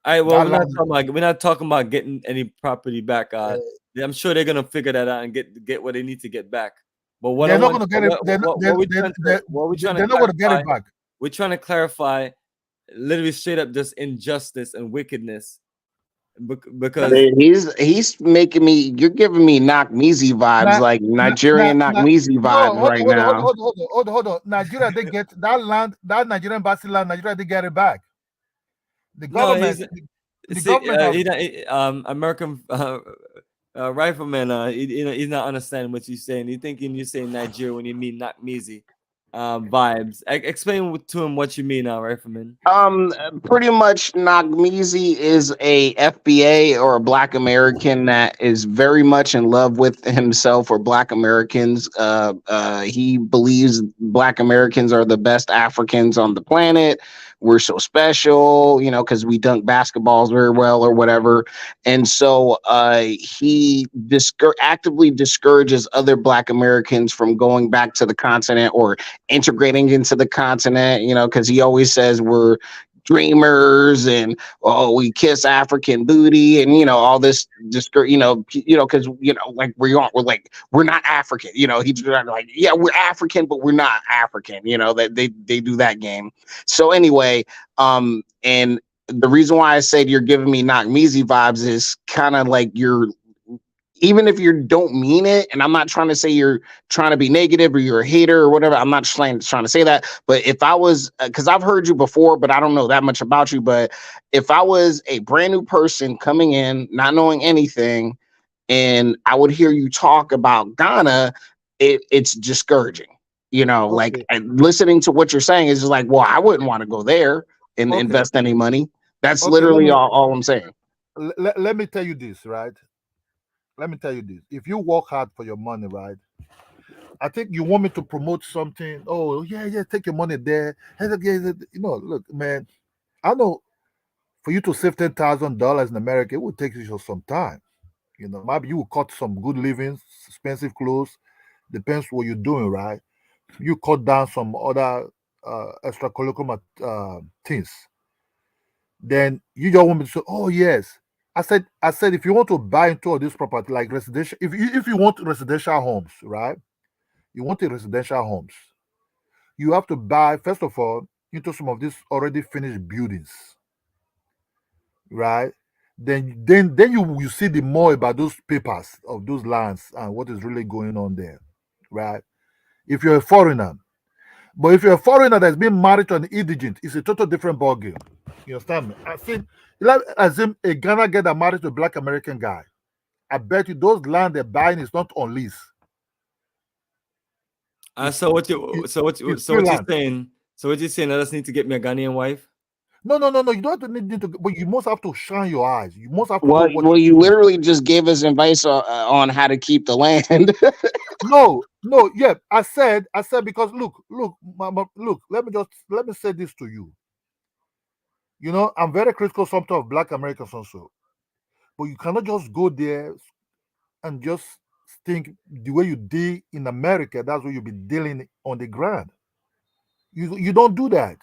All right, well, we're not talking about getting any property back. I'm sure they're gonna figure that out and get what they need to get back. But what they're not gonna get it. They're not gonna get it back. We're trying to clarify, literally straight up, just injustice and wickedness. Because he's making me. You're giving me Knock-Meezy vibes, like Nigerian Knock-Meezy vibes right now. Hold on. Nigeria, they get that land, that Nigerian embassy land. Nigeria, they get it back. The government. American rifleman, he's not understanding what you're saying. He's thinking you're saying Nigeria when you mean Knock-Meezy vibes. Explain to him what you mean now, rifleman. Pretty much Knock-Meezy is a FBA or a Black American that is very much in love with himself or Black Americans. He believes Black Americans are the best Africans on the planet. We're so special, because we dunk basketballs very well or whatever. And so he actively discourages other Black Americans from going back to the continent or integrating into the continent, because he always says we're dreamers and we kiss African booty and all this because like we're not African, he's like, yeah, we're African but we're not African, that they do that game. So anyway, and the reason why I said you're giving me Knock-Meezy vibes is kind of like even if you don't mean it, and I'm not trying to say you're trying to be negative or you're a hater or whatever. I'm not trying to say that. But if I was, because I've heard you before, but I don't know that much about you. But if I was a brand new person coming in, not knowing anything, and I would hear you talk about Ghana, it's discouraging. You know, like listening to what you're saying is just like, well, I wouldn't want to go there and invest any money. That's literally all I'm saying. Let me tell you this, right? Let me tell you this. If you work hard for your money, right? I think you want me to promote something. Oh, yeah, take your money there. You know, look, man, I know for you to save $10,000 in America, it would take you some time. You know, maybe you will cut some good living, expensive clothes. Depends what you're doing, right? You cut down some other extracurricular things. Then you just want me to say, oh yes. I said, if you want to buy into this property, like residential, if you want residential homes, right? You want a residential homes, you have to buy, first of all, into some of these already finished buildings, right? Then you see the more about those papers of those lands and what is really going on there, right? If you're a foreigner, but if you're a foreigner that's been married to an indigent, it's a total different ballgame. You understand me? I think, as in a Ghana girl that married to a Black American guy, I bet you those land they're buying is not on lease. So what you're saying? So what you're saying? I just need to get me a Ghanaian wife? No. You don't have to need to, but you must have to shine your eyes. You must have to. Well, you literally just gave us advice on how to keep the land. No. Yeah, I said because look. Let me say this to you. You know, I'm very critical sometimes of Black Americans also, but you cannot just go there and just think the way you deal in America. That's what you'll be dealing on the ground. You don't do that.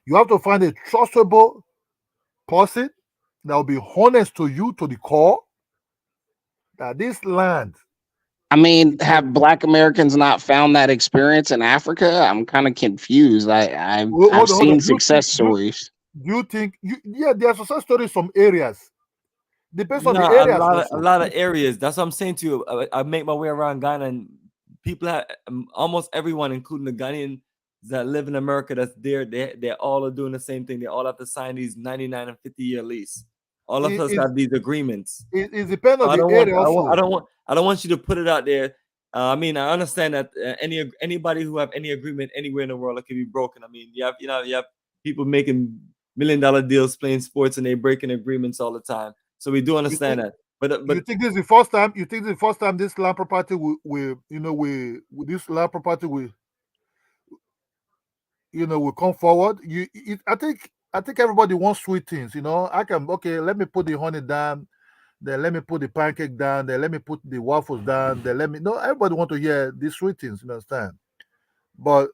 You have to find a trustable person that will be honest to you to the core. That this land. I mean, have Black Americans not found that experience in Africa? I'm kind of confused. I've seen success stories. Do you think? Yeah, there are success stories in some areas. Depends on the areas. A lot of areas. That's what I'm saying to you. I make my way around Ghana, and people have almost everyone, including the Ghanaians that live in America, that's there. They all are doing the same thing. They all have to sign these 99 and 50-year lease. All of us have these agreements. It depends on the area. I don't want you to put it out there. I mean, I understand that anybody who have any agreement anywhere in the world, it can be broken. I mean, you have people making $1 million deals playing sports, and they breaking agreements all the time. So we do understand that. But you think this is the first time? You think this is the first time this land property will this land property will come forward? I think everybody wants sweet things. You know, let me put the honey down, then let me put the pancake down, then let me put the waffles down, then everybody want to hear these sweet things, you understand? But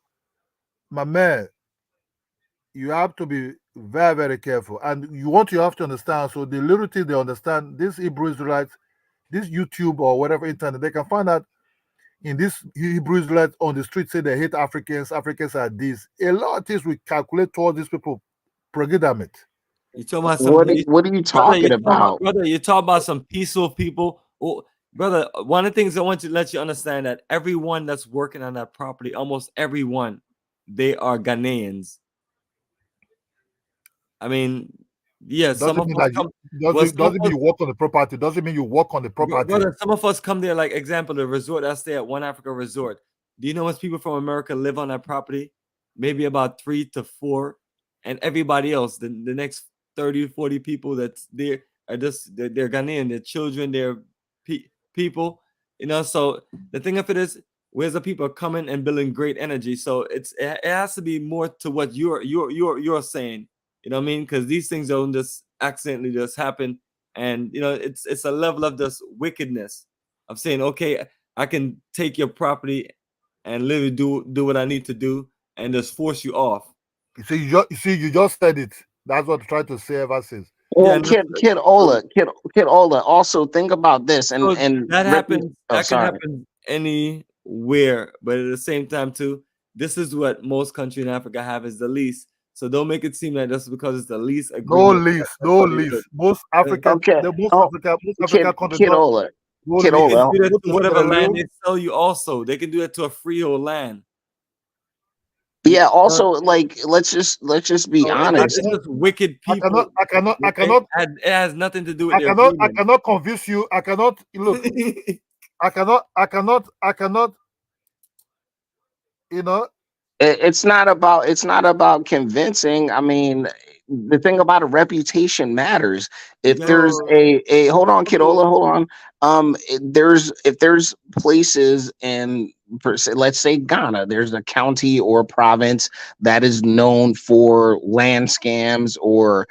my man, you have to be very, very careful, and you have to understand. So the little thing they understand, these Hebrew Israelites, this YouTube or whatever internet, they can find out in this Hebrew Israelites on the street say they hate Africans. Africans are this. A lot of things we calculate towards these people, predicament. You talking about what are you talking about? Brother, you talk about some peaceful people. Oh, brother, one of the things I want to let you understand that everyone that's working on that property, almost everyone, they are Ghanaians. I mean, yes, some of us doesn't mean you work on the property. Doesn't mean you work on the property. Brother, some of us come there, like example, the resort I stay at, One Africa Resort. Do you know how much people from America live on that property? Maybe about 3 to 4, and everybody else, the next 30 to 40 people that's there are just they're Ghanaian, their children, their people. You know, so the thing of it is, where's the people coming and building great energy? So it has to be more to what you're saying. You know what I mean? Because these things don't just accidentally just happen. And, you know, it's a level of just wickedness of saying, okay, I can take your property and literally do what I need to do and just force you off. You just said it. That's what I tried to say ever since. Well, Kid Ola, also think about this. And that happens. That can happen anywhere. But at the same time, too, this is what most countries in Africa have is the lease. So don't make it seem like that's because it's the lease agreement. No lease. Most African, Kid Ola, Go Kid They can Ola. do that go to to whatever Sierra land Leone. they sell you. Also, they can do it to a freehold land. Yeah. Also, like, let's just be So honest. it's just wicked I people. cannot It has nothing to do with I their cannot I agreement. cannot convince you. I cannot look. I cannot, you know. It's not about convincing. I mean, the thing about a reputation matters. If there's No. a hold on, Okay. Kidola, hold on. If there's places in, let's say Ghana, there's a county or a province that is known for land scams or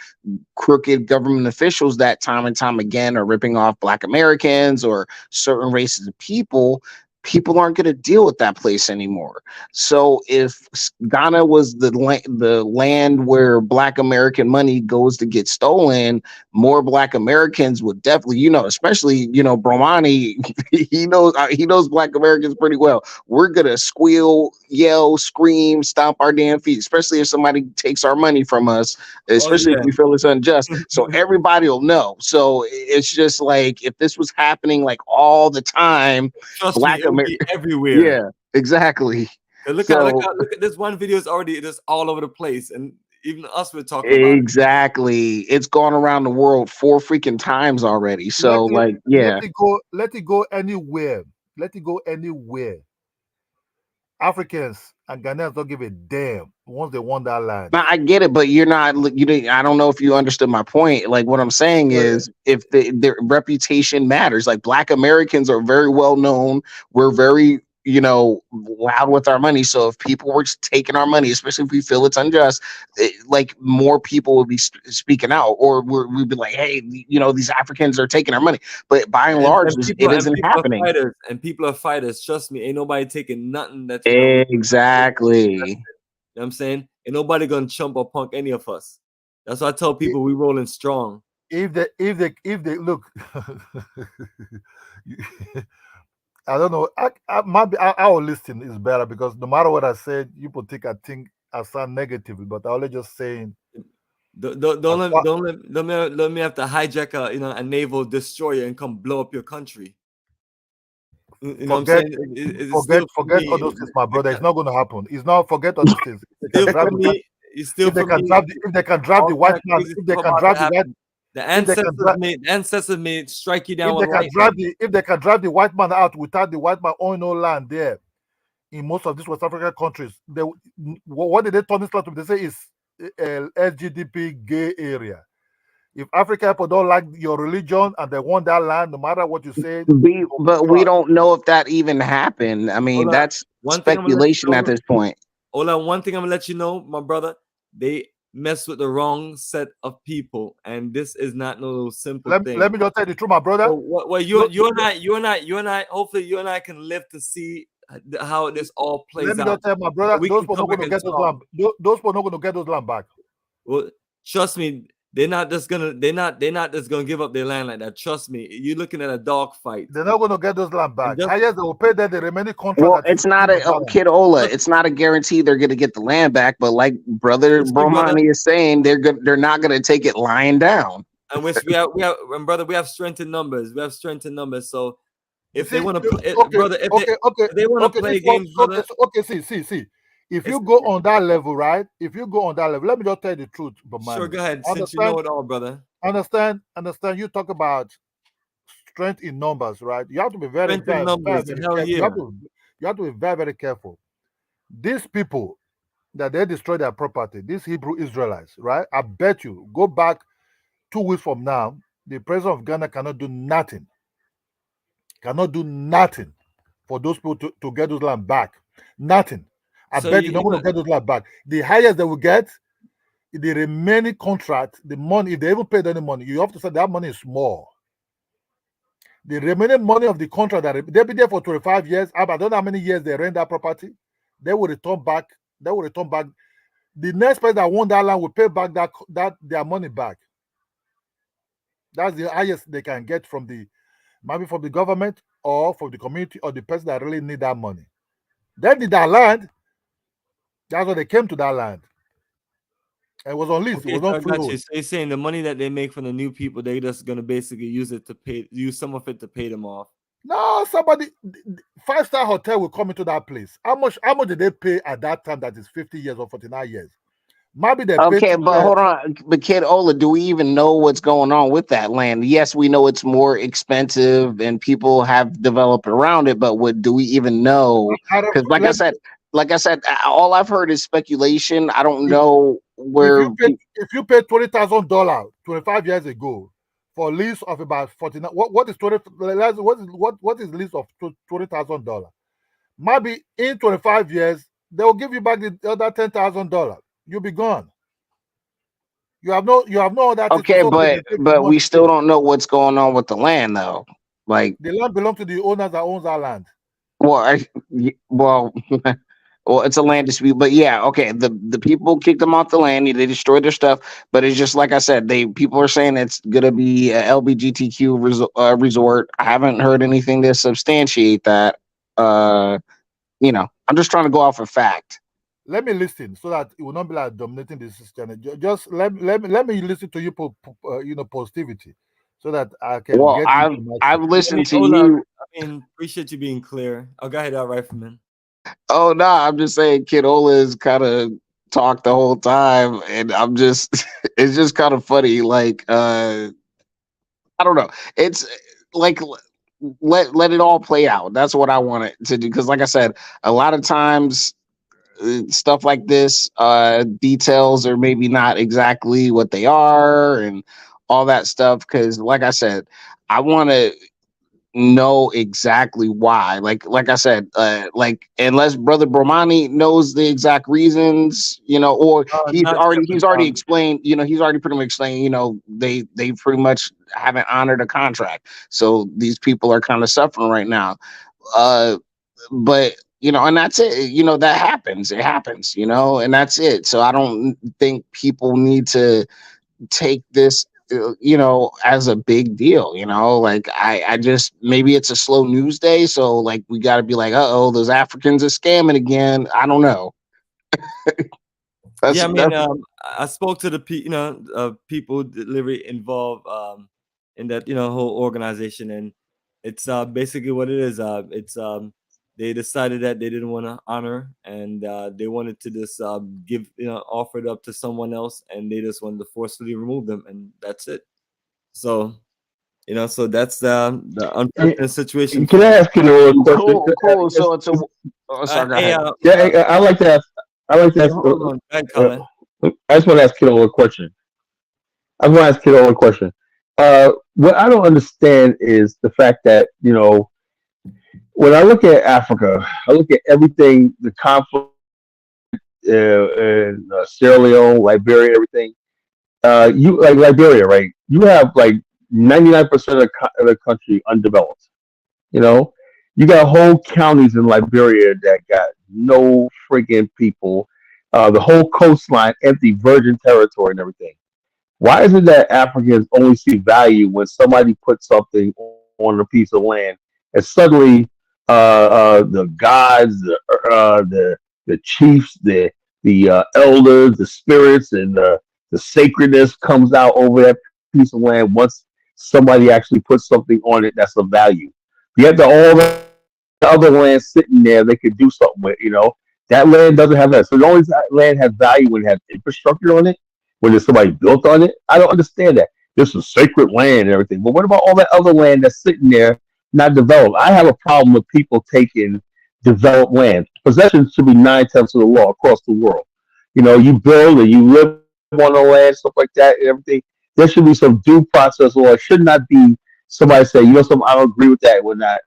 crooked government officials that time and time again are ripping off Black Americans or certain races of people. People aren't going to deal with that place anymore. So if Ghana was the land where Black American money goes to get stolen, more Black Americans would definitely, especially, Bomani, he knows Black Americans pretty well. We're gonna squeal, yell, scream, stomp our damn feet, especially if somebody takes our money from us, Oh especially yeah. if we feel it's unjust. So everybody will know. So it's just like, if this was happening like all the time, Trust me, Black it will America, be everywhere. yeah, exactly. Look at this one video is already just all over the place, and even us we're talking about it. Exactly. It's gone around the world 4 freaking times already. So Let it go anywhere. Let it go anywhere. Africans and Ghanaians don't give a damn once they want that land. Now, I get it, but you're not. I don't know if you understood my point. Like, what I'm saying is, if their reputation matters, like Black Americans are very well known. We're very, loud with our money. So if people were taking our money, especially if we feel it's unjust, like more people would be speaking out, or we'd be like, hey, these Africans are taking our money. But by and large, it isn't happening. People are fighters. Trust me, ain't nobody taking nothing that Exactly. You know what I'm saying? Ain't nobody gonna chump or punk any of us. That's why I tell people we rolling strong. If they look, I don't know. Our listing is better because no matter what I said, you think I sound negatively, but I'm only just saying. Don't let me have to hijack a naval destroyer and come blow up your country. You know what I'm saying? Forget all those things, my brother. It's not going to happen. It's not. Forget all those things. If they can drive the white man, if they can drive the white. The ancestors may strike you down. If they can drive the white man out without the white man owning no land there, in most of these West African countries, what did they turn this land to? They say it's LGBT gay area. If African people don't like your religion and they want that land, no matter what you say, but we don't know if that even happened. I mean, that's speculation at this point. One thing I'm gonna let you know, my brother, they mess with the wrong set of people, and this is not no simple thing. Let me just tell you the truth, my brother. So, you and I, hopefully you and I can live to see how this all plays out. Let me just tell you, my brother, those people not going to get those land. Those people not going to get those land back. Well, trust me, they're not just gonna give up their land like that. Trust me, you're looking at a dog fight. They're not going to get those land back. Yes, they will pay them the remaining contract. Well, it's not Kid Ola. It's not a guarantee they're going to get the land back. But like brother Bomani is saying, they're not going to take it lying down. And we have strength in numbers. We have strength in numbers. So if they want to, if they want to play games, brother. See. If you go on that level, right? If you go on that level, let me just tell you the truth, Bomani. Sure, go ahead. Since you know it all, brother. Understand. You talk about strength in numbers, right? You have to be very careful. You have to be very, very careful. These people that they destroy their property, these Hebrew Israelites, right? I bet you, go back 2 weeks from now, the president of Ghana cannot do nothing. Cannot do nothing for those people to get those land back. Nothing. I bet you're not going to get those land back. The highest they will get, the remaining contract, the money, if they even paid any money, you have to say that money is small. The remaining money of the contract, they'll be there for 25 years. I don't know how many years they rent that property. They will return back. The next person that won that land will pay back their money back. That's the highest they can get maybe from the government or from the community or the person that really need that money. They need that land. That's why they came to that land. It was on lease. Okay, it was not freehold. So you're saying the money that they make from the new people, they're just gonna basically use some of it to pay them off. No, somebody 5-star hotel will come into that place. How much did they pay at that time that is 50 years or 49 years? Maybe they paid Okay, to but hold on. But Kid Ola, do we even know what's going on with that land? Yes, we know it's more expensive and people have developed around it, but do we even know? Because like I said, all I've heard is speculation. I don't know where if you paid $20,000 25 years ago for lease of about 49, what is 20? What is lease of $20,000? Maybe in 25 years they will give you back the other $10,000. You'll be gone. You have no other. Okay, but we still don't know what's going on with the land, though. Like the land belongs to the owners that owns our land. Well, well, it's a land dispute, but yeah, okay. The people kicked them off the land. They destroyed their stuff, but it's just like I said. People are saying it's gonna be a LBGTQ resort. I haven't heard anything to substantiate that. I'm just trying to go off of fact. Let me listen so that it will not be like dominating the system. Just let me listen to you, positivity, so that I can. Well, I've listened to you. I mean, appreciate you being clear. I'll go ahead, Rifleman. Oh no, I'm just saying, Kid Ola has kind of talked the whole time, and I'm just, it's just kind of funny. Like, I don't know. It's like let it all play out. That's what I want it to do. Because, like I said, a lot of times stuff like this, details are maybe not exactly what they are, and all that stuff. Because, like I said, I want to know exactly why. Like I said, unless Brother Bomani knows the exact reasons, or he's already explained, he's already pretty much explained, they pretty much haven't honored a contract, so these people are kind of suffering right now. But and that's it. That happens. It happens. And that's it. So I don't think people need to take this as a big deal. Like I just, maybe it's a slow news day, so like we got to be like, those Africans are scamming again. I don't know. I mean, I spoke to the people literally involved in that whole organization, and it's basically what it is. It's they decided that they didn't want to honor, and they wanted to just give offer it up to someone else, and they just wanted to forcefully remove them, and that's it. So so that's the unfortunate situation. Can I ask you a question? Cool. So it's sorry. I like to ask. I just want to ask Kiddo a question. What I don't understand is the fact that when I look at Africa, I look at everything, the conflict in Sierra Leone, Liberia, everything. You like Liberia, right? You have like 99% of the country undeveloped. You got whole counties in Liberia that got no freaking people. The whole coastline empty, virgin territory and everything. Why is it that Africans only see value when somebody puts something on a piece of land, and suddenly the gods, the chiefs, the elders, the spirits, and the sacredness comes out over that piece of land once somebody actually puts something on it that's of value? You have all the other land sitting there they could do something with. That land doesn't have that. So the only land has value when it has infrastructure on it, when there's somebody built on it. I don't understand that. This is sacred land and everything. But what about all that other land that's sitting there not developed? I have a problem with people taking developed land. Possession should be 9/10 of the law across the world. You build and you live on the land, stuff like that and everything. There should be some due process law. It should not be somebody say, something, I don't agree with that. We're not,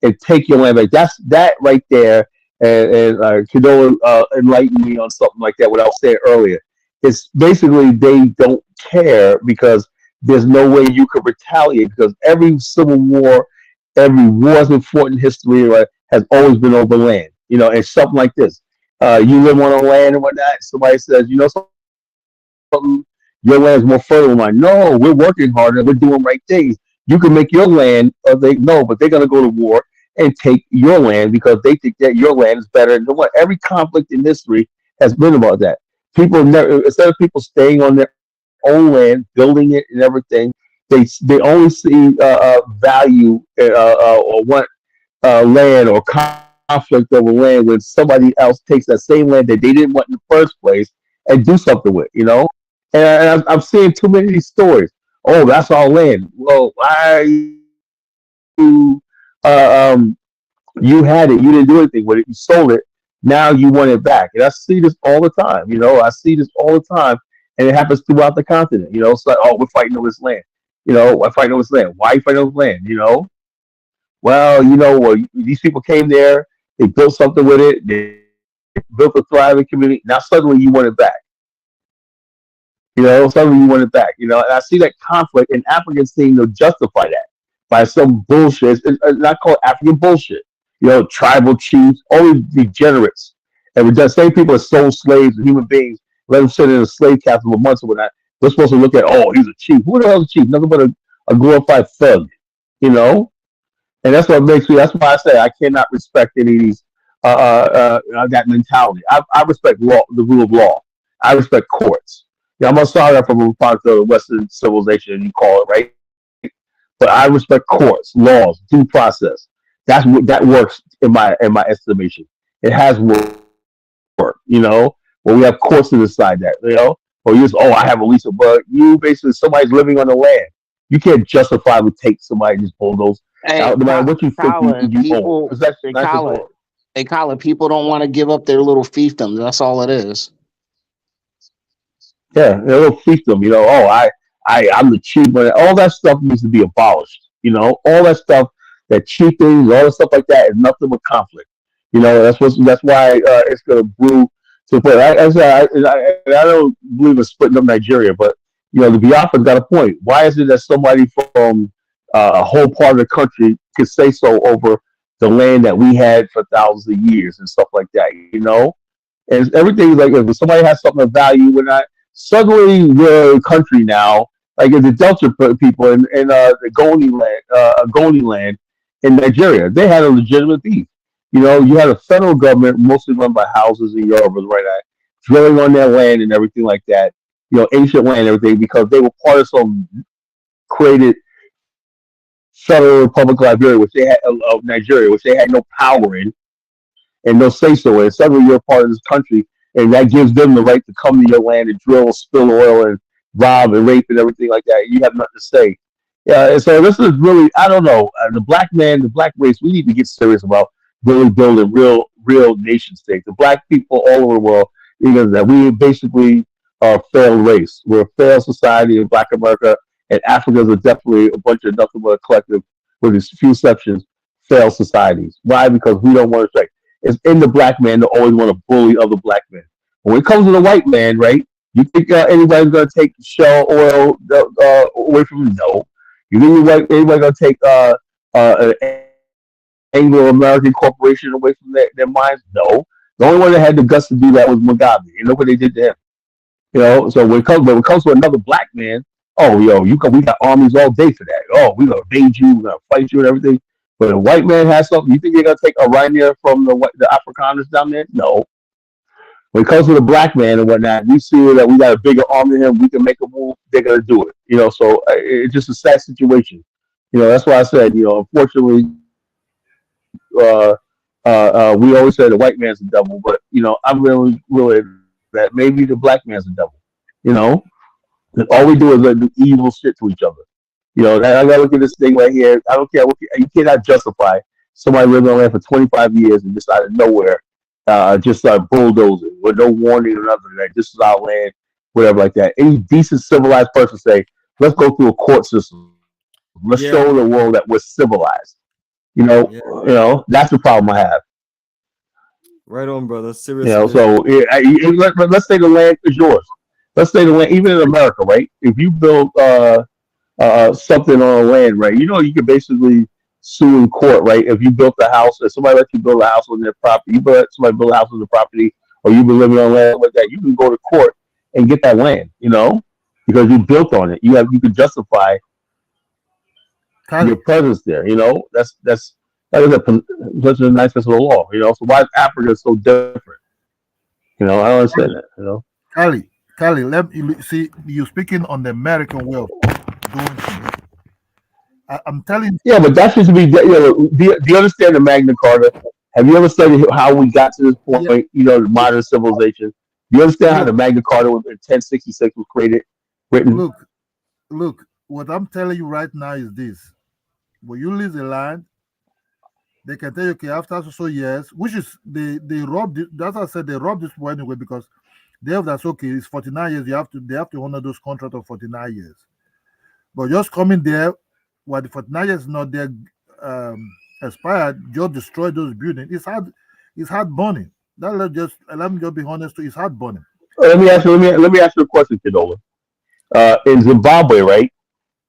and take your land back. That's that right there. And Kido enlighten me on something like that, what I was saying earlier. It's basically they don't care because there's no way you could retaliate, because every civil war, every war has been fought in history, right, has always been over land, and something like this. You live on a land and whatnot, somebody says, something, your land is more fertile than mine. No, we're working harder, we're doing right things. You can make your land, but they're going to go to war and take your land because they think that your land is better than what. Every conflict in history has been about that. People never, instead of people staying on their own land, building it and everything, they only see value or want land or conflict over land when somebody else takes that same land that they didn't want in the first place and do something with, you know. And I'm seeing too many of these stories. Oh, that's our land. Well, why are you you had it, you didn't do anything with it, you sold it, now you want it back. And I see this all the time, you know, I see this all the time, and it happens throughout the continent, you know. It's like, oh, we're fighting over this land. You know, we're fighting over this land. Why are you fighting over this land? You know, well, you know, well, these people came there, they built something with it, they built a thriving community. Now suddenly you want it back. You know, suddenly you want it back. You know, and I see that conflict, and Africans seem to justify that by some bullshit. It's not called African bullshit. You know, tribal chiefs, all these degenerates, and we just same people that sold slaves and human beings, let them sit in a slave captive for months or whatnot. We're supposed to look at, oh, he's a chief. Who the hell's a chief? Nothing but a glorified thug. You know, and that's what makes me. That's why I say I cannot respect any of these that mentality. I respect law, the rule of law. I respect courts. Yeah, I'm gonna start off from a product of the Western civilization, you call it, right? But I respect courts, laws, due process. That's what that works in my estimation. It has worked, you know. When we have courts to decide that, you know, or you just, oh, I have a lease, but you basically somebody's living on the land. You can't justify take somebody and just bulldoze Hey, out no matter what you think Colin, you own. people, 'Cause that's they just call it, wrong. people don't want to give up their little fiefdoms. That's all it is. Yeah, a little fiefdom, you know. Oh, I'm the chief, but all that stuff needs to be abolished. You know, all that stuff, that chief things, all that stuff like that is nothing but conflict. You know, that's why it's going to brew to the point. I don't believe in splitting up Nigeria, but you know, the Biafra's got a point. Why is it that somebody from a whole part of the country could say so over the land that we had for thousands of years and stuff like that? You know, and everything is like if somebody has something of value, we're not suddenly we're a country now. Like the Delta people in the Goni land in Nigeria, they had a legitimate beef. You know, you had a federal government mostly run by houses in Europe, right? Drilling on their land and everything like that. You know, ancient land and everything because they were part of some created federal republic of Liberia, which they had of Nigeria, which they had no power in and no say so. And suddenly you're a part of this country, and that gives them the right to come to your land and drill, spill oil, and rob and rape and everything like that. You have nothing to say. Yeah, and so this is really, I don't know, the black man, the black race. We need to get serious about really building real nation states. The black people all over the world, because that we basically are a failed race. We're a failed society in Black America, and Africans are definitely a bunch of nothing but a collective, with a few exceptions, failed societies. Why? Because we don't want to say it's in the black man to always want to bully other black men. When it comes to the white man, right? You think anybody's going to take shell oil away from him? No. You think anybody's going to take an Anglo-American corporation away from their minds? No. The only one that had the guts to do that was Mugabe. You know what they did to him? You know. So when it comes to another black man, oh, yo, we got armies all day for that. Oh, we're gonna invade you, we're gonna fight you and everything. But a white man has something. You think they're gonna take a Rainier from the Afrikaners down there? No. When it comes to the black man and whatnot, we see that we got a bigger army than him. We can make a move. They're gonna do it. You know, so it's just a sad situation. You know, that's why I said, you know, unfortunately, we always say the white man's the devil, but you know, I'm really that maybe the black man's the devil. You know, and all we do is do evil shit to each other. You know, I gotta look at this thing right here. I don't care what you cannot justify somebody living on land for 25 years and just out of nowhere, just start bulldozing with no warning or nothing. Like this is our land, whatever, like that. Any decent civilized person say, let's go through a court system. Let's show the world that we're civilized. You know, that's the problem I have. Right on, brother. You Seriously. know, so let's say the land is yours. Let's say the land, even in America, right? If you build something on land, right? You know, you can basically sue in court, right? If you built a house, if somebody lets you build a house on their property, somebody build a house on the property, or you've been living on land like that, you can go to court and get that land, you know, because you built on it. You can justify your presence there, you know. That is a nice of the law, you know. So why is Africa so different? You know, I don't understand that, you know. Kali, let me see you speaking on the American way of doing things. I'm telling you. Yeah, but that should be. Do you understand the Magna Carta? Have you ever studied how we got to this Yeah, point? The modern civilization. Do you understand how the look, Magna Carta in 1066 was written? look, look. What I'm telling you right now is this: when you lease the land, they can tell you, okay, after so years, which is they robbed it. That's why I said they robbed this boy anyway because they have that's okay. It's 49 years. They have to honor those contracts of 49 years. But just coming there, while the 49 years is not there expired, just destroy those buildings. It's hard burning. Let me just be honest too. It's hard burning. Let me ask you a question, Kidola. In Zimbabwe, right?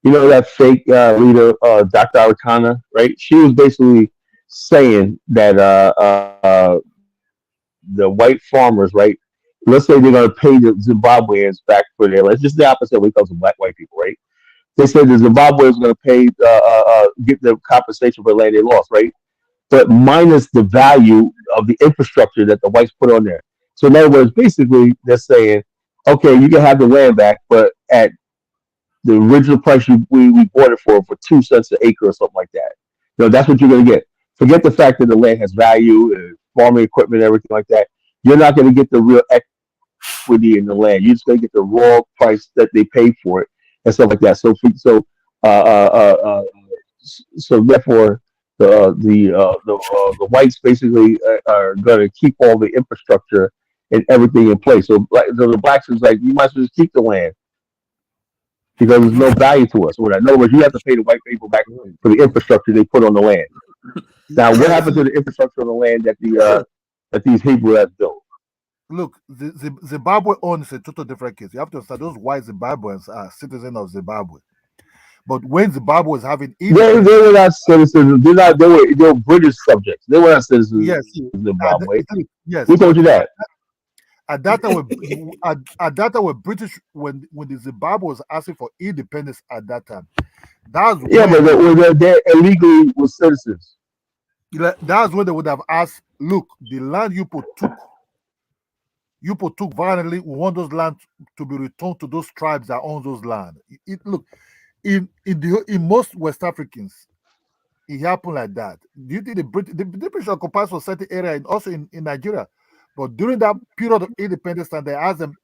That fake leader, Dr. Arikana, right? She was basically saying that the white farmers, right? Let's say they're going to pay the Zimbabweans back for their land. It's just the opposite when it comes to white people, right? They said the Zimbabweans going to pay, get the compensation for land they lost, right? But minus the value of the infrastructure that the whites put on there. So in other words, basically they're saying, okay, you can have the land back, but at the original price we bought it for 2 cents an acre or something like that. That's what you're going to get. Forget the fact that the land has value, farming equipment, everything like that. You're not going to get the real equity in the land. You're just going to get the raw price that they paid for it and stuff like that. Uh, uh, uh, uh, so therefore, the whites basically are going to keep all the infrastructure and everything in place. So the blacks is like, you might as well just keep the land because there's no value to us. In other words, you have to pay the white people back for the infrastructure they put on the land. Now, what happened to the infrastructure on the land that these Hebrews have built? Look, the Zimbabwe owns a total different case. You have to understand those white Zimbabweans are citizens of Zimbabwe. But when Zimbabwe was having they were not citizens. They were British subjects. They were not citizens of Zimbabwe. Yes. Who told you that? At that time, when British when the Zimbabwe was asking for independence at that time, but they illegally were citizens. That's when they would have asked, look, the land you took violently, we want those lands to be returned to those tribes that own those lands. Look, in most West Africans, it happened like that. Do you think the British occupied a certain area and also in Nigeria? But during that period of independence time, they asked them,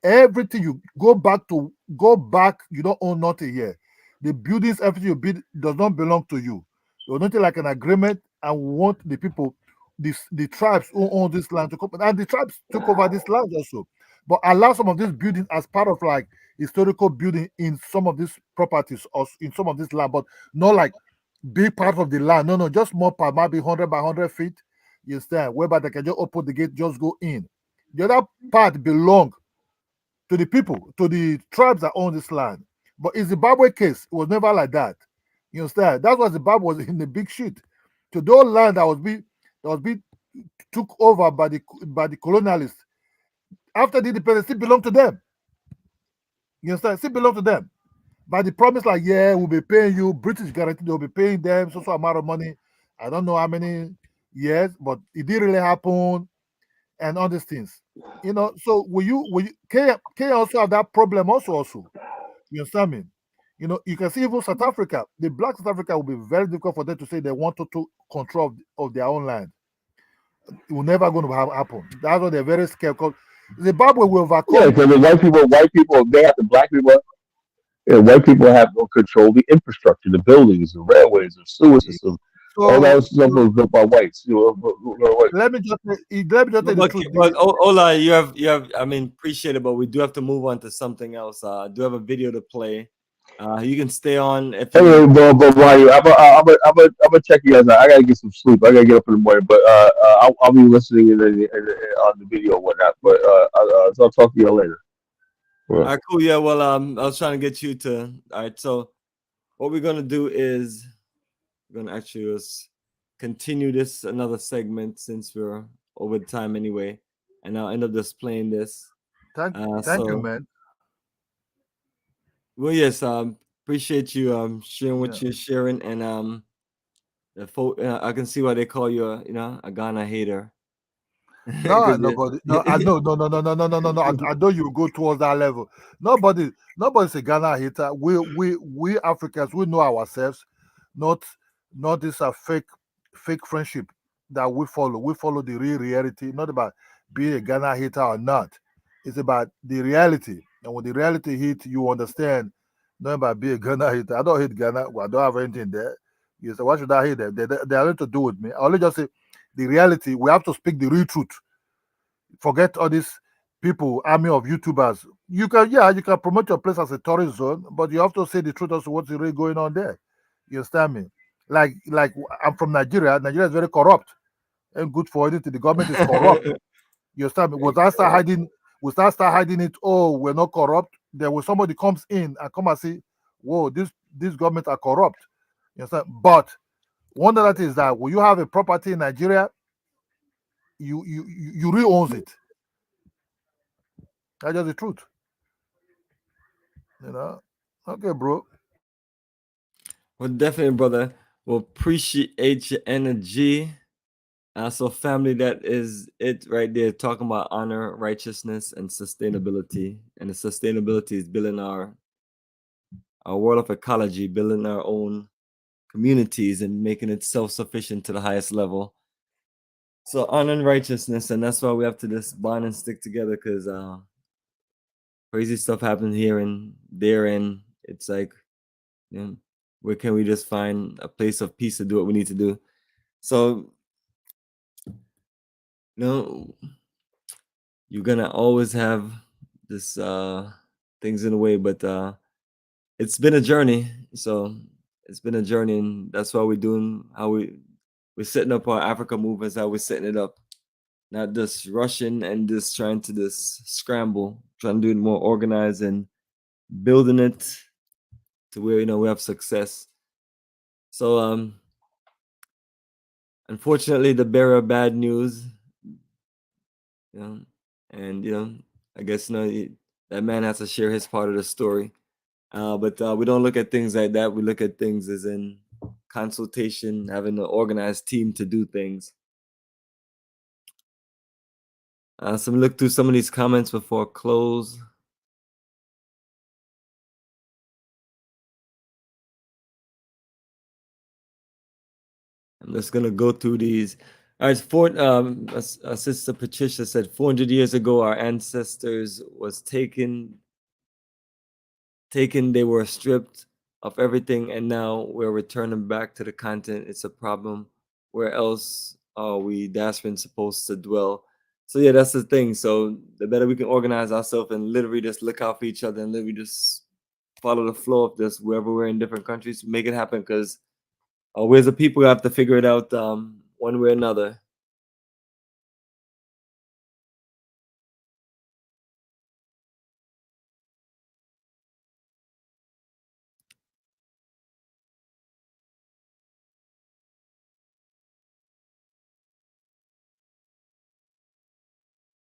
everything you go back, you don't own nothing here. The buildings, everything you build does not belong to you. There was nothing like an agreement, and we want the people, the tribes who own this land to come. And the tribes took over this land also. But allow some of these buildings as part of like historical building in some of these properties or in some of this land, but not like big part of the land. No, just more part, maybe 100 by 100 feet. You understand? Whereby they can just open the gate, just go in. The other part belong to the people, to the tribes that own this land. But in Zimbabwe case, it was never like that. You understand? That's why Zimbabwe was in the big shit. To those land that was being took over by the colonialists after the independence, it belonged to them. You understand? It belonged to them. By the promise, like, yeah, we'll be paying you. British guarantee they'll be paying them so amount of money. I don't know how many years, but it didn't really happen, and all these things. So will you Kenya also have that problem also? You understand me? You can see even South Africa, the black South Africa will be very difficult for them to say they want total control of their own land. It will never going to happen. That's why they're very scared. Because Zimbabwe will overcome. Yeah, because the white people, they have the black people. White people have to control the infrastructure, the buildings, the railways, the sewer system. All that stuff was built by whites. Let me just tell you the truth. But Ola, you have. I mean, appreciate it, but we do have to move on to something else. I do have a video to play. You can stay on. If but I'm gonna check you guys out. I gotta get some sleep. I gotta get up in the morning, but I'll be listening on the video or whatnot. But I'll talk to you later. All right, cool. Yeah, well, I was trying to get you to. All right, so what we're gonna do is we're gonna actually just continue this another segment since we're over time anyway, and I'll end up just playing this. Thank you, man. Well, yes, appreciate you sharing what you're sharing, and I can see why they call you a Ghana hater. No, I know you go towards that level. Nobody's a Ghana hater. We Africans, we know ourselves. not this fake friendship that we follow. We follow the real reality, not about being a Ghana hater or not. It's about the reality. And when the reality hit, you understand, not about being a Ghana hater. I don't hate Ghana. Well, I don't have anything there. You say, why should I hate them? They have nothing to do with me. I only just say the reality. We have to speak the real truth. Forget all these people, army of YouTubers. You can promote your place as a tourist zone, but you have to say the truth as to what's really going on there. You understand me? Like I'm from Nigeria. Nigeria is very corrupt. And good for anything. The government is corrupt. You understand me? We start hiding it. Oh, we're not corrupt. Then when somebody comes in and come and say, whoa, this government are corrupt. You understand? But one of that is that when you have a property in Nigeria, you really owns it. That's just the truth. You know? Okay, bro. Well, definitely, brother. Well, appreciate your energy. So, family, that is it right there. Talking about honor, righteousness, and sustainability. And the sustainability is building our world of ecology, building our own communities, and making it self-sufficient to the highest level. So, honor and righteousness, and that's why we have to just bond and stick together, because crazy stuff happens here and there, and it's like, you know, where can we just find a place of peace to do what we need to do? So, you're gonna always have this things in the way, but it's been a journey. So it's been a journey, and that's why we're doing how we're setting up our Africa movements, how we're setting it up. Not just rushing and just trying to just scramble, trying to do it more organized and building it to where we have success. So unfortunately, the bearer of bad news, and I guess that man has to share his part of the story. But we don't look at things like that. We look at things as in consultation, having an organized team to do things. So let me look through some of these comments before I close. I'm just gonna go through these. All right, Sister Patricia said 400 years ago, our ancestors was taken. They were stripped of everything, and now we're returning back to the continent. It's a problem. Where else are we diasporans supposed to dwell? So yeah, that's the thing. So the better we can organize ourselves and literally just look out for each other and literally just follow the flow of this wherever we're in different countries, make it happen, because we as a people have to figure it out one way or another.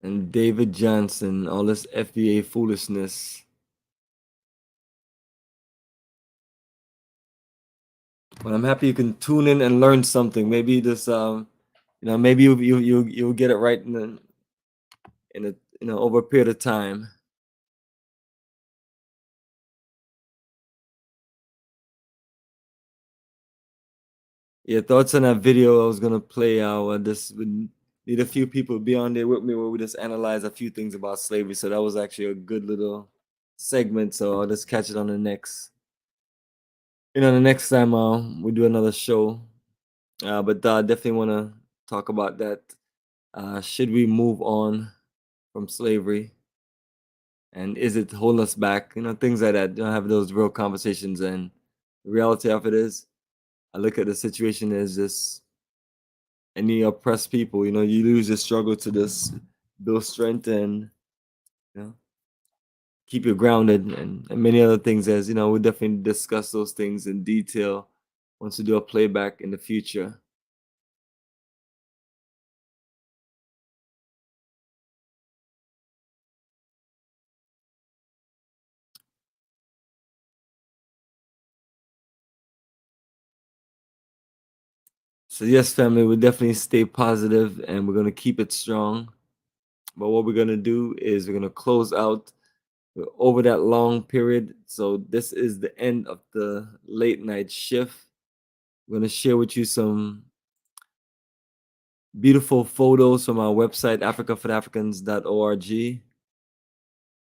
And David Johnson, all this FBA foolishness. But I'm happy you can tune in and learn something. Maybe this, maybe you'll get it right in a over a period of time. Yeah, thoughts on that video I was gonna play. This would need a few people to be on there with me, where we just analyze a few things about slavery. So that was actually a good little segment. So I'll just catch it on the next. The next time we do another show. But definitely want to talk about that. Should we move on from slavery? And is it holding us back? Things like that. Have those real conversations. And the reality of it is, I look at the situation as this: any oppressed people, you lose your struggle to this build strength and keep you grounded, and many other things. As we'll definitely discuss those things in detail once we do a playback in the future. So yes, family, we'll definitely stay positive and we're going to keep it strong. But what we're going to do is we're going to close out over that long period. So this is the end of the late night shift. going to share with you some beautiful photos from our website, africaforafricans.org,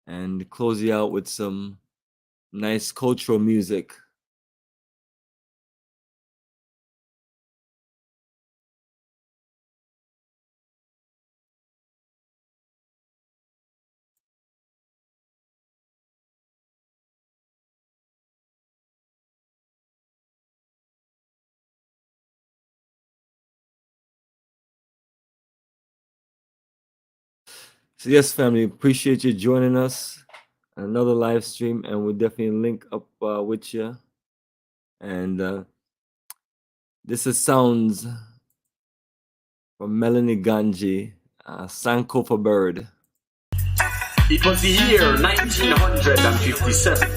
and close you out with some nice cultural music. So yes, family, appreciate you joining us on another live stream, and we'll definitely link up with you. And this is sounds from Melanie Ganji, Sankofa Bird. It was the year 1957.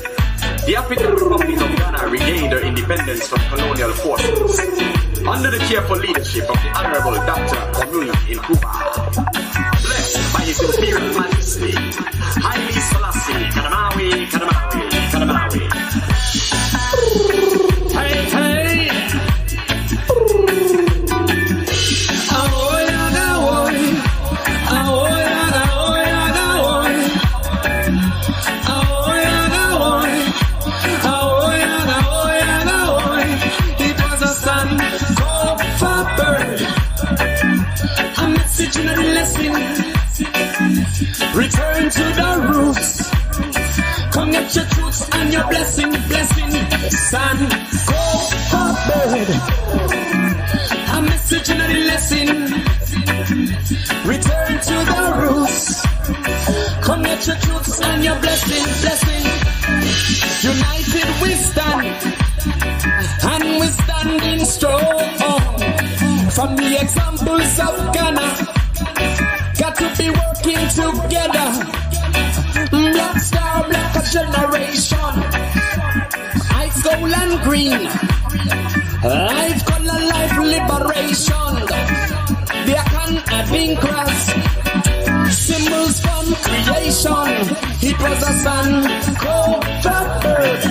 The African Republic of Ghana regained her independence from colonial forces under the careful leadership of the Honorable Dr. Kwame Nkrumah. Blessed by His Imperial Majesty, Haile Selassie, Kadamawi, Kadamawi, Kadamawi. Hey, hey! Return to the roots. Come get your truths and your blessing, blessing. Son, go forward. A message and a lesson. Return to the roots. Come get your truths and your blessing, blessing. United we stand, and we standing strong. From the examples of Ghana, got to be working together. Black star, black generation. Ice, gold and green. Life, color, life, liberation. Black and pink cross. Symbols from creation. It was a sun, go forward.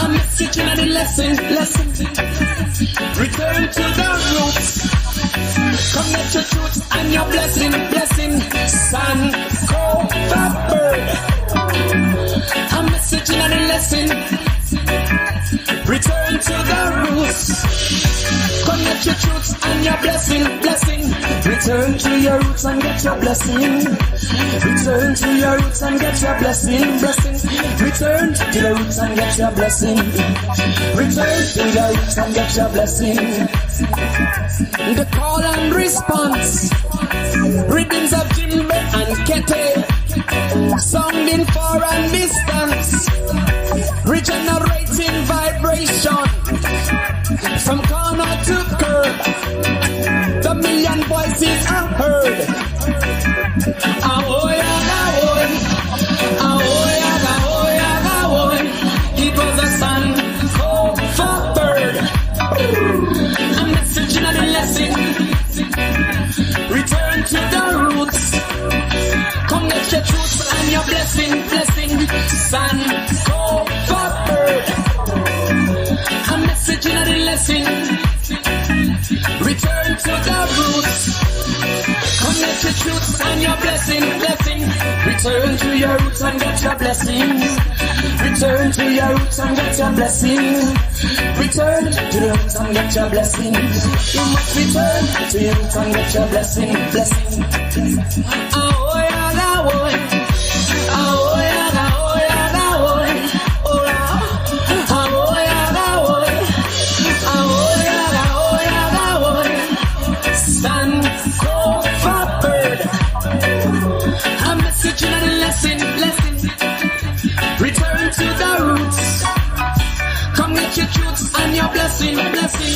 A message and a lesson, lesson. Return to the roots. Come get your truth and your blessing, blessing. Son, go forward. A message and a lesson. Return to the roots. Come get your truth and your blessing, blessing. Return to your roots and get your blessing. Return to your roots and get your blessing, blessing. Return to your roots and get your blessing. Return to your roots and get your blessing. The call and response. Rhythms of djembe and kete. Sounding far and distance. Regenerating vibration. From corner to curb. The million voices are heard. Ahoya, ahoy. Ahoya, ahoya, ahoy. It was a sun, hope for bird. A message and a lesson. Return to the roots. Come get your truths and your blessing, blessing. Sun, hope for bird. A message and a lesson. Return to the roots. Come get your truths and your blessing, blessing. Return to your roots and get your blessing. Return to your roots and get your blessing. Return to your roots and get your blessing. You must return to your roots and get your blessing, blessing. Ahoy, ahoy. Ahoy, ahoy, ahoy. Ahoy, ahoy. Ahoy, ahoy, ahoy. Stand, go forward. A message and a lesson, lesson. Return to the roots. Come get your truths and your blessing, blessing.